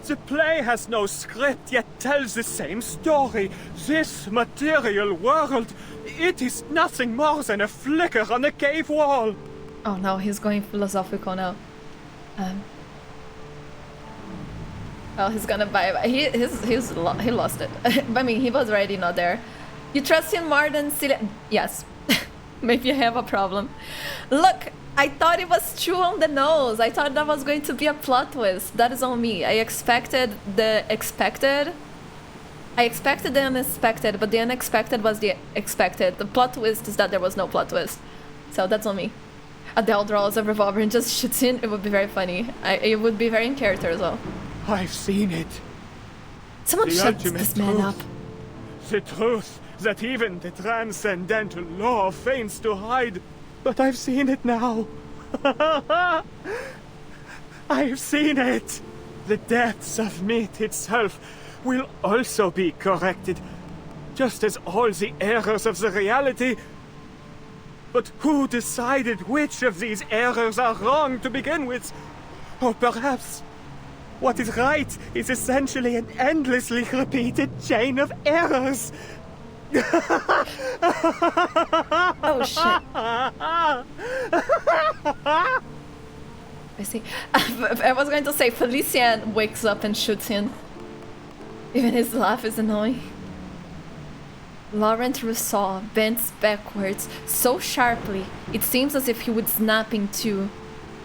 The play has no script, yet tells the same story. This material world, it is nothing more than a flicker on a cave wall. Oh no, he's going philosophical now. Well, he's gonna buy. He lost it. I mean, he was already not there. You trust him more than Celia? Yes. Maybe you have a problem. Look, I thought it was too on the nose. I thought that was going to be a plot twist. That is on me. I expected the expected. I expected the unexpected, but the unexpected was the expected. The plot twist is that there was no plot twist. So that's on me. Adele draws a revolver and just shoots in. It would be very funny. It would be very in character as well. I've seen it. Someone shut this man up. The truth that even the transcendental law feigns to hide. But I've seen it now. I've seen it. The depths of meat itself will also be corrected, just as all the errors of the reality. But who decided which of these errors are wrong to begin with? Or perhaps what is right is essentially an endlessly repeated chain of errors. Oh shit. I see. I was going to say Felician wakes up and shoots him. Even his laugh is annoying. Laurent Rousseau bends backwards so sharply it seems as if he would snap in two.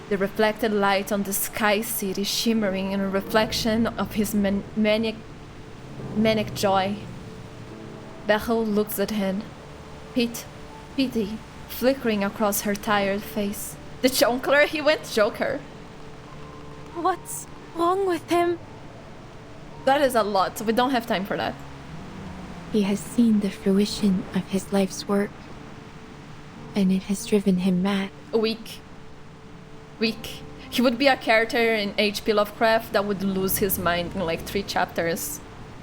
The reflected light on the sky city shimmering in a reflection of his manic joy. Beryl looks at him. Pity flickering across her tired face. The Jonkler? He went Joker. What's wrong with him? That is a lot, so we don't have time for that. He has seen the fruition of his life's work, and it has driven him mad. Weak. He would be a character in H.P. Lovecraft that would lose his mind in like 3 chapters.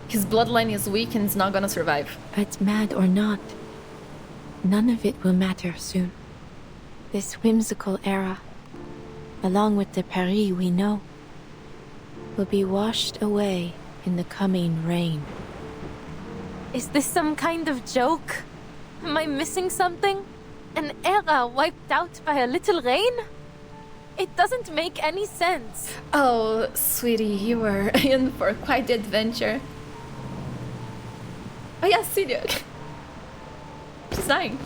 His bloodline is weak and is not gonna survive. But mad or not, none of it will matter soon. This whimsical era along with the Paris we know, will be washed away in the coming rain. Is this some kind of joke? Am I missing something? An era wiped out by a little rain? It doesn't make any sense. Oh, sweetie, you were in for quite the adventure. Oh yeah, Celia. She's dying.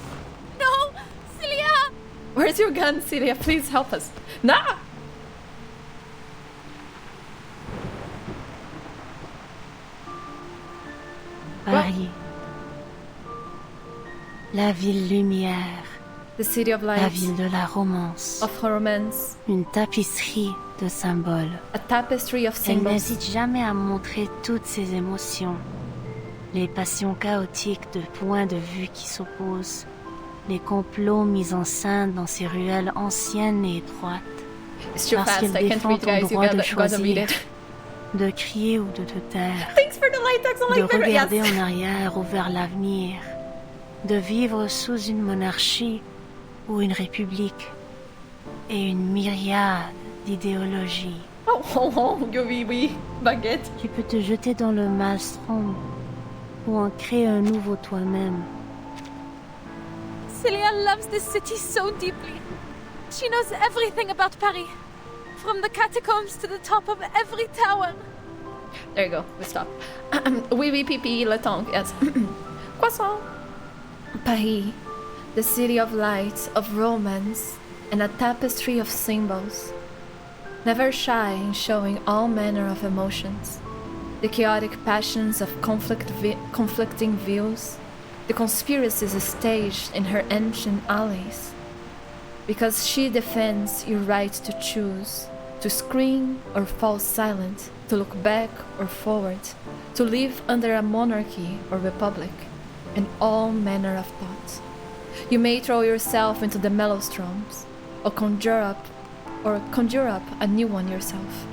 No! Celia! Where's your gun, Celia? Please help us. Nah! Paris. La ville lumière. The city of lights. La ville de la romance. Of romance. Une tapisserie de symboles. A tapestry of Elle symbols. n'hésite jamais à montrer toutes ses émotions. Les passions chaotiques de points de vue qui s'opposent. Les complots mis en scène dans ces ruelles anciennes et étroites. It's too Parce fast, qu'elle I can't défend read, ton guys. You droit de gotta read choisir. it. De crier ou de te taire. Thanks for the light text, De like regarder yes. en arrière ou vers l'avenir. De vivre sous une monarchie ou une république. Et une myriade d'idéologies. Oh, oui, baguette. Tu peux te jeter dans le maelstrom ou en créer un nouveau toi-même. Celia loves this city so deeply. She knows everything about Paris. From the catacombs to the top of every tower. There you go, we stop. Oui, pipi, le temps, yes. Croissant. Paris, the city of light, of romance, and a tapestry of symbols. Never shy in showing all manner of emotions. The chaotic passions of conflicting views. The conspiracies staged in her ancient alleys. Because she defends your right to choose, to scream or fall silent, to look back or forward, to live under a monarchy or republic, and all manner of thoughts. You may throw yourself into the maelstroms, or conjure up a new one yourself.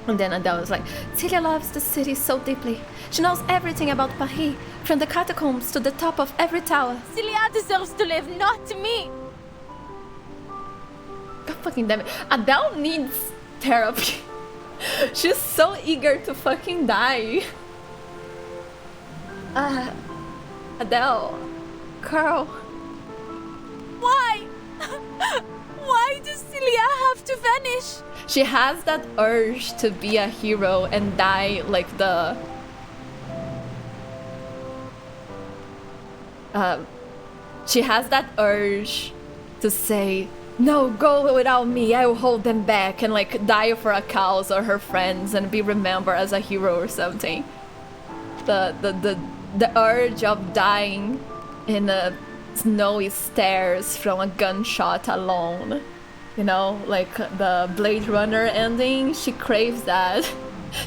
And then Adele was like, Celia loves the city so deeply. She knows everything about Paris, from the catacombs to the top of every tower. Celia deserves to live, not me! God fucking damn it. Adele needs therapy. She's so eager to fucking die. Adele. Girl. Why? Why does Celia have to vanish? She has that urge to be a hero and die like the... she has that urge to say, no, go without me, I will hold them back, and like die for a cause or her friends and be remembered as a hero or something. The urge of dying in a snowy stairs from a gunshot alone. You know, like the Blade Runner ending, she craves that.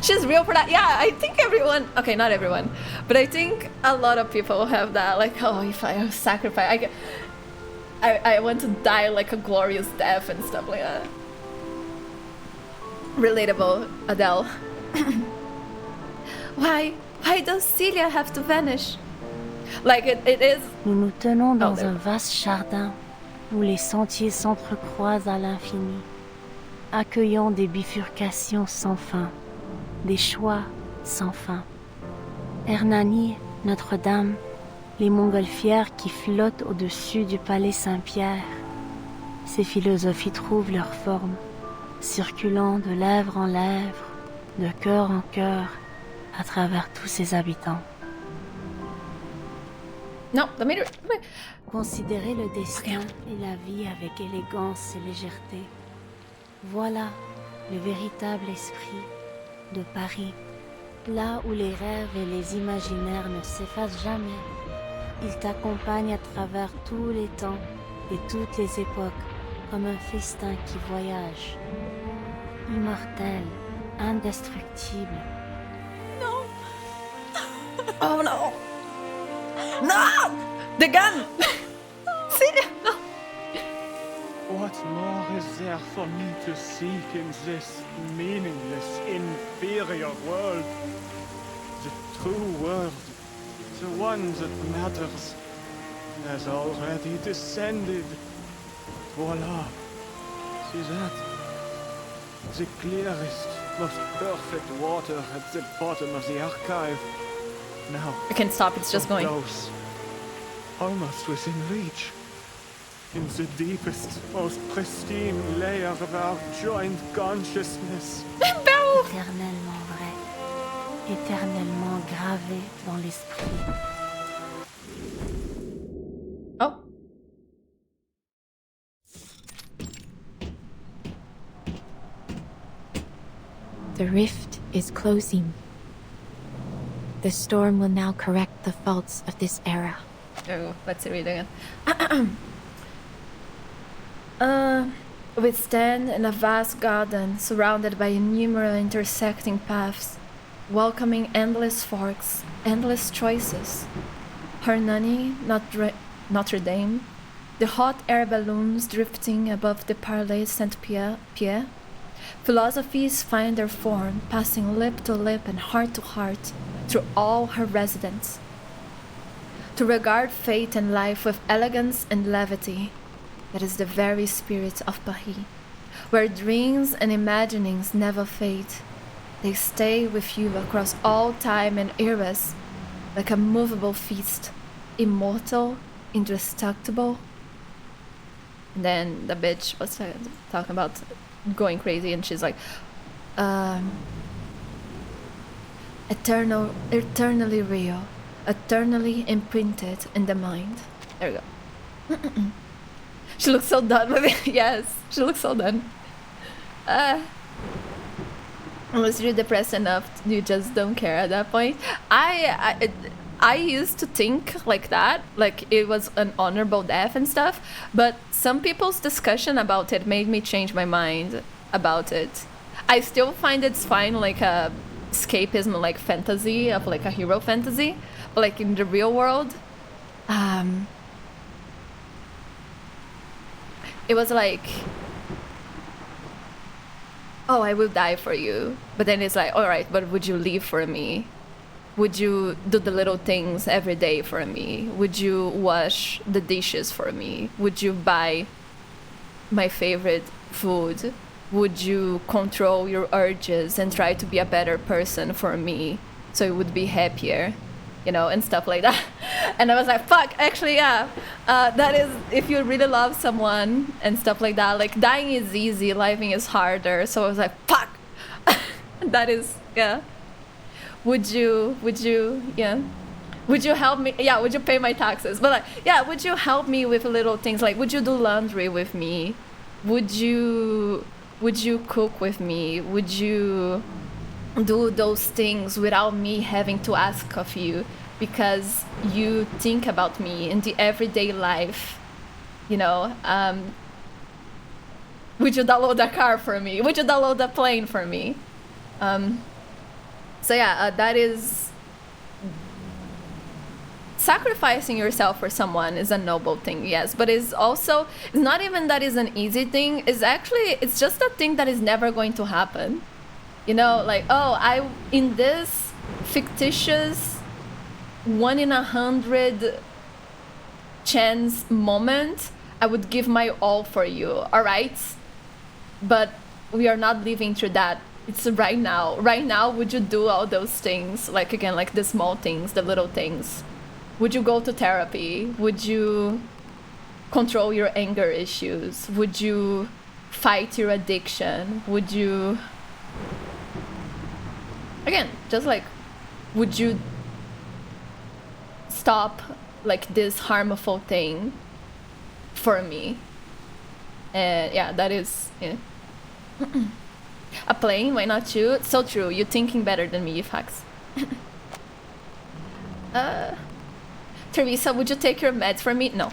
She's real for that. Yeah, I think everyone, okay, not everyone, but I think a lot of people have that, like, oh, if I sacrifice, I want to die like a glorious death and stuff like that. Relatable, Adele. Why does Celia have to vanish? Like it is... Nous nous tenons dans un vaste jardin où les sentiers s'entrecroisent à l'infini, accueillant des bifurcations sans fin, des choix sans fin. Hernani, Notre-Dame, les montgolfières qui flottent au-dessus du palais Saint-Pierre. Ces philosophies trouvent leur forme, circulant de lèvre en lèvre, de cœur en cœur, à travers tous ses habitants. Non, mais... Considérez le destin et la vie avec élégance et légèreté. Voilà le véritable esprit de Paris, là où les rêves et les imaginaires ne s'effacent jamais. Il t'accompagne à travers tous les temps et toutes les époques, comme un festin qui voyage. Immortel, indestructible. No! Oh no! No! The gun! Celia, no! What more is there for me to seek in this meaningless, inferior world? The true world, the one that matters, has already descended. Voila. See that? The clearest, most perfect water at the bottom of the archive. Now, I can't stop, it's just going. Close. Almost within reach. In the deepest, most pristine layer of our joint consciousness. Éternellement vrai. Éternellement gravé dans l'esprit. Oh. The rift is closing. The storm will now correct the faults of this era. Oh, let's read again. We stand in a vast garden surrounded by innumerable intersecting paths, welcoming endless forks, endless choices. Hernani, Notre Dame, the hot air balloons drifting above the Palais Saint-Pierre. Philosophies find their form, passing lip to lip and heart to heart through all her residents. To regard fate and life with elegance and levity, that is the very spirit of Paris, where dreams and imaginings never fade. They stay with you across all time and eras, like a movable feast, immortal, indestructible. And then the bitch was talking about going crazy, and she's like, eternally real, eternally imprinted in the mind. There we go. She looks so done with it. Yes, she looks so done. Unless you're depressed enough, you just don't care at that point. I used to think like that, like it was an honorable death and stuff, but some people's discussion about it made me change my mind about it. I still find it's fine, like a escapism, like fantasy, of like a hero fantasy, but like in the real world, it was like, oh, I will die for you, but then it's like, all right, but would you leave for me? Would you do the little things every day for me? Would you wash the dishes for me? Would you buy my favorite food? Would you control your urges and try to be a better person for me so you would be happier? You know, and stuff like that. And I was like, fuck, actually, yeah. That is, if you really love someone and stuff like that, like dying is easy, living is harder. So I was like, fuck. That is, yeah. Would you help me? Yeah, would you pay my taxes? But like, yeah, would you help me with little things? Like, would you do laundry with me? Would you cook with me? Would you do those things without me having to ask of you, because you think about me in the everyday life, you know? Would you download a car for me? Would you download a plane for me? So yeah, that is, sacrificing yourself for someone is a noble thing, yes, but it's also, it's not even that is an easy thing. It's just a thing that is never going to happen. You know, like, oh, in this fictitious 1 in 100 chance moment, I would give my all for you, all right? But we are not living through that. It's right now. Right now, would you do all those things? Like, again, like the small things, the little things. Would you go to therapy? Would you control your anger issues? Would you fight your addiction? Would you... Again, just like, would you stop like this harmful thing for me? And yeah, that is, yeah. A plane, why not you? So true, you're thinking better than me, facts. Teresa, would you take your meds for me? No.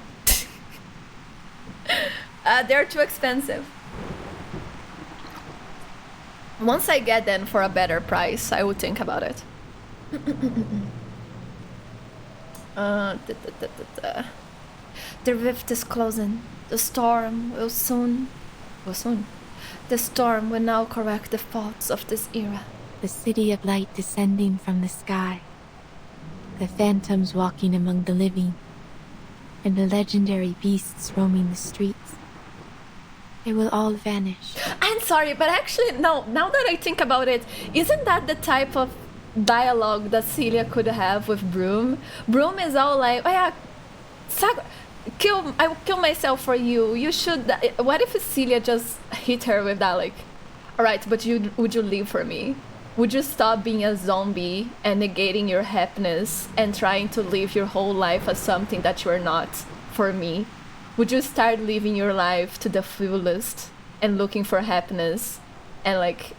They're too expensive. Once I get them for a better price, I would think about it. The rift is closing. The storm will soon... The storm will now correct the faults of this era. The city of light descending from the sky. The phantoms walking among the living. And the legendary beasts roaming the streets. They will all vanish. I'm sorry, but actually, no, now that I think about it, isn't that the type of dialogue that Celia could have with Brume? Brume is all like, oh yeah, I will kill myself for you. You should. What if Celia just hit her with that, like, all right, but would you leave for me? Would you stop being a zombie and negating your happiness and trying to live your whole life as something that you are not for me? Would you start living your life to the fullest and looking for happiness and like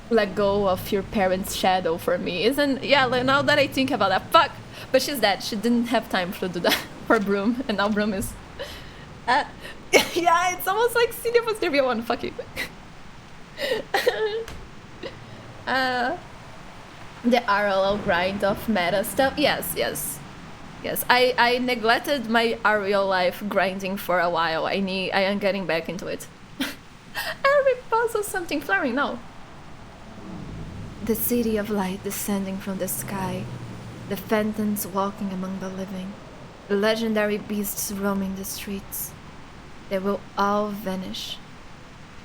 let go of your parents' shadow for me? Isn't, yeah, like, now that I think about that, fuck. But she's dead. She didn't have time to do that for Brume, and now Brume is... yeah, it's almost like Celia was the real one. Fuck you. The RLL grind of meta stuff. Yes. I neglected my real life grinding for a while. I am getting back into it. Every puzzle something flaring. No. The city of light descending from the sky. The phantoms walking among the living. The legendary beasts roaming the streets. They will all vanish.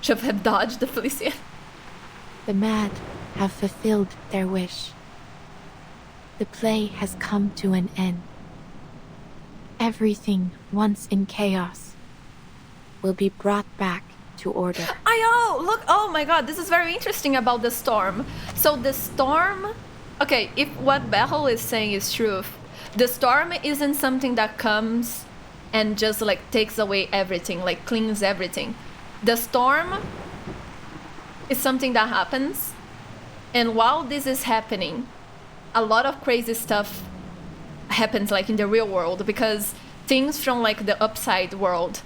Should have dodged the Felician. The mad have fulfilled their wish. The play has come to an end. Everything once in chaos will be brought back to order. Look, oh my god, this is very interesting about the storm. So the storm, okay, if what Beryl is saying is true, the storm isn't something that comes and just like takes away everything, like cleans everything. The storm is something that happens, and while this is happening, a lot of crazy stuff happens like in the real world, because things from like the upside world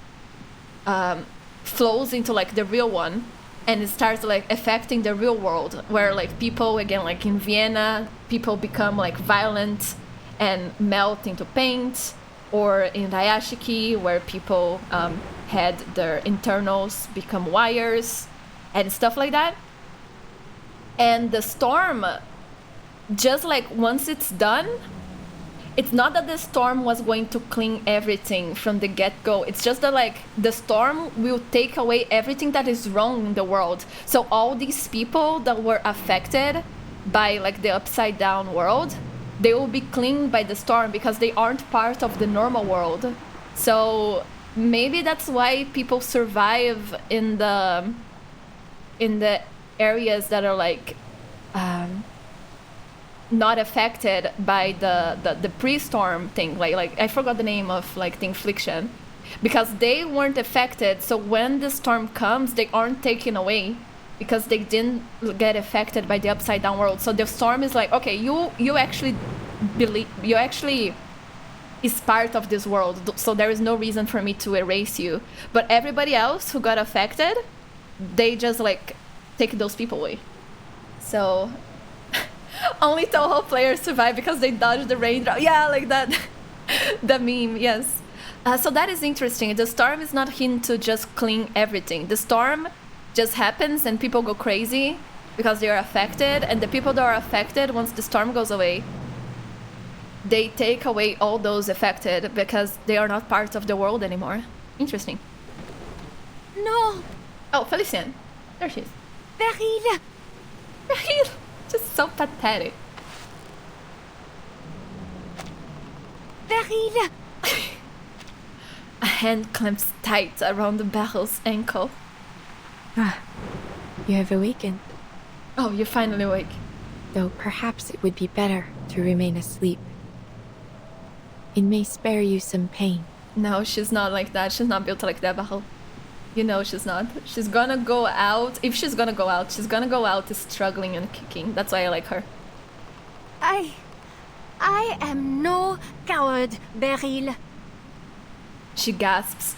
flows into like the real one, and it starts like affecting the real world, where like people, again, like in Vienna, people become like violent and melt into paint, or in Dayashiki, where people had their internals become wires and stuff like that. And the storm, just like once it's done, it's not that the storm was going to clean everything from the get-go. It's just that like the storm will take away everything that is wrong in the world. So all these people that were affected by like the upside down world, they will be cleaned by the storm because they aren't part of the normal world. So maybe that's why people survive in the areas that are like not affected by the pre-storm thing, like I forgot the name of like the infliction, because they weren't affected. So when the storm comes, they aren't taken away because they didn't get affected by the upside down world. So the storm is like, okay, you actually believe, you actually is part of this world, so there is no reason for me to erase you. But everybody else who got affected, they just like take those people away. So only Toho players survive because they dodged the raindrop. Yeah, like that. The meme, yes. So that is interesting. The storm is not hint to just clean everything. The storm just happens and people go crazy because they are affected. And the people that are affected, once the storm goes away, they take away all those affected because they are not part of the world anymore. Interesting. No! Oh, Felician. There she is. Beryl! Beryl! Just so pathetic. Beryl! A hand clamps tight around Beryl's ankle. You have awakened. Oh, you're finally awake. Though perhaps it would be better to remain asleep. It may spare you some pain. No, she's not like that. She's not built like that, Beryl. You know she's not. She's gonna go out. If she's gonna go out, she's gonna go out struggling and kicking. That's why I like her. I am no coward, Beryl. She gasps,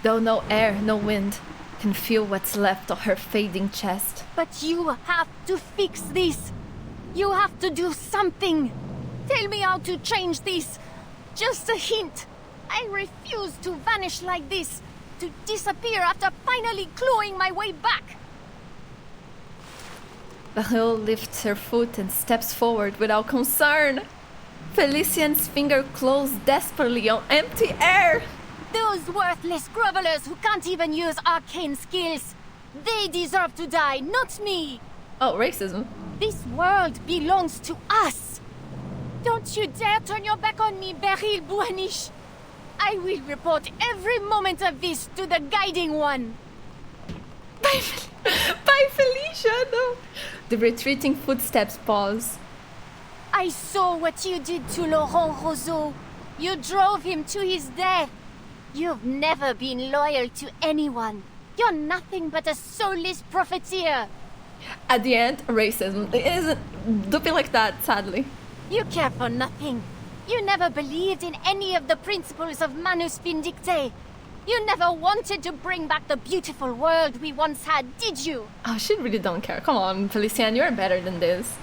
though no air, no wind can feel what's left of her fading chest. But you have to fix this. You have to do something. Tell me how to change this. Just a hint. I refuse to vanish like this. To disappear after finally clawing my way back. Beryl lifts her foot and steps forward without concern. Felician's finger closed desperately on empty air. Those worthless grovelers who can't even use arcane skills. They deserve to die, not me. Oh, racism. This world belongs to us. Don't you dare turn your back on me, Beryl Buanish. I will report every moment of this to the Guiding One. Bye, Felicia, no. The retreating footsteps pause. I saw what you did to Laurent Roseau. You drove him to his death. You've never been loyal to anyone. You're nothing but a soulless profiteer. At the end, racism. It isn't. Don't be like that, sadly. You care for nothing. You never believed in any of the principles of Manus Vindicte. You never wanted to bring back the beautiful world we once had, did you? Oh, she really don't care. Come on, Felician, you're better than this.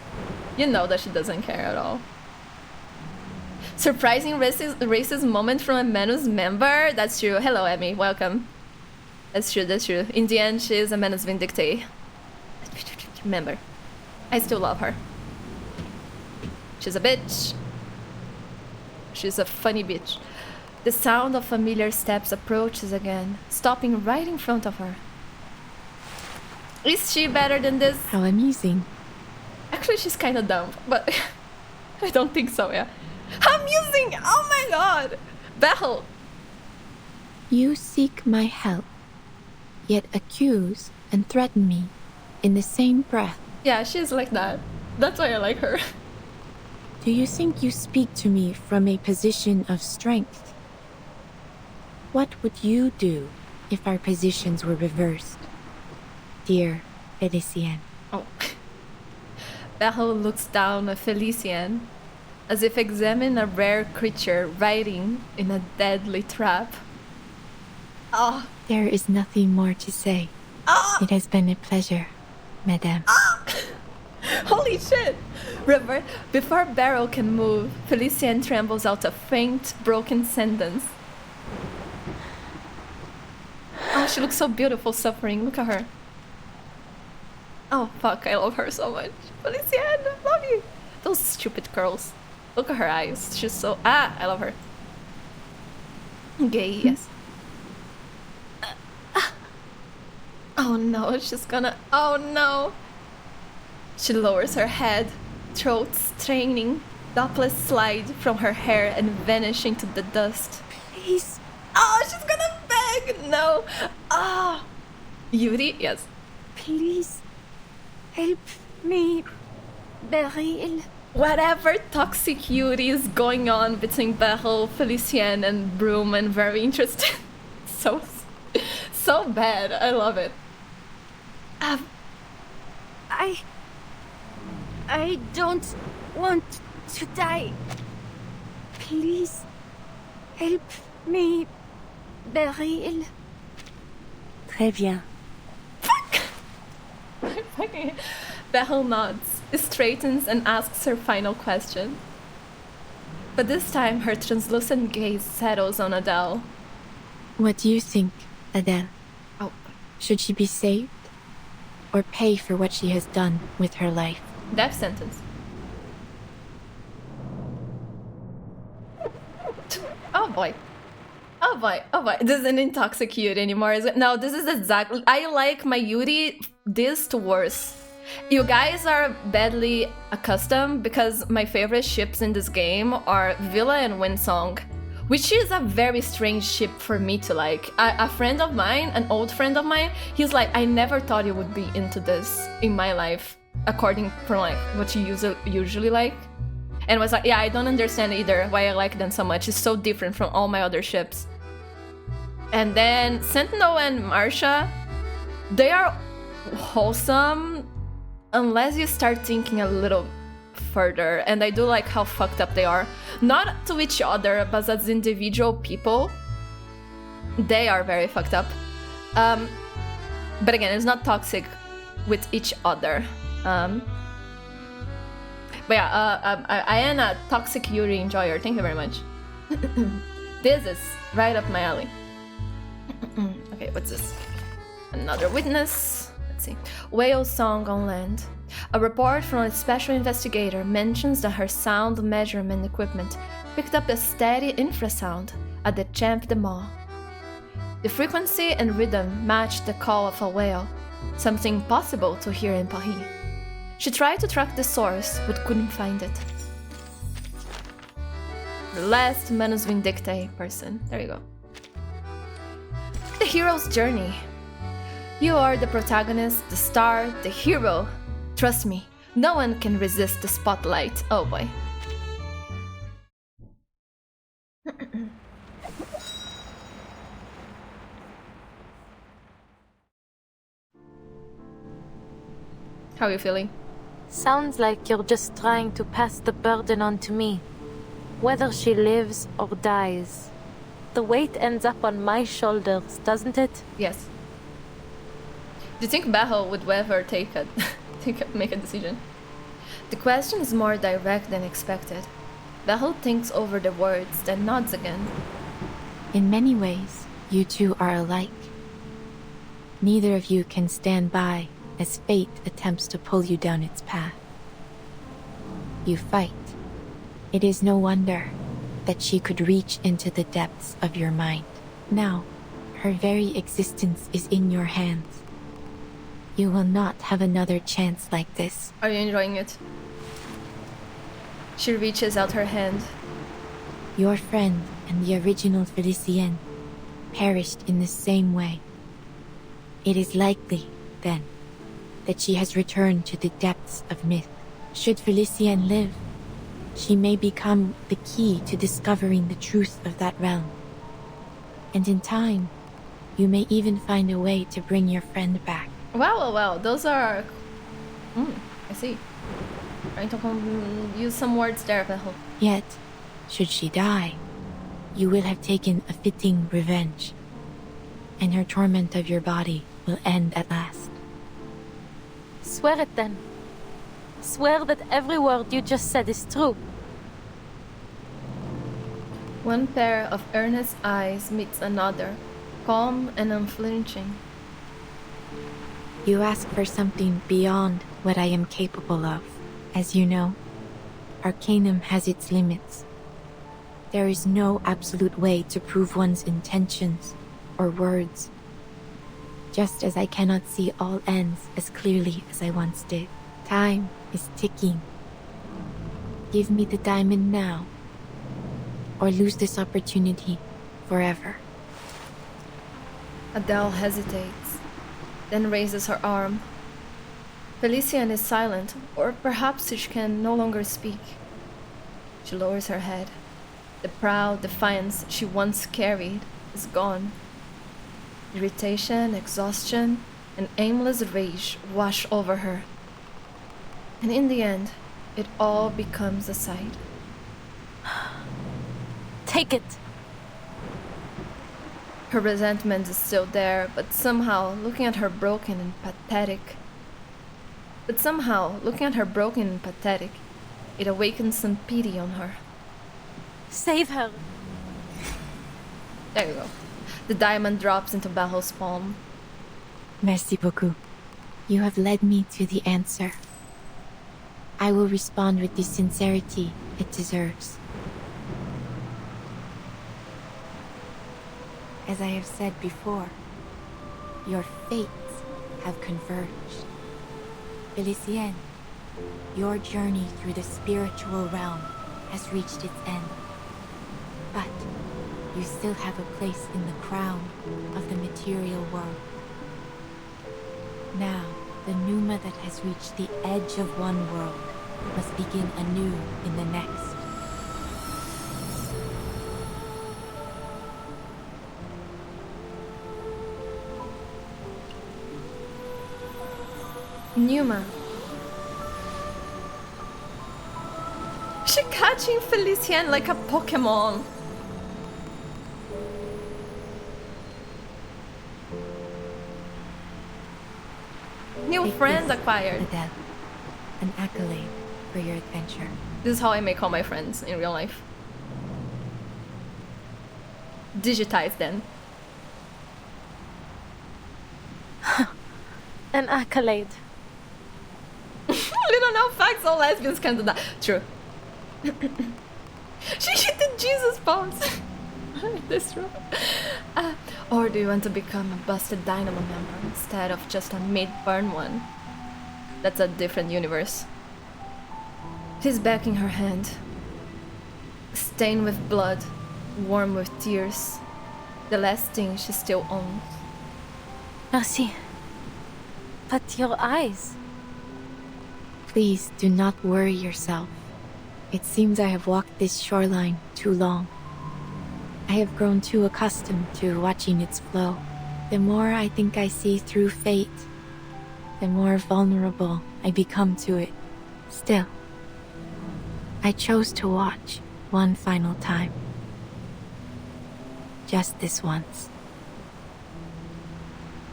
You know that she doesn't care at all. Surprising racist moment from a Manus member? That's true. Hello, Emmy. Welcome. That's true, that's true. In the end, she is a Manus Vindicte member. I still love her. She's a bitch. She's a funny bitch. The sound of familiar steps approaches again, stopping right in front of her. Is she better than this? How amusing. Actually, she's kind of dumb, but I don't think so, yeah. How amusing! Oh my god! Beryl! You seek my help, yet accuse and threaten me in the same breath. Yeah, she's like that. That's why I like her. Do you think you speak to me from a position of strength? What would you do if our positions were reversed, dear Felician? Oh. Beryl looks down at Felician, as if examining a rare creature riding in a deadly trap. Oh. There is nothing more to say. Oh. It has been a pleasure, Madame. Oh. Holy shit! Before Beryl can move, Felician trembles out a faint, broken sentence. Oh, she looks so beautiful suffering. Look at her. Oh, fuck, I love her so much. Felician, I love you. Those stupid curls. Look at her eyes. She's so... Ah, I love her. Gay, yes. Oh no, she's gonna... Oh no! She lowers her head, throat straining, droplets slide from her hair and vanish into the dust. Please. Oh, she's gonna beg! No! Ah! Yuri? Yes. Please. Help me, Beryl. Whatever toxic Yuri is going on between Beryl, Felician, and Brume, and very interested. So bad. I love it. I don't want to die. Please help me, Beryl. Très bien. Beryl nods, straightens, and asks her final question. But this time, her translucent gaze settles on Adele. What do you think, Adele? Oh. Should she be saved? Or pay for what she has done with her life? Death sentence. Oh boy. Oh boy. Oh boy. This isn't intoxic Yuri anymore, is it? No, this is exactly... I like my Yuri this to worse. You guys are badly accustomed because my favorite ships in this game are Villa and Windsong, which is a very strange ship for me to like. A friend of mine, an old friend of mine, he's like, I never thought you would be into this in my life, according from like what you usually like. And was like, yeah, I don't understand either why I like them so much. It's so different from all my other ships. And then Sentinel and Marsha, they are wholesome unless you start thinking a little further. And I do like how fucked up they are. Not to each other, but as individual people, they are very fucked up. But again, it's not toxic with each other. But yeah, I am a toxic Yuri enjoyer. Thank you very much. This is right up my alley. Okay, what's this? Another witness. Let's see. Whale song on land. A report from a special investigator mentions that her sound measurement equipment picked up a steady infrasound at the Champ de Mort. The frequency and rhythm matched the call of a whale, something impossible to hear in Paris. She tried to track the source, but couldn't find it. The last Manus Vindictae person. There you go. The hero's journey. You are the protagonist, the star, the hero. Trust me, no one can resist the spotlight. Oh boy. How are you feeling? Sounds like you're just trying to pass the burden on to me. Whether she lives or dies. The weight ends up on my shoulders, doesn't it? Yes. Do you think Beryl would ever make a decision? The question is more direct than expected. Beryl thinks over the words, then nods again. In many ways, you two are alike. Neither of you can stand by as fate attempts to pull you down its path. You fight. It is no wonder that she could reach into the depths of your mind. Now, her very existence is in your hands. You will not have another chance like this. Are you enjoying it? She reaches out her hand. Your friend and the original Felicienne perished in the same way. It is likely, then, that she has returned to the depths of myth. Should Felicienne live, she may become the key to discovering the truth of that realm. And in time, you may even find a way to bring your friend back. Wow, those are... I see. Trying to use some words there, Beryl. Yet, should she die, you will have taken a fitting revenge, and her torment of your body will end at last. Swear it then. Swear that every word you just said is true. One pair of earnest eyes meets another, calm and unflinching. You ask for something beyond what I am capable of. As you know, Arcanum has its limits. There is no absolute way to prove one's intentions or words. Just as I cannot see all ends as clearly as I once did. Time is ticking. Give me the diamond now, or lose this opportunity forever. Adele hesitates, then raises her arm. Felicienne is silent, or perhaps she can no longer speak. She lowers her head. The proud defiance she once carried is gone. Irritation, exhaustion, and aimless rage wash over her. And in the end, it all becomes a sight. Take it! Her resentment is still there, but somehow, looking at her broken and pathetic, it awakens some pity on her. Save her! There you go. The diamond drops into Beryl's palm. Merci beaucoup. You have led me to the answer. I will respond with the sincerity it deserves. As I have said before, your fates have converged. Felicienne, your journey through the spiritual realm has reached its end. But you still have a place in the crown of the material world. Now, the Pneuma that has reached the edge of one world must begin anew in the next. Pneuma. She catching Felicienne like a Pokemon. New friends acquired. Adele, an accolade for your adventure. This is how I make all my friends in real life. Digitize them. An accolade. Little known facts, all lesbians can do that. True. She hit the Jesus pose. in this room? Or do you want to become a busted Dynamo member instead of just a mid-burn one? That's a different universe. He's backing her hand. Stained with blood, warm with tears. The last thing she still owns. Merci. But your eyes... Please do not worry yourself. It seems I have walked this shoreline too long. I have grown too accustomed to watching its flow. The more I think I see through fate, the more vulnerable I become to it. Still, I chose to watch one final time. Just this once.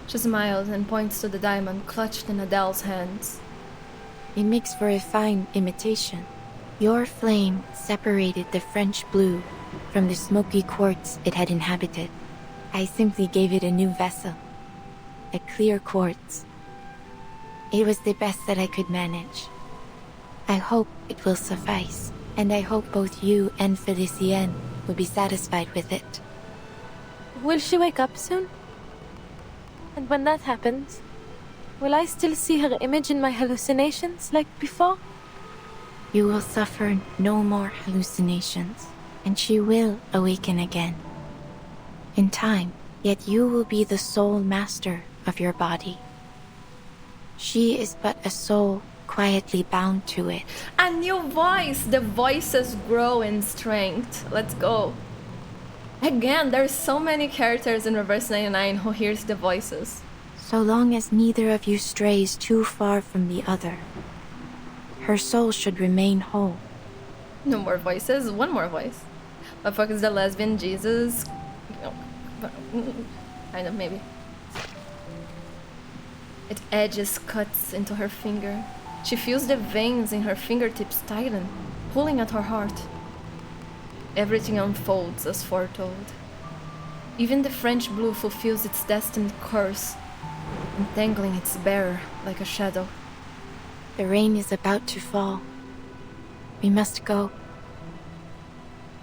She smiles and points to the diamond clutched in Adele's hands. It makes for a fine imitation. Your flame separated the French blue from the smoky quartz it had inhabited. I simply gave it a new vessel. A clear quartz. It was the best that I could manage. I hope it will suffice, and I hope both you and Felicienne will be satisfied with it. Will she wake up soon? And when that happens, will I still see her image in my hallucinations like before? You will suffer no more hallucinations, and she will awaken again. In time, yet you will be the sole master of your body. She is but a soul quietly bound to it. A new voice! The voices grow in strength. Let's go. Again, there's so many characters in Reverse 99 who hears the voices. So long as neither of you strays too far from the other, her soul should remain whole. No more voices, one more voice. But fuck is the lesbian Jesus? Kind of, maybe. It edges cuts into her finger. She feels the veins in her fingertips tighten, pulling at her heart. Everything unfolds as foretold. Even the French blue fulfills its destined curse, entangling its bearer like a shadow. The rain is about to fall. We must go.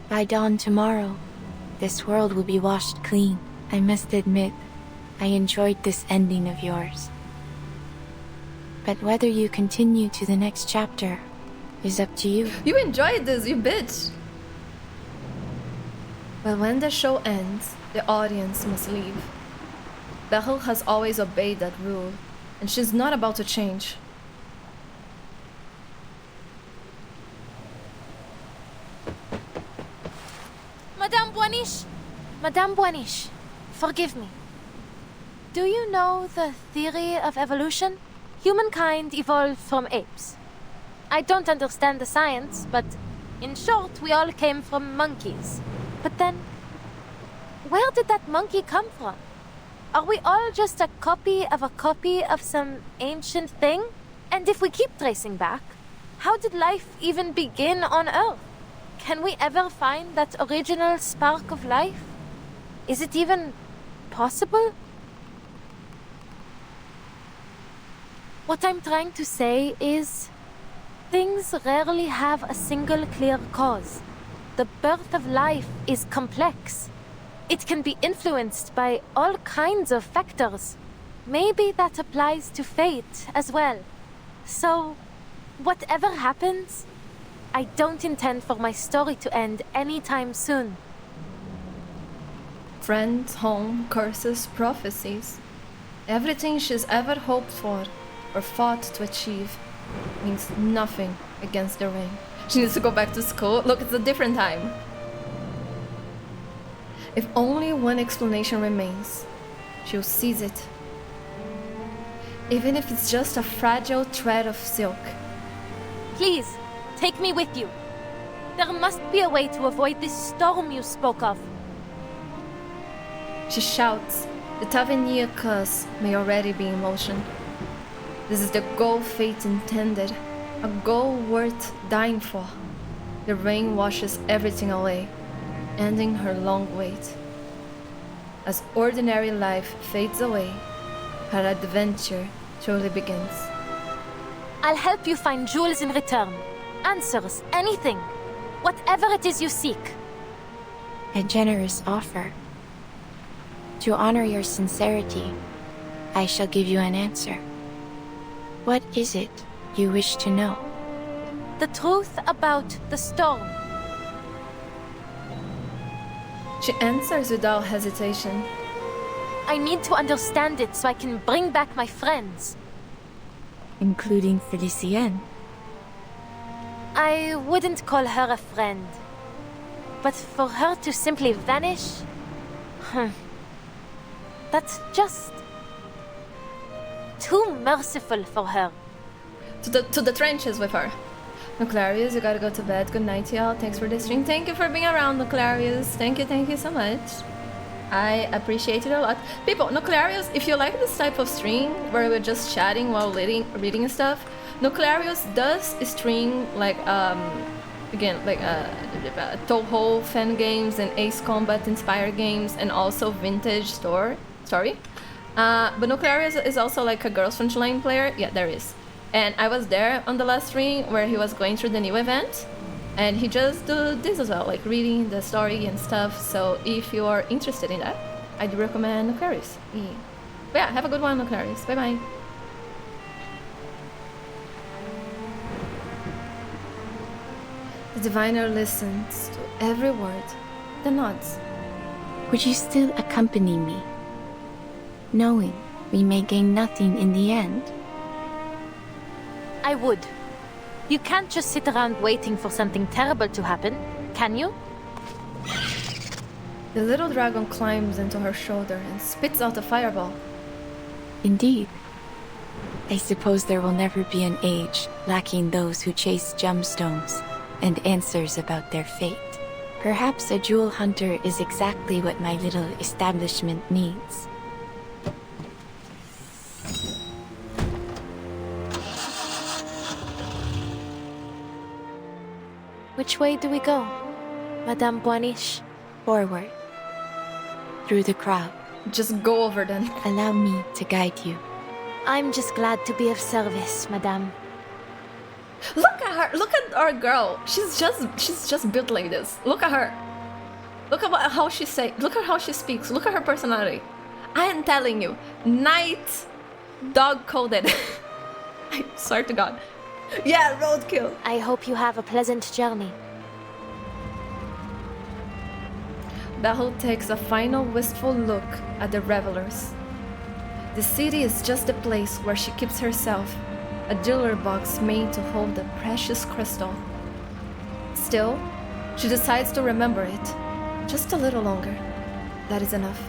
By dawn tomorrow, this world will be washed clean. I must admit, I enjoyed this ending of yours. But whether you continue to the next chapter is up to you. You enjoyed this, you bitch! But when the show ends, the audience must leave. Beryl has always obeyed that rule, and she's not about to change. Madame Boiniche, forgive me. Do you know the theory of evolution? Humankind evolved from apes. I don't understand the science, but in short, we all came from monkeys. But then, where did that monkey come from? Are we all just a copy of some ancient thing? And if we keep tracing back, how did life even begin on Earth? Can we ever find that original spark of life? Is it even possible? What I'm trying to say is, things rarely have a single clear cause. The birth of life is complex. It can be influenced by all kinds of factors. Maybe that applies to fate as well. So, whatever happens, I don't intend for my story to end anytime soon. Friends, home, curses, prophecies. Everything she's ever hoped for or fought to achieve means nothing against the rain. She needs to go back to school. Look, it's a different time. If only one explanation remains, she'll seize it. Even if it's just a fragile thread of silk. Please, take me with you. There must be a way to avoid this storm you spoke of. She shouts. The Tavernier curse may already be in motion. This is the goal fate intended, a goal worth dying for. The rain washes everything away, ending her long wait. As ordinary life fades away, her adventure truly begins. I'll help you find jewels in return. Answers, anything. Whatever it is you seek. A generous offer. To honor your sincerity, I shall give you an answer. What is it you wish to know? The truth about the storm. She answers without hesitation. I need to understand it so I can bring back my friends. Including Felicienne. I wouldn't call her a friend. But for her to simply vanish... That's just... too merciful for her. To the trenches with her. Nuclearius, you gotta go to bed. Good night, y'all. Thanks for the stream. Thank you for being around, Nuclearius. Thank you so much. I appreciate it a lot. People, Nuclearius, if you like this type of stream where we're just chatting while reading stuff, Nuclearius does stream like again like Toho fan games and Ace Combat inspired games and also vintage story. But Nuclearius is also like a Girls from Tulane player. Yeah, there is. And I was there on the last stream where he was going through the new event. And he just do this as well, like reading the story and stuff. So if you are interested in that, I'd recommend Nuclearius. Yeah. But yeah, have a good one, Nuclearius. Bye bye. The diviner listens to every word, then nods. Would you still accompany me, knowing we may gain nothing in the end? I would. You can't just sit around waiting for something terrible to happen, can you? The little dragon climbs into her shoulder and spits out a fireball. Indeed. I suppose there will never be an age lacking those who chase gemstones and answers about their fate. Perhaps a jewel hunter is exactly what my little establishment needs. Which way do we go, Madame Boaniche? Forward. Through the crowd. Just go over then. Allow me to guide you. I'm just glad to be of service, Madame. Look at her! Look at our girl! She's just built like this. Look at her! Look at how she say. Look at how she speaks. Look at her personality. I am telling you, night dog coded. I swear to God. Yeah, roadkill. I hope you have a pleasant journey. Beryl takes a final wistful look at the revelers. The city is just the place where she keeps herself, a jeweler box made to hold the precious crystal. Still, she decides to remember it, just a little longer. That is enough.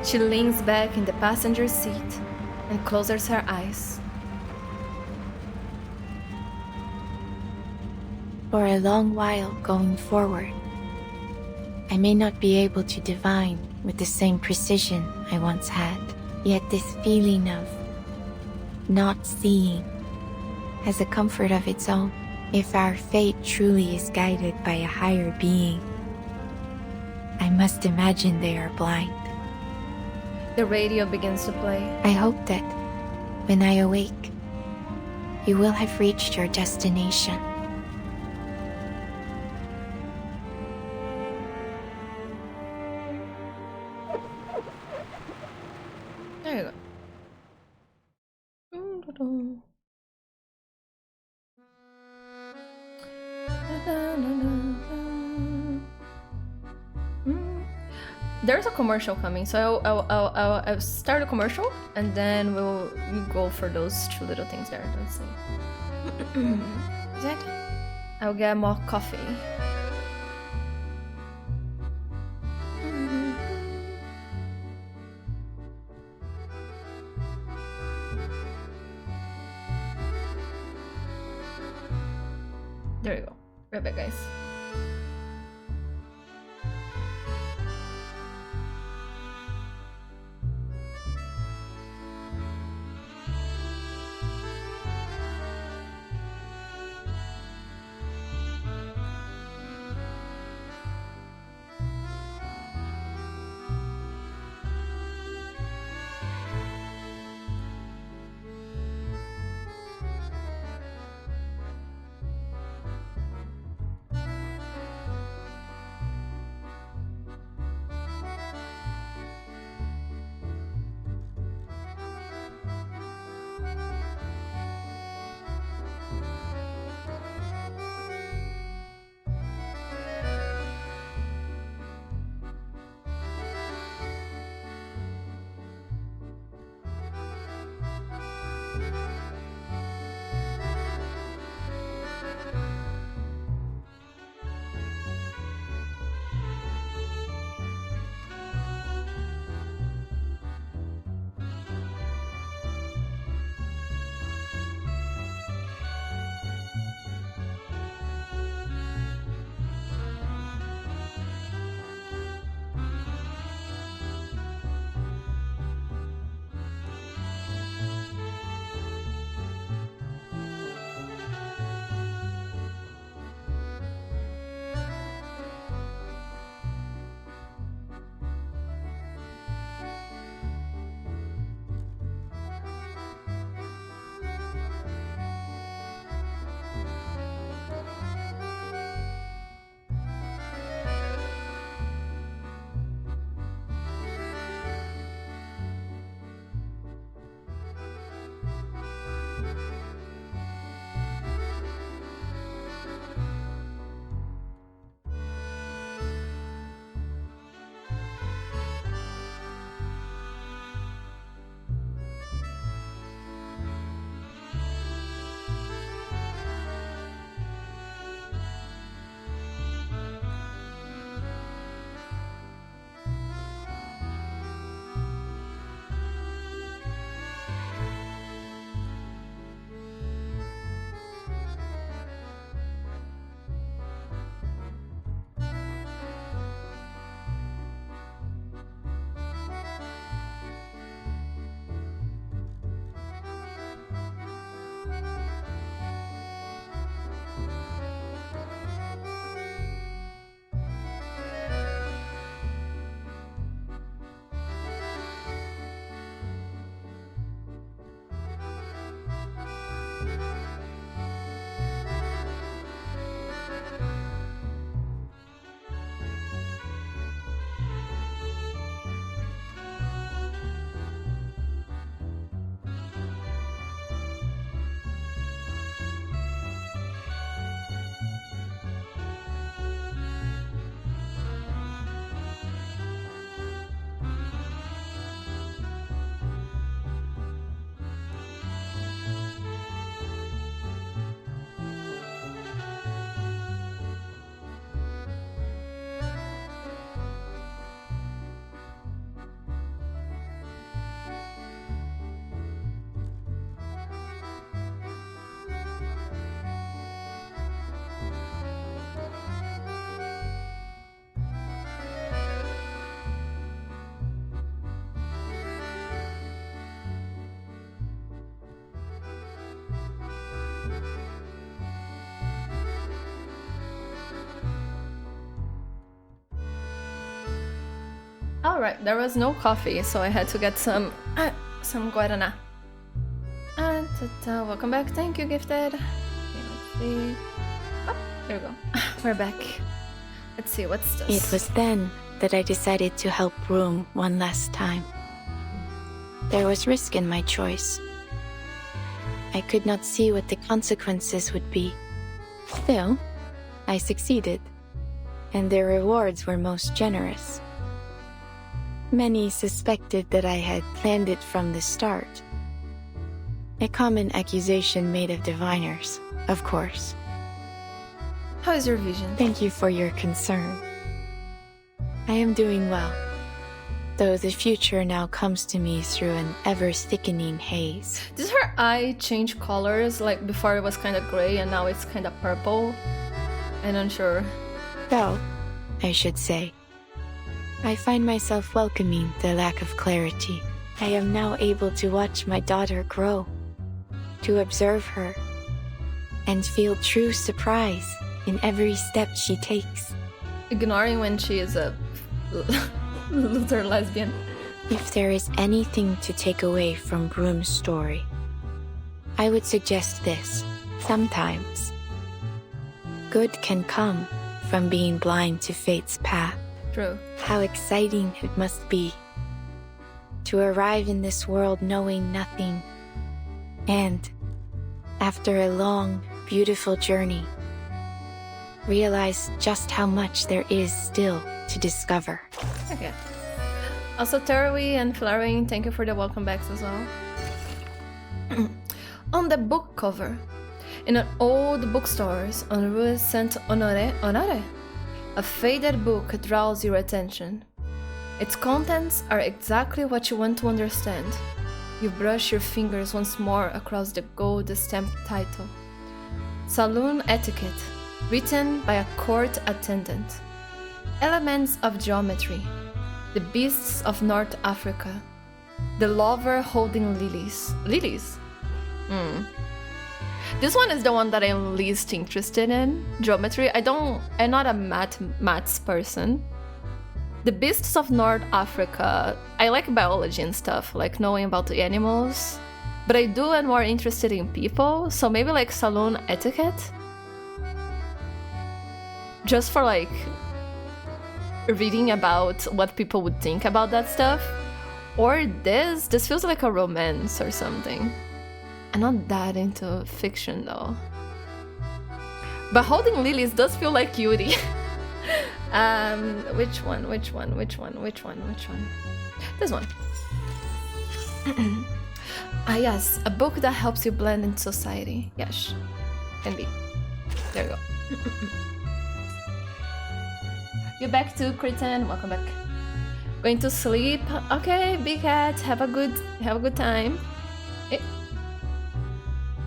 She leans back in the passenger seat and closes her eyes. For a long while going forward, I may not be able to divine with the same precision I once had, yet this feeling of not seeing has a comfort of its own. If our fate truly is guided by a higher being, I must imagine they are blind. The radio begins to play. I hope that when I awake, you will have reached your destination. There you go. There's a commercial coming, so I'll start a commercial and then we'll go for those two little things there. Let's see. Exactly. I'll get more coffee. There you go. Right back, guys. Alright, there was no coffee, so I had to get some guarana. Welcome back, thank you, Gifted. Okay, let's see. Oh, there we go. We're back. Let's see, what's this? It was then that I decided to help Brume one last time. There was risk in my choice. I could not see what the consequences would be. Still, I succeeded, and the rewards were most generous. Many suspected that I had planned it from the start. A common accusation made of diviners, of course. How is your vision? Thank you for your concern. I am doing well, though the future now comes to me through an ever-thickening haze. Does her eye change colors? Like before it was kind of gray and now it's kind of purple? I'm unsure. Well, I should say. I find myself welcoming the lack of clarity. I am now able to watch my daughter grow, to observe her, and feel true surprise in every step she takes. Ignoring when she is a loser lesbian. If there is anything to take away from Brume's story, I would suggest this. Sometimes, good can come from being blind to fate's path. True. How exciting it must be to arrive in this world knowing nothing, and, after a long, beautiful journey, realize just how much there is still to discover. Okay. Also, Terwi and Flowering, thank you for the welcome backs as well. On the book cover, in an old bookstores on Rue Saint-Honoré, a faded book draws your attention. Its contents are exactly what you want to understand. You brush your fingers once more across the gold-stamped title. Saloon Etiquette, written by a court attendant. Elements of geometry. The beasts of North Africa. The lover holding lilies. Lilies? This one is the one that I'm least interested in. Geometry. I'm not a maths person. The beasts of North Africa. I like biology and stuff, like knowing about the animals. But I am more interested in people, so maybe like Saloon Etiquette. Just for like reading about what people would think about that stuff. Or this feels like a romance or something. I'm not that into fiction though. But Holding Lilies does feel like cutie. Which one? This one. Ah yes, a book that helps you blend in society. Yes, can be. There you go. You're back to Cretan. Welcome back. Going to sleep. Okay, big cat. Have a good time.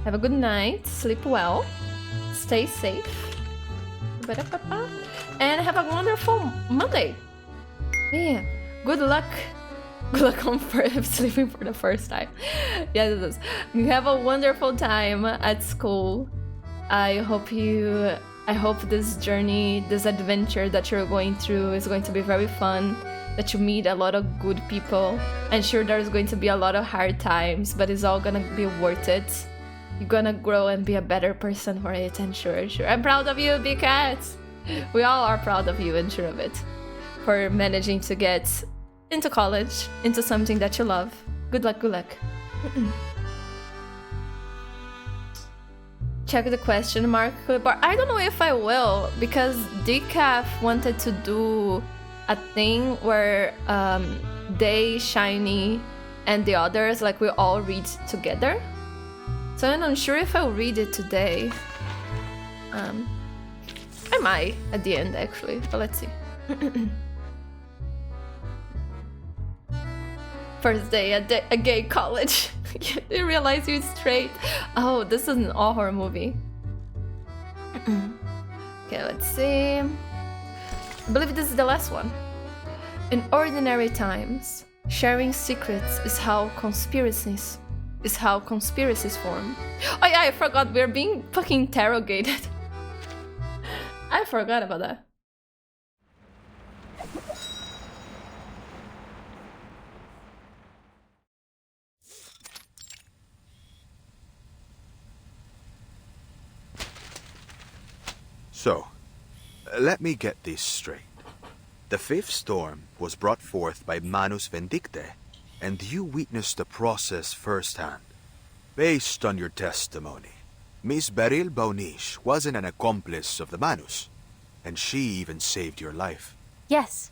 Have a good night. Sleep well. Stay safe. And have a wonderful Monday. Yeah. Good luck. Good luck on sleeping for the first time. Yes, it is. You have a wonderful time at school. I hope this journey, this adventure that you're going through is going to be very fun. That you meet a lot of good people. I'm sure there's going to be a lot of hard times, but it's all gonna be worth it. You're gonna grow and be a better person for it, I'm sure. I'm proud of you, big cat. We all are proud of you and sure of it. For managing to get into college, into something that you love. Good luck, good luck. Check the question mark clipboard. I don't know if I will, because Decaf wanted to do a thing where they, Shiny, and the others, like we all read together. So I'm not sure if I'll read it today. I might at the end actually, but let's see. First day at a gay college. You realize you're straight. Oh, this is an horror movie. Okay, let's see. I believe this is the last one. In ordinary times, sharing secrets is how conspiracies form. Oh yeah, I forgot we're being fucking interrogated. I forgot about that. So, let me get this straight. The fifth storm was brought forth by Manus Vindicte, and you witnessed the process firsthand. Based on your testimony, Miss Beryl Baunish wasn't an accomplice of the Manus, and she even saved your life. Yes.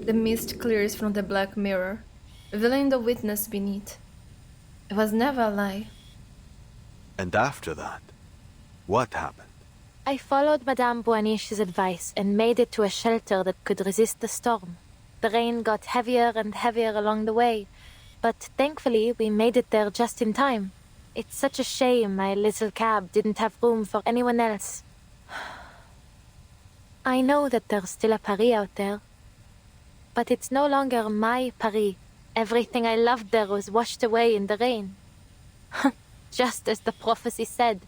The mist clears from the black mirror, revealing the witness beneath. It was never a lie. And after that, what happened? I followed Madame Boinish's advice and made it to a shelter that could resist the storm. The rain got heavier and heavier along the way, but thankfully we made it there just in time. It's such a shame my little cab didn't have room for anyone else. I know that there's still a Paris out there, but it's no longer my Paris. Everything I loved there was washed away in the rain. Just as the prophecy said.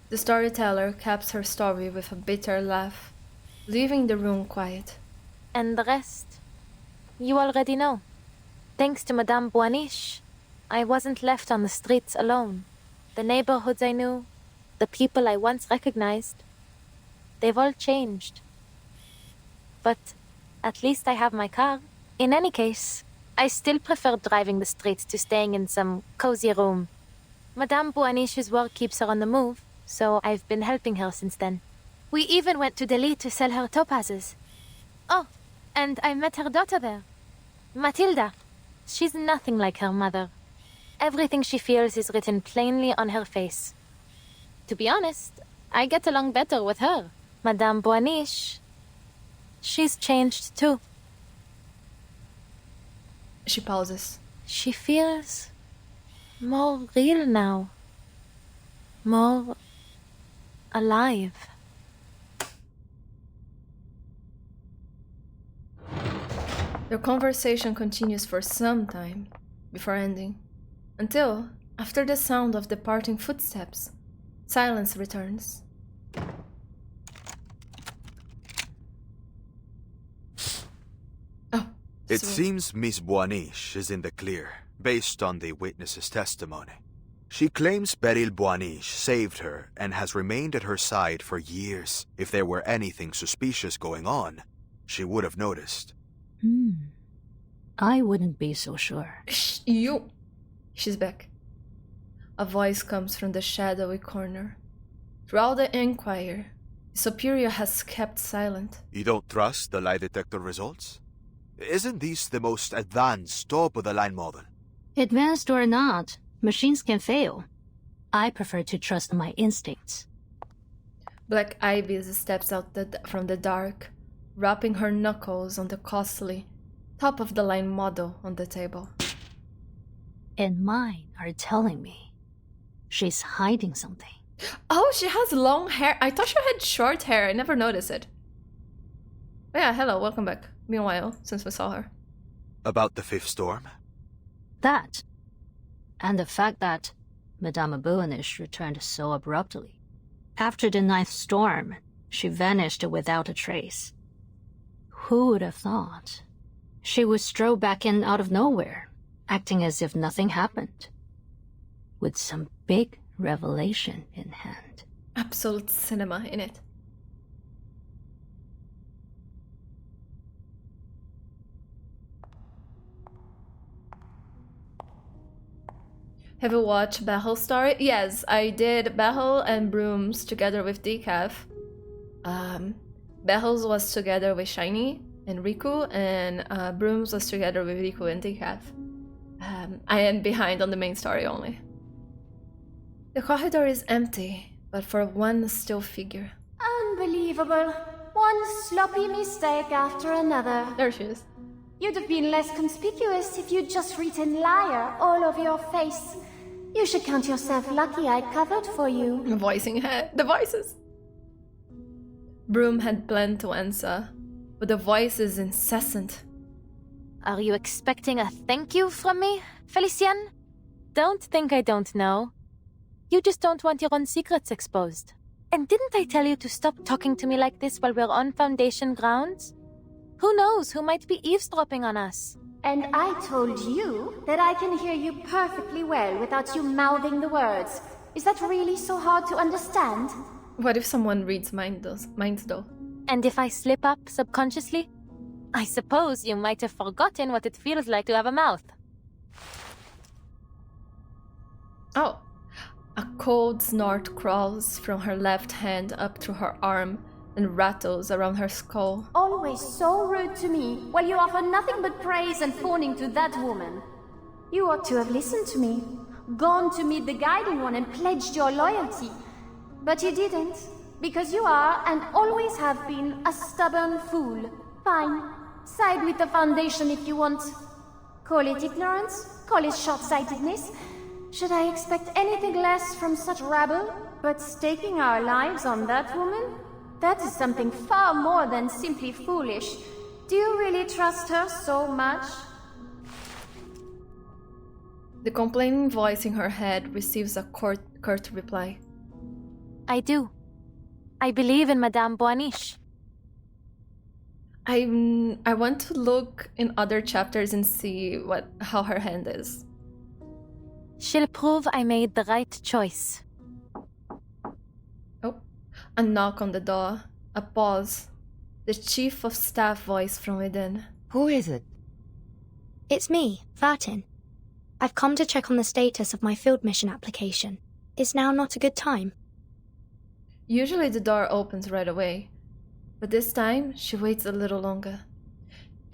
The storyteller caps her story with a bitter laugh, leaving the room quiet. And the rest, you already know. Thanks to Madame Boinish, I wasn't left on the streets alone. The neighborhoods I knew, the people I once recognized, they've all changed. But at least I have my car. In any case, I still prefer driving the streets to staying in some cozy room. Madame Boinish's work keeps her on the move, so I've been helping her since then. We even went to Delhi to sell her topazes. Oh, and I met her daughter there, Matilda. She's nothing like her mother. Everything she feels is written plainly on her face. To be honest, I get along better with her. Madame Boinish, she's changed too. She pauses. She feels more real now. More alive. Their conversation continues for some time before ending, until, after the sound of departing footsteps, silence returns. It seems Miss Boinish is in the clear, based on the witness's testimony. She claims Beryl Boinish saved her and has remained at her side for years. If there were anything suspicious going on, she would have noticed. I wouldn't be so sure. Shh, you! She's back. A voice comes from the shadowy corner. Throughout the inquiry, the Superior has kept silent. You don't trust the lie detector results? Isn't this the most advanced, top-of-the-line model? Advanced or not, machines can fail. I prefer to trust my instincts. Black Ibis steps out from the dark, rapping her knuckles on the costly, top-of-the-line model on the table. And mine are telling me she's hiding something. Oh, she has long hair. I thought she had short hair. I never noticed it. Oh yeah, hello, welcome back. Meanwhile, since we saw her. About the fifth storm? That. And the fact that Madame Boinish returned so abruptly. After the ninth storm, she vanished without a trace. Who would have thought? She would stroll back in out of nowhere, acting as if nothing happened. With some big revelation in hand. Absolute cinema in it. Have you watched Beryl's story? Yes, I did Beryl and Brume's together with Decaf. Beryl's was together with Shiny and Riku, and Brume's was together with Riku and Decaf. I am behind on the main story only. The corridor is empty, but for one still figure. Unbelievable. One sloppy mistake after another. There she is. You'd have been less conspicuous if you'd just written liar all over your face. You should count yourself lucky I covered for you. Voicing the voices. Brume had planned to answer, but the voice is incessant. Are you expecting a thank you from me, Felician? Don't think I don't know. You just don't want your own secrets exposed. And didn't I tell you to stop talking to me like this while we're on Foundation grounds? Who knows who might be eavesdropping on us? And I told you that I can hear you perfectly well without you mouthing the words. Is that really so hard to understand? What if someone reads minds though? And if I slip up subconsciously? I suppose you might have forgotten what it feels like to have a mouth. Oh. A cold snort crawls from her left hand up through her arm and rattles around her skull. Always so rude to me, while you offer nothing but praise and fawning to that woman. You ought to have listened to me, gone to meet the Guiding One and pledged your loyalty. But you didn't, because you are, and always have been, a stubborn fool. Fine, side with the Foundation if you want. Call it ignorance, call it short-sightedness. Should I expect anything less from such rabble? But staking our lives on that woman? That is something far more than simply foolish. Do you really trust her so much? The complaining voice in her head receives a curt reply. I do. I believe in Madame Boaniche. I want to look in other chapters and see how her hand is. She'll prove I made the right choice. Oh, a knock on the door. A pause. The chief of staff voice from within. Who is it? It's me, Vartin. I've come to check on the status of my field mission application. Is now not a good time? Usually the door opens right away, but this time she waits a little longer.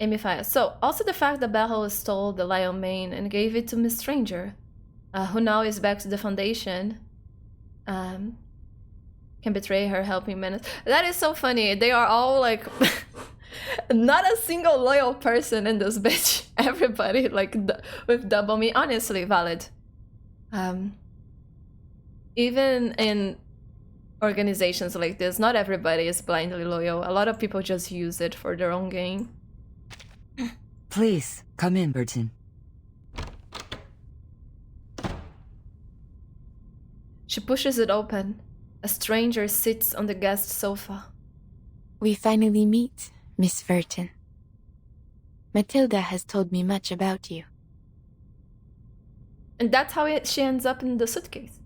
Amy-Fire. So, also the fact that Beryl stole the lion mane and gave it to Miss Stranger, who now is back to the Foundation, can betray her helping menace. That is so funny. They are all like, not a single loyal person in this bitch. Everybody like with double me. Honestly, valid. Even in organizations like this, not everybody is blindly loyal. A lot of people just use it for their own gain. Please, come in, Burton. She pushes it open. A stranger sits on the guest sofa. We finally meet, Miss Verton. Matilda has told me much about you. And that's how she ends up in the suitcase.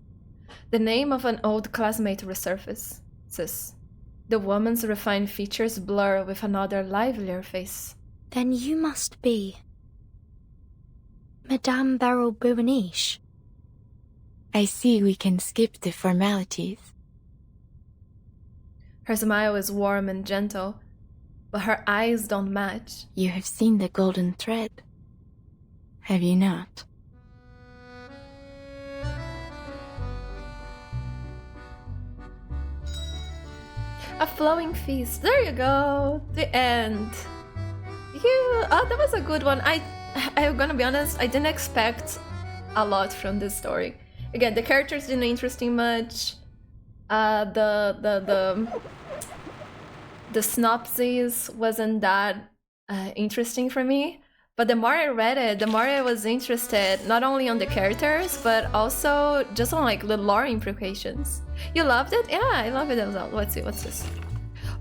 The name of an old classmate resurfaces. The woman's refined features blur with another livelier face. Then you must be Madame Beryl Boaniche. I see we can skip the formalities. Her smile is warm and gentle, but her eyes don't match. You have seen the golden thread, have you not? A flowing feast. There you go. The end. That was a good one. I'm gonna be honest, I didn't expect a lot from this story. Again, the characters didn't interest me much. The synopsis wasn't that interesting for me. But the more I read it, the more I was interested not only on the characters, but also just on like the lore implications. You loved it? Yeah, I love it as well. Let's see, what's this?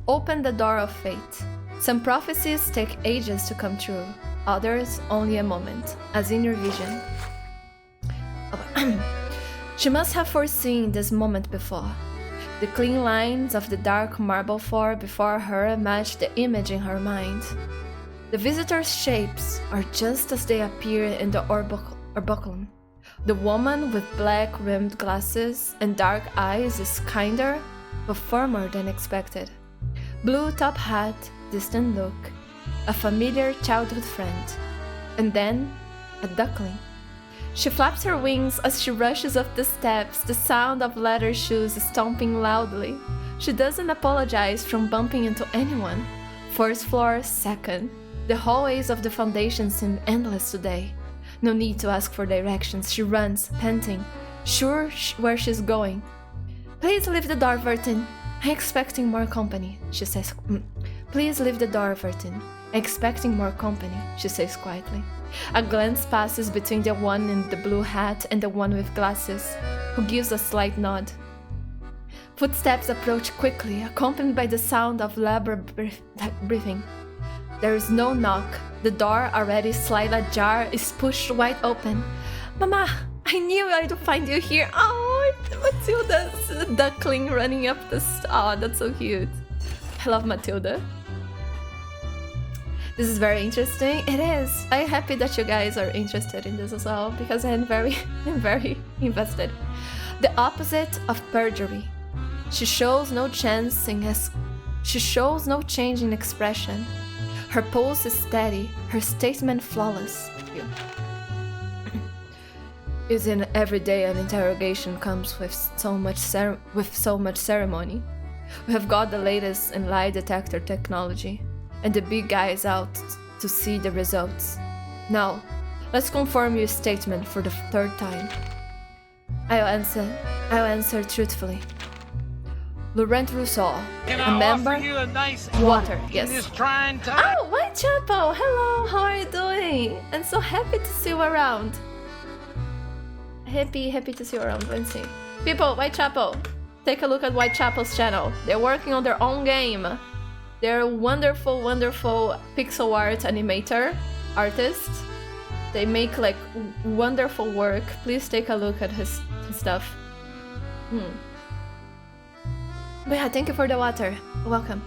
Open the door of fate. Some prophecies take ages to come true, others only a moment, as in your vision. She must have foreseen this moment before. The clean lines of the dark marble floor before her match the image in her mind. The visitor's shapes are just as they appear in the orbiculum. The woman with black-rimmed glasses and dark eyes is kinder, but firmer than expected. Blue top hat, distant look, a familiar childhood friend, and then a duckling. She flaps her wings as she rushes up the steps, the sound of leather shoes stomping loudly. She doesn't apologize from bumping into anyone. First floor, second. The hallways of the Foundation seem endless today. No need to ask for directions. She runs, panting, sure where she's going. Please leave the door, Vertin. I'm expecting more company, she says. Please leave the door, Vertin. Expecting more company, she says quietly. A glance passes between the one in the blue hat and the one with glasses, who gives a slight nod. Footsteps approach quickly, accompanied by the sound of labored breathing. There is no knock. The door, already slightly ajar, is pushed wide open. Mama, I knew I'd find you here. Oh, Matilda's duckling running up the oh, that's so cute. I love Matilda. This is very interesting. It is. I'm happy that you guys are interested in this as well because I'm very invested. The opposite of perjury. She shows no change in expression. Her pulse is steady, her statement flawless. Isn't every day an interrogation comes with so much ceremony? We have got the latest in lie detector technology, and the big guy is out to see the results. Now, let's confirm your statement for the third time. I'll answer truthfully. Laurent Rousseau, a member. You a nice water, yes. in this trying time? Oh, Whitechapel! Hello, how are you doing? I'm so happy to see you around. Happy to see you around, Lindsay. People, Whitechapel, take a look at Whitechapel's channel. They're working on their own game. They're wonderful pixel art animator, artist. They make like wonderful work. Please take a look at his stuff. But yeah, thank you for the water. Welcome.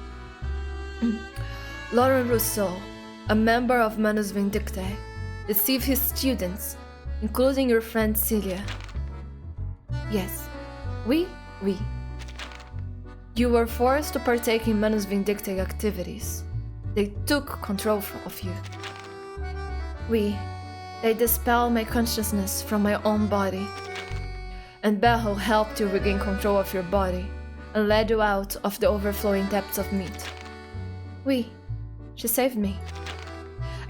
Laurent Rousseau, a member of Manus Vindictae, deceived his students, including your friend Celia. Yes, we. You were forced to partake in Manus Vindictae activities. They took control of you. They dispelled my consciousness from my own body. And Beryl helped you regain control of your body and led you out of the overflowing depths of meat. She saved me.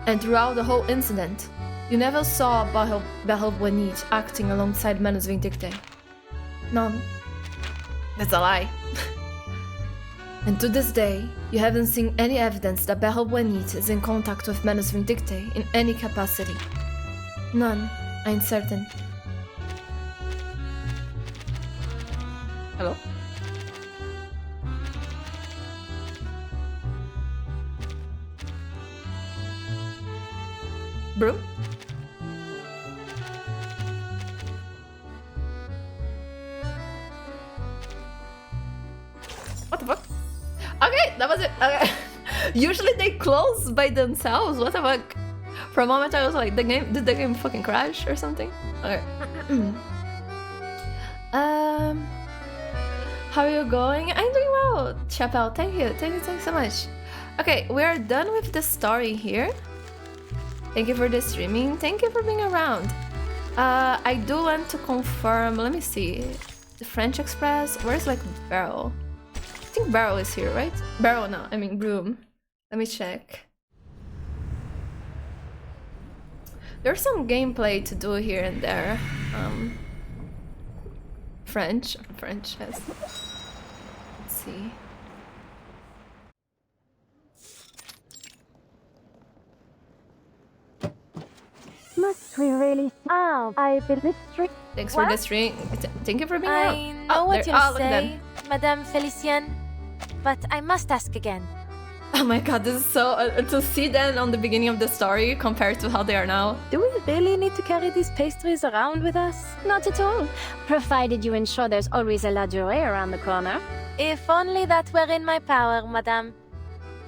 And throughout the whole incident, you never saw Beryl Buenit acting alongside Manus Vindictae. None. That's a lie. And to this day, you haven't seen any evidence that Beryl Buenit is in contact with Manus Vindictae in any capacity. None, I'm certain. Hello? Brume? What the fuck? Okay, that was it. Okay. Usually they close by themselves. What the fuck? For a moment I was like, did the game fucking crash or something? Okay. How are you going? I'm doing well, Chapel. Thank you so much. Okay, we are done with the story here. Thank you for the streaming. Thank you for being around. I do want to confirm. Let me see. The French Express. Where's like Beryl? I think Beryl is here, right? Beryl, no. I mean Brume. Let me check. There's some gameplay to do here and there. French, yes. Let's see. Must we really? Oh, I built this street. Thanks for the stream. Thank you for being I around. know what you'll look at say, them. Madame Felicienne, but I must ask again. Oh my god, this is so... to see them on the beginning of the story compared to how they are now. Do we really need to carry these pastries around with us? Not at all, provided you ensure there's always a La Durée around the corner. If only that were in my power, Madame.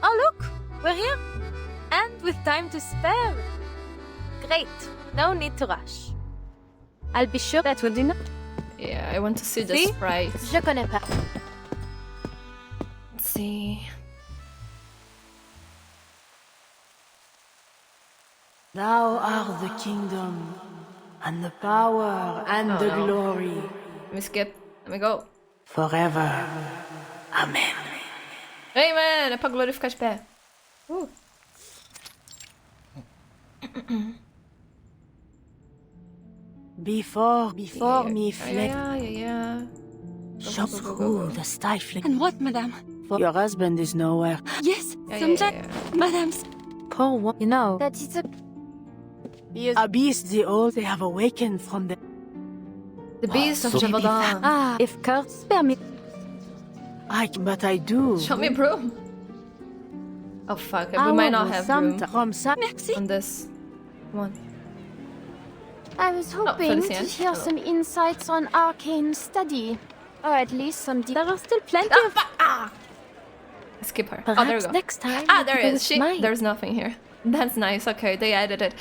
Oh look, we're here, and with time to spare. Great, no need to rush. I'll be sure that will do not. Yeah, I want to see the sprite. Je connais pas. Let's see... Thou art the kingdom, and the power, and the glory. Let me skip. Let me go. Forever. Amen. Amen! É pra glória ficar de pé. Before me fled. Yeah. Shot through the stifling. And what, madame? For your husband is nowhere. Yes, madame's. Poor one. You know, that is a beast the old they have awakened from the... The beast of Javaldon. Ah, if curse spare me. But I do. Show me Brume. Oh fuck, we might not have Brume from on this one. I was hoping to Felicien. hear some insights on arcane study. Or at least some There are still plenty of... Skip her. Perhaps Oh, there we go. next time Ah, you there can go is. with She. mine. There's nothing here. That's nice. Okay, they added it.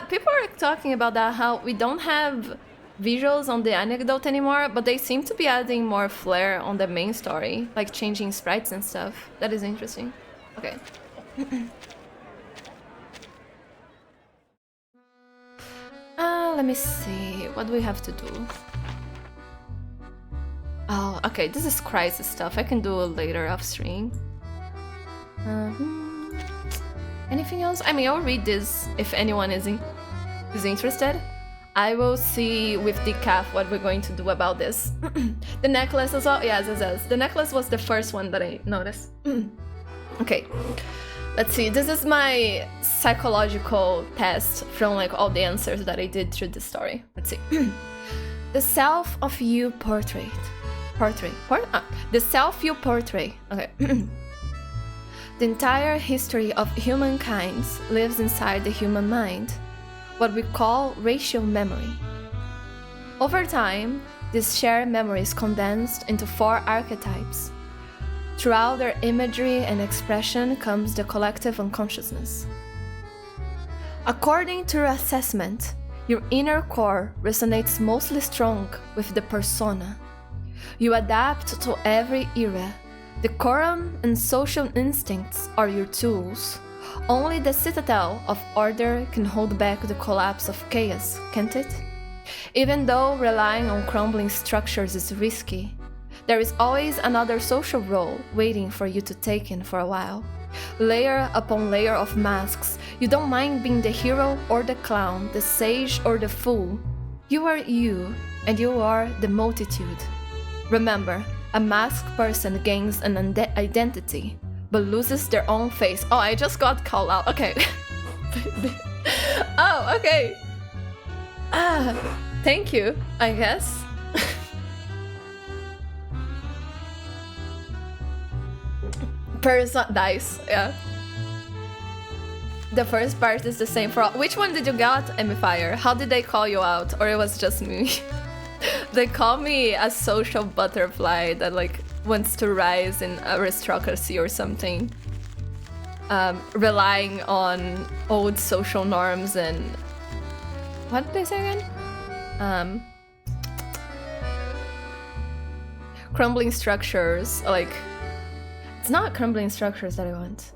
People are talking about that, how we don't have visuals on the anecdote anymore, but they seem to be adding more flair on the main story, like changing sprites and stuff. That is interesting. Okay. Let me see. What do we have to do? Oh, okay. This is crisis stuff. I can do it later off stream. Anything else? I mean, I'll read this if anyone is interested. I will see with Decaf what we're going to do about this. The necklace as well? Yes. The necklace was the first one that I noticed. Okay. Let's see. This is my psychological test from like all the answers that I did through the story. Let's see. The self of you portrait. The self you portray. Okay. The entire history of humankind lives inside the human mind, what we call racial memory. Over time, this shared memory is condensed into 4 archetypes. Throughout their imagery and expression comes the collective unconsciousness. According to your assessment, your inner core resonates mostly strong with the persona. You adapt to every era. Decorum and social instincts are your tools. Only the citadel of order can hold back the collapse of chaos, can't it? Even though relying on crumbling structures is risky, there is always another social role waiting for you to take in for a while. Layer upon layer of masks, you don't mind being the hero or the clown, the sage or the fool. You are you, and you are the multitude. Remember, a masked person gains an identity, but loses their own face. Oh, I just got called out. Okay. Oh, okay. Thank you, I guess. Dice, yeah. The first part is the same for all. Which one did you get, Emifier? How did they call you out? Or it was just me? They call me a social butterfly that like wants to rise in aristocracy or something. Relying on old social norms and... What did they say again? Crumbling structures, like... It's not crumbling structures that I want.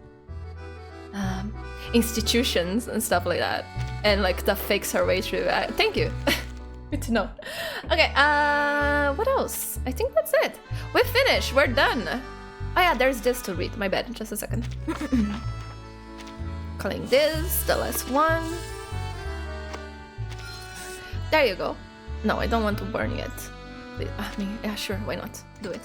Institutions and stuff like that. And like to fix her way through that. Thank you. Good to know. Okay, what else? I think that's it. We're finished. We're done. Oh yeah, there's this to read. My bad. Just a second. Calling this the last one. There you go. No, I don't want to burn yet. I mean, yeah, sure. Why not? Do it.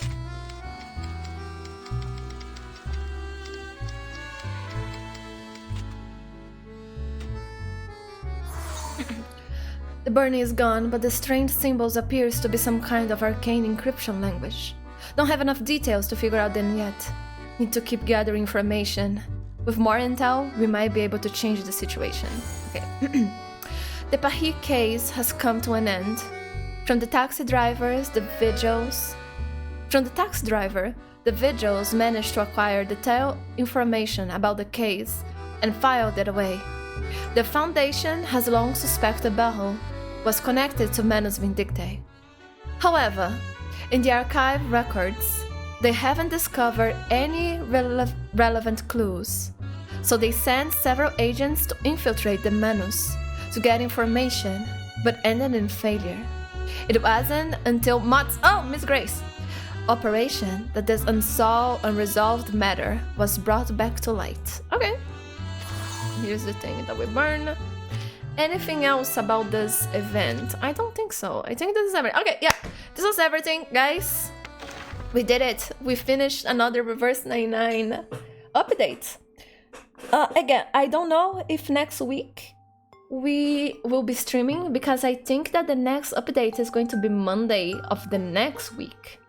The burning is gone, but the strange symbols appears to be some kind of arcane encryption language. Don't have enough details to figure out them yet. Need to keep gathering information. With more intel, we might be able to change the situation. Okay. The Paris case has come to an end. From the taxi driver, the vigils managed to acquire detailed information about the case and filed it away. The Foundation has long suspected Beryl was connected to Manus Vindictae. However, in the archive records, they haven't discovered any relevant clues, so they sent several agents to infiltrate the Manus to get information, but ended in failure. It wasn't until Miss Grace! Operation that this unresolved matter was brought back to light. Okay. Here's the thing that we burn. Anything else about this event? I don't think so. I think this is everything. Okay, yeah. This was everything, guys. We did it. We finished another Reverse 99 update. Again, I don't know if next week we will be streaming, because I think that the next update is going to be Monday of the next week.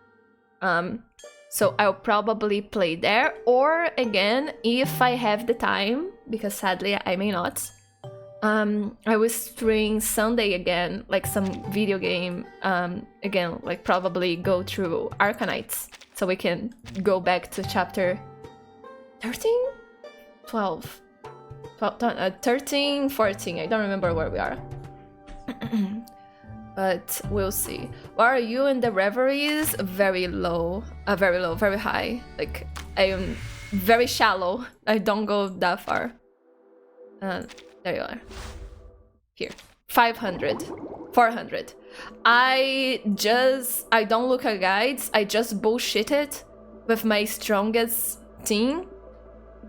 So I'll probably play there, or again, if I have the time, because sadly I may not, I was streaming Sunday again, like some video game, again, like probably go through Arcanites, so we can go back to chapter 13? 12, 13, 14, I don't remember where we are. But we'll see. Where are you in the reveries? Very low, very high. Like, I am very shallow. I don't go that far. There you are. Here. 500. 400. I don't look at guides. I just bullshit it with my strongest team.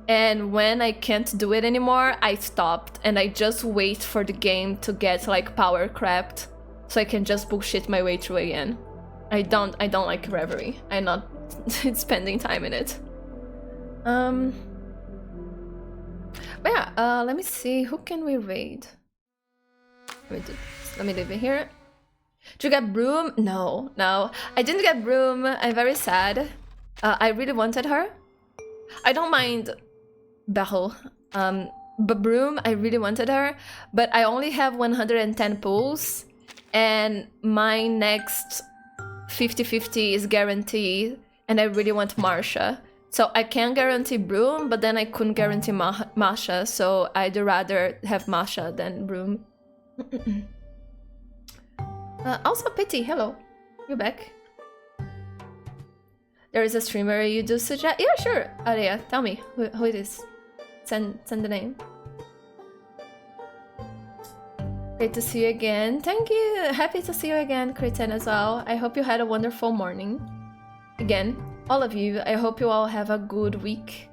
And when I can't do it anymore, I stopped. And I just wait for the game to get like power crapped. So I can just bullshit my way through again. I don't like Reverie. I'm not spending time in it. But yeah, let me see, who can we raid? Let me leave it here. Did you get Brume? No, I didn't get Brume. I'm very sad. I really wanted her. I don't mind Beryl, but Brume, I really wanted her. But I only have 110 pulls, and my next 50-50 is guaranteed, and I really want Marsha. So I can guarantee Brume, but then I couldn't guarantee Masha, so I'd rather have Masha than Brume. Also, Pity, hello. You're back. There is a streamer you do suggest? Yeah, sure. Aria, tell me who it is. Send the name. Great to see you again. Thank you. Happy to see you again, Kriten, as well. I hope you had a wonderful morning. Again, all of you, I hope you all have a good week.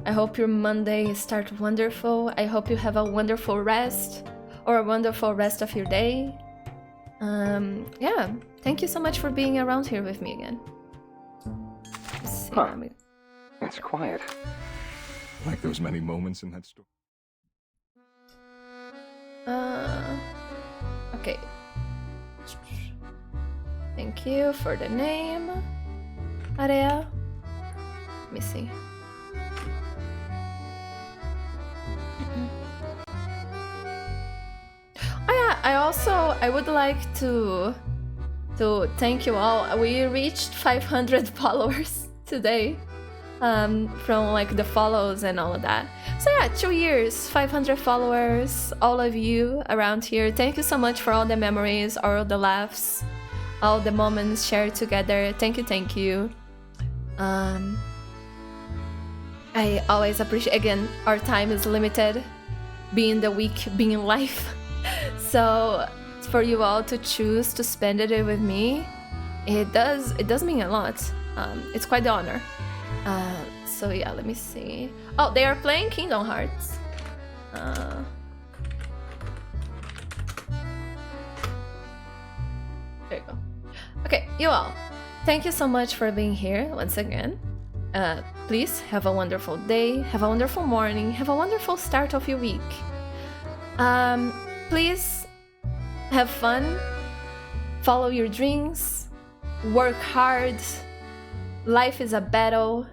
I hope your Monday starts wonderful. I hope you have a wonderful rest or a wonderful rest of your day. Yeah, thank you so much for being around here with me again. Let's see, It's quiet. Like those many moments in that story. Okay. Thank you for the name, Area. Let me see. Oh yeah, I would like to thank you all. We reached 500 followers today. From like the follows and all of that. So yeah, 2 years, 500 followers, all of you around here. Thank you so much for all the memories, all the laughs, all the moments shared together. Thank you. I always appreciate, again, our time is limited, being the week, being life. So for you all to choose to spend it with me, it does mean a lot. It's quite the honor. So yeah, let me see. Oh, they are playing Kingdom Hearts. There you go. Okay, you all, thank you so much for being here once again. Please have a wonderful day, have a wonderful morning, have a wonderful start of your week. Please have fun, follow your dreams, work hard. Life is a battle,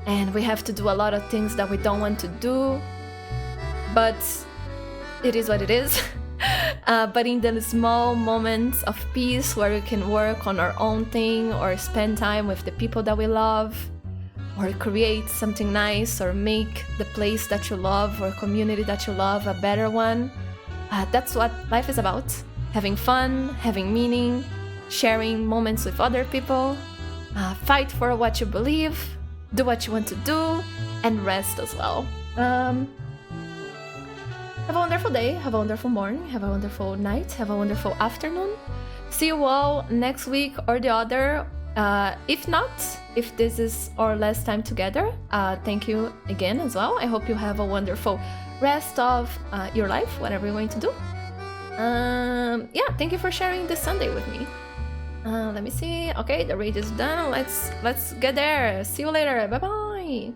and we have to do a lot of things that we don't want to do, but it is what it is. But in the small moments of peace where we can work on our own thing, or spend time with the people that we love, or create something nice, or make the place that you love or community that you love a better one, that's what life is about. Having fun, having meaning, sharing moments with other people. Fight for what you believe, do what you want to do, and rest as well. Have a wonderful day, have a wonderful morning, have a wonderful night, have a wonderful afternoon. See you all next week or the other. If not, if this is our last time together, thank you again as well. I hope you have a wonderful rest of your life, whatever you're going to do. Yeah, thank you for sharing this Sunday with me. Let me see. Okay, the raid is done. Let's get there. See you later. Bye bye.